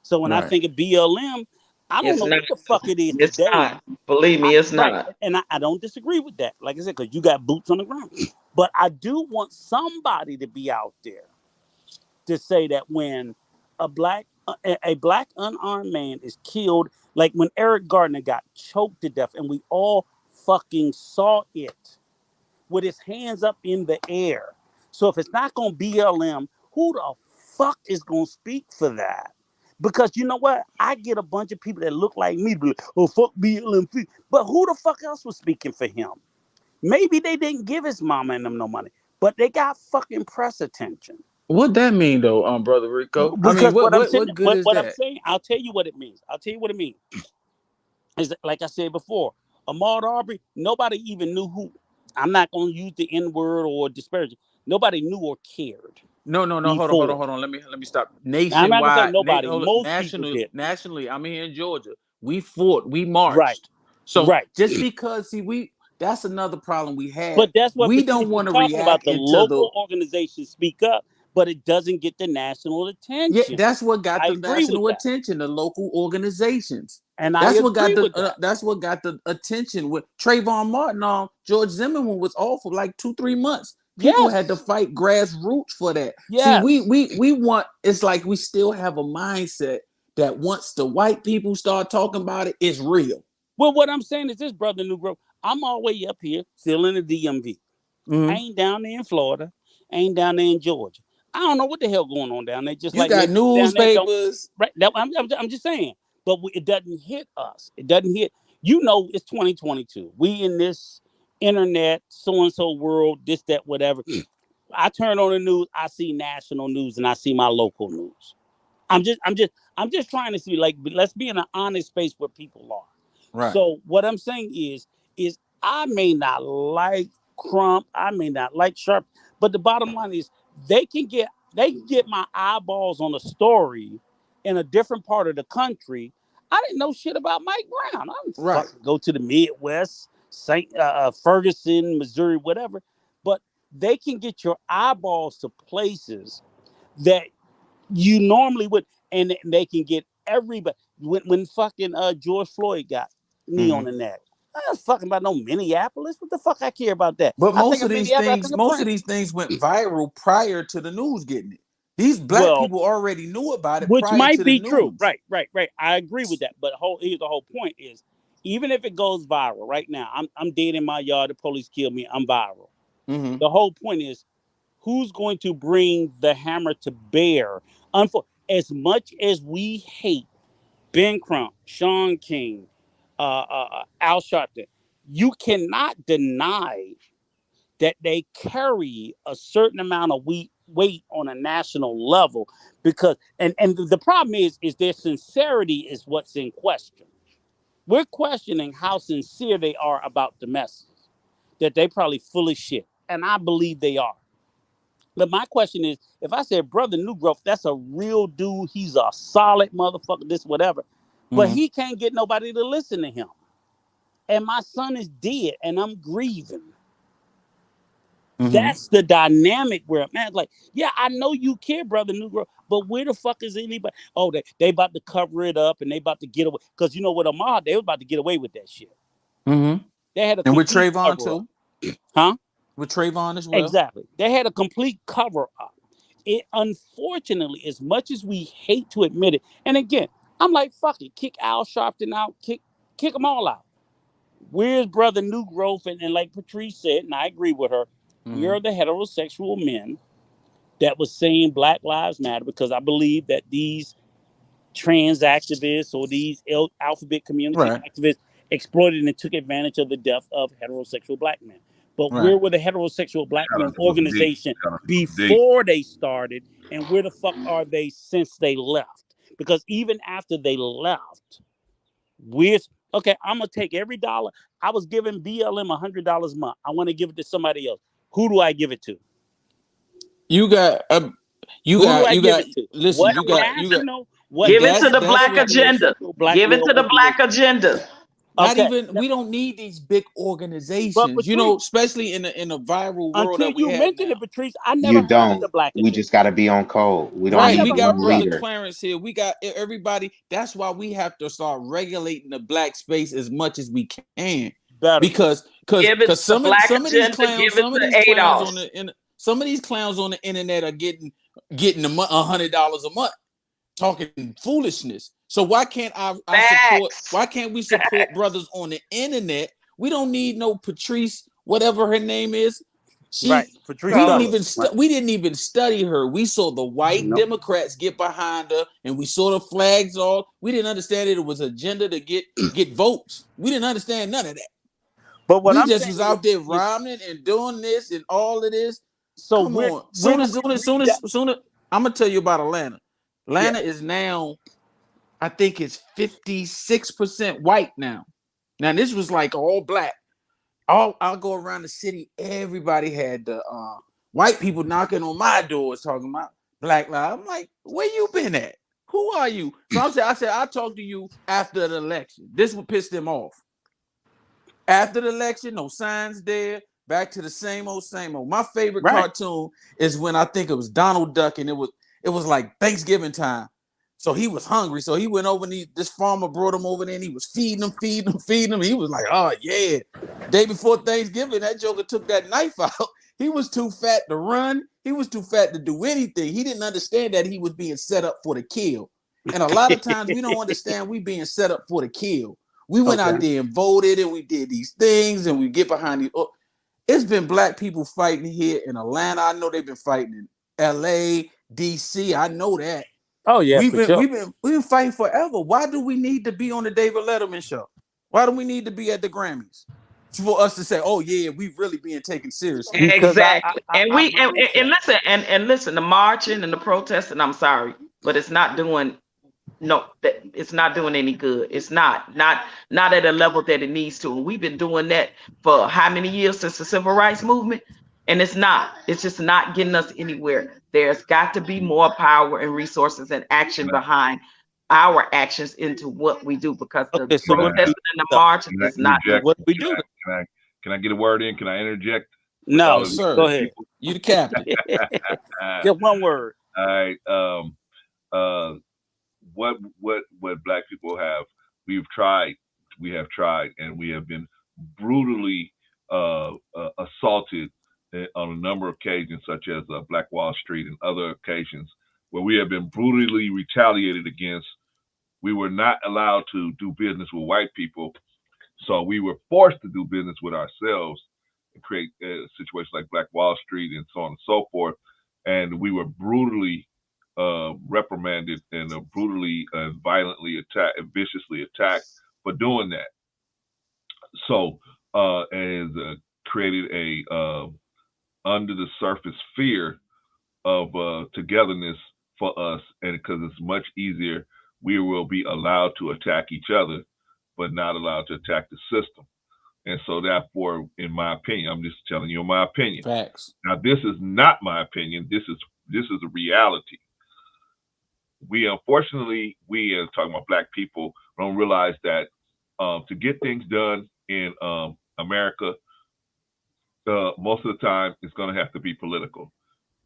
So when I Right. think of BLM, I don't It's know not. what the fuck it is It's today. not. Believe me, it's Right, not. and I don't disagree with that. Like I said, because you got boots on the ground, but I do want somebody to be out there to say that when a black unarmed man is killed, like when Eric Gardner got choked to death, and we all fucking saw it with his hands up in the air. So if it's not gonna BLM, who the fuck is gonna speak for that? Because you know what? I get a bunch of people that look like me, be like, oh fuck BLM, but who the fuck else was speaking for him? Maybe they didn't give his mama and them no money, but they got fucking press attention. What that mean though, Brother Rico? I mean, Because what I'm saying, what good is what I'm that? saying, I'll tell you what it means. I'll tell you what it means. Is that, like I said before, Ahmaud Arbery, nobody even knew who. I'm not going to use the N word or disparage. Nobody knew or cared No, before. hold on. Let me stop. Now, I'm not going to say Nationwide, nobody. hold on. Most people did. Nationally. I'm here in Georgia. We fought, we Right. marched. So Right. just because, see, that's another problem we have. But that's what We Patrice don't was want to talking about. react The into the. local organizations speak up, but it doesn't get the national Yeah, attention. that's what got I the agree with national that. attention. The local organizations. And I agree with that. That's what got the attention with Trayvon Martin on George Zimmerman was off for like 2-3 months. People had to Yes. fight grassroots for that. See, Yes. we want it's like we still have a mindset that once the white people start talking about it, it's real. Well, what I'm saying is this, brother Negro. I'm all the way up here, still in the DMV. I ain't down there in Florida. I ain't down there in Georgia. I don't know what the hell going on down there. Just You like got maybe people down there don't. newspapers. Right? I'm just saying. But it doesn't hit us. It doesn't hit. You know, it's 2022. We in this internet, so and so world, this, that, whatever. I turn on the news. I see national news, and I see my local news. I'm just trying to see, like, let's be in an honest space where people are. Right. So what I'm saying is I may not like Crump, I may not like Sharp, but the bottom line is they can get my eyeballs on a story in a different part of the country. I didn't know shit about Mike Brown. I didn't Right. fucking go to the Midwest, Saint Ferguson, Missouri, whatever. But they can get your eyeballs to places that you normally would, and they can get everybody. When fucking George Floyd got knee on the neck, I don't fucking about no Minneapolis. What the fuck I care about that? But I think of Minneapolis. I think of most of Prince. these things went viral prior to the news getting it. These black Well, people already knew about it which prior might to the be true. news. Right. I agree with that. But here's the whole point is, even if it goes viral, right now, I'm dead in my yard. The police killed me. I'm viral. The whole point is, who's going to bring the hammer to bear? As much as we hate Ben Crump, Sean King, Al Sharpton, you cannot deny that they carry a certain amount of weight on a national level, because and the problem is their sincerity is what's in question. We're questioning how sincere they are about the message, that they probably full of shit, and I believe they are. But my question is, if I said Brother New Growth, that's a real dude. He's a solid motherfucker, this, whatever. But he can't get nobody to listen to him. And my son is dead, and I'm grieving. That's the dynamic where a man's like, yeah, I know you care, brother Negro, but where the fuck is anybody? Oh, they about to cover it up and they about to get away. Because you know what, Ahmad, they was about to get away with that shit. They had a And with complete Trayvon cover up. too. Huh? With Trayvon as well. Exactly. They had a complete cover up. It unfortunately, as much as we hate to admit it, and again, I'm like, fuck it, kick Al Sharpton out, kick them all out. Where's brother New Growth? And like Patrice said, and I agree with her, we are the heterosexual men that was saying Black Lives Matter because I believe that these trans activists or these alphabet community Right. activists exploited and took advantage of the death of heterosexual black men. But Right. where were the heterosexual black Shout men out to Brother D. organization Shout out to Brother D. before they started, and where the fuck are they since they left? Because even after they left, we're okay. I'm gonna take every dollar. I was giving BLM $100 a month. I want to give it to somebody else. Who do I give it to? You got Who do I give it to? listen, What you got national? What Give it to the that's black what agenda. heterosexual black Give it male to the black organization? agenda. not Okay, even we don't need these big but organizations, you Patrice, know, especially in a viral world until that we you have mentioned now. it, Patrice, I You never heard of don't. the black We agenda. just got to be on code. We don't I Right. need We never got one heard of Brother it. leader. Clarence here. We got everybody. That's why we have to start regulating the black space as much as we can. Better. Because Give it to the black some of these agenda. clowns, Give it to ADOS. some of these clowns on the internet are getting $100 a month talking foolishness. So why can't I support? Facts. Why can't we support brothers on the internet? We don't need no Patrice, whatever her name is. Right. She Patrice we didn't Cullors. even Right. we didn't even study her. We saw the white Nope. Democrats get behind her, and we saw the flags all. We didn't understand it was agenda to get votes. We didn't understand none of that. But what We I'm just saying was out there is rhyming and doing this and all of this. so Come where on. where do we read that? Soon as I'm gonna tell you about Atlanta. Yeah. Atlanta is now, I think it's 56% white now. Now this was like all black. I'll go around the city. Everybody had the white people knocking on my doors talking about Black Lives. I'm like, where you been at? Who are you? So I said I'll talk to you after the election. This would piss them off. After the election, no signs there. Back to the same old, same old. My favorite Right. cartoon is when I think it was Donald Duck, and it was like Thanksgiving time. So he was hungry. So he went over and this farmer brought him over there and he was feeding him. He was like, oh yeah. Day before Thanksgiving, that joker took that knife out. He was too fat to run. He was too fat to do anything. He didn't understand that he was being set up for the kill. And a lot of times we don't understand we being set up for the kill. We went Okay. out there and voted and we did these things and we get behind these. Oh, it's been black people fighting here in Atlanta. I know they've been fighting in LA, DC. I know that. Oh yeah, We've for sure. been fighting forever. Why do we need to be on the David Letterman show? Why do we need to be at the Grammys? For us to say, oh yeah, we really being taken seriously. Because Exactly. And I we promise and that. listen and listen, the marching and the protesting, I'm sorry, but it's not doing it's not doing any good. It's not at a level that it needs to. And we've been doing that for how many years since the civil rights movement? And it's just not getting us anywhere. There's got to be more power and resources and action Can I, behind our actions into what we do, because the Okay, so can what I, do we protesting do? and the Though? marching can I is not doing. interject? What do we Can do? I, can I, can I get a word in? Can I interject with No, all Yes, of these sir. go ahead. people? You the captain. Just one word. All right. What black people have, we have tried, and we have been brutally assaulted on a number of occasions, such as Black Wall Street and other occasions where we have been brutally retaliated against. We were not allowed to do business with white people, so we were forced to do business with ourselves and create situations like Black Wall Street and so on and so forth. And we were brutally reprimanded and brutally and violently attacked and viciously attacked for doing that. So it has created a under the surface fear of togetherness for us, and because it's much easier, we will be allowed to attack each other, but not allowed to attack the system. And so, therefore, in my opinion, I'm just telling you my opinion. Facts. Now, this is not my opinion. This is a reality. We unfortunately, talking about black people, don't realize that to get things done in America, most of the time it's going to have to be political.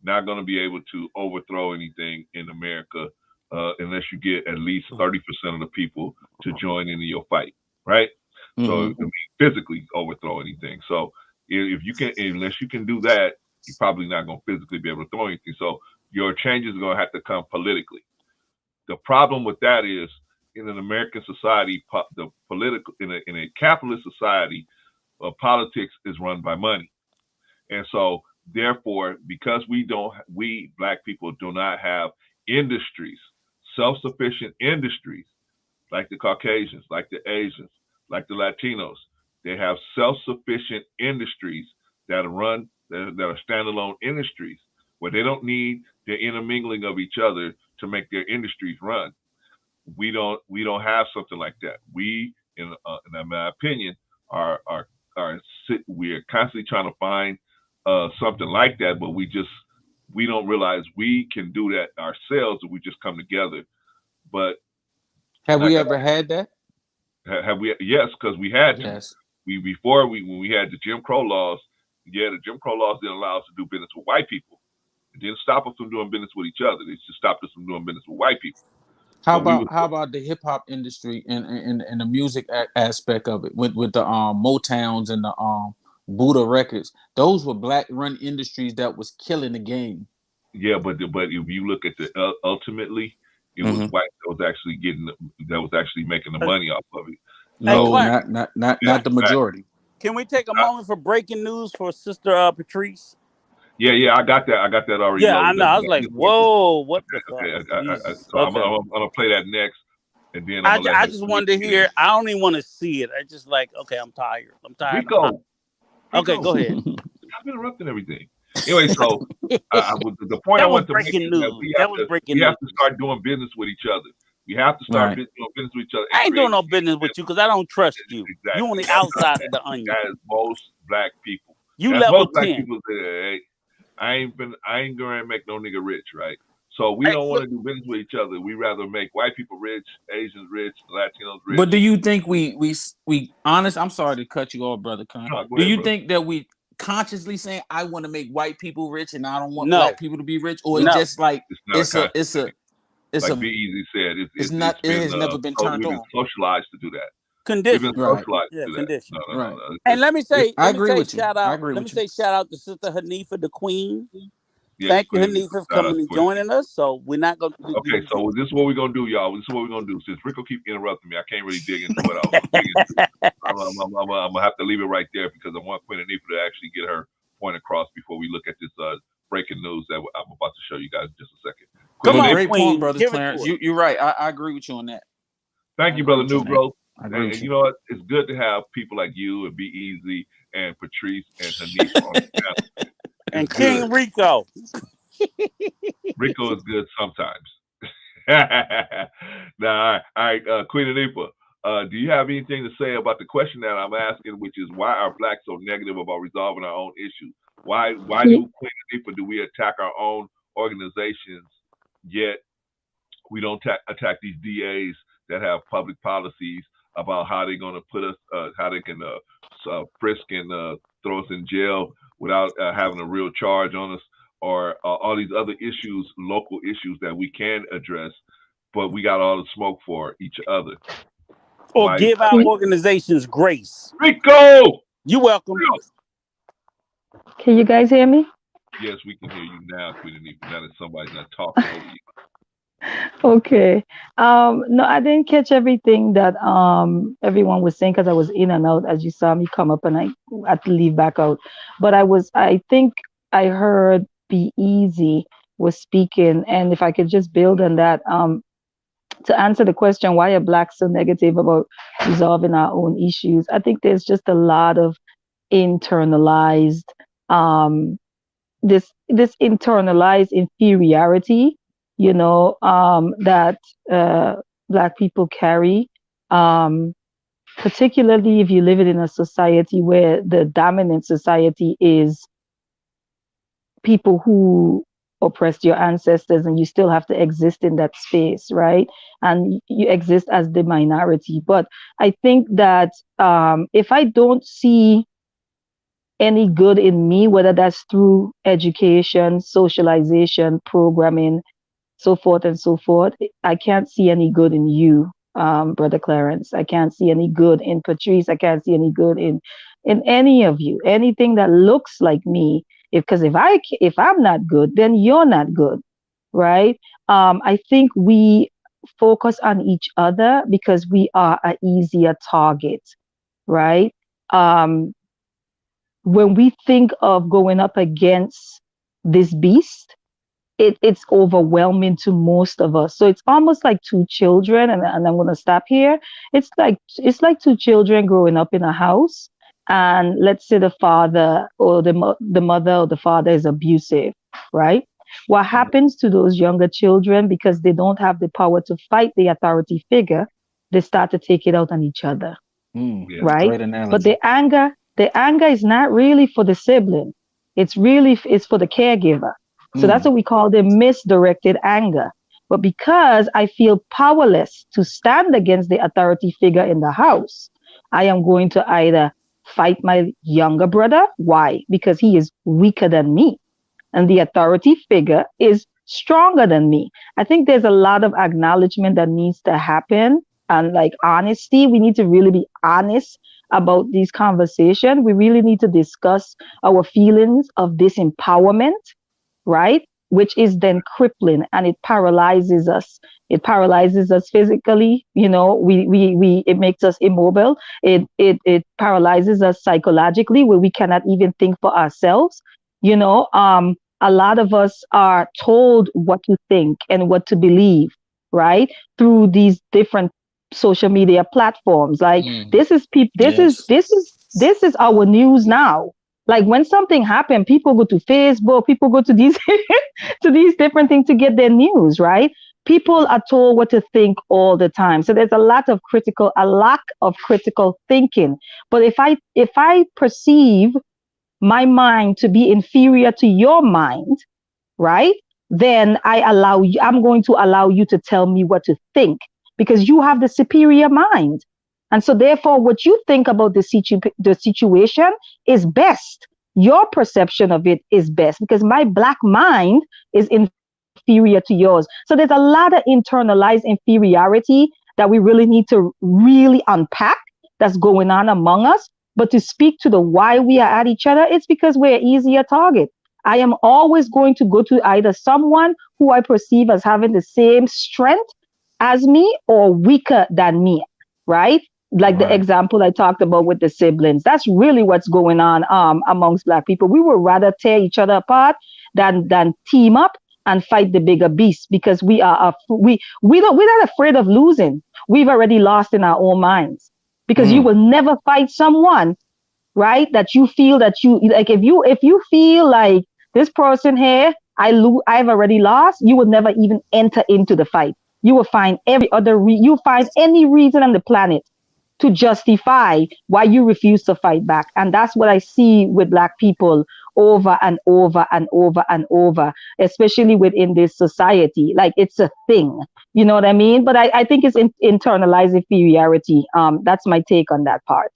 Not going to be able to overthrow anything in America unless you get at least 30% of the people to join in your fight, right? So I mean, physically overthrow anything. So if you can, unless you can do that, you're probably not going to physically be able to throw anything. So your changes are going to have to come politically. The problem with that is in an American society, the political in a capitalist society, politics is run by money. And so, therefore, because we black people do not have industries, self-sufficient industries, like the Caucasians, like the Asians, like the Latinos, they have self-sufficient industries that are that are standalone industries where they don't need the intermingling of each other to make their industries run. We don't have something like that. We, in my opinion, are we are constantly trying to find something like that, but we don't realize we can do that ourselves if we just come together. But Have like we ever had that? have we? Yes, because we had to. Yes. When we had the Jim Crow laws, the Jim Crow laws didn't allow us to do business with white people. It didn't stop us from doing business with each other. It just stopped us from doing business with white people. How about the hip hop industry and the music aspect of it with the Motowns and the Buddha records? Those were black run industries that was killing the game. Yeah, but if you look at the ultimately, it was white that was actually making the money off of it. No, Clarence, not the majority. can we take a moment for breaking news for Sister Patrice? Yeah, I got that already. Yeah, I loaded know. up. I was like, whoa, what the Okay, fuck? Jesus. so Okay. I'm gonna play that next, and then I'm gonna let I her just wanted to hear. I don't even want to see it. I just like, okay, I'm tired. Rico. Okay, go ahead. Stop interrupting everything. Anyway, so the point I That was want to make breaking is that news. That was breaking we have news. to start doing business with each other. We have to start doing business with each other. I ain't doing no business with you because I don't trust you. Exactly. You on the outside of the onion. That is most black people. You That's level most black 10. people say, hey, I ain't gonna make no nigga rich, right? So we don't want to do business with each other. We rather make white people rich, Asians rich, Latinos rich. But do you think we honest? I'm sorry to cut you off, brother. Do you think that we consciously saying I want to make white people rich and I don't want black people to be rich, or it's just like it's a like Be Easy said, it has never been turned we've on. been socialized to do that. Condition. We've been socialized Yeah, to do condition. that. No. And let me say shout out. I agree Let me with say shout out to Sister Hanifa, the Queen. Yes, Thank you, Queen Hanifa, for shout out coming to and Queen. joining us. So we're not gonna. Okay, so this is what we're gonna do, y'all. This is what we're gonna do. Since Rico keep interrupting me, I can't really dig into what I was digging into. I'm gonna have to leave it right there because I want Queen Hanifa to actually get her point across before we look at this breaking news that I'm about to show you guys in just a second. Come on, great Queen. point, brother Clarence. You're right. I agree with you on that. Thank you, brother New Growth. And you know what? It's good to have people like you and Be Easy and Patrice and Hanifa on the channel. And King Rico. Rico is good sometimes. Now, all right, Queen Hanifa, do you have anything to say about the question that I'm asking, which is why are blacks so negative about resolving our own issues? Why do Queen Hanifa do we attack our own organizations, yet we don't attack these DAs that have public policies about how they're going to put us, how they can frisk and throw us in jail without having a real charge on us, or all these other issues, local issues that we can address, but we got all the smoke for each other. Or give our organizations grace. Rico! You're welcome. Can you guys hear me? Yes, we can hear you now, Queen Hanifa, now that somebody's not talking over you. Okay. No, I didn't catch everything that everyone was saying because I was in and out as you saw me come up and I had to leave back out. But I think I heard Be Easy was speaking, and if I could just build on that, to answer the question, why are blacks so negative about resolving our own issues? I think there's just a lot of internalized this internalized inferiority, that black people carry, particularly if you live in a society where the dominant society is people who oppressed your ancestors, and you still have to exist in that space, right? And you exist as the minority. But I think that if I don't see any good in me, whether that's through education, socialization, programming, so forth and so forth. I can't see any good in you, Brother Clarence. I can't see any good in Patrice. I can't see any good in any of you. Anything that looks like me, because if I'm not good, then you're not good, right? I think we focus on each other because we are an easier target, right? Um, when we think of going up against this beast, it's overwhelming to most of us. So it's almost like two children, and I'm gonna stop here. It's like two children growing up in a house, and let's say the father or the mother or the father is abusive, right? What happens to those younger children because they don't have the power to fight the authority figure? They start to take it out on each other, Yeah. right? Great But analogy. the anger is not really for the sibling. It's for the caregiver. So that's what we call the misdirected anger. But because I feel powerless to stand against the authority figure in the house, I am going to either fight my younger brother. Why? Because he is weaker than me and the authority figure is stronger than me. I think there's a lot of acknowledgement that needs to happen and like honesty. We need to really be honest about these conversations. We really need to discuss our feelings of disempowerment, right? Which is then crippling and it paralyzes us. It paralyzes us physically, we it makes us immobile. It paralyzes us psychologically where we cannot even think for ourselves. A lot of us are told what to think and what to believe, right? Through these different social media platforms. Like this is people Yes. this is our news now. Like when something happened, people go to Facebook, people go to these to these different things to get their news, right? People are told what to think all the time. So there's a lack of critical thinking. But if I perceive my mind to be inferior to your mind, right? Then I'm going to allow you to tell me what to think because you have the superior mind. And so therefore, what you think about the situation is best. Your perception of it is best because my black mind is inferior to yours. So there's a lot of internalized inferiority that we really need to really unpack that's going on among us. But to speak to the why we are at each other, it's because we're an easier target. I am always going to go to either someone who I perceive as having the same strength as me or weaker than me, right? Like the Right. example I talked about with the siblings. That's really what's going on amongst black people. We would rather tear each other apart than team up and fight the bigger beast because we're not afraid of losing. We've already lost in our own minds because you will never fight someone, right? That you like. If you feel like this person here, I've already lost. You would never even enter into the fight. You will find you find any reason on the planet to justify why you refuse to fight back. And that's what I see with black people over and over and over and over, especially within this society. Like it's a thing. You know what I mean? But I think it's internalized inferiority. That's my take on that part.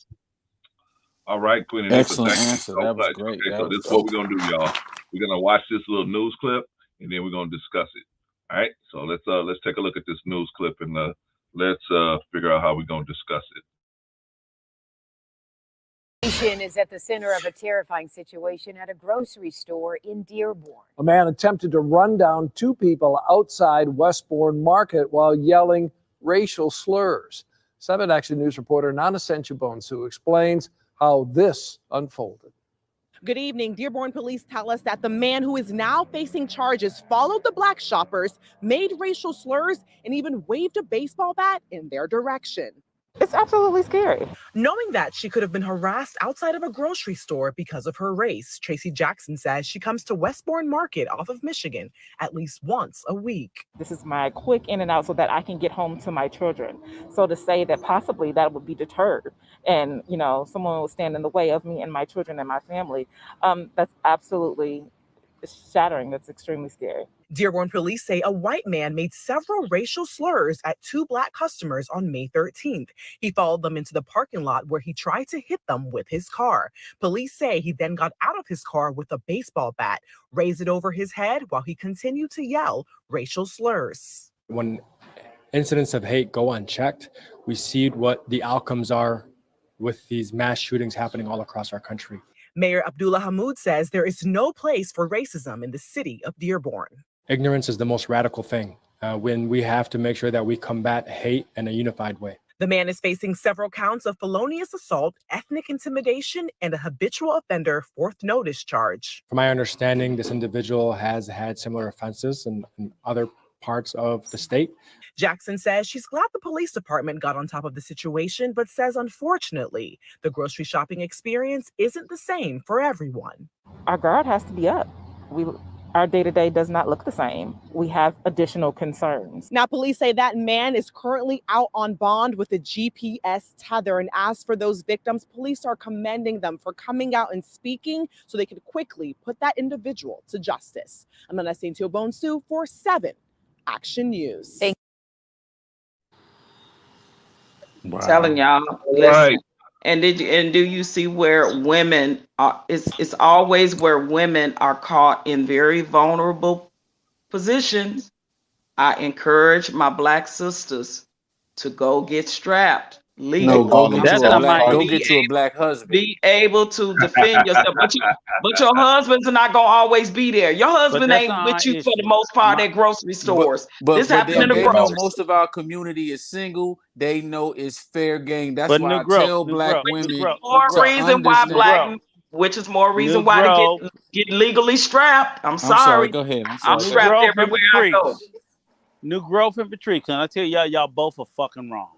All right, Queen Anissa, Excellent thank you answer. so That was much. great. Okay, That so was this is what dope. we're gonna do, y'all. We're gonna watch this little news clip, and then we're gonna discuss it. All right, so let's take a look at this news clip and let's figure out how we're gonna discuss it. Is at the center of a terrifying situation at a grocery store in Dearborn. A man attempted to run down two people outside Westbourne Market while yelling racial slurs. 7 Action News reporter Nana Senchubonsu explains how this unfolded. Good evening. Dearborn police tell us that the man who is now facing charges followed the black shoppers, made racial slurs, and even waved a baseball bat in their direction. It's absolutely scary. Knowing that she could have been harassed outside of a grocery store because of her race, Tracy Jackson says she comes to Westbourne Market off of Michigan at least once a week. This is my quick in and out so that I can get home to my children. So to say that possibly that would be deterred and, someone will stand in the way of me and my children and my family, that's absolutely shattering. That's extremely scary. Dearborn police say a white man made several racial slurs at two black customers on May 13th. He followed them into the parking lot where he tried to hit them with his car. Police say he then got out of his car with a baseball bat, raised it over his head while he continued to yell racial slurs. When incidents of hate go unchecked, we see what the outcomes are with these mass shootings happening all across our country. Mayor Abdullah Hammoud says there is no place for racism in the city of Dearborn. Ignorance is the most radical thing when we have to make sure that we combat hate in a unified way. The man is facing several counts of felonious assault, ethnic intimidation, and a habitual offender fourth notice charge. From my understanding, this individual has had similar offenses in other parts of the state. Jackson says she's glad the police department got on top of the situation, but says unfortunately, the grocery shopping experience isn't the same for everyone. Our guard has to be up. Our day-to-day does not look the same. We have additional concerns. Now, police say that man is currently out on bond with a GPS tether. And as for those victims, police are commending them for coming out and speaking so they could quickly put that individual to justice. I'm Anastasia Bonsu for 7 Action News. Wow. Telling y'all, listen. Right. And do you see where women are? It's always where women are caught in very vulnerable positions. I encourage my black sisters to go get strapped. No, go get you a black husband. Be able to defend yourself, but your husband's not gonna always be there. Your husband ain't with you for the most part at grocery stores. But this happened in the grocery. Know most of our community is single. They know it's fair game. That's why I tell black women. Which is more reason why to get legally strapped. I'm sorry. Go ahead. I'm strapped everywhere I go. New Growth and Patrice, can I tell y'all both are fucking wrong.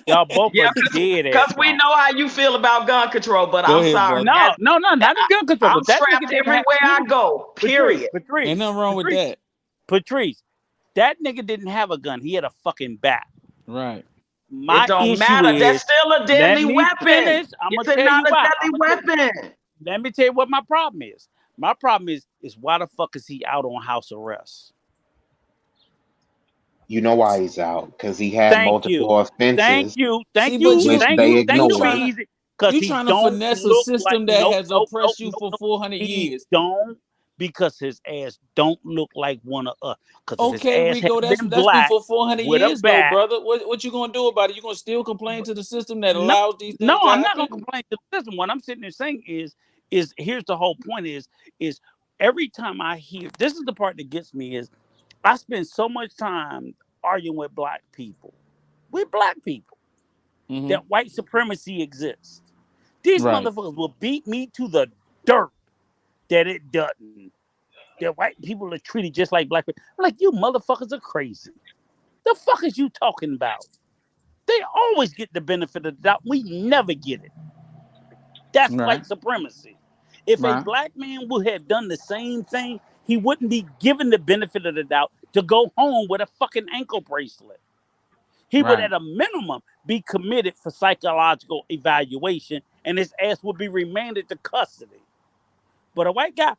Y'all both are dead. Because we know how you feel about gun control, but I'm sorry. No, not the gun control. I'm strapped everywhere I go. Period. Patrice, ain't nothing wrong with that. Patrice, that nigga didn't have a gun. He had a fucking bat. Right. It don't matter. That's still a deadly weapon. It's not a deadly weapon. Let me tell you what my problem is. My problem is why the fuck is he out on house arrest? You know why he's out? Because he had multiple offenses. Thank you. They ignored. You're trying to finesse a system that has oppressed you for 400 years. Don't, because his ass don't look like one of us. Okay, Rico, that's been for 400 years, though, brother. What you gonna do about it? You gonna still complain to the system that allows these things? No, I'm not gonna complain to the system. What I'm sitting there saying is here's the whole point is every time I hear, this is the part that gets me is, I spend so much time arguing with black people, that white supremacy exists. These motherfuckers will beat me to the dirt that it doesn't. That white people are treated just like black people. I'm like, you motherfuckers are crazy. The fuck is you talking about? They always get the benefit of the doubt. We never get it. That's white supremacy. If a black man would have done the same thing, he wouldn't be given the benefit of the doubt to go home with a fucking ankle bracelet. He would, at a minimum, be committed for psychological evaluation, and his ass would be remanded to custody. But a white guy,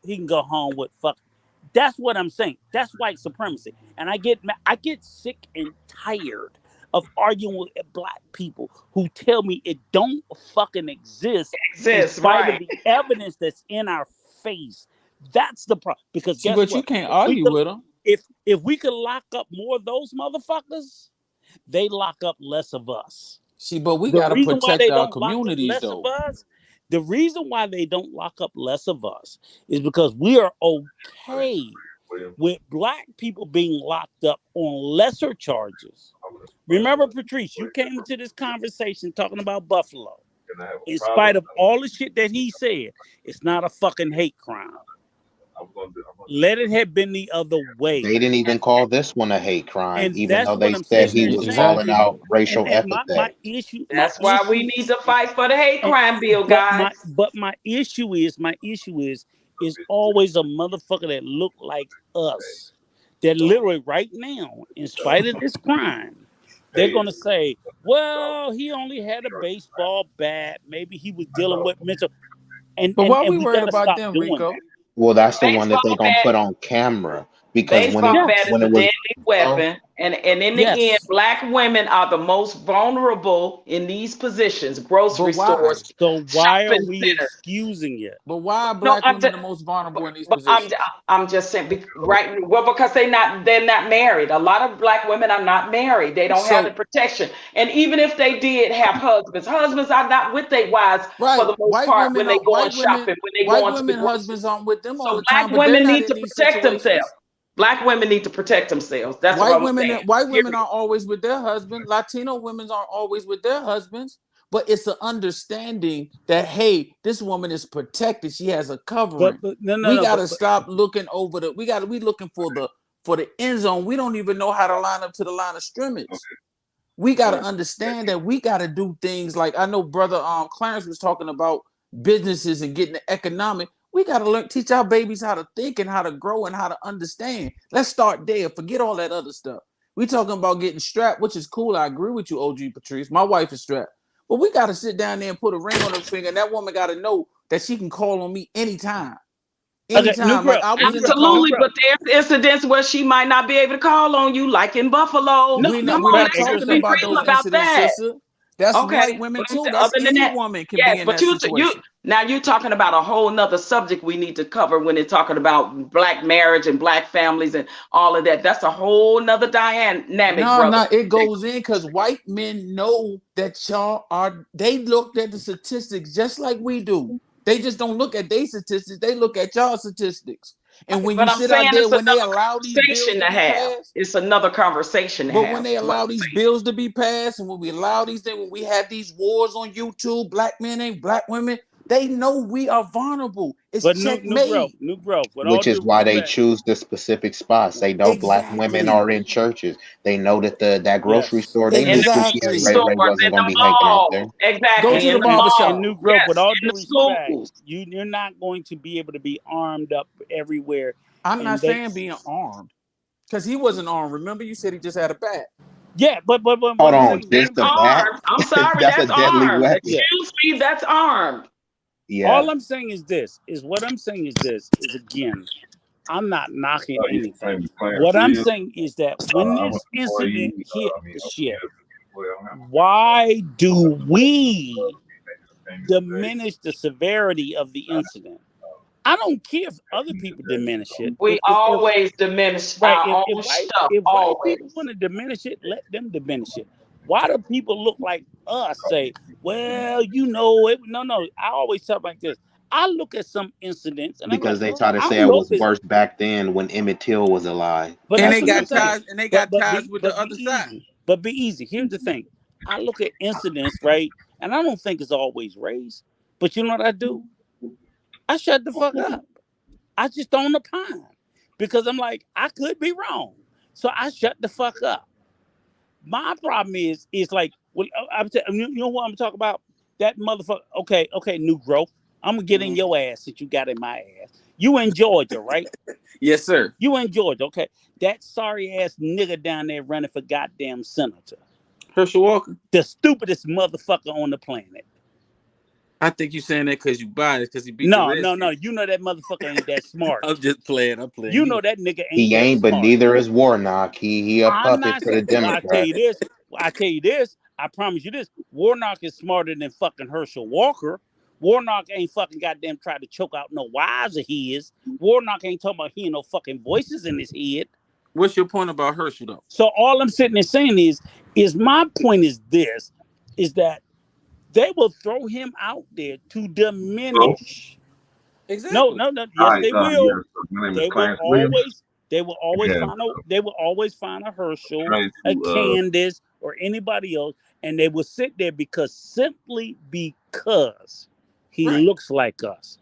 he can go home with fuck. That's what I'm saying. That's white supremacy. And I get sick and tired of arguing with black people who tell me it don't fucking exist in spite of the evidence that's in our face. That's the problem. Because guess what? You can't argue with them. If we could lock up more of those motherfuckers, they lock up less of us. See, but we got to protect our communities, though. The reason why they don't lock up less of us is because we are okay with black people being locked up on lesser charges. Remember, Patrice, you came into this conversation talking about Buffalo. In spite of all the shit that he said, it's not a fucking hate crime. Let it have been the other way. They didn't even call this one a hate crime, even though they said he was calling out racial epithets. That's why we need to fight for the hate crime bill, guys. But my issue is always a motherfucker that look like us. That literally right now, in spite of this crime, they're gonna say, well, he only had a baseball bat. Maybe he was dealing with mental. But why we worried about them, Rico? Well, that's the one that Baseball they're gonna bat. put on camera because Baseball bat is when a it was deadly weapon, and in the end, Yes. black women are the most vulnerable in these positions: grocery But why? stores, So why are shopping we centers. excusing it? But why are No, black I'm women just, the most vulnerable in these but positions? I'm just saying, right? Well, because they're not married. A lot of black women are not married. They don't have the So protection, and even if they did have husbands are not with their wives for right, the most part when they going white women, shopping, when they going to the grocery husbands store. aren't with them all So the time, black but they're women not need in to these protect themselves. situations. Black women need to protect themselves. That's what I'm saying. White women Period. aren't always with their husbands. Latino women aren't always with their husbands. But it's an understanding that hey, this woman is protected. She has a covering. But We gotta stop looking over the. We looking for the end zone. We don't even know how to line up to the line of scrimmage. We got to understand that we got to do things like I know brother Clarence was talking about businesses and getting the economic. We got to teach our babies how to think and how to grow and how to understand. Let's start there. Forget all that other stuff. We talking about getting strapped, which is cool. I agree with you, OG Patrice. My wife is strapped. But we got to sit down there and put a ring on her finger. And that woman got to know that she can call on me anytime. Anytime. Like I was in the car. Absolutely, but there's incidents where she might not be able to call on you, like in Buffalo. We're not talking about those incidents, sister. That's white women too. That's Other than any that, woman can yes, be in but that situation. now you're talking about a whole nother subject we need to cover when they're talking about black marriage and black families and all of that. That's a whole nother dynamic, brother. No, it goes in because white men know that y'all are. They looked at the statistics just like we do. They just don't look at their statistics. They look at y'all statistics. And when But you I'm sit saying out there, it's when they another allow these bills conversation to to be have. passed, It's another conversation to but have. when they allow these bills to be passed, and when we allow these things, when we have these wars on YouTube, black men ain't black women, they know we are vulnerable. It's but checkmate. new growth. With all which is due why they respect, choose the specific spots. They know black women Exactly. are in churches. They know that that grocery yes. store. They In knew the Suki Exactly. and Ray stores, Ray wasn't in gonna the be hanging out malls, there. Go exactly, to the in the barber And shop. malls, new growth. With yes, all in due the respect, schools. you're not going to be able to be armed up everywhere. I'm And not they, saying being armed. Because he wasn't armed. Remember, you said he just had a bat. yeah, but what Hold I'm on, saying, That's just a bat? armed. I'm sorry, That's a that's deadly armed. weapon. yeah. Excuse me, that's armed. Yeah. All I'm saying is this: is what I'm saying is this: is again, I'm not knocking His anything. name is Clarence What I'm Williams. saying is that when I'm an this incident employee. hit I mean, the shit, OPS as well. why do we Name is today. diminish the severity of the incident? I don't care if other people diminish it. We always diminish Right, our own stuff, if white always. people want to diminish it, let them diminish it. Why do people look like us say, well, you know it? No. I always talk like this. I look at some incidents and I'm Because like, they well, try to I say don't it know if was it's, worse back then when Emmett Till was alive. but And that's they what I'm got saying. ties, with the But be other side. easy. But be easy. Here's the thing. I look at incidents, right? And I don't think it's always race. But you know what I do? I shut the fuck up. I just don't opine. Because I'm like, I could be wrong. So I shut the fuck up. My problem is like, well, you know what I'm talking about? That motherfucker. Okay, new growth. I'm gonna get in your ass since you got in my ass. You in Georgia, right? Yes, sir. You in Georgia, okay? That sorry ass nigga down there running for goddamn senator. Herschel Walker. The stupidest motherfucker on the planet. I think you saying that because you biased, because he beat the No. Redskins. You know that motherfucker ain't that smart. I'm just playing. I'm playing. You know that nigga ain't He that ain't, but smart. neither is Warnock. He a I'm puppet not to saying. the Well, I tell Democrats. you this. I promise you this. Warnock is smarter than fucking Herschel Walker. Warnock ain't fucking goddamn tried to choke out no wives of his. Warnock ain't talking about hearing no fucking voices in his head. What's your point about Herschel though? So all I'm sitting there saying is my point is this, is that they will throw him out there to So, diminish. No. Exactly. Yes, hi, they will. yes. My name is They will Clarence Williams. always. They will always Again, find a. They will always find a Herschel, trying a to Candace, or anybody else, and they will sit there simply because he Right. looks like us,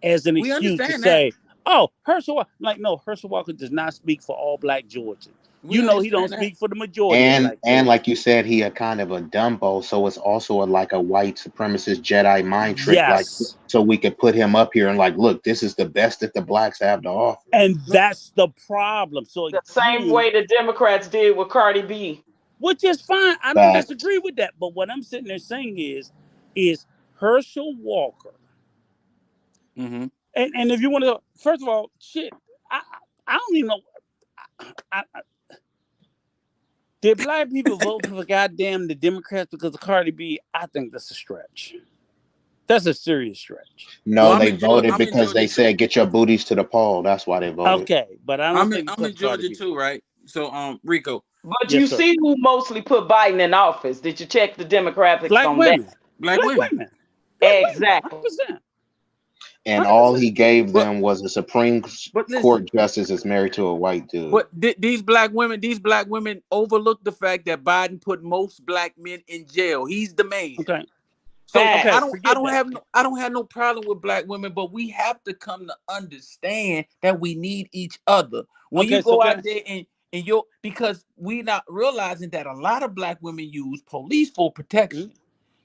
as an We excuse to understand that. say, "Oh, Herschel." Like, no, Herschel Walker does not speak for all black Georgians. We You know, he don't understand that. speak for the majority of And black and Georgians. like you said, he a kind of a Dumbo, so it's also like a white supremacist Jedi mind trick, like Yes. so we could put him up here and like, look, this is the best that the blacks have to offer. And that's the problem. So The same again, way the Democrats did with Cardi B. which is fine. I don't Facts. disagree with that. But what I'm sitting there saying is Herschel Walker Mm-hmm. And if you want to, first of all, shit, I don't even know. Did black people vote for goddamn the Democrats because of Cardi B? I think that's a stretch. That's a serious stretch. No, Well, they voted because they said get your booties to the poll. That's why they voted. Okay, but I don't think I'm in Georgia too, right? So, Rico. But Yes, you sir. see who mostly put Biden in office. Did you check the demographics Black on women. that? Black women. Exactly. 100%. And 100%. all he gave them was a Supreme listen, Court justice is married to a white dude. But these black women overlook the fact that Biden put most black men in jail. He's the man. Okay. So Okay, I don't have no problem with black women, but we have to come to understand that we need each other. When you go out there and because we not realizing that a lot of black women use police for protection.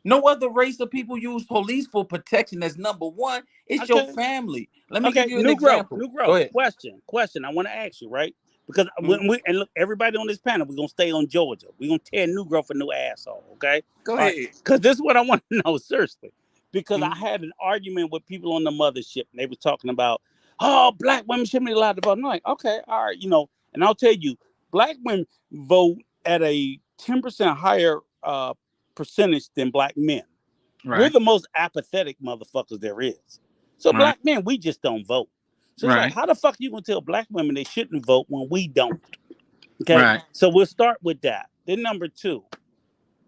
No other race of people use police for protection. That's number one. It's your family. Let me give you an example. Go ahead. Question. I want to ask you, right? Because when and look, everybody on this panel, we're gonna stay on Georgia. We're gonna tear New Growth a new asshole, okay? Go ahead. Because this is what I want to know, seriously. Because I had an argument with people on the mothership, and they were talking about, oh, black women shouldn't be allowed to vote. I'm like, okay, all right, and I'll tell you, black women vote at a 10% higher percentage than black men. Right. We're the most apathetic motherfuckers there is. So black men, we just don't vote. So it's like, how the fuck you gonna tell black women they shouldn't vote when we don't? Okay. Right. So we'll start with that. Then number two,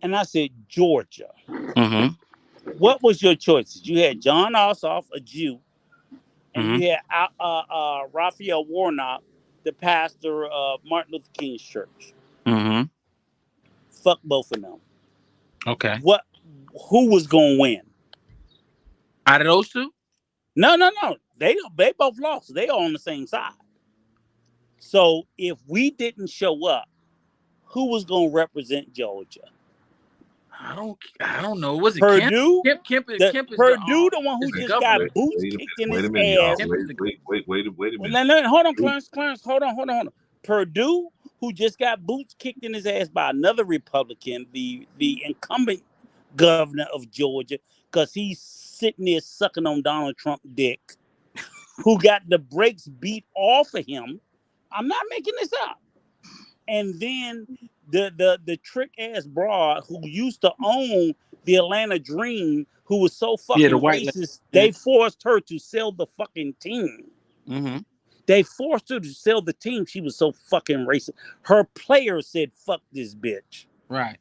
and I said Georgia. What was your choices? You had John Ossoff, a Jew, and you had Raphael Warnock, the pastor of Martin Luther King's church. Fuck both of them. Okay. Who was gonna win? Out of those two? No. They both lost. They are on the same side. So if we didn't show up, who was gonna represent Georgia? I don't know. Was it Purdue? Kemp is Purdue, the one who just got boots kicked in his ass. Wait a minute. No, hold on, Clarence, hold on. Purdue, who just got boots kicked in his ass by another Republican, the incumbent governor of Georgia, because he's sitting there sucking on Donald Trump dick, who got the brakes beat off of him. I'm not making this up. And then the trick ass broad who used to own the Atlanta Dream, who was so fucking racist, they forced her to sell the fucking team. They forced her to sell the team. She was so fucking racist. Her players said, fuck this bitch. Right.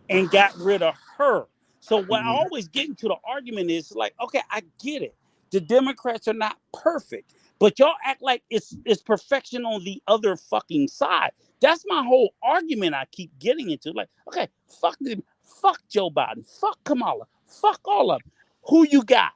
And got rid of her. So what I always get into the argument is like, okay, I get it. The Democrats are not perfect, but y'all act like it's perfection on the other fucking side. That's my whole argument I keep getting into. Like, okay, fuck them, fuck Joe Biden, fuck Kamala, fuck all of them. Who you got?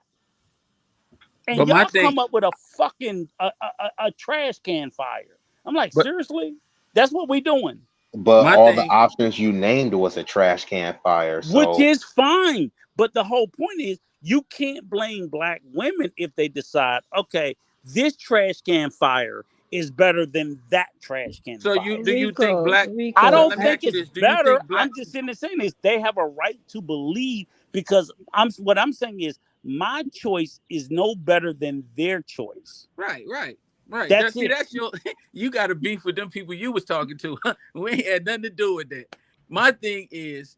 And y'all come up with a fucking a trash can fire. I'm like, seriously? That's what we doing. But all the options you named was a trash can fire. So. Which is fine. But the whole point is you can't blame black women if they decide, okay, this trash can fire is better than that trash can fire. So do you think black? I don't think it's better. I'm just saying is they have a right to believe, because what I'm saying is my choice is no better than their choice. Right. That's your. You got to beef with them people you was talking to. We ain't had nothing to do with that. My thing is,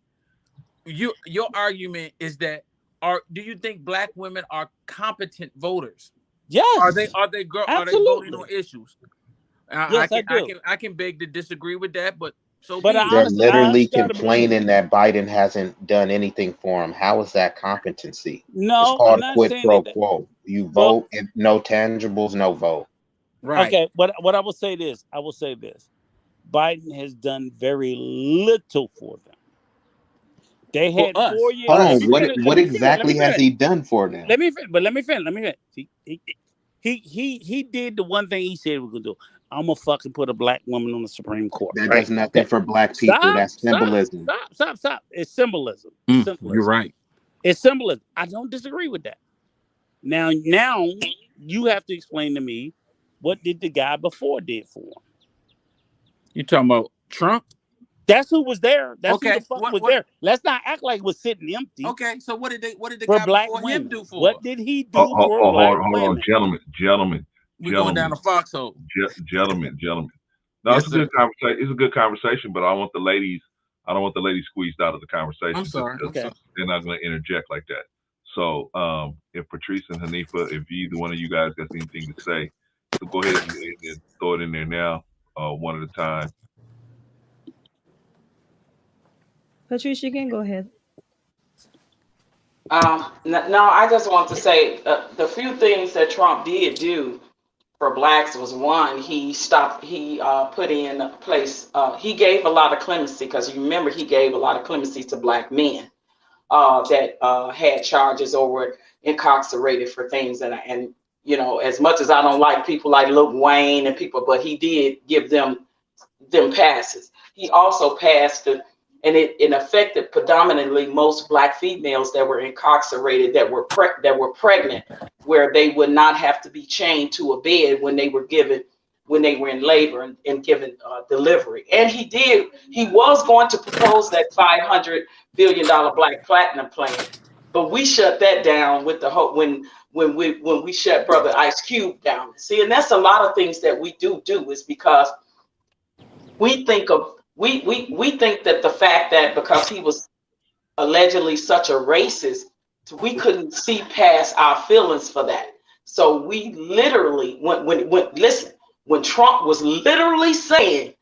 your argument is that do you think black women are competent voters? Yes. Are they voting on issues? Yes, I do. I can beg to disagree with that, but they're literally complaining that Biden hasn't done anything for him. How is that competency? No, it's called quid pro quo. You vote, if no tangibles, no vote. Right. Okay, but what I will say this, Biden has done very little for them. They had 4 years. Hold on, what exactly has he done for them? Let me finish. He did the one thing he said he was gonna do. I'm gonna fucking put a black woman on the Supreme Court. That does nothing for black people. That's symbolism. Stop. It's symbolism. You're right. It's symbolism. I don't disagree with that. Now you have to explain to me, what did the guy before did for him? You talking about Trump? That's who was there. That's who Okay, the fuck was there. Let's not act like it was sitting empty. Okay, so what did the For guy black before women. him do for? What did he do for hold black on, women? gentlemen. We're going down the foxhole. Gentlemen. No, Yes, it's a good conversation. It's a good conversation, but I don't want the ladies squeezed out of the conversation. I'm sorry. They're not going to interject like that. So, if Patrice and Hanifa, if either one of you guys got anything to say, so go ahead and throw it in there now, one at a time. Patrice, you can go ahead. No, I just want to say the few things that Trump did do for blacks was, one, he put in place, he gave a lot of clemency, because you remember he gave a lot of clemency to black men that had charges or were incarcerated for things. And you know, as much as I don't like people like Lil Wayne and people, but he did give them passes. He also passed and it affected predominantly most black females that were incarcerated, that were pregnant, where they would not have to be chained to a bed when they were in labor and given delivery. And he was going to propose that $500 billion Black Platinum plan, but we shut that down with the hope when we shut Brother Ice Cube down. See, and that's a lot of things that we do is because we think that the fact that because he was allegedly such a racist, we couldn't see past our feelings for that. So we literally, when Trump was literally saying,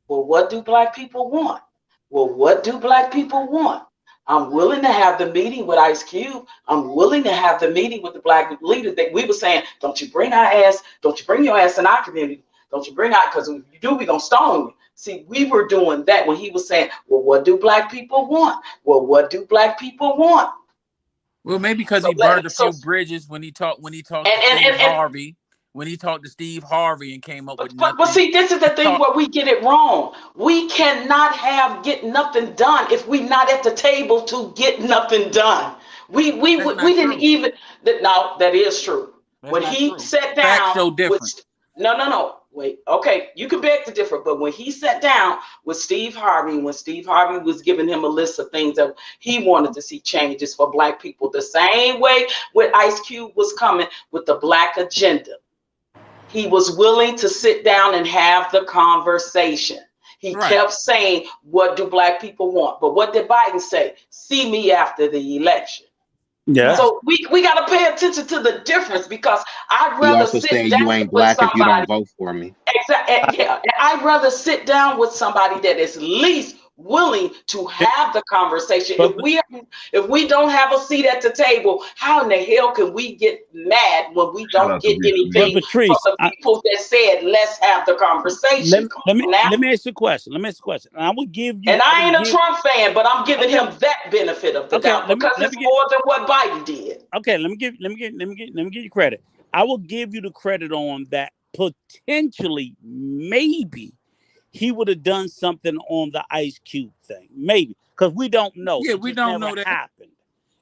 well, what do black people want? Well, what do black people want? I'm willing to have the meeting with Ice Cube. I'm willing to have the meeting with the black leaders. That we were saying, don't you bring your ass in our community. Don't you bring out, because if you do, we're going to stone you. See, we were doing that when he was saying, well, what do black people want? Well, what do black people want? Well, maybe because he burned a few bridges when he talked to Steve Harvey. When he talked to Steve Harvey and came up with nothing. But see, this is the thing where we get it wrong. We cannot get nothing done if we're not at the table to get nothing done. We didn't even. No, that is true. When he sat down with, no. Wait, okay, you can beg to differ, but when he sat down with Steve Harvey, when Steve Harvey was giving him a list of things that he wanted to see changes for black people, the same way when Ice Cube was coming with the black agenda, he was willing to sit down and have the conversation. He kept saying, what do black people want? But what did Biden say? See me after the election. Yeah. So we got to pay attention to the difference, because I'd rather sit down you ain't with black somebody. if you don't vote for me. Exactly. Yeah. I'd rather sit down with somebody that is at least willing to have the conversation. If we don't have a seat at the table, how in the hell can we get mad when we don't get anything from the people that said let's have the conversation? Let me ask you a question. And I will give you. And I ain't a Trump fan, but I'm giving him that benefit of the doubt because it's more than what Biden did. Okay, let me give you credit. I will give you the credit on that. Potentially, maybe he would have done something on the Ice Cube thing. Maybe, because we don't know. Yeah, we don't know that. Happened.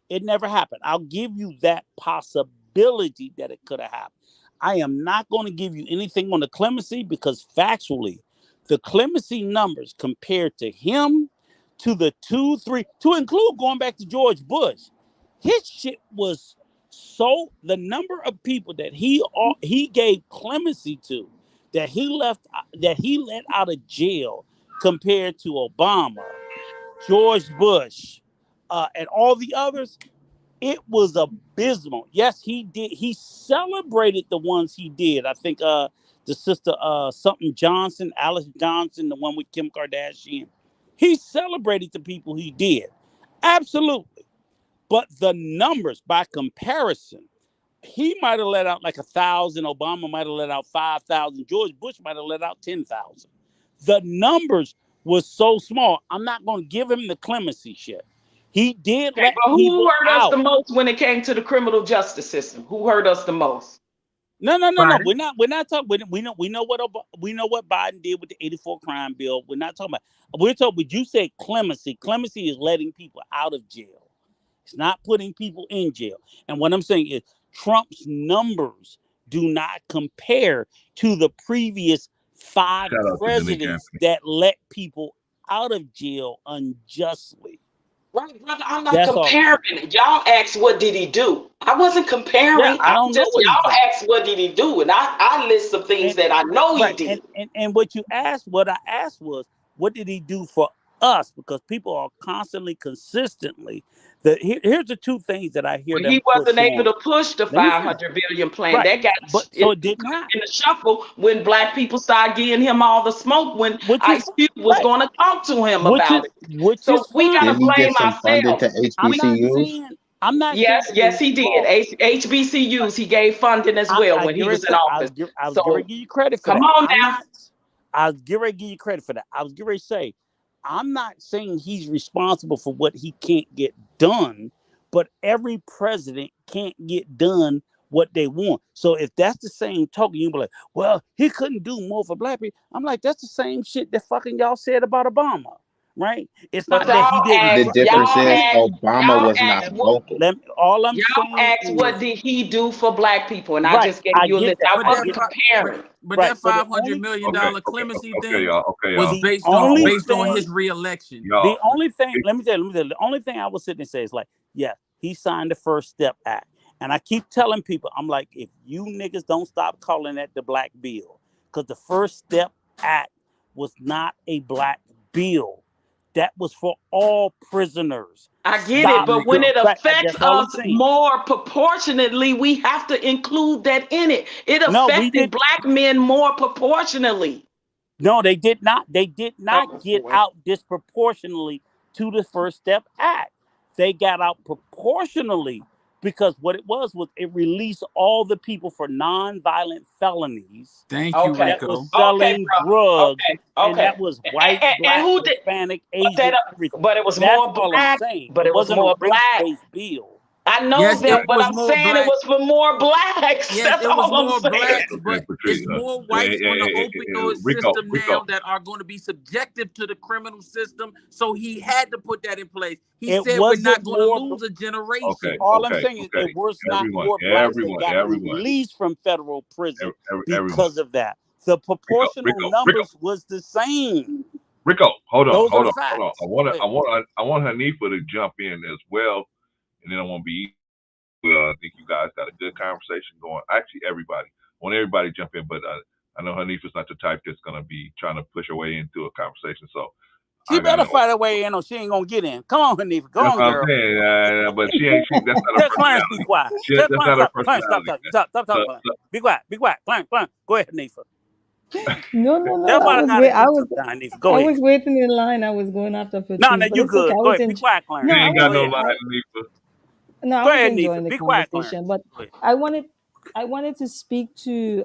It never happened. I'll give you that possibility that it could have happened. I am not going to give you anything on the clemency, because factually, the clemency numbers compared to him, to the 2, 3, to include going back to George Bush, his shit was so, the number of people that he gave clemency to, that he let out of jail compared to Obama, George Bush, and all the others, it was abysmal. Yes, he did. He celebrated the ones he did. I think the sister something Johnson, Alice Johnson, the one with Kim Kardashian. He celebrated the people he did. Absolutely. But the numbers, by comparison, he might have let out like 1,000. Obama might have let out 5,000. George Bush might have let out 10,000. The numbers was so small. I'm not going to give him the clemency shit. He did let people hurt out. Us the most when it came to the criminal justice system? Who hurt us the most? No. We're not talking. We know what Biden did with the 84 crime bill. We're not talking about. We're talking. But you said clemency. Clemency is letting people out of jail. It's not putting people in jail. And what I'm saying is Trump's numbers do not compare to the previous 5 presidents that let people out of jail unjustly. Right, brother. I'm not That's all I'm saying. comparing. Y'all asked what did he do? I wasn't Yeah, comparing. I I'm don't know just what he's y'all done. asked what did he do, and I list some things And that I know he right, did. and what you asked, what I asked was, what did he do for us? Because people are constantly, consistently. Here's the two things that I hear But them he wasn't push able on. to push the Let me finish. 500 billion plan. Right, That got but so it did not. in the shuffle when black people started giving him all the smoke when Which is Ice Cube was right. going to talk to him Which about is it. which So is we got to Didn't fine. he get blame some funding ourselves. to I'm not HBCUs? saying I'm not saying Yes, he yes, was he did. wrong. HBCUs, he gave funding as well I when get he ready was to in say office. I was getting ready So to give you credit for come that. on I'm now. not. I was getting ready to give you credit for that. I was getting ready to say I'm not saying he's responsible for what he can't get done, but every president can't get done what they want. So if that's the same token, you be like, well, he couldn't do more for black people. I'm like, that's the same shit that fucking y'all said about Obama, right? It's But not that he didn't. The difference is Obama y'all was not asked what vocal. All I'm y'all saying asked what is did he do for black people, and I right. just gave I you a get list. that. I But I that wasn't get fi- comparing. but right. that So the $500 only million Okay, clemency okay, thing y'all. Okay, was y'all. the based on only based on his thing reelection. the Y'all. only thing let me tell you, the only thing I was sitting and say is like, yeah, he signed the First Step Act. And I keep telling people, I'm like, if you niggas don't stop calling that the black bill, because the First Step Act was not a black bill. That was for all prisoners. I get it, Stop. but when it Right. affects That's all I'm us saying. more proportionately, we have to include that in it. It No, we affected did. black men more proportionally. No, they did not. They did not Oh get boy. out disproportionately to the First Step Act. They got out proportionally because what it was it released all the people for nonviolent felonies Thank you, Okay. that was Rico. Okay, selling bro. drugs, Okay. and Okay. that was white, And black, who did Hispanic, but that Asian, everything. but it was That's more all I'm black, saying. but It it was wasn't a more black. race-based bill. I know Yes, that, it Okay. but was I'm more saying it black. was for more blacks. Yes, That's it was all I'm more saying. blacks, Okay, but it's Patrice. more whites on the opioid Rico, system Rico. now that are going to be subjective to the criminal system. So he had to put that in place. He It said we're wasn't not going to more. lose a Okay, generation. All I'm okay, saying is okay. it was not more blacks that got Everyone. released from federal prison Everyone. because of that. The proportional Rico. numbers was the same. Rico, hold on. Those are the I facts. want Go to, ahead. I want Hanifa to jump in as well, and then I want to be. I think you guys got a good conversation going. Actually, everybody. I want everybody to jump in, but I know Hanifa's not the type that's gonna be trying to push her way into a conversation. So She I gotta. better fight her way in or she ain't gonna get in. Come on, Hanifa. Go That's on, what I'm girl. saying. But she ain't. That's not her Tell Clarence be personality. quiet. Tell That's Clarence not her stop. Clarence stop personality. talking. Stop So, talking, Clarence. Be quiet. Be quiet. Clarence. Go ahead, Hanifa. No, no, no. Tell I about was how to wait. do something, Hanifa. Go I ahead. was waiting in line. I was going after No, Patrice, no, but you it's okay. good. I Go was ahead. Be quiet, she Clarence. no, I ain't was got Go no ahead. lie, Hanifa. no, I Go was ahead, Hanifa. enjoying the Be quiet, conversation, Clarence. but Go ahead. I wanted to speak to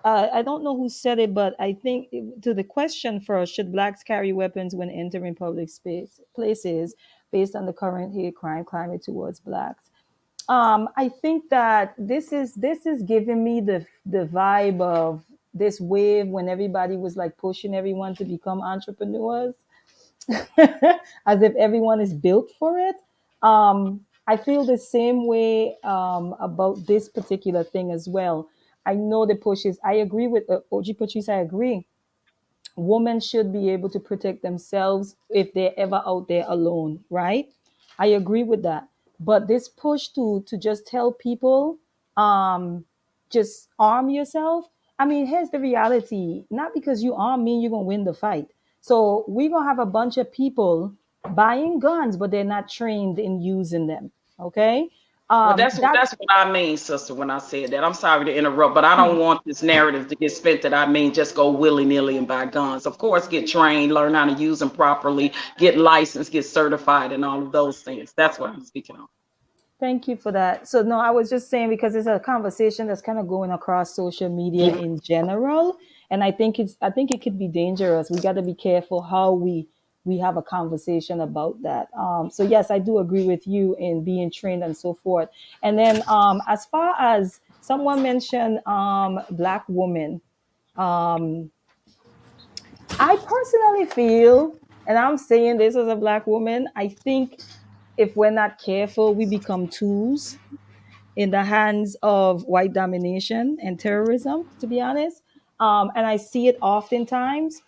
I don't know who said it, but I think to the question first: should blacks carry weapons when entering public space places based on the current hate crime climate towards blacks? I think that this is giving me the vibe of this wave when everybody was like pushing everyone to become entrepreneurs, as if everyone is built for it. I feel the same way about this particular thing as well. I know the pushes. I agree with OG Patrice. I agree. Women should be able to protect themselves if they're ever out there alone, right? I agree with that. But this push to just tell people, um, just arm yourself. I mean, here's the reality. Not because you arm me, you're gonna win the fight. So we're gonna have a bunch of people buying guns, but they're not trained in using them. Okay. Well, that's That what I mean, sister, when I said that. I'm sorry to interrupt, but I don't want this narrative to get spent that I mean just go willy-nilly and buy guns. Of course, get trained, learn how to use them properly, get licensed, get certified, and all of those things. That's what I'm speaking on. Thank you for that. So no, I was just saying because it's a conversation that's kind of going across social media in general, and I think it could be dangerous. We got to be careful how we have a conversation about that. So yes, I do agree with you in being trained and so forth. And then as far as someone mentioned black women, um, I personally feel, and I'm saying this as a black woman, I think if we're not careful, we become tools in the hands of white domination and terrorism, to be honest. And I see it oftentimes.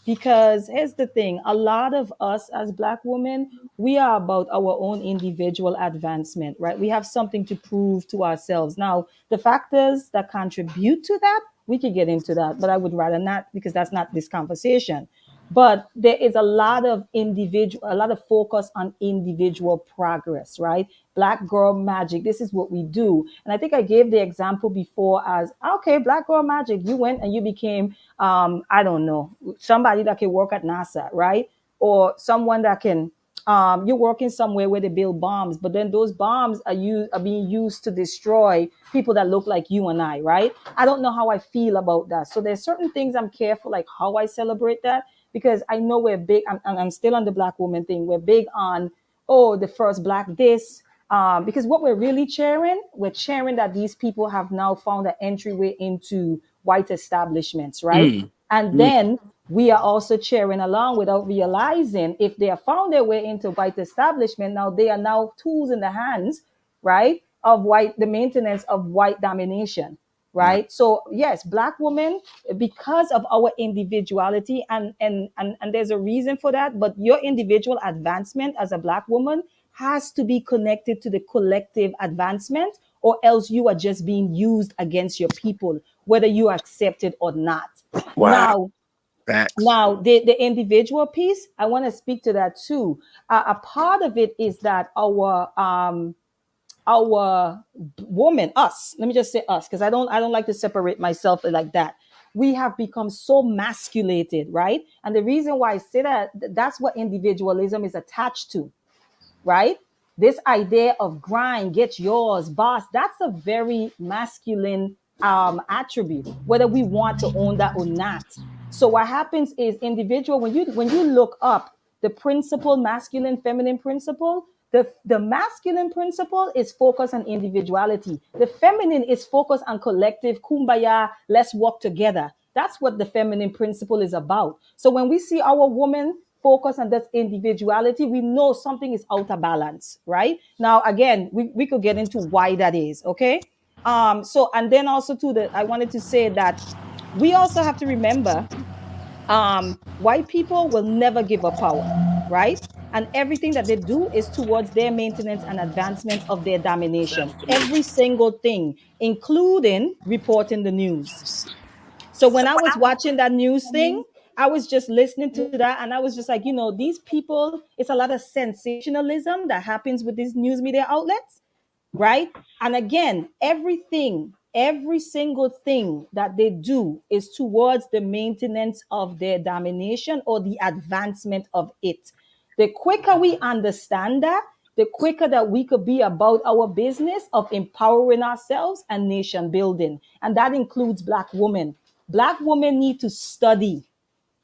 Because here's the thing, a lot of us as Black women, we are about our own individual advancement, right? We have something to prove to ourselves. Now, the factors that contribute to that, we could get into that, but I would rather not, because that's not this conversation. But there is a lot of focus on individual progress, right? Black girl magic, this is what we do. And I think I gave the example before as, okay, Black girl magic, you went and you became, I don't know, somebody that can work at NASA, right? Or someone that can, you're working somewhere where they build bombs, but then those bombs are being used to destroy people that look like you and I, right? I don't know how I feel about that. So there's certain things I'm careful, like how I celebrate that, because I know we're big. I'm still on the Black woman thing. We're big on, oh, the first Black this. Because what we're cheering that these people have now found an entryway into white establishments, right? Mm. And Mm. then we are also cheering along without realizing if they have found their way into white establishment, now they are now tools in the hands, right, of the maintenance of white domination, Right. right? So yes, Black women, because of our individuality, and there's a reason for that, but your individual advancement as a Black woman has to be connected to the collective advancement, or else you are just being used against your people, whether you accept it or not. Wow. Now, Facts. the individual piece, I want to speak to that too. A part of it is that our woman, us, let me just say us, because I don't like to separate myself like that. We have become so masculated, right? And the reason why I say that, that's what individualism is attached to, right? This idea of grind, get yours, boss, that's a very masculine attribute, whether we want to own that or not. So what happens is individual, when you look up the principle, masculine, feminine principle, the masculine principle is focused on individuality. The feminine is focused on collective, kumbaya, let's work together. That's what the feminine principle is about. So when we see our woman focus on this individuality, we know something is out of balance, right? Now, again, we could get into why that is, okay? So, and then also too, that I wanted to say that we also have to remember, white people will never give up power, right? And everything that they do is towards their maintenance and advancement of their domination. Every single thing, including reporting the news. So when I was watching that news thing, I was just listening to that and I was just like, these people, it's a lot of sensationalism that happens with these news media outlets, right? And again, every single thing that they do is towards the maintenance of their domination or the advancement of it. The quicker we understand that, the quicker that we could be about our business of empowering ourselves and nation building. And that includes Black women. Black women need to study.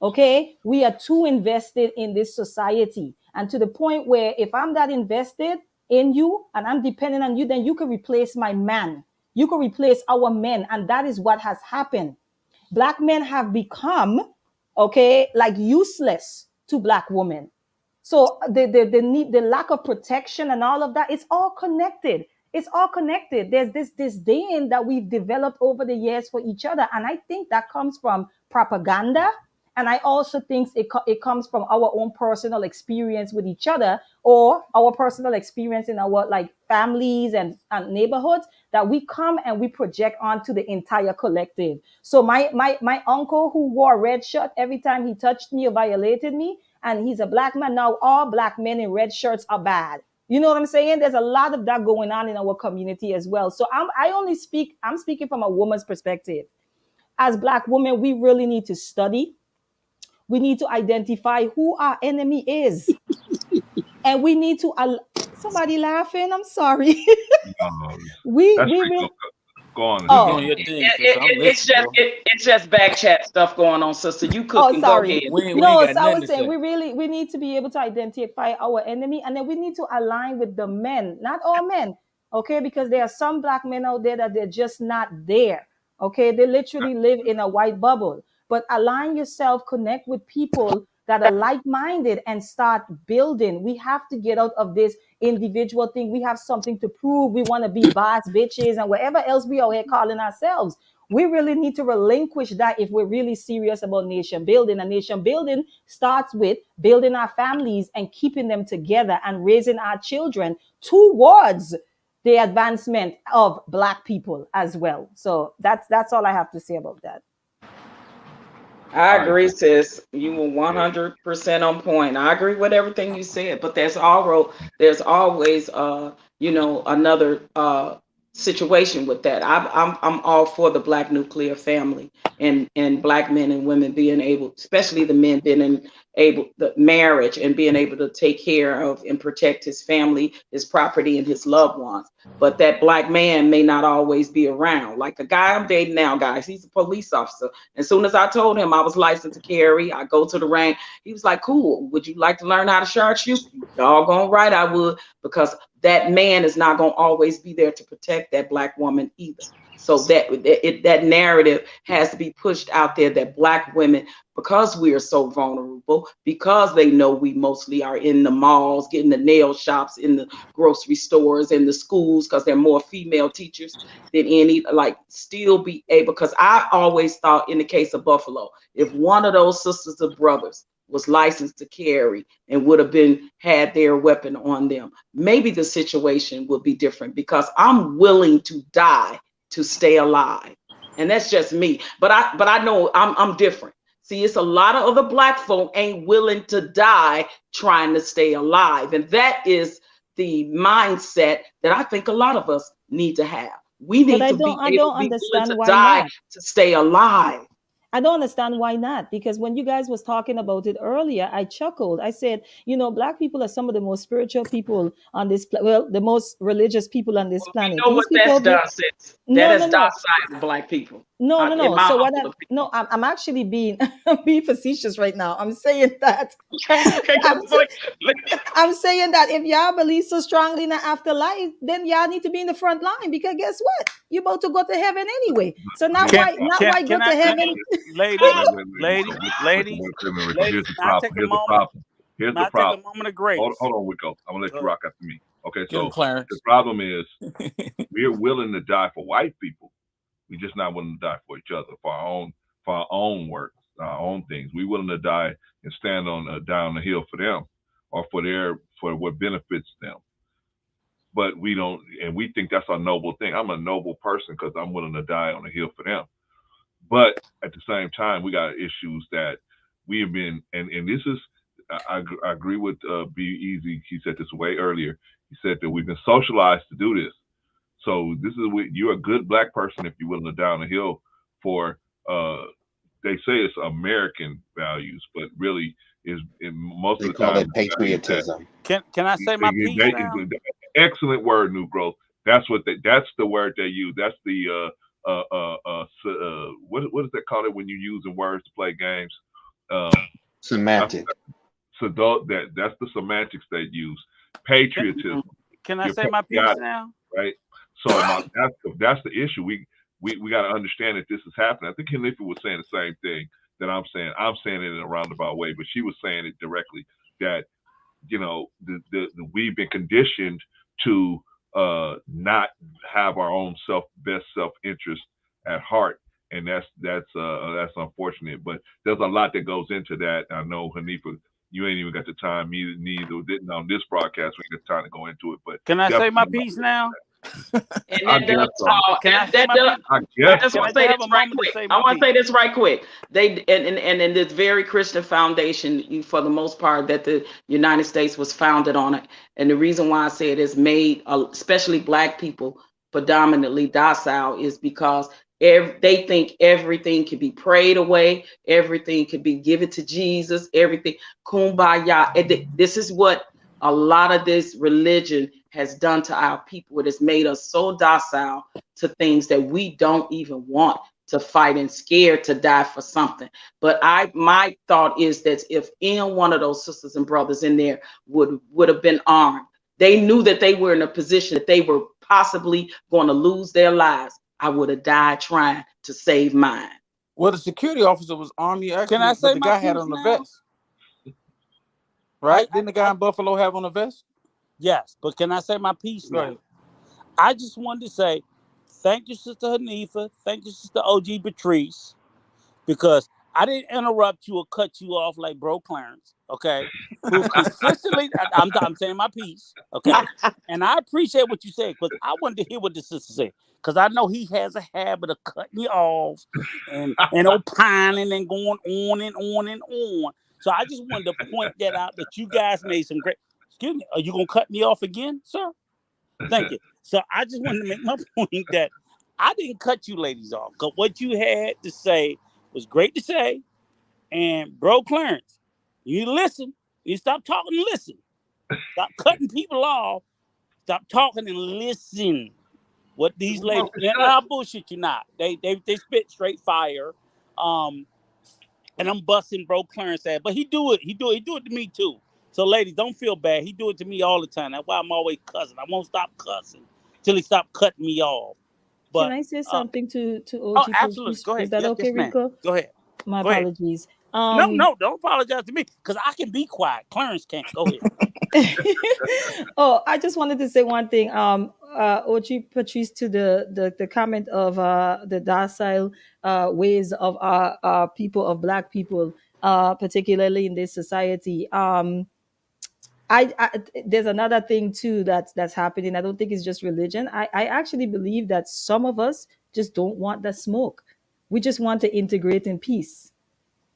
Okay, we are too invested in this society, and to the point where if I'm that invested in you and I'm dependent on you, then you can replace my man, you can replace our men, and that is what has happened. Black men have become, okay, like useless to Black women. So the need, the lack of protection and all of that, it's all connected. It's all connected. There's this disdain that we've developed over the years for each other. And I think that comes from propaganda. And I also think it comes from our own personal experience with each other, or our personal experience in our like families and neighborhoods, that we come and we project onto the entire collective. So my uncle who wore a red shirt every time he touched me or violated me, and he's a Black man. Now all Black men in red shirts are bad. You know what I'm saying? There's a lot of that going on in our community as well. So I'm speaking from a woman's perspective. As Black women, we really need to study. We need to identify who our enemy is. And we need to somebody laughing. I'm sorry. we That's we pretty will good. Go on, Keep oh doing Aziza. your thing, sister. I'm listening, bro. It's just back chat stuff going on, sister. You Oh, cooking? Go sorry. ahead. We ain't No, got so I nothing was to saying say. we need to be able to identify our enemy, and then we need to align with the men, not all men, okay? Because there are some Black men out there that they're just not there, okay? They literally live in a white bubble. But align yourself, connect with people that are like-minded and start building. We have to get out of this individual thing. We have something to prove. We want to be boss bitches and whatever else we are here calling ourselves. We really need to relinquish that if we're really serious about nation building. And nation building starts with building our families and keeping them together and raising our children towards the advancement of Black people as well. So that's all I have to say about that. I agree, sis. You were 100% on point. I agree with everything you said, but there's always another situation with that. I'm all for the Black nuclear family and Black men and women being able, especially the men being able, the marriage and being able to take care of and protect his family, his property, and his loved ones. But that Black man may not always be around. Like the guy I'm dating now, guys, he's a police officer. As soon as I told him I was licensed to carry, I go to the range, he was like, cool, would you like to learn how to sharp shoot? Doggone right I would, because that man is not going to always be there to protect that Black woman either. So that narrative has to be pushed out there that Black women, because we are so vulnerable, because they know we mostly are in the malls, getting the nail shops, in the grocery stores, in the schools, because there are more female teachers than any, like, still be able, because I always thought in the case of Buffalo, if one of those sisters or brothers was licensed to carry and would have had their weapon on them, maybe the situation would be different, because I'm willing to die to stay alive. And that's just me. But I know I'm different. See, it's a lot of other Black folk ain't willing to die trying to stay alive. And that is the mindset that I think a lot of us need to have. We need to be able to be willing to die to stay alive. I don't understand why not, because when you guys was talking about it earlier, I chuckled. I said, Black people are some of the most spiritual people on this the most religious people on this planet. You know what that's done, sis? That is docile Black people. No. So I'm actually being facetious right now. I'm saying that. I'm saying that if y'all believe so strongly in the afterlife, then y'all need to be in the front line, because guess what? You're about to go to heaven anyway. So why go to heaven? Lady. Here's the problem. Here's the problem. Take a moment of grace. Hold on, Wicko. I'm gonna let you rock after me. Okay, so the problem is we're willing to die for white people. We're just not willing to die for each other, for our own work, our own things. We're willing to die and stand on down the hill for them, or for what benefits them. But we don't, and we think that's a noble thing. I'm a noble person because I'm willing to die on the hill for them. But at the same time, we got issues that we have been, and this is, I agree with Be Easy. He said this way earlier. He said that we've been socialized to do this. So this is you're a good Black person if you're willing to die on the hill for. They say it's American values, but really is most of the time it patriotism. Can I say my piece now? Excellent word, New Growth. That's the word they use. That's the what is that called when you using words to play games? Semantic. So that's the semantics they use. Patriotism. Can I say my piece now? Right. So that's the issue. We got to understand that this is happening. I think Khalifa was saying the same thing that I'm saying. I'm saying it in a roundabout way, but she was saying it directly that we've been conditioned to not have our own best self-interest at heart, and that's unfortunate. But there's a lot that goes into that. I know, Hanifa, you ain't even got the time. Neither didn't on this broadcast. We get time to go into it. But can I say my piece now? I just want to say this right quick. I want to say this right quick. They and this very Christian foundation, for the most part, that the United States was founded on it. And the reason why I say it is made, especially Black people, predominantly docile, is because they think everything can be prayed away, everything can be given to Jesus, everything kumbaya. And this is what a lot of this religion has done to our people. It has made us so docile to things that we don't even want to fight and scared to die for something. But my thought is that if any one of those sisters and brothers in there would have been armed, they knew that they were in a position that they were possibly going to lose their lives, I would have died trying to save mine. Well, the security officer was armed. Actually, can I say the guy had on the vest. Right? Didn't the guy in Buffalo have on a vest? Yes, but can I say my piece Go now? ahead. I just wanted to say thank you, Sister Hanifa. Thank you, Sister OG Patrice, because I didn't interrupt you or cut you off like Bro Clarence, okay? Who's consistently, I'm saying my piece, okay? And I appreciate what you said because I wanted to hear what the sister said because I know he has a habit of cutting you off and opining and going on and on and on. So I just wanted to point that out that you guys made some great. Excuse me, are you gonna cut me off again, sir? Thank you. So I just wanted to make my point that I didn't cut you ladies off because what you had to say was great to say. And Bro Clarence, you listen. You stop talking and listen. Stop cutting people off. Stop talking and listen. What these ladies, and I'll bullshit you not. They spit straight fire. And I'm busting Bro Clarence ass, but he do it to me too. So ladies, don't feel bad. He do it to me all the time. That's why I'm always cussing. I won't stop cussing till he stop cutting me off. But Can I say something to oh, OG? absolutely. Go ahead. Is that Yes, okay, yes, ma'am. Rico? Go ahead. My Go ahead. apologies. No, don't apologize to me because I can be quiet. Clarence can't. Go ahead. Oh, I just wanted to say one thing. OG Patrice, to the comment of the docile ways of our people, of Black people, particularly in this society. I there's another thing too that's happening. I don't think it's just religion. I actually believe that some of us just don't want the smoke. We just want to integrate in peace.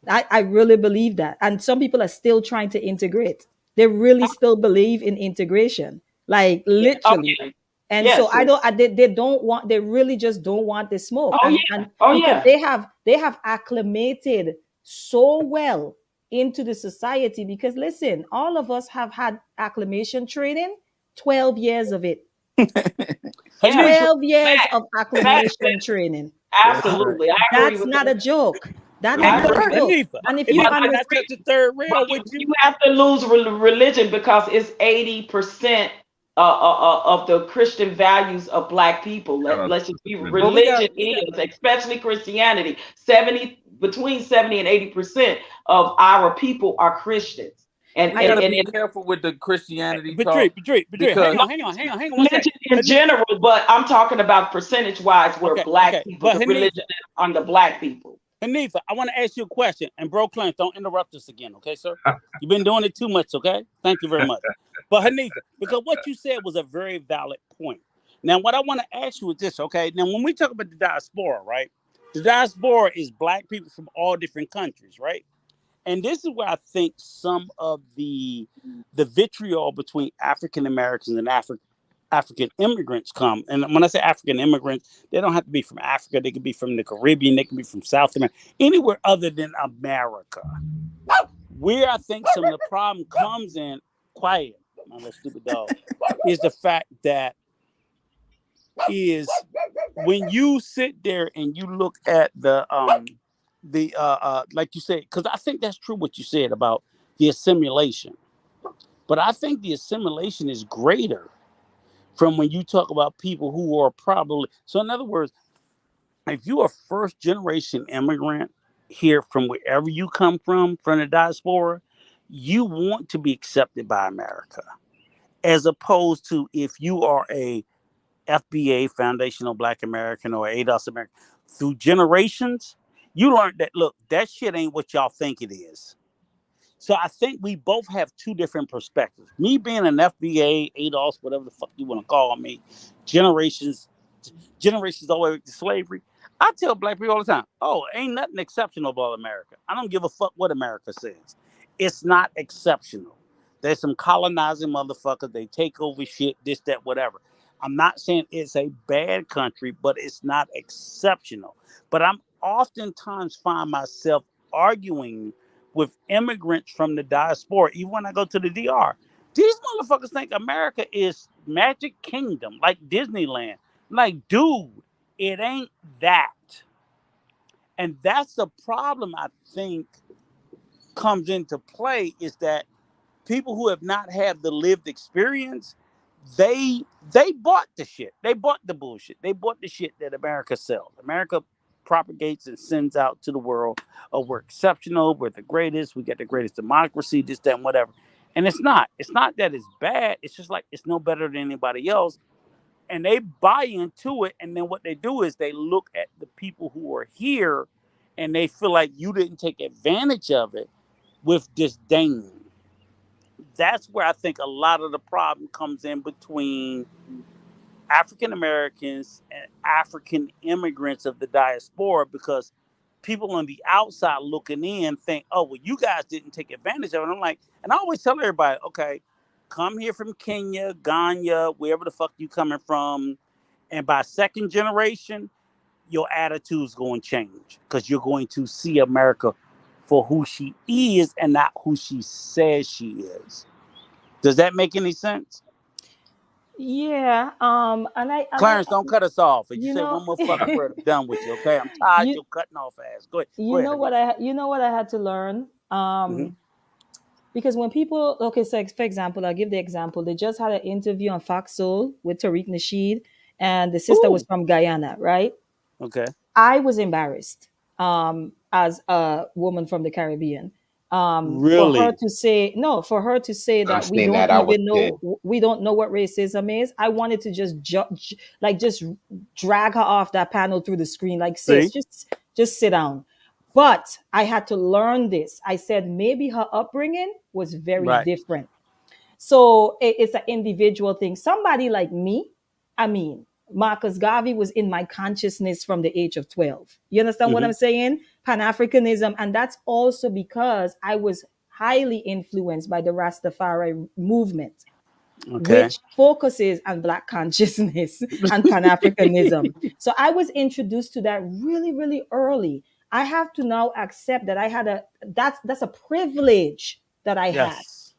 I really believe that. And some people are still trying to integrate. They really still believe in integration, like literally. Okay. And so Yes. I don't. They don't want. They really just don't want the smoke. Oh And yeah. and Oh because yeah. they have acclimated so well into the society. Because listen, all of us have had acclimation training. 12 years of it. Yeah. 12 years of Fact. acclimation training. Absolutely. I agree That's with not that. a joke. That is I not agree a with joke. Hanifa, And if if you I but can I I touch the third rail with you you? have to lose religion because it's 80% of the Christian values of Black people. Let's just be Well, we got religion is, especially Christianity. 70 between 70 and 80% of our people are Christians. And we and, got to and, be and careful with the Christianity Patrice, talk hang because on, one second. religion in general, but I'm talking about percentage wise where Black Okay. people, But the religion Hanifa, is on the Black people. I want to ask you a question. And Bro Clarence, don't interrupt us again, okay, sir? You've been doing it too much, okay? Thank you very much. But Hanifa, because what you said was a very valid point. Now, what I want to ask you is this, okay? Now, when we talk about the diaspora, right? The diaspora is Black people from all different countries, right? And this is where I think some of the vitriol between African Americans and African immigrants come. And when I say African immigrants, they don't have to be from Africa. They could be from the Caribbean. They can be from South America, anywhere other than America. Where I think some of the problem comes in, quiet, my little stupid dog, is the fact that is when you sit there and you look at the like you said, because I think that's true what you said about the assimilation. But I think the assimilation is greater from when you talk about people who are probably, so in other words, if you're a first generation immigrant here from wherever you come from the diaspora, you want to be accepted by America, as opposed to if you are a FBA, Foundational Black American, or ADOS American, through generations, you learned that, look, that shit ain't what y'all think it is. So I think we both have two different perspectives. Me being an FBA, ADOS, whatever the fuck you want to call me, generations all the way to slavery. I tell Black people all the time, oh, ain't nothing exceptional about America. I don't give a fuck what America says. It's not exceptional. There's some colonizing motherfuckers. They take over shit, this, that, whatever. I'm not saying it's a bad country, but it's not exceptional. But I'm oftentimes find myself arguing with immigrants from the diaspora, even when I go to the DR. These motherfuckers think America is Magic Kingdom, like Disneyland. Like, dude, it ain't that. And that's the problem I think comes into play is that people who have not had the lived experience, they bought the shit. They bought the bullshit. They bought the shit that America sells. America propagates and sends out to the world. Oh, we're exceptional. We're the greatest. We get the greatest democracy, this, that, and whatever. And it's not that it's bad. It's just like it's no better than anybody else. And they buy into it. And then what they do is they look at the people who are here and they feel like you didn't take advantage of it with disdain. That's where I think a lot of the problem comes in between African Americans and African immigrants of the diaspora, because people on the outside looking in think, oh, well, you guys didn't take advantage of it. I'm like, and I always tell everybody, okay, come here from Kenya, Ghana, wherever the fuck you coming from. And by second generation, your attitude's going to change because you're going to see America for who she is and not who she says she is. Does that make any sense? Yeah. Clarence, don't cut us off. If you you say know, one more fucking word, I'm done with you. Okay, I'm tired. you You're cutting off ass. Go ahead. Go you ahead, know what Hanifa. you know what I had to learn. Mm-hmm. Because when people, okay, so for example, I'll give the example. They just had an interview on Fox Soul with Tariq Nasheed, and the sister was Ooh. from Guyana, right? Okay. I was embarrassed as a woman from the Caribbean. For her Really? to say no, for her to say I that we seen don't that. I was even pissed. know, we don't know what racism is. I wanted to just just drag her off that panel through the screen, like, sis, See? just sit down. But I had to learn this. I said maybe her upbringing was very Right. different. So it's an individual thing. Somebody like me, I mean, Marcus Garvey was in my consciousness from the age of 12. You understand what Mm-hmm. I'm saying? Pan-Africanism. And that's also because I was highly influenced by the Rastafari movement, Okay. which focuses on Black consciousness and Pan-Africanism. So I was introduced to that really, really early. I have to now accept that that's a privilege that I had. Yes.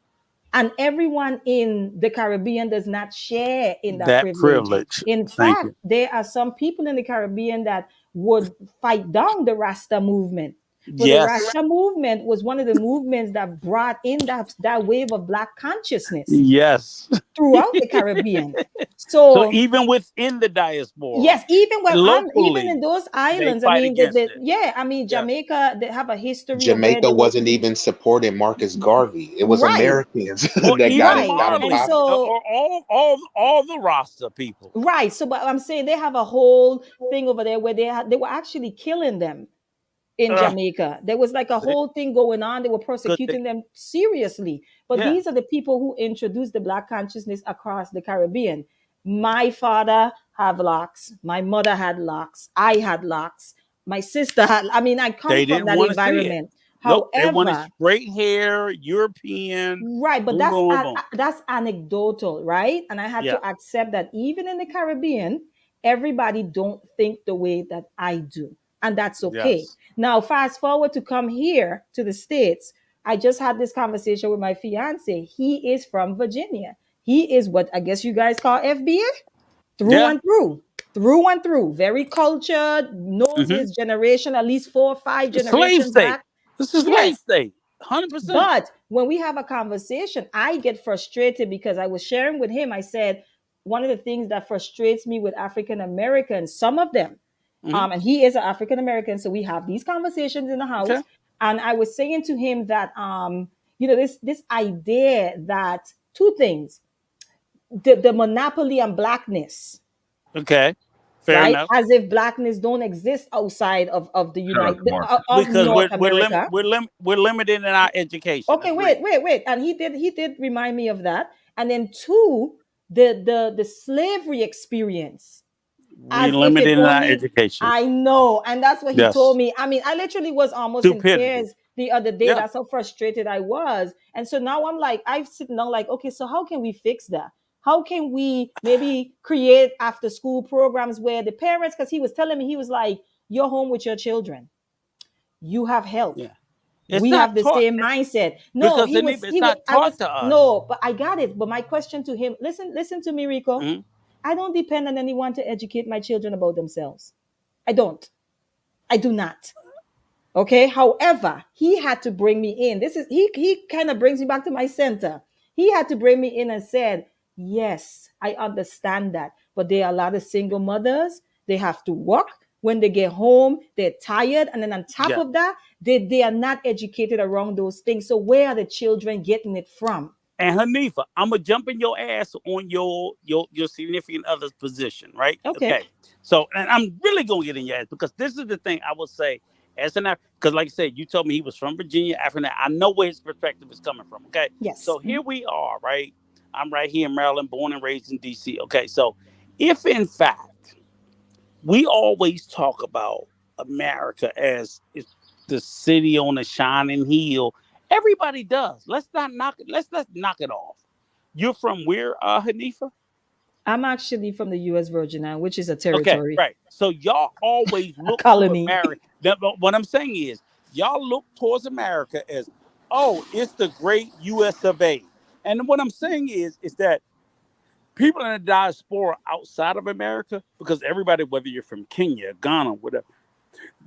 And everyone in the Caribbean does not share in that That privilege. privilege. In Thank fact, you. there are some people in the Caribbean that would fight down the Rasta movement. But the Yes. Rasta movement was one of the movements that brought in that wave of Black consciousness Yes. throughout the Caribbean. So So even within the diaspora, yes, even locally, in those they islands, I fight mean, against it. yeah, I mean, Yes. Jamaica, they have a history of where Jamaica they were wasn't even supporting Marcus Garvey. It was right, Americans Or that got even him right, got him and Marley, popping. so or all the Rasta people. right. So, but I'm saying they have a whole thing over there where they were actually killing them in Ugh. Jamaica. There was like a whole thing going on. They were Because they, persecuting them seriously. But yeah, these are the people who introduced the Black consciousness across the Caribbean. My father had locks. My mother had locks. I had locks. My sister had. I mean, I come they from didn't that want to see it. environment. Nope, they wanted However, straight hair, European, right, but boom, boom, boom. that's anecdotal, right? And I had Yeah, to accept that even in the Caribbean, everybody don't think the way that I do, and that's okay. yes, Now, fast forward to come here to the States. I just had this conversation with my fiance. He is from Virginia. He is what I guess you guys call FBA, through yeah. and through and through. Very cultured, knows Mm-hmm. his generation, at least 4 or 5 Slave generations state. back. This is slave Yes, state. 100%. but when we have a conversation, I get frustrated because I was sharing with him. I said, one of the things that frustrates me with African Americans, some of them, Mm-hmm. and he is an African American, so we have these conversations in the Okay. house. And I was saying to him that, this idea that two things, the monopoly on blackness, Okay. Fair right? enough. As if blackness don't exist outside of the Shout out United to Marcus. of Because North America. we're limited in our education. Okay, wait, Agreed. wait. And he did remind me of that. And then two, the slavery experience, We as if it limited in our only education. I know. And that's what he told Yes. me. I mean, I literally was almost in Stupidity. tears the other day. Yeah. That's how frustrated I was. And so now I'm sitting down like, okay, so how can we fix that? How can we maybe create after school programs where the parents, because he was telling me, he was like, you're home with your children. You have help. Yeah. It's We not have the taught same mindset. No, because he was, it's not I taught was, to us. no, but I got it. But my question to him, listen to me, Rico. Mhm. I don't depend on anyone to educate my children about themselves. I don't. I do not. Okay. However, he had to bring me in. He kind of brings me back to my center. He had to bring me in and said, yes, I understand that. But there are a lot of single mothers. They have to work. When they get home, they're tired. And then on top Yeah. of that, they are not educated around those things. So where are the children getting it from? And Hanifa, I'm gonna jump in your ass on your significant other's position, right? Okay. So, and I'm really gonna get in your ass because this is the thing I will say as an because, like I said, you told me he was from Virginia, African. I know where his perspective is coming from. Okay, Yes. so here we are, right? I'm right here in Maryland, born and raised in D.C. Okay, so if in fact we always talk about America as the city on a shining hill. Everybody does. Let's not knock it. Let's knock it off. You're from where, Hanifa? I'm actually from the U.S. Virgin Islands, which is a Okay, territory, right. So y'all always a look to colony. America. What I'm saying is, y'all look towards America as, oh, it's the great U.S. of A. And what I'm saying is that people in the diaspora outside of America, because everybody, whether you're from Kenya, Ghana, whatever,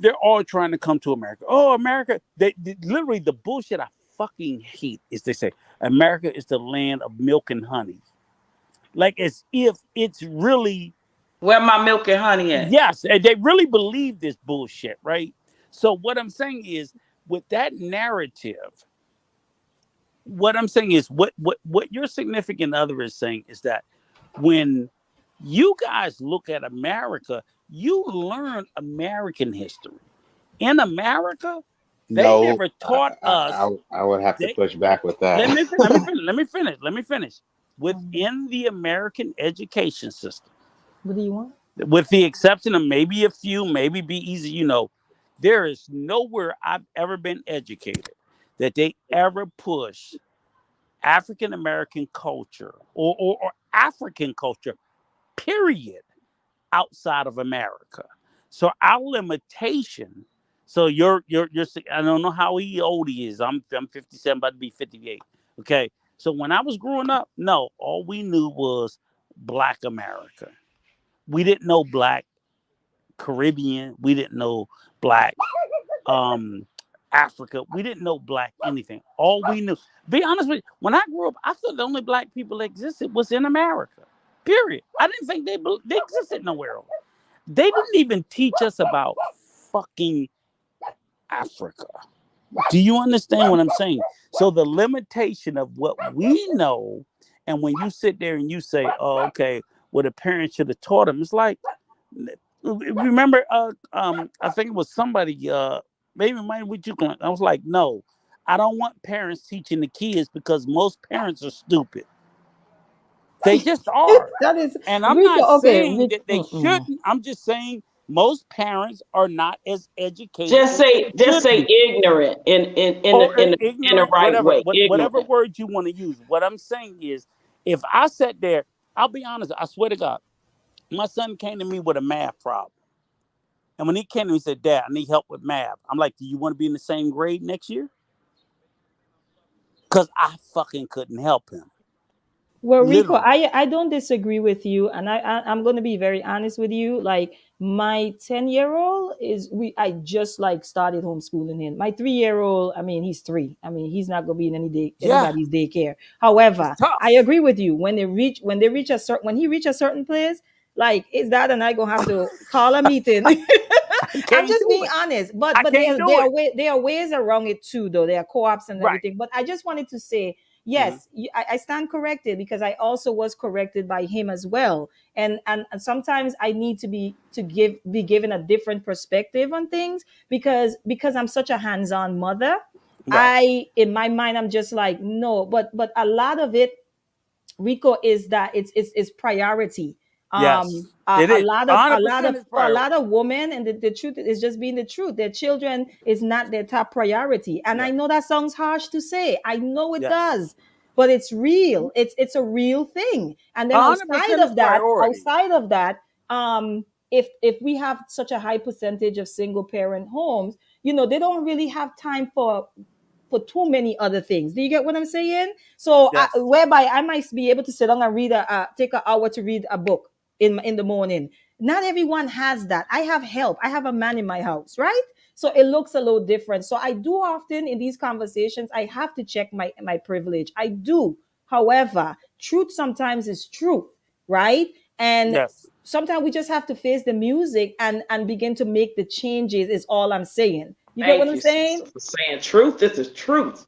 they're all trying to come to America. Oh, America. They literally, the bullshit I fucking hate is they say America is the land of milk and honey. Like as if it's really, Where my milk and honey at? yes, and they really believe this bullshit, right? So what I'm saying is, with that narrative, what I'm saying is what your significant other is saying is that when you guys look at America, you learn American history. In America, they No, never taught us. I would have to They push back with that. let me finish. Within the American education system, What do you want? with the exception of maybe a few, maybe be easy, there is nowhere I've ever been educated that they ever push African American culture or African culture, period, outside of America. So our limitation. So you're I don't know how old he is. I'm 57, about to be 58. Okay. So when I was growing up, no, all we knew was Black America. We didn't know Black Caribbean. We didn't know Black um Africa. We didn't know Black anything. All we knew, be honest with you, when I grew up, I thought the only Black people that existed was in America. Period. I didn't think they existed nowhere else. They didn't even teach us about fucking Africa. Do you understand what I'm saying? So the limitation of what we know, and when you sit there and you say, "Oh, okay, well the parents should have taught them," it's like, remember, I think it was somebody, maybe it might be you. I was like, no, I don't want parents teaching the kids because most parents are stupid. They just are. That is And I'm Rico. not Okay, saying that they shouldn't. I'm just saying most parents are not as educated Just as they say should be. ignorant Or in the ignorant, right whatever, way. whatever Ignorant. word you want to use. What I'm saying is, if I sat there, I'll be honest, I swear to God, my son came to me with a math problem. And when he came to me, he said, Dad, I need help with math. I'm like, do you want to be in the same grade next year? Because I fucking couldn't help him. well, Rico, Literally. I don't disagree with you, and I'm going to be very honest with you. Like my 10-year-old is I just like started homeschooling him. My 3-year-old, I mean, he's 3. I mean, he's not going to be in Yeah, anybody's daycare. it's However, I tough. agree with you. When he reach a certain place, like his dad and I gonna have to call a meeting. I I'm can't just do being it. honest, I but can't do it. there are ways around it too, though. There are co-ops and Right. everything. But I just wanted to say, Mhm. yes, I stand corrected because I also was corrected by him as well. And sometimes I need to be given a different perspective on things because I'm such a hands-on mother. Right. I in my mind I'm just like no, but a lot of it, Rico, is that it's priority. Yes, it is. A 100% is priority. lot of women, and the truth is just being the truth. Their children is not their top priority, and I Yes. know that sounds harsh to say. I know it Yes. does, but it's real. It's a real thing. And then 100% is priority. if we have such a high percentage of single parent homes, they don't really have time for too many other things. Do you get what I'm saying? So, Yes. whereby I might be able to sit down and take an hour to read a book in the morning. Not everyone has that. I have help. I have a man in my house, right? So it looks a little different. So I do often in these conversations, I have to check my privilege. I do. However, truth sometimes is truth, right? And Yes. sometimes we just have to face the music and begin to make the changes. Is all I'm saying. You get what Thank I'm you, saying? sister, for saying truth. This is truth.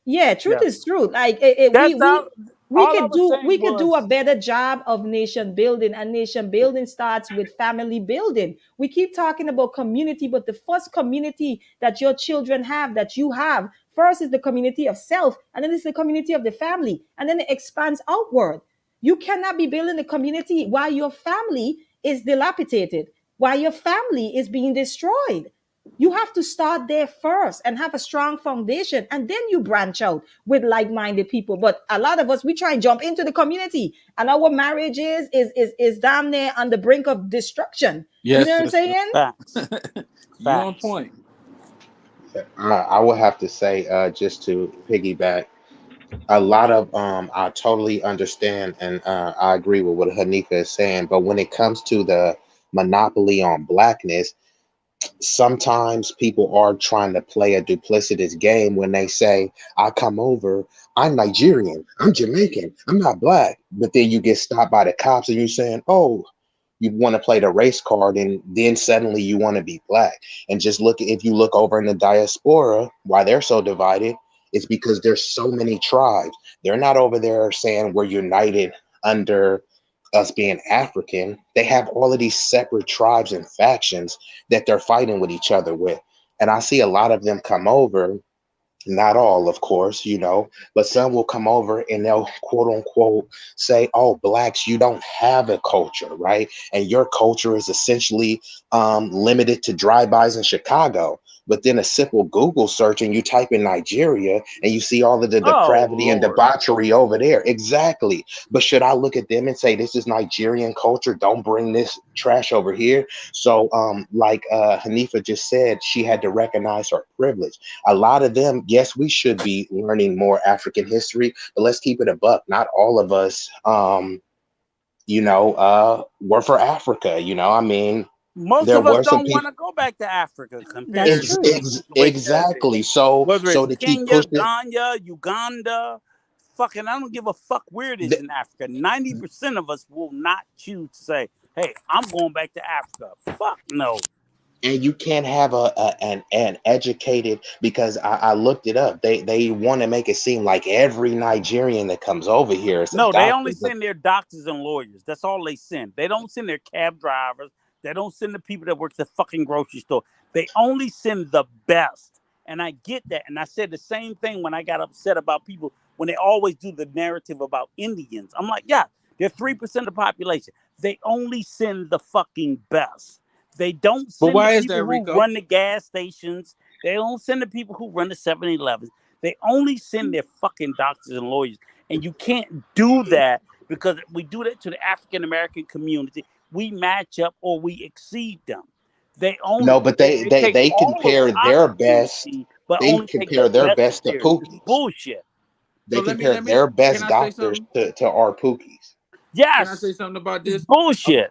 Yeah, truth Yeah. is truth. Like That's all. we All I could was do saying a was better job of nation building, and nation building starts with family building. We keep talking about community, but the first community that your children have, that you have, first is the community of self, and then it's the community of the family, and then it expands outward. You cannot be building the community while your family is dilapidated, while your family is being destroyed. You have to start there first and have a strong foundation, and then you branch out with like-minded people. But a lot of us, we try and jump into the community, and our marriage is damn near on the brink of destruction. You Yes, know what I'm sister. saying? facts. You on Facts. point. I will have to say, just to piggyback, a lot of I totally understand and I agree with what Hanika is saying, but when it comes to the monopoly on blackness, sometimes people are trying to play a duplicitous game when they say, I come over, I'm Nigerian, I'm Jamaican, I'm not black. But then you get stopped by the cops and you're saying, oh, you want to play the race card, and then suddenly you want to be black. And just look, if you look over in the diaspora, why they're so divided, it's because there's so many tribes. They're not over there saying we're united under us being African. They have all of these separate tribes and factions that they're fighting with each other with. And I see a lot of them come over, not all, of course, but some will come over and they'll quote unquote say, oh, blacks, you don't have a culture, right? And your culture is essentially limited to drive-bys in Chicago. But then a simple Google search and you type in Nigeria and you see all of the Oh depravity and Lord. debauchery over there. Exactly. But should I look at them and say, this is Nigerian culture, don't bring this trash over here? So like Hanifa just said, she had to recognize her privilege. A lot of them, yes, we should be learning more African history, but let's keep it a buck. Not all of us, were for Africa. I mean, Most there of us were some don't want people. to go back to Africa compared That's to the true. situation as it is. Exactly. So, Whether it's to keep Kenya, pushing, Ghana, Uganda, fucking, I don't give a fuck where it is th- in Africa. 90% of us will not choose to say, hey, I'm going back to Africa. Fuck no. and you can't have an educated, because I looked it up. They want to make it seem like every Nigerian that comes over here is a No, they doctor, only but send their doctors and lawyers. That's all they send. They don't send their cab drivers. They don't send the people that work at the fucking grocery store. They only send the best. And I get that. And I said the same thing when I got upset about people when they always do the narrative about Indians. I'm like, yeah, they're 3% of the population. They only send the fucking best. They don't But send the why is people that, who Rico? run the gas stations. They don't send the people who run the 7-Elevens. They only send their fucking doctors and lawyers. And you can't do that because we do that to the African American community. We match up or we exceed them. They only no, but they take they all of compare our their best. community, but They only take the compare their best best to material. It's Pookies. bullshit. So They let me compare their can best I say doctors something? to our Pookies. Can I say Yes, something about it's this? bullshit.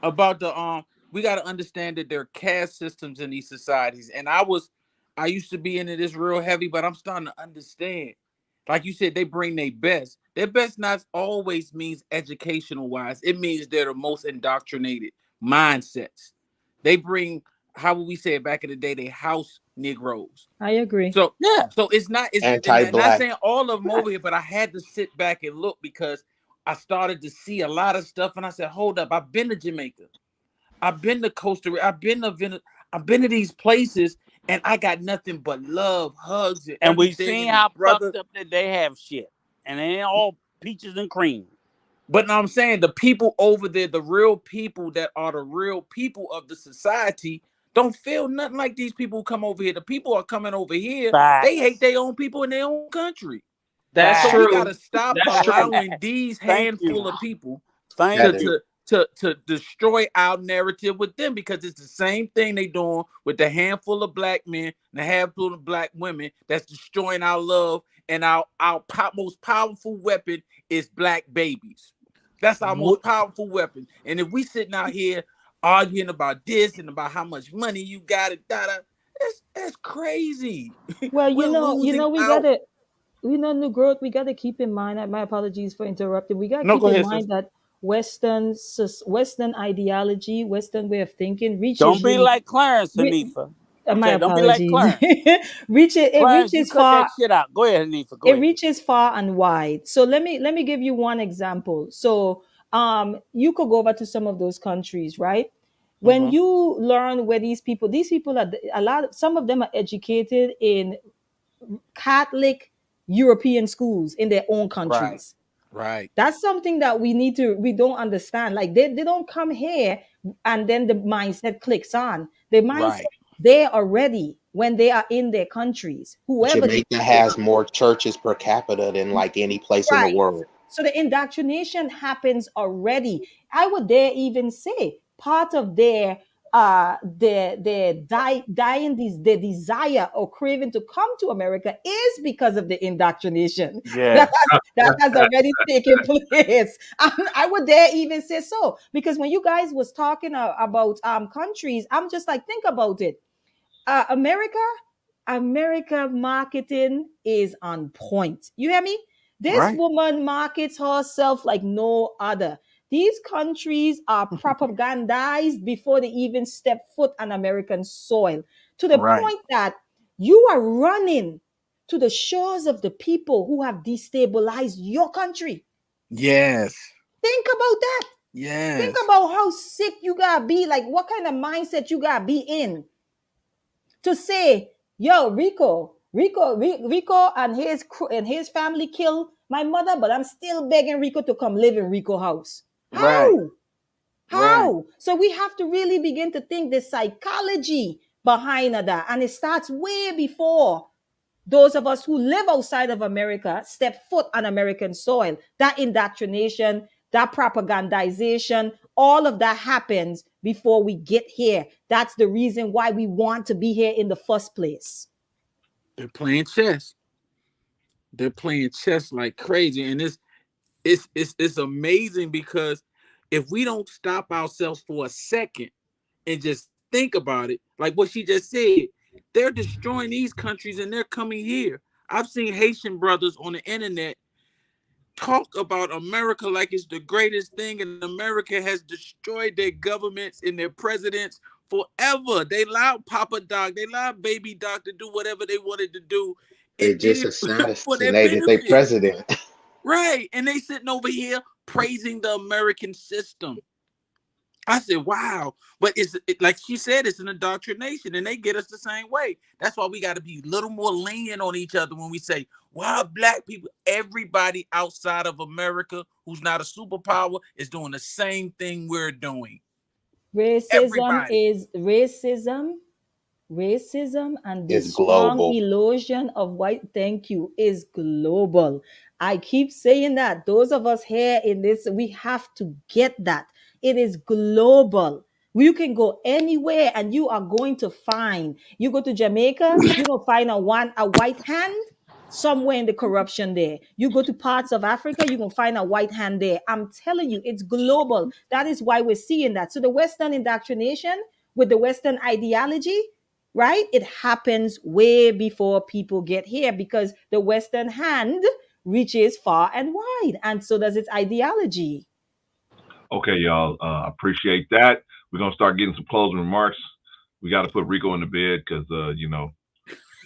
About the we got to understand that there are caste systems in these societies, and I used to be into this real heavy, but I'm starting to understand. Like you said, they bring their best. Their best not always means educational wise. It means they're the most indoctrinated mindsets. They bring, how would we say it back in the day, they house Negroes. I agree. So Yeah. so it's not, it's and not Anti-black. saying all of them over here, but I had to sit back and look because I started to see a lot of stuff, and I said, hold up, I've been to Jamaica. I've been to Costa Rica. I've been to these places, and I got nothing but love, hugs, and And we've everything, seen and the how brother. fucked up that they have shit. And they ain't all peaches and cream. But now I'm saying the people over there, the real people that are the real people of the society, don't feel nothing like these people who come over here. The people are coming over here. They hate Facts. their own people in their own country. That's So Facts. we got to true. stop That's true. allowing these Thank you. handful of people Thank That to is. you. to to destroy our narrative with them, because it's the same thing they doing with the handful of black men and a handful of black women that's destroying our love, and our most powerful weapon is black babies. That's our most powerful weapon. And if we sitting out here arguing about this and about how much money you got, that's crazy. Well, We're losing we out. gotta, new growth. We gotta keep in mind. My apologies for interrupting. We gotta No, keep go in ahead, sis. mind that Western ideology, Western way of thinking Don't reaches be really, like Clarence, re, Hanifa. My Okay, don't be like apologies. Clarence. It Clarence, you reaches cut that far. shit out. Go ahead, Hanifa. Go It ahead. reaches far and wide. So let me give you one example. So you could go over to some of those countries, right? When Mm-hmm. you learn where these people are a lot. Some of them are educated in Catholic European schools in their own Right. countries. Right. That's something that we don't understand. Like they don't come here and then the mindset clicks on. The mindset Right. there already when they are in their countries, whoever these Jamaica people has more churches per capita than like any place in the Right. world. So the indoctrination happens already. I would dare even say part of dying their desire or craving to come to America is because of the indoctrination that Yes. has already taken place. I would dare even say so because when you guys was talking about countries, I'm just like think about it. America marketing is on point. You hear me? This Right. woman markets herself like no other. These countries are propagandized before they even step foot on American soil to the Right. point that you are running to the shores of the people who have destabilized your country. Yes. Think about that. Think Yes. about how sick you gotta be, like what kind of mindset you gotta be in to say, yo, Rico and his crew and his family killed my mother, but I'm still begging Rico to come live in Rico house. Right. How? Right. How? So we have to really begin to think the psychology behind that. And it starts way before those of us who live outside of America step foot on American soil. That indoctrination, that propagandization, all of that happens before we get here. That's the reason why we want to be here in the first place. They're playing chess. They're playing chess like crazy, and it's amazing because if we don't stop ourselves for a second and just think about it, like what she just said, they're destroying these countries and they're coming here. I've seen Haitian brothers on the internet talk about America like it's the greatest thing, and America has destroyed their governments and their presidents forever. They allowed Papa Doc, they allowed Baby Doc to do whatever they wanted to do. They It did just it for their assassinated their benefit. president. Right. And they sitting over here praising the American system. I said, wow. But like she said, it's an indoctrination and they get us the same way. That's why we got to be a little more lenient on each other when we say, why black people, everybody outside of America who's not a superpower is doing the same thing we're doing. Racism Everybody. is racism and the It's strong global. illusion of white thank you is global. I keep saying that those of us here in this we have to get that it is global. You can go anywhere and you are going to find, you go to Jamaica, you will find a white hand somewhere in the corruption there. You go to parts of Africa, you can find a white hand there. I'm telling you, it's global. That is why we're seeing that. So the Western indoctrination with the Western ideology, right? It happens way before people get here because the Western hand reaches far and wide, and so does its ideology. Okay, y'all. Appreciate that. We're gonna start getting some closing remarks. We got to put Rico in the bed because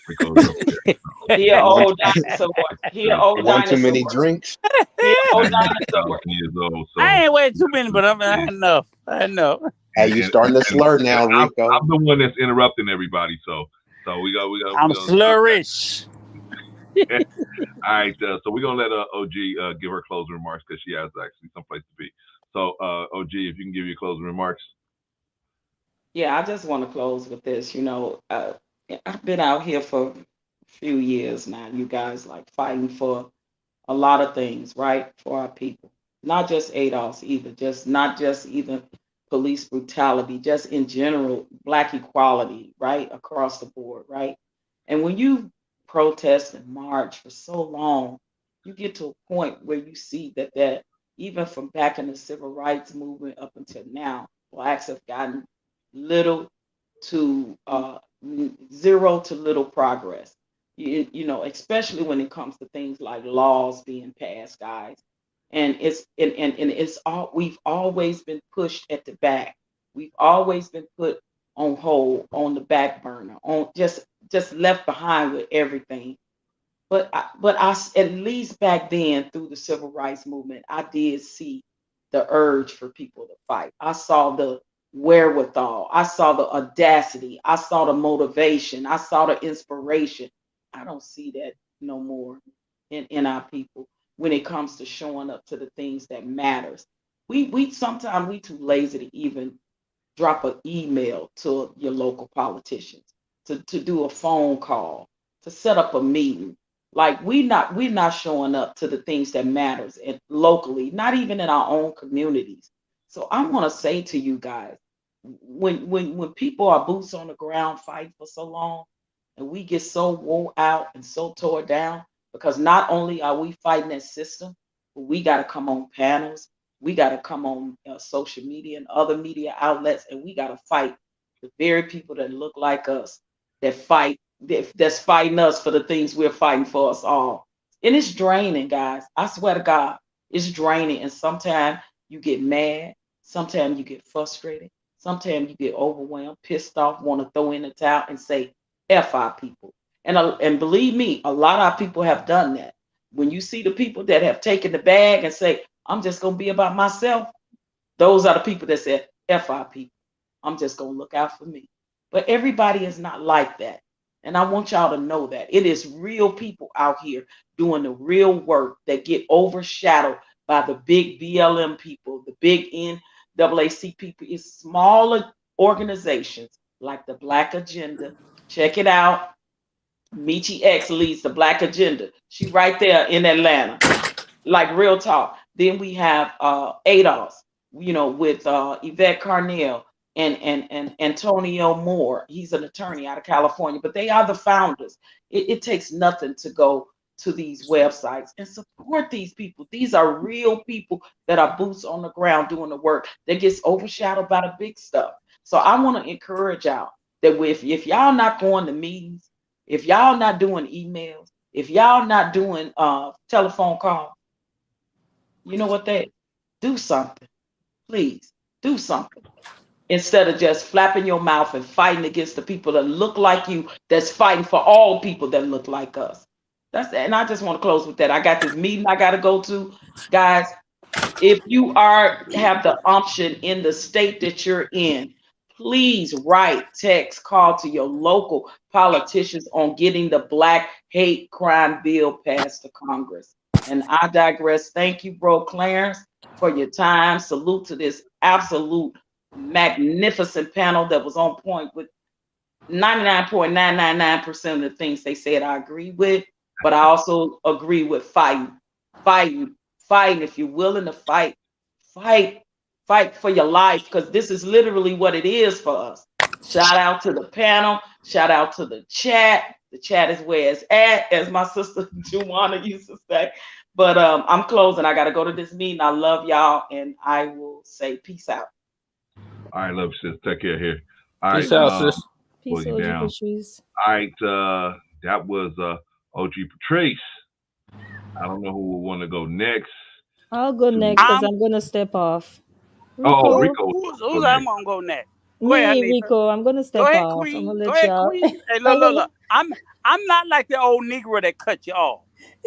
Rico's up there. He an One, old dinosaur. He an old one too dinosaur. many drinks. He an old 99,000 dinosaur. years old. So I ain't way too many, but I know. I know. Hey, you starting to slur and now, Rico. I'm the one that's interrupting everybody. So I'm we gonna start flourish. that. All right. So we're gonna let OG give her closing remarks because she has actually someplace to be. So OG, if you can give your closing remarks. Yeah, I just want to close with this. I've been out here for a few years now. You guys like fighting for a lot of things, right? For our people. Not just ADOS either, just not just even police brutality, just in general, black equality, right? Across the board, right? And when you protest and march for so long, you get to a point where you see that even from back in the civil rights movement up until now, blacks have gotten little to zero to little progress. Especially when it comes to things like laws being passed, guys. And it's all we've always been pushed at the back. We've always been put on hold, on the back burner, on just left behind with everything. At least back then through the civil rights movement, I did see the urge for people to fight. I saw the wherewithal. I saw the audacity. I saw the motivation. I saw the inspiration. I don't see that no more in our people when it comes to showing up to the things that matters. We sometimes we too lazy to even drop an email to your local politicians, to do a phone call, to set up a meeting. Like we're not showing up to the things that matters and locally, not even in our own communities. So I want to say to you guys, when people are boots on the ground fighting for so long, and we get so wore out and so tore down, because not only are we fighting that system, but we got to come on panels, we got to come on social media and other media outlets, and we got to fight the very people that look like us, that fight, that's fighting us for the things we're fighting for us all. And it's draining, guys. I swear to God, it's draining. And sometimes you get mad, sometimes you get frustrated, sometimes you get overwhelmed, pissed off, want to throw in the towel and say, F our people. And believe me, a lot of our people have done that. When you see the people that have taken the bag and say, I'm just going to be about myself, those are the people that said, F our people. I'm just going to look out for me. But everybody is not like that. And I want y'all to know that. It is real people out here doing the real work that get overshadowed by the big BLM people, the big NAACP people. It's smaller organizations like the Black Agenda. Check it out. Michi X leads the Black Agenda. She right there in Atlanta, like real talk. Then we have ADOS, with Yvette Carnell and Antonio Moore. He's an attorney out of California, but they are the founders. It takes nothing to go to these websites and support these people. These are real people that are boots on the ground doing the work that gets overshadowed by the big stuff. So I want to encourage y'all that if y'all not going to meetings, if y'all not doing emails, if y'all not doing telephone calls, you know what they do something. Please do something. Instead of just flapping your mouth and fighting against the people that look like you, that's fighting for all people that look like us. And I just want to close with that. I got this meeting I gotta go to. Guys, if you have the option in the state that you're in, please write, text, call to your local politicians on getting the Black Hate Crime Bill passed to Congress. And I digress. Thank you, bro Clarence, for your time. Salute to this absolute magnificent panel that was on point with 99.999% of the things they said I agree with, but I also agree with fighting. If you're willing to fight for your life, because this is literally what it is for us. Shout out to the panel, shout out to the chat. The chat is where it's at, as my sister Juwana used to say. But I'm closing. I got to go to this meeting. I love y'all, and I will say peace out. All right, love you, sis. Take care here. All Peace right, out, sis. Peace, you OG down. Patrice. All right, that was OG Patrice. I don't know who will want to go next. I'll go next because I'm gonna step off. Oh, Rico. Rico. Who's I'm gonna go next? Go Me, ahead, Anita. Rico, I'm gonna Go step ahead, off. I'm Queen. gonna Go let ahead, y'all. Queen. Hey, look. I'm not like the old Negro that cut you off.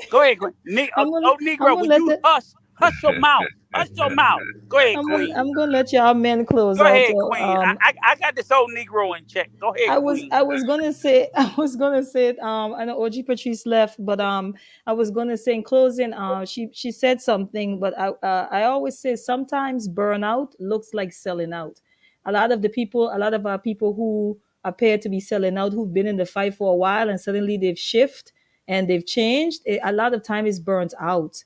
Go ahead, Queen. Old Negro, would you hush your mouth? Hush your mouth. Go ahead, Queen. I'm gonna let y'all men close Go out. ahead, Queen. I got this old Negro in check. Go ahead, Queen. I was gonna say I know OG Patrice left, but I was gonna say in closing, she said something, but I always say sometimes burnout looks like selling out. A lot of our people who appear to be selling out, who've been in the fight for a while and suddenly they've shifted and they've changed, a lot of time is burnt out.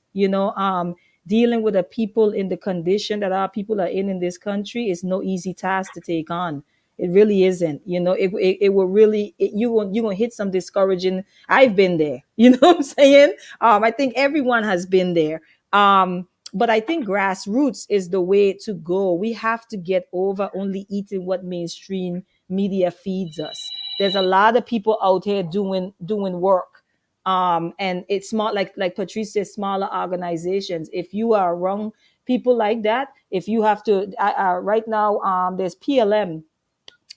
Dealing with the people in the condition that our people are in this country is no easy task to take on. It really isn't. It will really, you're going to hit some discouraging. I've been there. You know what I'm saying? I think everyone has been there. But I think grassroots is the way to go. We have to get over only eating what mainstream media feeds us. There's a lot of people out here doing work. And it's small, like Patrice says, smaller organizations. If you are around people like that, if you have to, right now, there's PLM.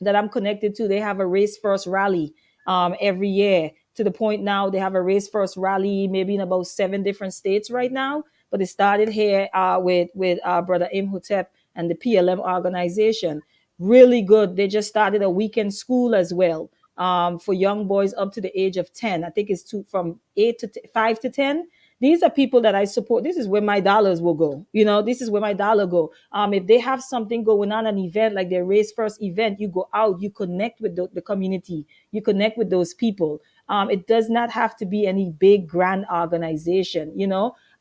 that I'm connected to, they have a Race First rally every year. To the point now, they have a Race First rally maybe in about 7 different states right now. But it started here with Brother Imhotep and the PLM organization. Really good. They just started a weekend school as well for young boys up to the age of 10. I think it's from 5 to 10. These are people that I support. This is where my dollars will go. This is where my dollar go. If they have something going on, an event like their Race First event, you go out, you connect with the community, you connect with those people. It does not have to be any big grand organization,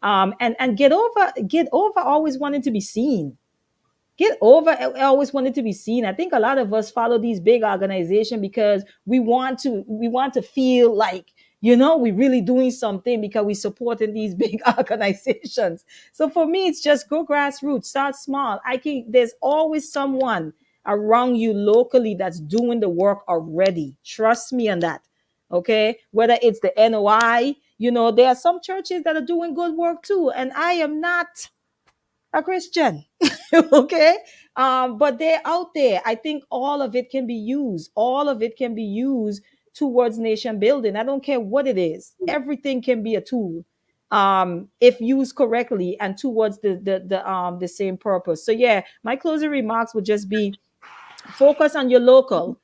and get over always wanting to be seen. Get over always wanted to be seen. I think a lot of us follow these big organizations because we want to feel like, we really doing something because we supporting these big organizations. So for me, it's just go grassroots, start small. There's always someone around you locally that's doing the work already. Trust me on that. Okay, whether it's the NOI, there are some churches that are doing good work too, and I am not a Christian. Okay, but they're out there. I think all of it can be used. All of it can be used towards nation building. I don't care what it is. Everything can be a tool, if used correctly and towards the same purpose. So yeah, my closing remarks would just be focus on your local,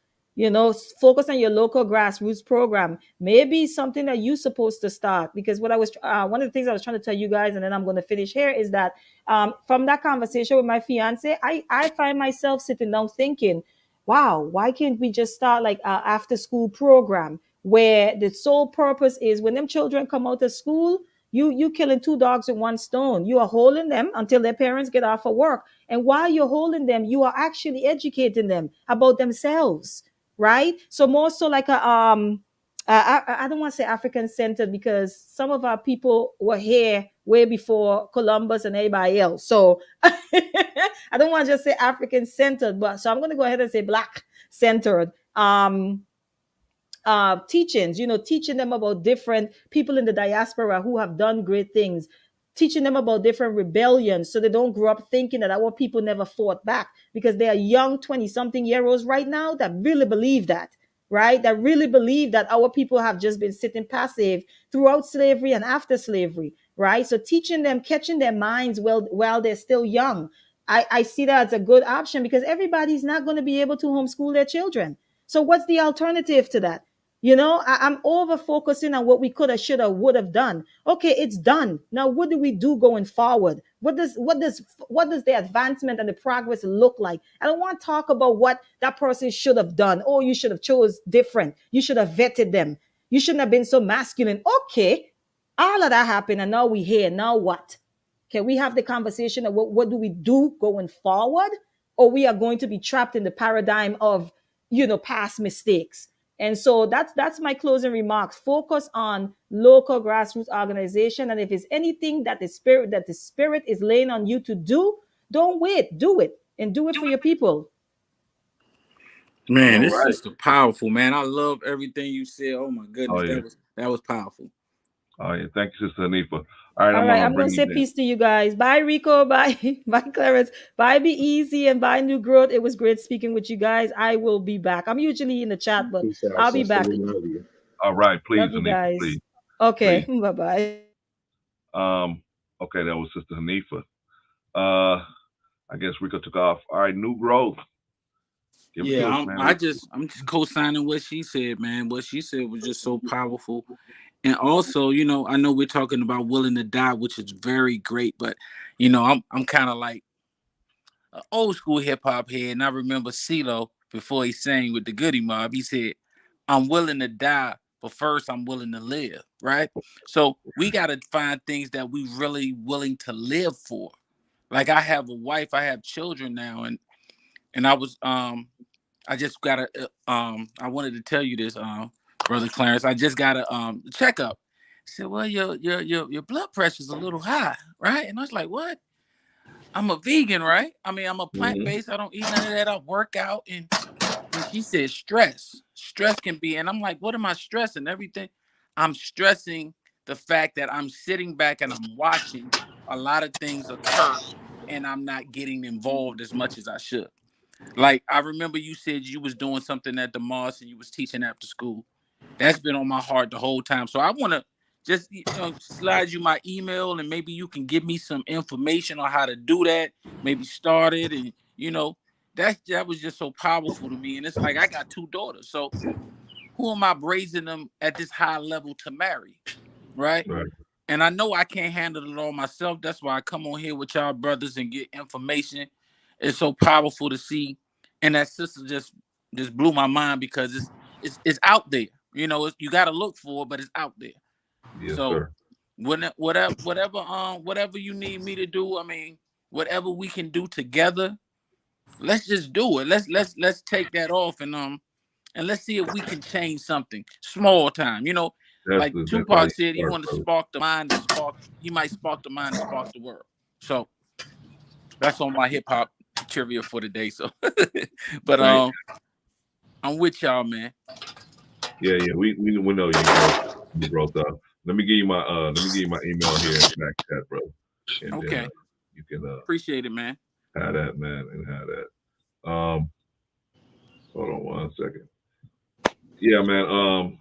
focus on your local grassroots program. Maybe something that you're supposed to start, because what I was one of the things I was trying to tell you guys, and then I'm going to finish here, is that from that conversation with my fiance, I find myself sitting down thinking, wow, why can't we just start like a after school program where the sole purpose is when them children come out of school, you killing 2 dogs with 1 stone. You are holding them until their parents get off of work. And while you're holding them, you are actually educating them about themselves, right? So more so like I don't want to say African centered, because some of our people were here way before Columbus and anybody else. So I don't want to just say African centered, but so I'm going to go ahead and say Black centered. Teachings, teaching them about different people in the diaspora who have done great things, teaching them about different rebellions so they don't grow up thinking that our people never fought back, because they are young 20-something-year-olds right now that really believe that, right? That really believe that our people have just been sitting passive throughout slavery and after slavery, right? So teaching them, catching their minds while they're still young. I see that as a good option, because everybody's not going to be able to homeschool their children. So what's the alternative to that? I'm over focusing on what we could have, should have, would have done. Okay, it's done. Now, what do we do going forward? What does the advancement and the progress look like? I don't want to talk about what that person should have done. Oh, you should have chose different. You should have vetted them. You shouldn't have been so masculine. Okay, all of that happened, and now we're here. Now what? Can we have the conversation of what do we do going forward? Or we are going to be trapped in the paradigm of, past mistakes. And so that's my closing remarks. Focus on local grassroots organization. And if it's anything that the spirit is laying on you to do, don't wait. Do it. And do it for your people. Man, this is powerful, man. I love everything you said. Oh my goodness. That was powerful. Oh yeah, thank you, Sister Hanifa. All right, I'm gonna say peace to you guys. Bye, Rico. Bye, Clarence. Bye, Be Easy, and bye, New Growth. It was great speaking with you guys. I will be back. I'm usually in the chat, but I'll be back. All right, please, love you Hanifa, guys. please. Okay, bye bye. Okay, that was Sister Hanifa. I guess Rico took off. All right, New Growth. I'm just co-signing what she said, man. What she said was just so powerful. And also, I know we're talking about willing to die, which is very great, but I'm kind of like an old school hip hop head, and I remember CeeLo before he sang with the Goody Mob. He said, "I'm willing to die, but first I'm willing to live." Right? So we got to find things that we really willing to live for. Like I have a wife, I have children now, and I was I just got a I wanted to tell you this, Brother Clarence. I just got a checkup. I said, well, your blood pressure's a little high, right? And I was like, what? I'm a vegan, right? I mean, I'm a plant-based. I don't eat none of that. I work out. And she said stress. Stress can be, and I'm like, what am I stressing? Everything. I'm stressing the fact that I'm sitting back and I'm watching a lot of things occur, and I'm not getting involved as much as I should. Like I remember you said you was doing something at the mosque and you was teaching after school. That's been on my heart the whole time. So I want to just slide you my email and maybe you can give me some information on how to do that. Maybe start it, and that was just so powerful to me. And it's like I got 2 daughters, so who am I raising them at this high level to marry, right? And I know I can't handle it all myself. That's why I come on here with y'all brothers and get information. It's so powerful to see, and that sister just blew my mind because it's out there. You got to look for it, but it's out there. Yes, So sir. whatever you need me to do, I mean, whatever we can do together, let's just do it. Let's take that off and let's see if we can change something small time. Like Tupac said, he wanted to spark the mind and he might spark the mind and spark the world. So that's on my hip hop trivia for today. So, but I'm with y'all, man. Yeah, we know you broke up. Let me give you my email here in the back chat, bro. And okay. Then, you can appreciate it, man. Have that, man, and have that. Hold on 1 second. Yeah, man.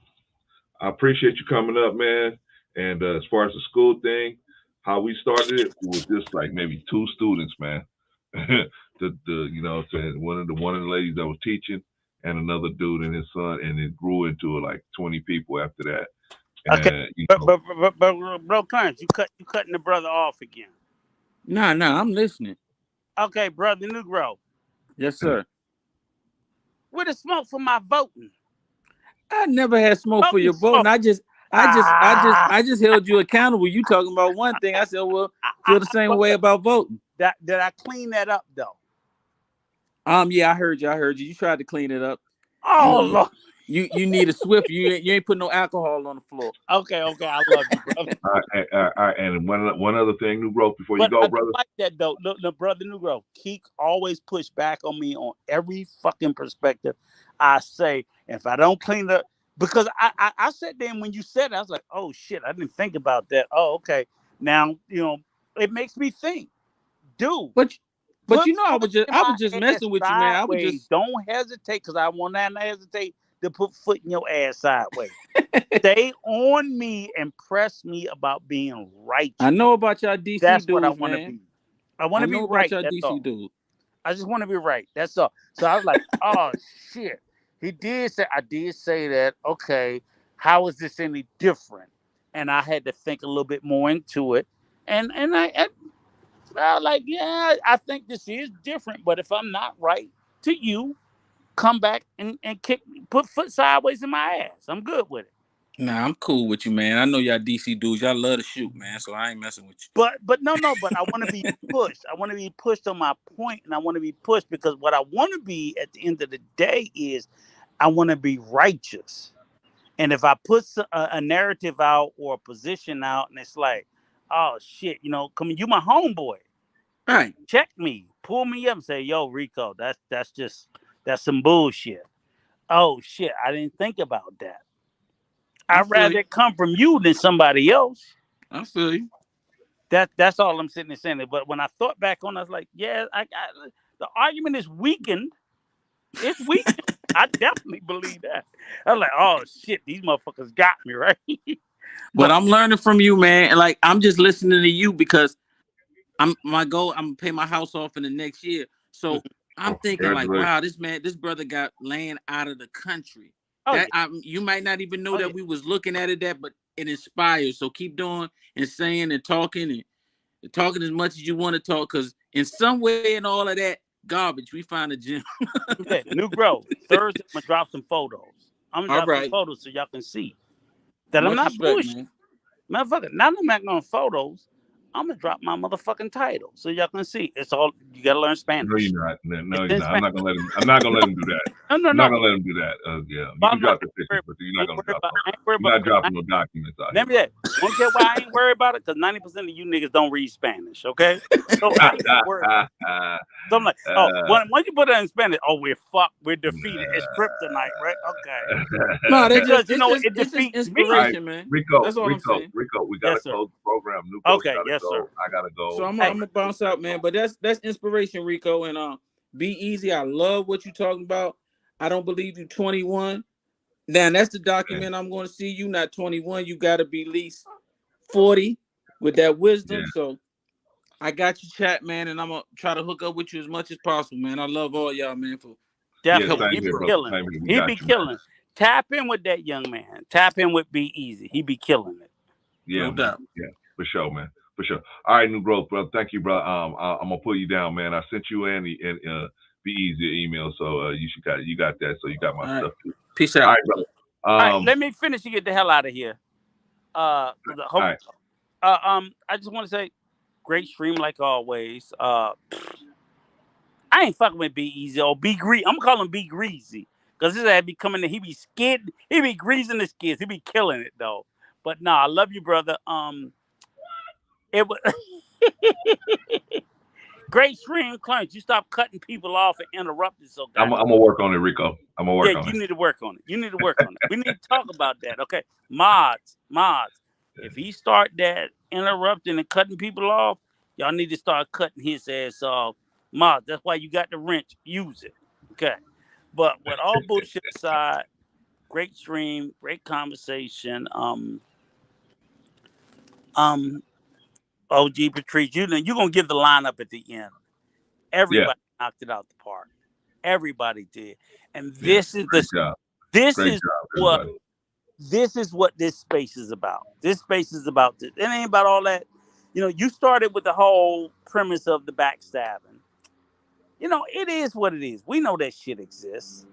I appreciate you coming up, man. And as far as the school thing, how we started it was just like maybe 2 students, man. One of the ladies that was teaching and another dude and his son, and it grew into like 20 people after that. And, okay, but bro, Clarence, you cutting the brother off again. Nah, I'm listening. Okay, brother Negro. Yes, sir. Where the smoke for my voting? I never had smoke for your voting. I just held you accountable. You talking about one thing. I said, well, feel the same way about voting. Did I clean that up though? Yeah, I heard you. You tried to clean it up. Oh, Lord. You need a Swift. You ain't put no alcohol on the floor. Okay, I love you, brother. All right, and one other thing, New Growth, before you go, I brother. like that though. Look, brother New Growth, Keek always push back on me on every fucking perspective I say. If I don't clean up, because I said then when you said it, I was like, oh shit, I didn't think about that. Oh, okay. Now it makes me think, dude. But I was just messing with you, man. I was just don't hesitate, because I will not hesitate to put foot in your ass sideways. Stay on me and press me about being righteous. I know about y'all DC That's dudes, what I want to be. I want to be right. About y'all that's DC all. dudes. I just want to be right. That's all. So I was like, oh shit. I did say that. Okay, how is this any different? And I had to think a little bit more into it. And I like, yeah, I think this is different. But if I'm not right to you, come back and put foot sideways in my ass. I'm good with it. Nah, I'm cool with you, man. I know y'all DC dudes. Y'all love to shoot, man. So I ain't messing with you. But no. But I want to be pushed. I want to be pushed on my point, and I want to be pushed because what I want to be at the end of the day is I want to be righteous. And if I put a narrative out or a position out, and it's like, oh shit, come you my homeboy, right? Check me, pull me up, and say, yo, Rico, that's some bullshit. Oh shit, I didn't think about that. I'd rather it come from you than somebody else. I feel you. That's all I'm sitting there saying. But when I thought back on it, I was like, yeah, the argument is weakened. It's weakened. I definitely believe that. I was like, oh shit, these motherfuckers got me, right? But I'm learning from you, man. And like I'm just listening to you because I'm gonna pay my house off in the next year. So I'm thinking like, wow, this brother got land out of the country. You might not even know that we was looking at it but it inspires. So keep doing and saying and talking as much as you want to talk, because in some way in all of that garbage, we find a gem. Okay, New Growth. Thursday, I'm gonna drop some photos. I'm gonna drop some photos so y'all can see that I'm not bullshit. Motherfucker, now I'm not going photos. I'm gonna drop my motherfucking title so y'all can see. It's all you gotta learn Spanish. No, you're not. No, you're not. I'm not gonna let him. I'm not gonna let him do that. No. I'm not gonna let him do that. Yeah, you can drop the pictures, but you're not gonna drop. You're not dropping no documents out. Let me that. Want to get why I ain't worried about it? Because 90% of you niggas don't read Spanish. Okay. So I ain't worried about it. So I'm like, once you put it in Spanish, we're fucked. We're defeated. It's kryptonite, right? Okay. No, because it defeats inspiration, man. Rico, that's all I'm saying. Rico, we gotta close the program. Okay, yes, sir. I gotta go. So I'm gonna bounce out, man. But that's inspiration, Rico. And Be Easy. I love what you're talking about. I don't believe you 21. Now that's the document I'm going to see. You not 21. You got to be at least 40 with that wisdom. Yeah. So I got you, chat, man, and I'm gonna try to hook up with you as much as possible, man. I love all y'all, man, for Definitely. same He be here, brother. killing Same it. here. We He got be you, man. killing it. Tap in with that young man. Tap in with Be Easy. He be killing it. Yeah, no man. doubt. Yeah, for sure, man. For sure. All right, New Growth, brother. Thank you, brother. I'm gonna pull you down, man. I sent you and Be Easy email, so you got that, so you got my All right. stuff too. Peace All out. right, brother. All right, let me finish and get the hell out of here. all right. I just want to say, great stream like always. I ain't fucking with Be Easy or Be Greasy. I'm gonna call him Be Greasy because this guy be coming in. He be skid. He be greasing the skids. He be killing it though. But nah, I love you, brother. It was great stream, Clarence. You stop cutting people off and interrupting so I'm goddamn. gonna work on it, Rico. I'm gonna work Yeah, on you it. need to work on it. You need to work on it. We need to talk about that. Okay, mods. If he start that interrupting and cutting people off, y'all need to start cutting his ass off. Mods. That's why you got the wrench. Use it. Okay. But with all bullshit aside, great stream, great conversation. OG Patrice, you're gonna give the lineup at the end. Yeah. Everybody knocked it out the park. Everybody did, and Yeah. this is Great the job. this Great is job, what everybody. this is what this space is about. This space is about this. It ain't about all that. You started with the whole premise of the backstabbing. It is what it is. We know that shit exists.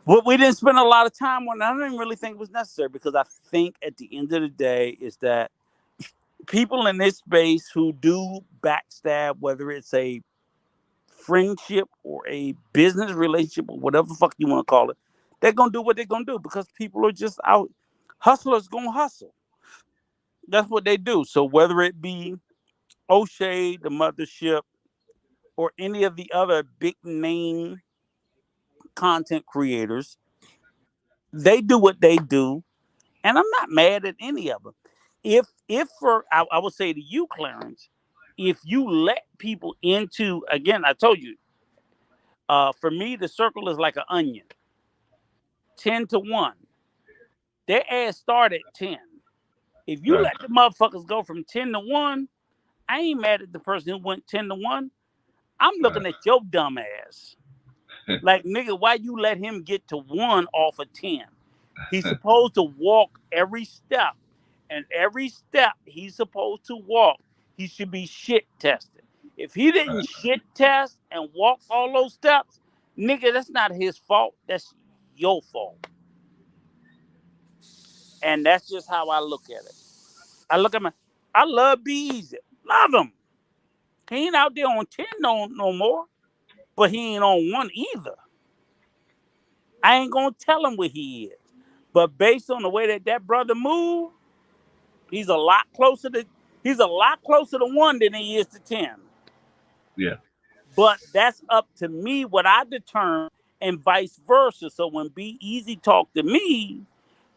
What we didn't spend a lot of time on, I didn't really think it was necessary because I think at the end of the day is that people in this space who do backstab, whether it's a friendship or a business relationship or whatever the fuck you want to call it, they're gonna do what they're gonna do because people are just out. Hustlers gonna hustle. That's what they do. So whether it be O'Shea, the mothership, or any of the other big name content creators, they do what they do, and I'm not mad at any of them. I would say to you, Clarence, if you let people into, again, I told you, for me, the circle is like an onion, 10-1. Their ass start at 10. If you Right. let the motherfuckers go from 10-1, I ain't mad at the person who went 10-1. I'm looking at your dumb ass. Like, nigga, why you let him get to 1 off of 10? He's supposed to walk every step. And every step he's supposed to walk, he should be shit tested. If he didn't shit test and walk all those steps, nigga, that's not his fault. That's your fault. And that's just how I look at it. I love Be Easy. Love him. He ain't out there on 10 no more. But he ain't on 1 either. I ain't gonna tell him where he is. But based on the way that brother moved, he's a lot closer to 1 than he is to 10. Yeah. But that's up to me what I determine and vice versa. So when Be Easy talk to me,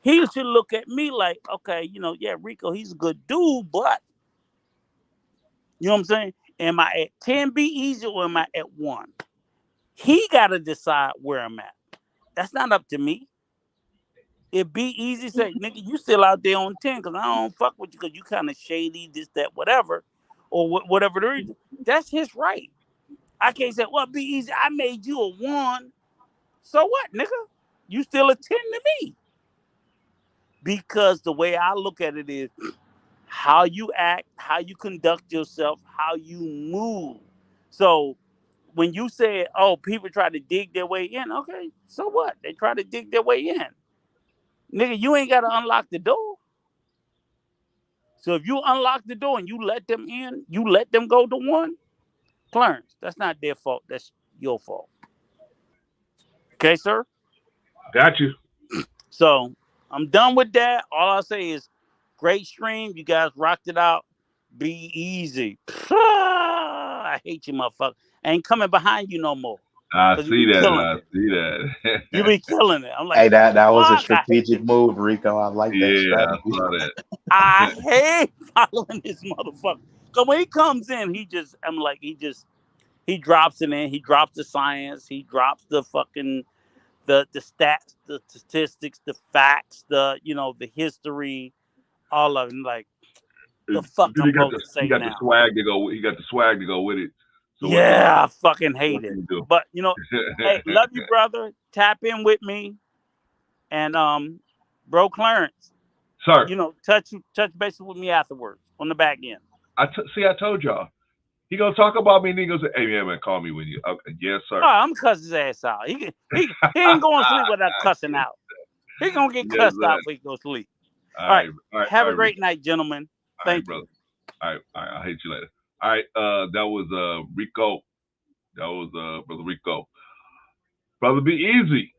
he should look at me like, okay, yeah, Rico, he's a good dude, but you know what I'm saying? Am I at 10 Be Easy or am I at 1? He gotta decide where I'm at. That's not up to me. It Be Easy say, nigga, you still out there on 10 because I don't fuck with you because you kind of shady, this, that, whatever, or whatever the reason. That's his right. I can't say, well, Be Easy, I made you a 1. So what, nigga? You still a 10 to me. Because the way I look at it is how you act, how you conduct yourself, how you move. So when you say, oh, people try to dig their way in, okay, so what? They try to dig their way in. Nigga, you ain't got to unlock the door. So if you unlock the door and you let them in, you let them go to 1, Clarence, that's not their fault. That's your fault. Okay, sir? Got you. So I'm done with that. All I'll say is great stream. You guys rocked it out. Be easy. I hate you, motherfucker. I ain't coming behind you no more. I 'Cause you see be that. killing I it. see that. You be killing it. I'm like, Hey, that was a fuck, I hate strategic this. move, Rico. I like that Yeah, I strategy. saw that. I hate following this motherfucker. Cause when he comes in, he just He drops it in. He drops the science. He drops the fucking the stats, the statistics, the facts, the the history, all of it. Like the fuck Then I'm he supposed to he say got the now. swag to go. He got the swag to go with it. So Yeah, I fucking what hate can it. you do? But hey, love you, brother. Tap in with me, and bro Clarence, Sir, touch base with me afterwards on the back end. I told y'all. He gonna talk about me and he gonna say, "Hey man, call me when you." Okay, yes, sir. Oh, I'm cuss his ass out. He ain't going to sleep without cussing out. He gonna get Yes, cussed sir. out before he go to sleep. All All right. right, all right, Have all a right, Rico. great night, gentlemen. All right, Thank brother. you. All right, I'll hit you later. All right, that was Rico. That was brother Rico. Brother, be easy.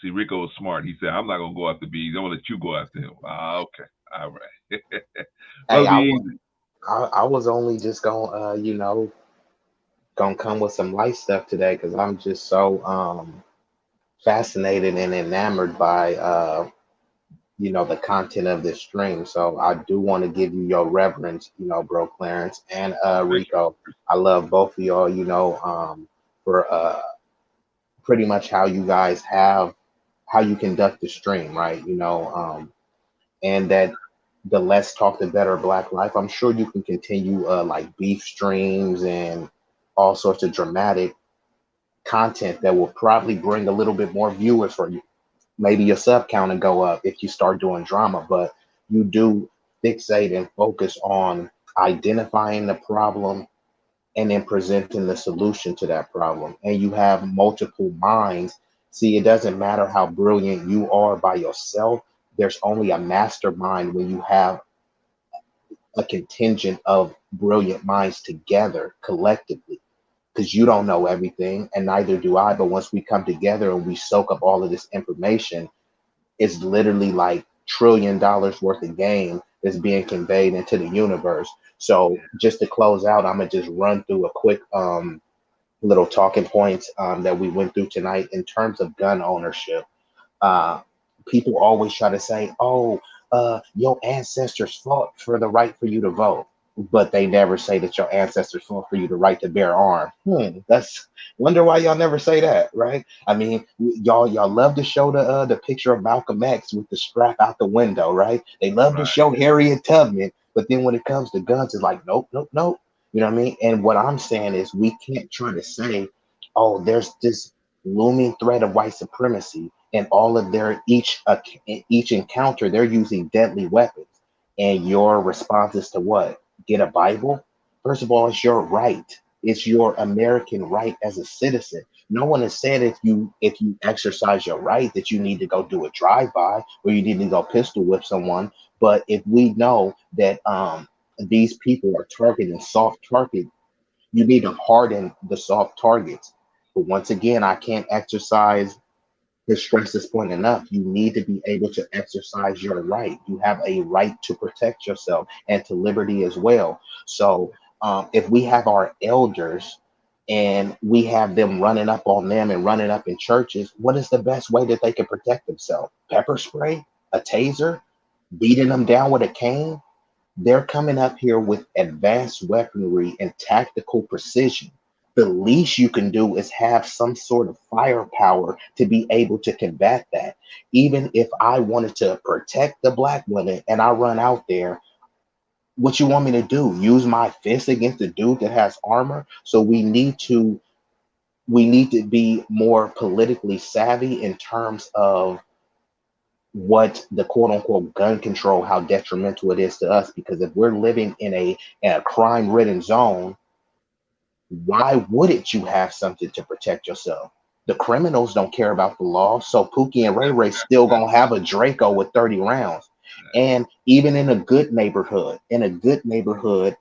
See, Rico was smart. He said, "I'm not gonna go after B. I'm gonna let you go after him." Ah, okay, all right. Hey, Brother, be easy. I was only just gonna gonna come with some light stuff today because I'm just so fascinated and enamored by the content of this stream. So I do want to give you your reverence, bro Clarence and Thank you. Rico. I love both of y'all, for pretty much how you conduct the stream, right? And that the less talk the better Black life. I'm sure you can continue like beef streams and all sorts of dramatic content that will probably bring a little bit more viewers for you. Maybe your sub count will go up if you start doing drama, but you do fixate and focus on identifying the problem and then presenting the solution to that problem. And you have multiple minds. See, it doesn't matter how brilliant you are by yourself. There's only a mastermind when you have a contingent of brilliant minds together collectively, because you don't know everything and neither do I. But once we come together and we soak up all of this information, it's literally like $1 trillion worth of game that's being conveyed into the universe. So just to close out, I'm gonna just run through a quick little talking points that we went through tonight in terms of gun ownership. uh, People always try to say, "Oh, your ancestors fought for the right for you to vote," but they never say that your ancestors fought for you the right to bear arms. That's wonder why y'all never say that, right? I mean, y'all love to show the picture of Malcolm X with the strap out the window, right? They love to Right. show Harriet Tubman, but then when it comes to guns, it's like, nope, nope, nope. You know what I mean? And what I'm saying is, we can't try to say, "Oh, there's this looming threat of white supremacy," and all of their each encounter they're using deadly weapons, and your response is to what? Get a Bible? First of all, it's your right. It's your American right as a citizen. No one has said if you exercise your right that you need to go do a drive-by or you need to go pistol whip someone. But if we know that these people are targeting soft target, you need to harden the soft targets. But once again, I can't exercise to stress this point enough. You need to be able to exercise your right. You have a right to protect yourself and to liberty as well. So if we have our elders and we have them running up on them and running up in churches, what is the best way that they can protect themselves? Pepper spray, a taser, beating them down with a cane? They're coming up here with advanced weaponry and tactical precision. The least you can do is have some sort of firepower to be able to combat that. Even if I wanted to protect the Black women and I run out there, what you want me to do? Use my fist against the dude that has armor? So we need to be more politically savvy in terms of what the quote unquote gun control, how detrimental it is to us. Because if we're living in a crime ridden zone, why wouldn't you have something to protect yourself? The criminals don't care about the law, so Pookie and Ray Ray still gonna have a Draco with 30 rounds. And even in a good neighborhood, the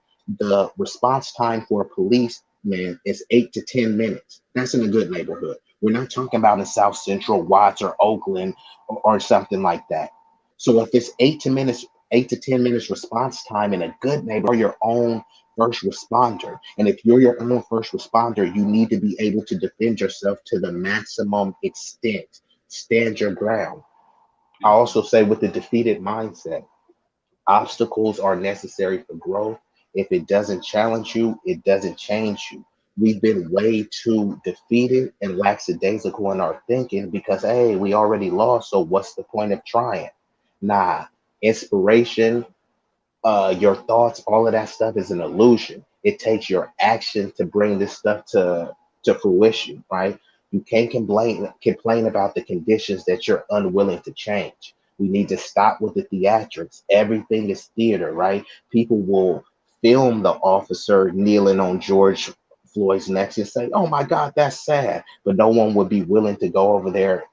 response time for a policeman is 8 to 10 minutes. That's in a good neighborhood. We're not talking about in South Central, Watts, or Oakland, or something like that. So if it's 8 to 10 minutes response time in a good neighborhood, you're your own first responder. And if you're your own first responder, you need to be able to defend yourself to the maximum extent. Stand your ground. I also say, with the defeated mindset, obstacles are necessary for growth If it doesn't challenge you, it doesn't change you. We've been way too defeated and lackadaisical in our thinking because, hey, we already lost, so what's the point of trying? Nah, inspiration, your thoughts, all of that stuff is an illusion. It takes your action to bring this stuff to fruition, right? You can't complain about the conditions that you're unwilling to change. We need to stop with the theatrics. Everything is theater, right? People will film the officer kneeling on George Floyd's neck and say, "Oh my God, that's sad," but no one would be willing to go over there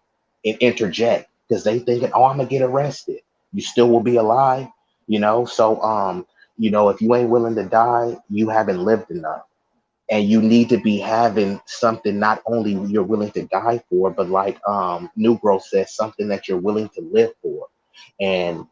and interject because they thinking, "Oh, I'm gonna get arrested." You still will be alive, so if you ain't willing to die, you haven't lived enough. And you need to be having something not only you're willing to die for, but like New Growth says, something that you're willing to live for. And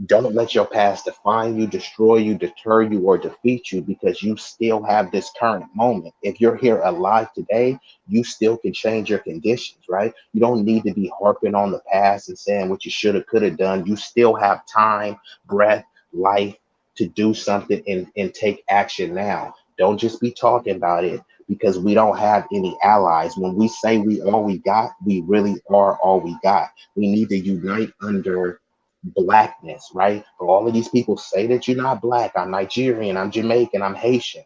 don't let your past define you, destroy you, deter you, or defeat you because you still have this current moment. If you're here alive today, you still can change your conditions, right? You don't need to be harping on the past and saying what you should have, could have done. You still have time, breath, life to do something and take action now. Don't just be talking about it because we don't have any allies. When we say we all we got, we really are all we got. We need to unite under blackness, right? For all of these people say that you're not black, I'm Nigerian, I'm Jamaican, I'm Haitian.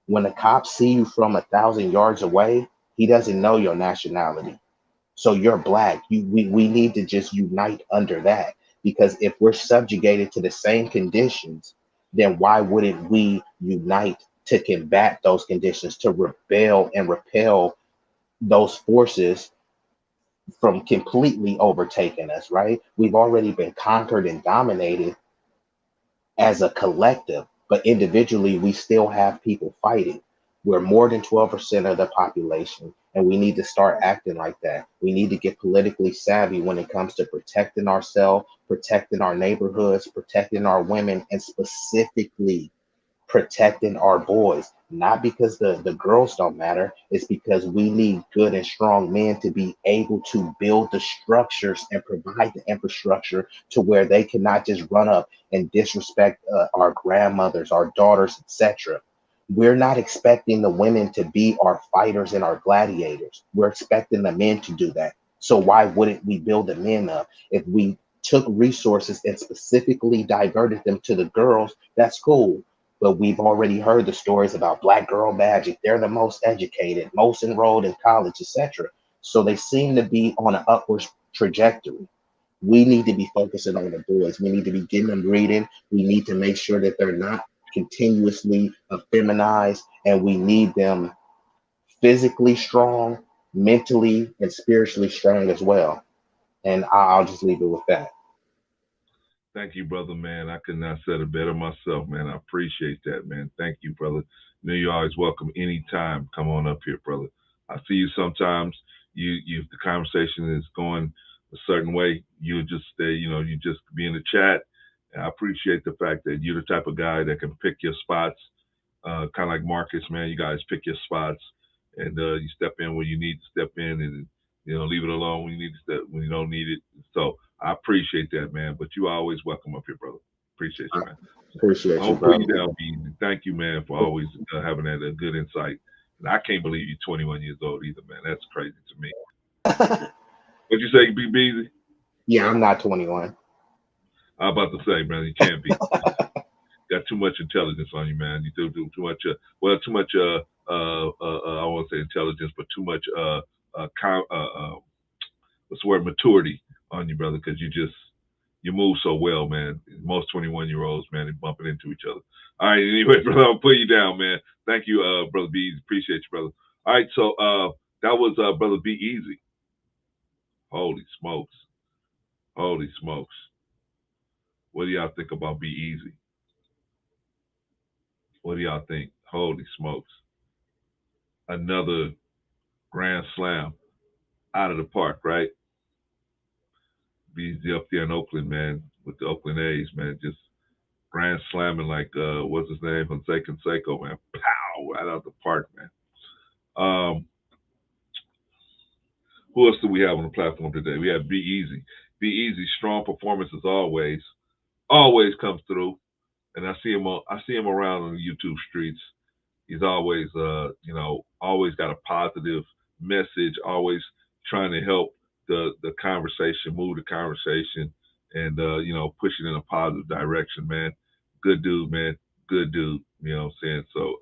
When the cops see you from 1,000 yards away, he doesn't know your nationality. So you're black. We need to just unite under that because if we're subjugated to the same conditions, then why wouldn't we unite to combat those conditions, to rebel and repel those forces from completely overtaking us, right? We've already been conquered and dominated as a collective, but individually, we still have people fighting. We're more than 12% of the population, and we need to start acting like that. We need to get politically savvy when it comes to protecting ourselves, protecting our neighborhoods, protecting our women, and specifically protecting our boys, not because the girls don't matter. It's because we need good and strong men to be able to build the structures and provide the infrastructure to where they cannot just run up and disrespect our grandmothers, our daughters, etc. We're not expecting the women to be our fighters and our gladiators. We're expecting the men to do that. So why wouldn't we build the men up? If we took resources and specifically diverted them to the girls, that's cool, but we've already heard the stories about Black Girl Magic. They're the most educated, most enrolled in college, etc. So they seem to be on an upward trajectory. We need to be focusing on the boys. We need to be getting them reading. We need to make sure that they're not continuously effeminized, and we need them physically strong, mentally, and spiritually strong as well. And I'll just leave it with that. Thank you, brother, man. I could not said it better myself, man. I appreciate that, man. Thank you, brother. You know you're always welcome anytime. Come on up here, brother. I see you sometimes. You the conversation is going a certain way. You just stay, you just be in the chat. And I appreciate the fact that you're the type of guy that can pick your spots. Kind of like Marcus, man. You guys pick your spots, and you step in when you need to step in, and leave it alone when you need to step when you don't need it. So I appreciate that, man. But you always welcome up here, brother. Appreciate you, man. Appreciate I'm you, gonna put brother. you down, B. Thank you, man, for always having that good insight. And I can't believe you're 21 years old either, man. That's crazy to me. What'd you say, B Beezy? Yeah, I'm not 21. I'm about to say, man, you can't be. Got too much intelligence on you, man. You do too much. Too much. I won't say intelligence, but too much. What's the word? Maturity on you, brother, because you move so well, man. Most 21-year-olds, man, they bumping into each other. All right, anyway, brother, I'll put you down, man. Thank you, brother B. Appreciate you, brother. All right, so that was brother B Easy. Holy smokes. Holy smokes. What do y'all think about Be Easy? What do y'all think? Holy smokes. Another grand slam out of the park, right? Be Easy up there in Oakland, man, with the Oakland A's, man. Just grand slamming like, what's his name? Jose Canseco, man. Pow! Right out the park, man. Who else do we have on the platform today? We have Be Easy. Be Easy, strong performance as always. Always comes through. and I see him around on the YouTube streets. He's always always got a positive message, always trying to help the conversation, move the conversation, and push it in a positive direction, man. Good dude, man. Good dude. You know what I'm saying? So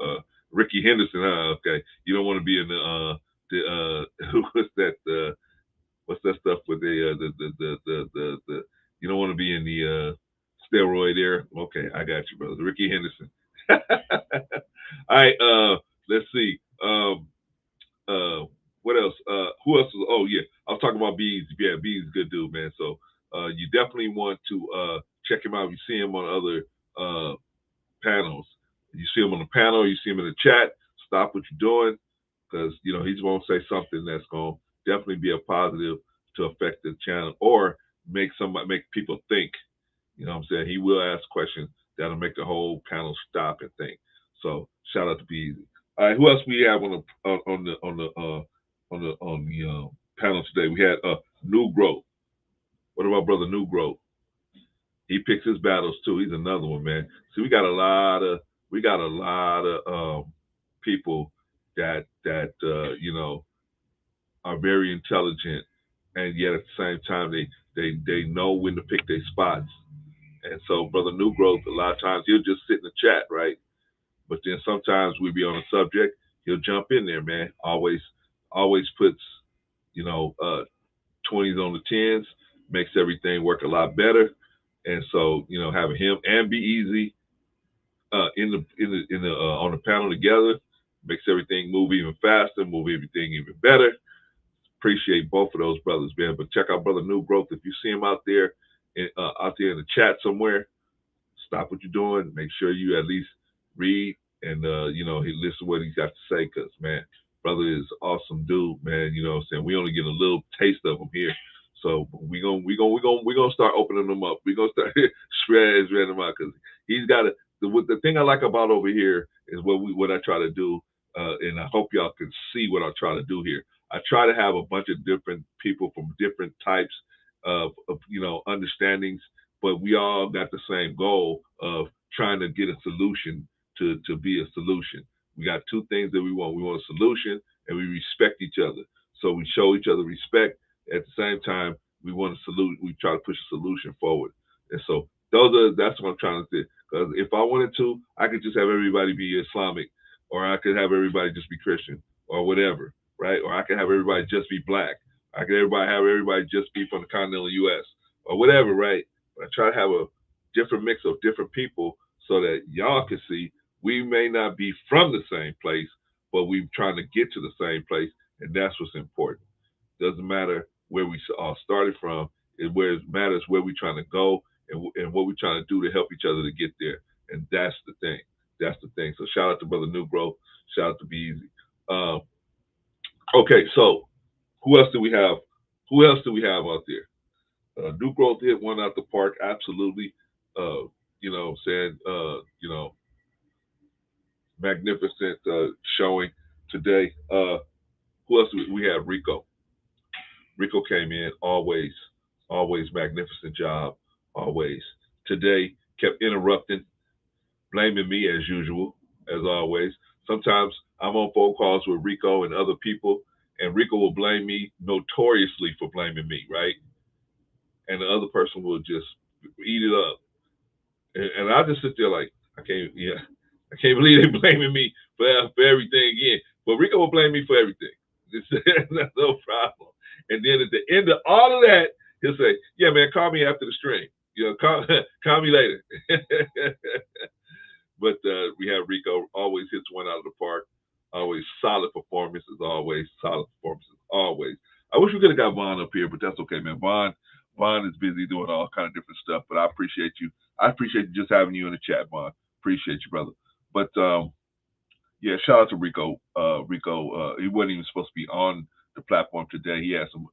Ricky Henderson, okay. You don't want to be in what's that stuff with the you don't want to be in the steroid era. Okay, I got you, brother. Ricky Henderson. All right, let's see. What else? Who else? Oh yeah, I was talking about Bees. Yeah, Bees is a good dude, man. So you definitely want to check him out. You see him on other panels. You see him on the panel. You see him in the chat. Stop what you're doing, because he's going to say something that's going to definitely be a positive to affect the channel or make people think. You know what I'm saying? He will ask questions that'll make the whole panel stop and think. So shout out to Bees. All right, who else we have on the panel today? We had New Growth. What about brother New Growth? He picks his battles too. He's another one, man. See, we got a lot of people that are very intelligent, and yet at the same time they know when to pick their spots. And so, brother New Growth, a lot of times he'll just sit in the chat, right? But then sometimes we be on a subject, he'll jump in there, man. Always puts 20s on the 10s, makes everything work a lot better. And so, having him and Be Easy on the panel together makes everything move even faster, move everything even better. Appreciate both of those brothers, man. But check out brother New Growth. If you see him out there in the chat somewhere, stop what you're doing. Make sure you at least read and he listen to what he's got to say, because man, brother is awesome dude, man. You know what I'm saying? We only get a little taste of him here. So we're gonna start opening them up. We're gonna start spreading them out, because he's got the thing I like about over here is what I try to do, and I hope y'all can see what I try to do here. I try to have a bunch of different people from different types of understandings, but we all got the same goal of trying to get a solution to be a solution. We got two things that we want. We want a solution, and we respect each other. So we show each other respect. At the same time, we want to we try to push a solution forward. And so that's what I'm trying to do. Because if I wanted to, I could just have everybody be Islamic, or I could have everybody just be Christian, or whatever, right? Or I could have everybody just be black. I could have everybody just be from the continental U.S. or whatever, right? But I try to have a different mix of different people so that y'all can see we may not be from the same place, but we're trying to get to the same place, and that's what's important. Doesn't matter where we all started from. It matters where we're trying to go and what we're trying to do to help each other to get there. And that's the thing. That's the thing. So shout out to brother New Growth. Shout out to Be Easy. Okay, so who else do we have? Who else do we have out there? New Growth hit one out the park, absolutely. Magnificent showing today. Who else do we have? Rico. Rico came in, always magnificent job, always. Today, kept interrupting, blaming me as usual, as always. Sometimes I'm on phone calls with Rico and other people, and Rico will blame me notoriously for blaming me, right? And the other person will just eat it up. And I just sit there like, I can't believe they're blaming me for everything again. But Rico will blame me for everything. That's no problem. And then at the end of all of that, he'll say, yeah, man, call me after the stream. Call me later. But we have Rico, always hits one out of the park. Always solid performances, always. Solid performances, always. I wish we could have got Vaughn up here, but that's okay, man. Vaughn is busy doing all kind of different stuff, but I appreciate you. I appreciate just having you in the chat, Vaughn. Appreciate you, brother. But yeah, shout out to Rico. Rico, he wasn't even supposed to be on the platform today. He had some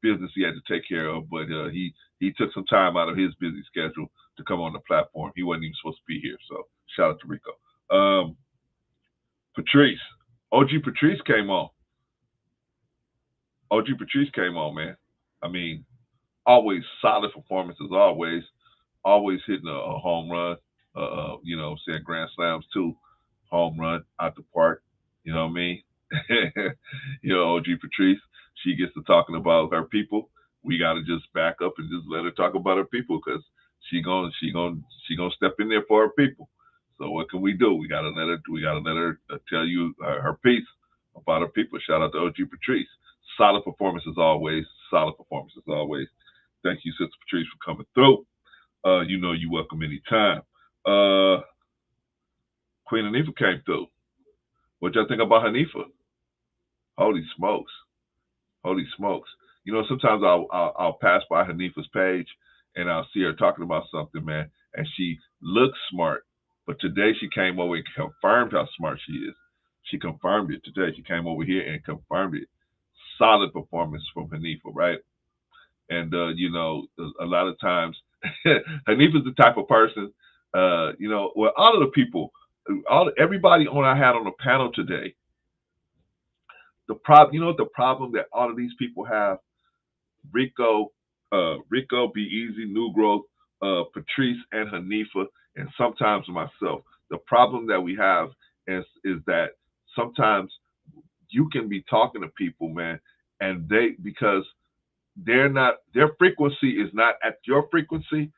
business he had to take care of, but he took some time out of his busy schedule to come on the platform. He wasn't even supposed to be here, so shout out to Rico. Patrice, OG Patrice came on. OG Patrice came on, man. I mean, always solid performances, always hitting a home run. You know, saying grand slams too, home run out the park. You know what I mean? You know, OG Patrice, she gets to talking about her people. We got to just back up and just let her talk about her people because she gonna step in there for her people. So what can we do? We gotta let her tell you her piece about her people. Shout out to OG Patrice. Solid performance as always. Solid performance as always. Thank you, Sister Patrice, for coming through. You know you welcome anytime. Queen Hanifa came through. What y'all think about Hanifa? Holy smokes. Holy smokes. You know, sometimes I'll pass by Hanifa's page and I'll see her talking about something, man, and she looks smart. But today she came over and confirmed how smart she is. She confirmed it today. She came over here and confirmed it. Solid performance from Hanifa, right? And you know, a lot of times Hanifa's the type of person, you know, well, all of the people, everybody I had on the panel today, you know what the problem that all of these people have? Rico, Be Easy, New Growth, Patrice, and Hanifa, and sometimes myself. The problem that we have is that sometimes you can be talking to people, man, and because their frequency is not at your frequency.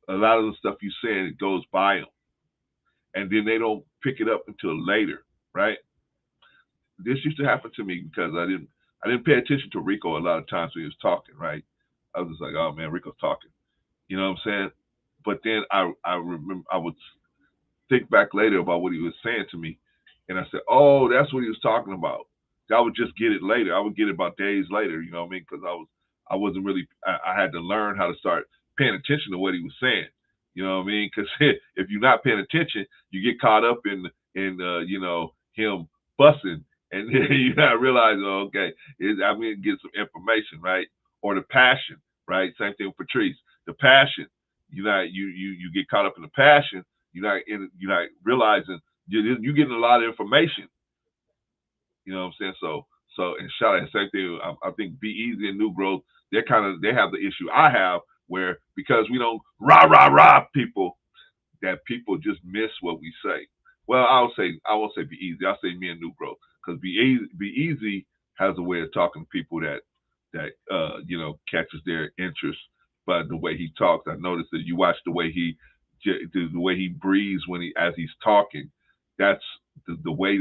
A lot of the stuff you saying, it goes by them, and then they don't pick it up until later, right? This used to happen to me because I didn't pay attention to Rico a lot of times when he was talking, right? I was just like, oh man, Rico's talking. You know what I'm saying? But then I remember I would think back later about what he was saying to me, and I said, oh, that's what he was talking about. I would just get it later. I would get it about days later. You know what I mean? Because I wasn't really. I had to learn how to start paying attention to what he was saying. You know what I mean? Because if you're not paying attention, you get caught up in you know, him fussing, and then you not realize, oh, okay, I'm gonna get some information, right? Or the passion, right? Same thing with Patrice. The passion. You get caught up in the passion. You're not realizing you're getting a lot of information. You know what I'm saying? So and shout out, same thing. I think Be Easy and New Growth, they have the issue I have where because we don't rah people, that people just miss what we say. Well, I won't say Be Easy. I'll say me and New Growth because Be Easy has a way of talking to people that you know, catches their interest by the way he talks. I noticed that you watch the way he breathes as he's talking. That's the way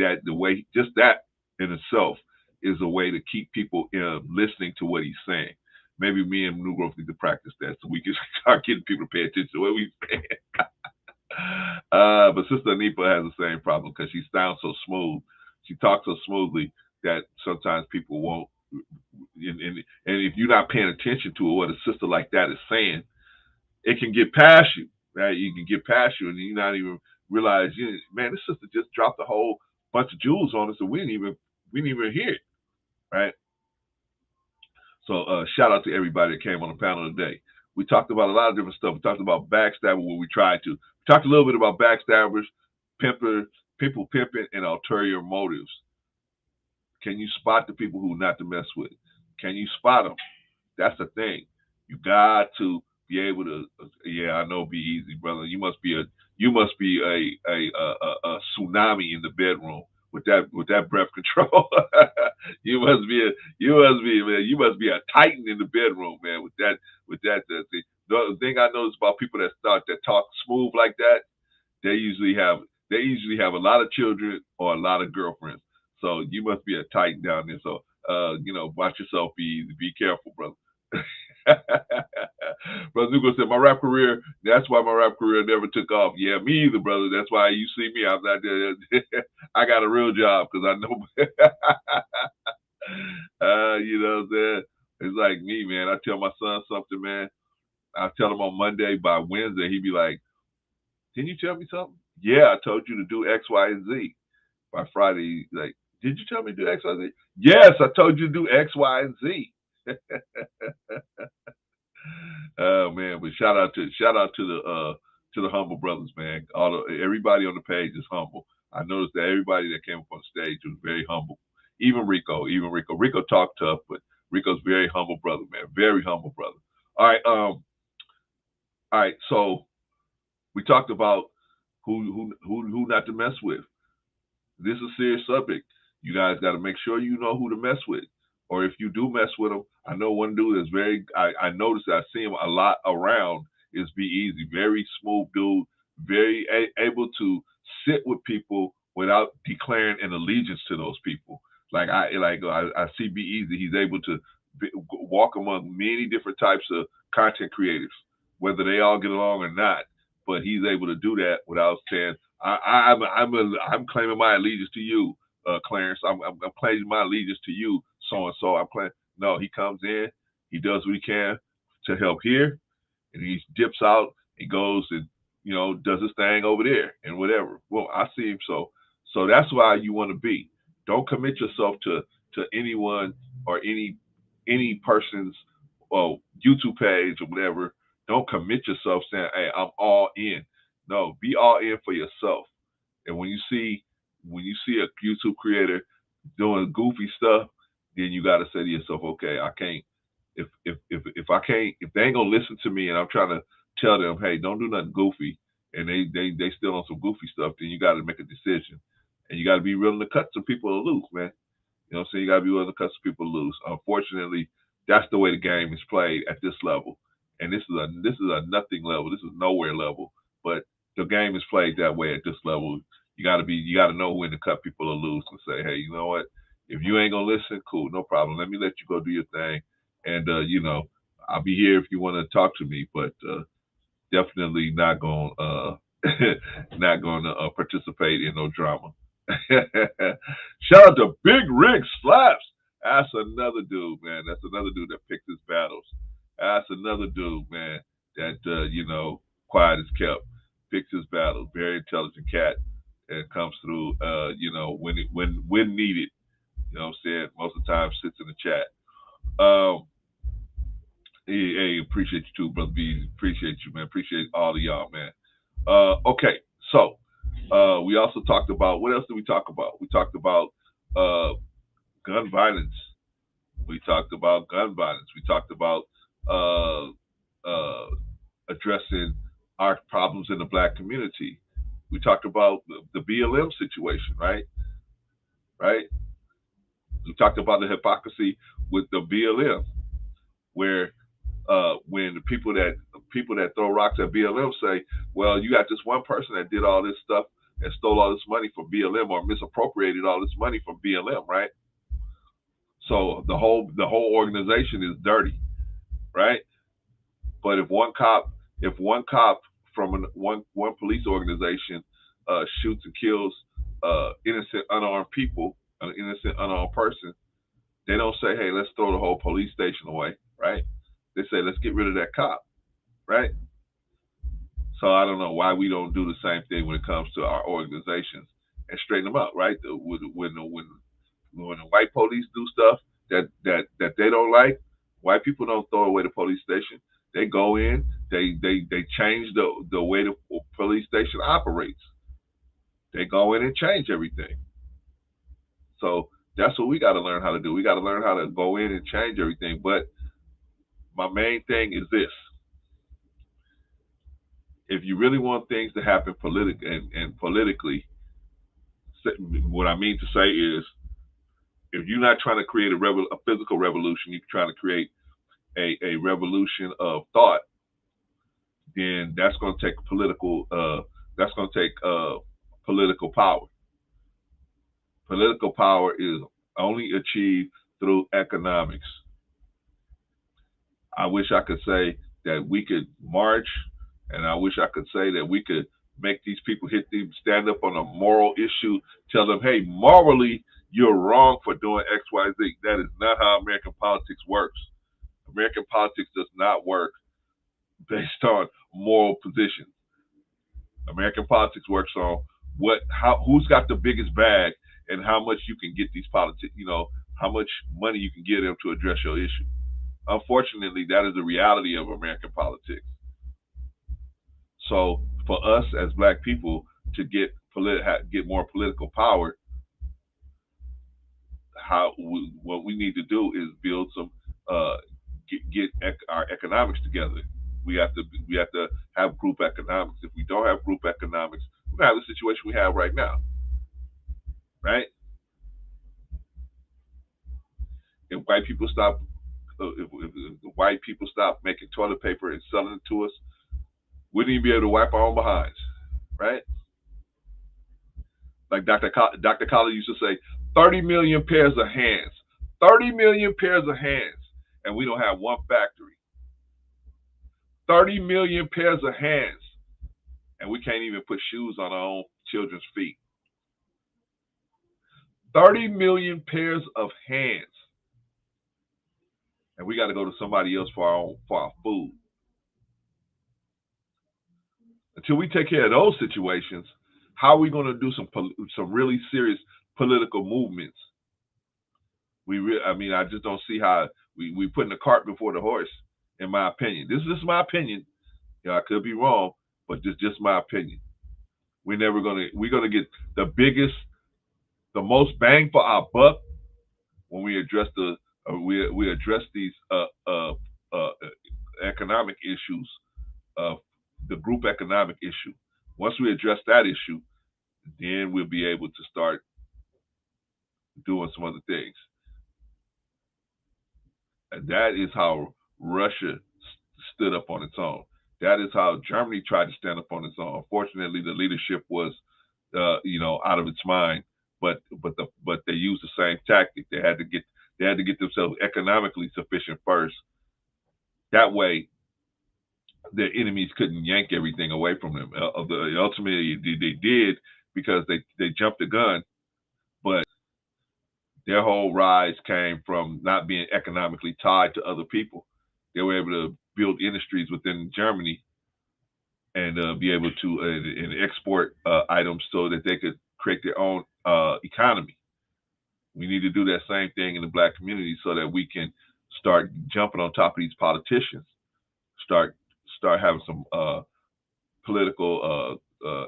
just that in itself is a way to keep people listening to what he's saying. Maybe me and New Growth need to practice that so we can start getting people to pay attention to what we're saying. But Sister Hanifa has the same problem because she sounds so smooth. She talks so smoothly that sometimes people won't. And if you're not paying attention to what a sister like that is saying, it can get past you, right? You can get past you, and you not even realize, man, this sister just dropped a whole bunch of jewels on us, and we didn't even hear it, right? So shout out to everybody that came on the panel today. We talked about a lot of different stuff. We talked about Backstabbers when we tried to. We talked a little bit about Backstabbers, people pimping, and Allterior Motives. Can you spot the people who not to mess with? Can you spot them? That's the thing. You got to be able to. Yeah, I know. Be easy, brother. You must be a tsunami in the bedroom with that breath control. you must be a titan in the bedroom, man. With that thing. The thing I notice about people that talk smooth like that, they usually have a lot of children or a lot of girlfriends. So you must be a titan down there. So you know, watch yourself. Be careful, brother. Brother Nugo said, that's why my rap career never took off. Yeah, me either, brother. That's why you see me. I'm not there. I got a real job because I know. You know what I'm saying? It's like me, man. I tell my son something, man. I tell him on Monday, by Wednesday, he'd be like, didn't you tell me something? Yeah, I told you to do X, Y, and Z. By Friday, he's like, did you tell me to do X, Y, and Z? Yes, I told you to do X, Y, and Z. Oh man, but shout out to the humble brothers, man. Everybody on the page is humble. I noticed that everybody that came up on stage was very humble. Even Rico. Rico talked tough, but Rico's very humble brother, man. Very humble brother. All right. So we talked about who not to mess with. This is a serious subject. You guys got to make sure you know who to mess with. Or if you do mess with them, I know one dude is I noticed I see him a lot around is Be Easy. Very smooth dude, very able to sit with people without declaring an allegiance to those people. I see Be Easy. He's able to walk among many different types of content creators, whether they all get along or not. But he's able to do that without saying, I'm claiming my allegiance to you, Clarence. I'm claiming my allegiance to you, so and so. I'm claiming. No, he comes in, he does what he can to help here, and he dips out. He goes and does his thing over there and whatever. Well, I see him so that's why you want to be. Don't commit yourself to anyone or any person's YouTube page or whatever. Don't commit yourself saying, "Hey, I'm all in." No, be all in for yourself. And when you see a YouTube creator doing goofy stuff, then you got to say to yourself, "Okay, I can't. If I can't, if they ain't gonna listen to me, and I'm trying to tell them, hey, don't do nothing goofy, and they still on some goofy stuff, then you got to make a decision, and you got to be willing to cut some people loose, man. You know what I'm saying? You got to be willing to cut some people loose. Unfortunately, that's the way the game is played at this level, and this is a nothing level. This is nowhere level, but the game is played that way at this level. You got to know when to cut people loose and say, hey, you know what? If you ain't gonna listen, cool, no problem. Let me let you go do your thing, and I'll be here if you want to talk to me, but definitely not gonna not gonna participate in no drama. Shout out to Big Rig Slaps. That's another dude, man. That's another dude that picks his battles. That's another dude, man, that quiet as kept, picks his battles. Very intelligent cat, and comes through when needed. You know what I'm saying? Most of the time sits in the chat. Hey, appreciate you too, Brother B. Appreciate you, man. Appreciate all of y'all, man. Okay, so we also talked about, what else did we talk about? We talked about gun violence. We talked about addressing our problems in the Black community. We talked about the BLM situation, right? Right? We talked about the hypocrisy with the BLM, where when the people that throw rocks at BLM say, well, you got this one person that did all this stuff and stole all this money from BLM or misappropriated all this money from BLM, right? So the whole organization is dirty, right? But if one cop from one police organization shoots and kills innocent unarmed people, an innocent unarmed person, they don't say, hey, let's throw the whole police station away, right? They say, let's get rid of that cop, right? So I don't know why we don't do the same thing when it comes to our organizations and straighten them out, right? When the white police do stuff that they don't like, white people don't throw away the police station. They go in, they change the way the police station operates. They go in and change everything. So that's what we got to learn how to do. We got to learn how to go in and change everything. But my main thing is this: if you really want things to happen politically, what I mean to say is, if you're not trying to create a physical revolution, you're trying to create a revolution of thought, then that's going to take political power. Political power is only achieved through economics. I wish I could say that we could march, and I wish I could say that we could make these people stand up on a moral issue, tell them, hey, morally, you're wrong for doing X, Y, Z. That is not how American politics works. American politics does not work based on moral positions. American politics works on who's got the biggest bag and how much you can get these politics, how much money you can give them to address your issue. Unfortunately, that is the reality of American politics. So for us as Black people to get more political power, what we need to do is build some get our economics together. We have to have group economics. If we don't have group economics, we're gonna have the situation we have right now, right? If white people stop, if the white people stop making toilet paper and selling it to us, we wouldn't even be able to wipe our own behinds, right? Like Dr. Collins used to say, 30 million pairs of hands, 30 million pairs of hands, and we don't have one factory. 30 million pairs of hands, and we can't even put shoes on our own children's feet. 30 million pairs of hands, and we got to go to somebody else for our food. Until we take care of those situations, how are we going to do some really serious political movements? I just don't see how we putting the cart before the horse. In my opinion, this is my opinion. I could be wrong, but this is just my opinion. We're gonna get the most bang for our buck when we address we address these economic issues, the group economic issue. Once we address that issue, then we'll be able to start doing some other things. And that is how Russia stood up on its own. That is how Germany tried to stand up on its own. Unfortunately, the leadership was, out of its mind. But they used the same tactic. They had to get themselves economically sufficient first. That way, their enemies couldn't yank everything away from them. Ultimately, they did because they jumped the gun. But their whole rise came from not being economically tied to other people. They were able to build industries within Germany and be able to and export items so that they could create their own economy. We need to do that same thing in the black community so that we can start jumping on top of these politicians, start having some political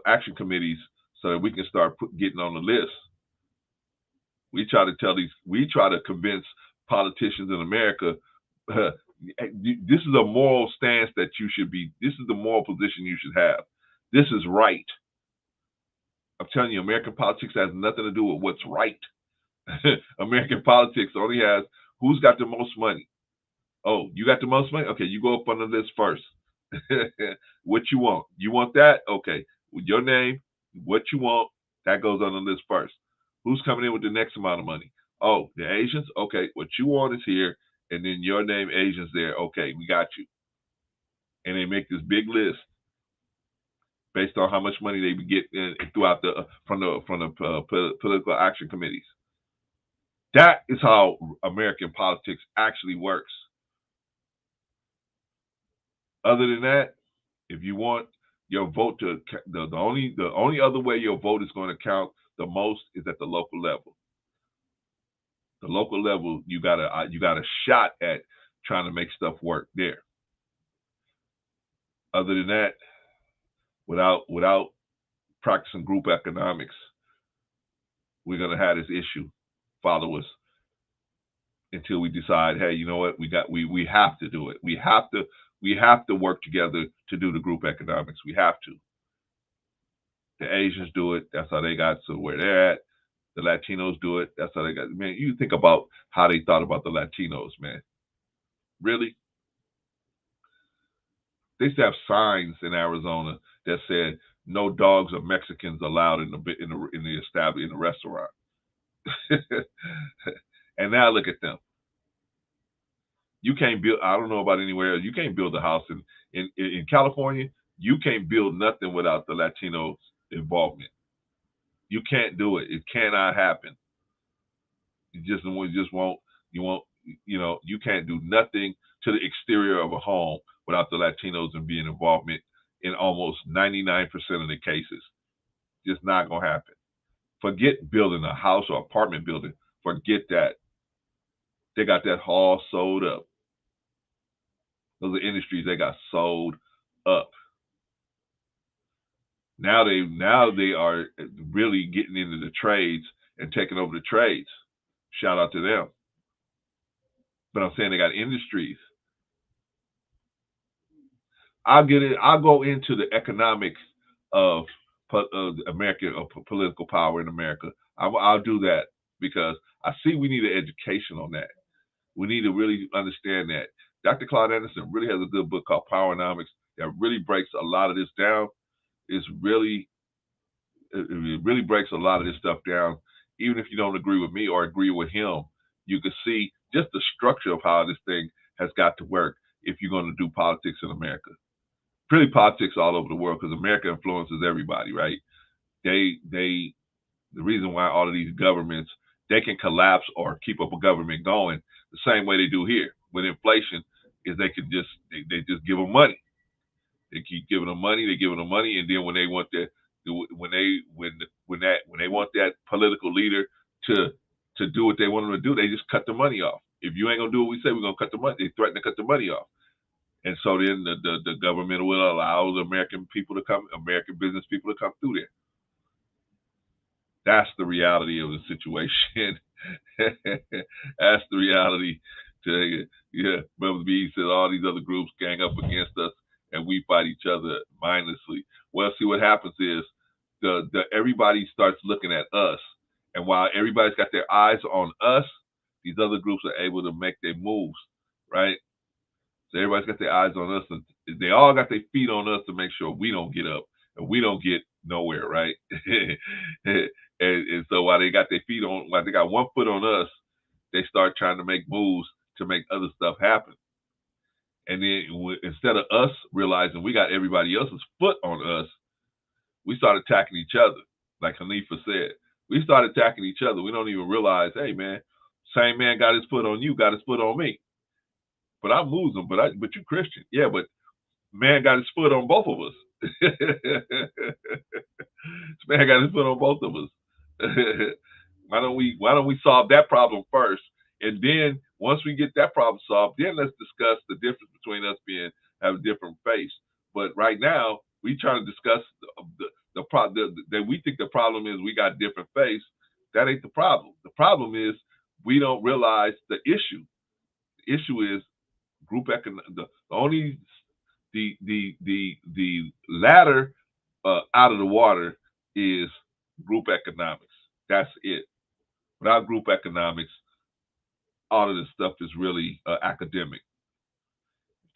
action committees so that we can start getting on the list. We try to convince politicians in America, this is a moral stance that you should be, this is the moral position you should have. This is right. I'm telling you, American politics has nothing to do with what's right. American politics only has who's got the most money. Oh, you got the most money? Okay, you go up on the list first. What you want? You want that? Okay, with your name, what you want, that goes on the list first. Who's coming in with the next amount of money? Oh, the Asians? Okay, what you want is here, and then your name, Asians there. Okay, we got you. And they make this big list based on how much money they get throughout from the political action committees. That is how American politics actually works. Other than that, if you want your vote to, the only other way your vote is going to count the most is at the local level. The local level, you got a shot at trying to make stuff work there. Other than that, without practicing group economics, we're gonna have this issue follow us until we decide, hey, you know what, we have to do it. We have to work together to do the group economics. We have to. The Asians do it. That's how they got to where they're at. The Latinos do it. That's how they got. Man, you think about how they thought about the Latinos, man. Really? They used to have signs in Arizona that said no dogs or Mexicans allowed in the restaurant. And now look at them. You can't build. I don't know about anywhere else. You can't build a house in California. You can't build nothing without the Latinos' involvement. You can't do it. It cannot happen. You just won't. You won't. You can't do nothing to the exterior of a home without the Latinos and being involvement in almost 99% of the cases. Just not gonna happen. Forget building a house or apartment building. Forget that. They got that all sold up. Those are industries they got sold up. Now they are really getting into the trades and taking over the trades. Shout out to them. But I'm saying they got industries. I'll go into the economics of American political power in America. I'll do that because I see we need an education on that. We need to really understand that. Dr. Claude Anderson really has a good book called Powernomics that really breaks a lot of this down. It really breaks a lot of this stuff down. Even if you don't agree with me or agree with him, you can see just the structure of how this thing has got to work if you're going to do politics in America. Really politics all over the world, because America influences everybody, right? The reason why all of these governments, they can collapse or keep up a government going the same way they do here with inflation, is they can just they just give them money. They keep giving them money, and then when they want that when they want that political leader to do what they want them to do, they just cut the money off. If you ain't gonna do what we say, we're gonna cut the money. They threaten to cut the money off. And so then the government will allow the American business people to come through there. That's the reality of the situation. That's the reality. Brother B said all these other groups gang up against us and we fight each other mindlessly. Well, see, what happens is everybody starts looking at us, and while everybody's got their eyes on us, these other groups are able to make their moves, right? So everybody's got their eyes on us, and they all got their feet on us to make sure we don't get up and we don't get nowhere, right? and so while they got their feet on, while they got one foot on us, they start trying to make moves to make other stuff happen. And then instead of us realizing we got everybody else's foot on us, we start attacking each other. Like Hanifa said, we start attacking each other. We don't even realize, hey man, same man got his foot on you, got his foot on me. But I'm Muslim, but you Christian. Yeah, but man got his foot on both of us. This man got his foot on both of us. Why don't we solve that problem first? And then once we get that problem solved, then let's discuss the difference between us have a different face. But right now, we trying to discuss the problem that we think the problem is we got different face. That ain't the problem. The problem is we don't realize the issue. The issue is group economics. The ladder out of the water is group economics. That's it. Without group economics, all of this stuff is really academic.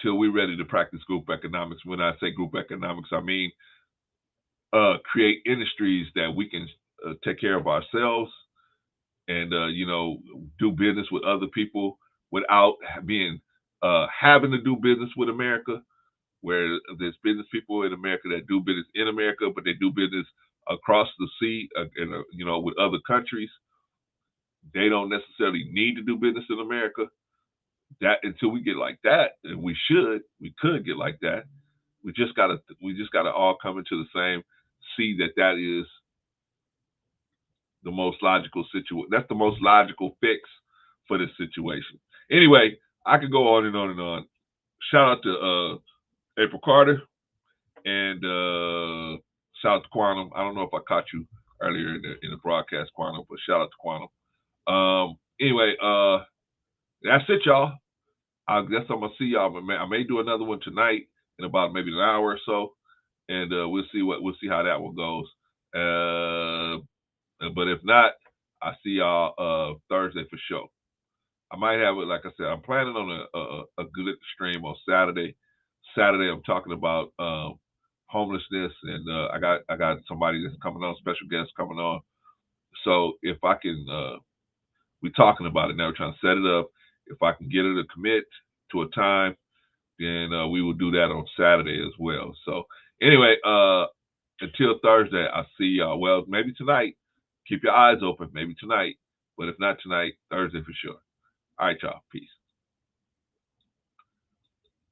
Till we're ready to practice group economics. When I say group economics, I mean create industries that we can take care of ourselves and do business with other people without being having to do business with America. Where there's business people in America that do business in America, but they do business across the sea, with other countries. They don't necessarily need to do business in America. That until we get like that, and we could get like that. We just gotta all come into the same, see that is the most logical situation. That's the most logical fix for this situation. Anyway, I could go on and on and on. Shout out to April Carter and shout out to Quantum. I don't know if I caught you earlier in the broadcast, Quantum, but shout out to Quantum. Anyway, that's it, y'all. I guess I'm gonna see y'all. I may do another one tonight in about maybe an hour or so, and we'll see how that one goes. But if not, I see y'all Thursday for sure. I might have it, like I said, I'm planning on a good stream on Saturday. Saturday, I'm talking about homelessness, and I got somebody that's coming on, special guest coming on. So if I can, we're talking about it now. We're trying to set it up. If I can get her to commit to a time, then we will do that on Saturday as well. So anyway, until Thursday, I'll see y'all. Well, maybe tonight. Keep your eyes open. Maybe tonight, but if not tonight, Thursday for sure. All right, y'all. Peace.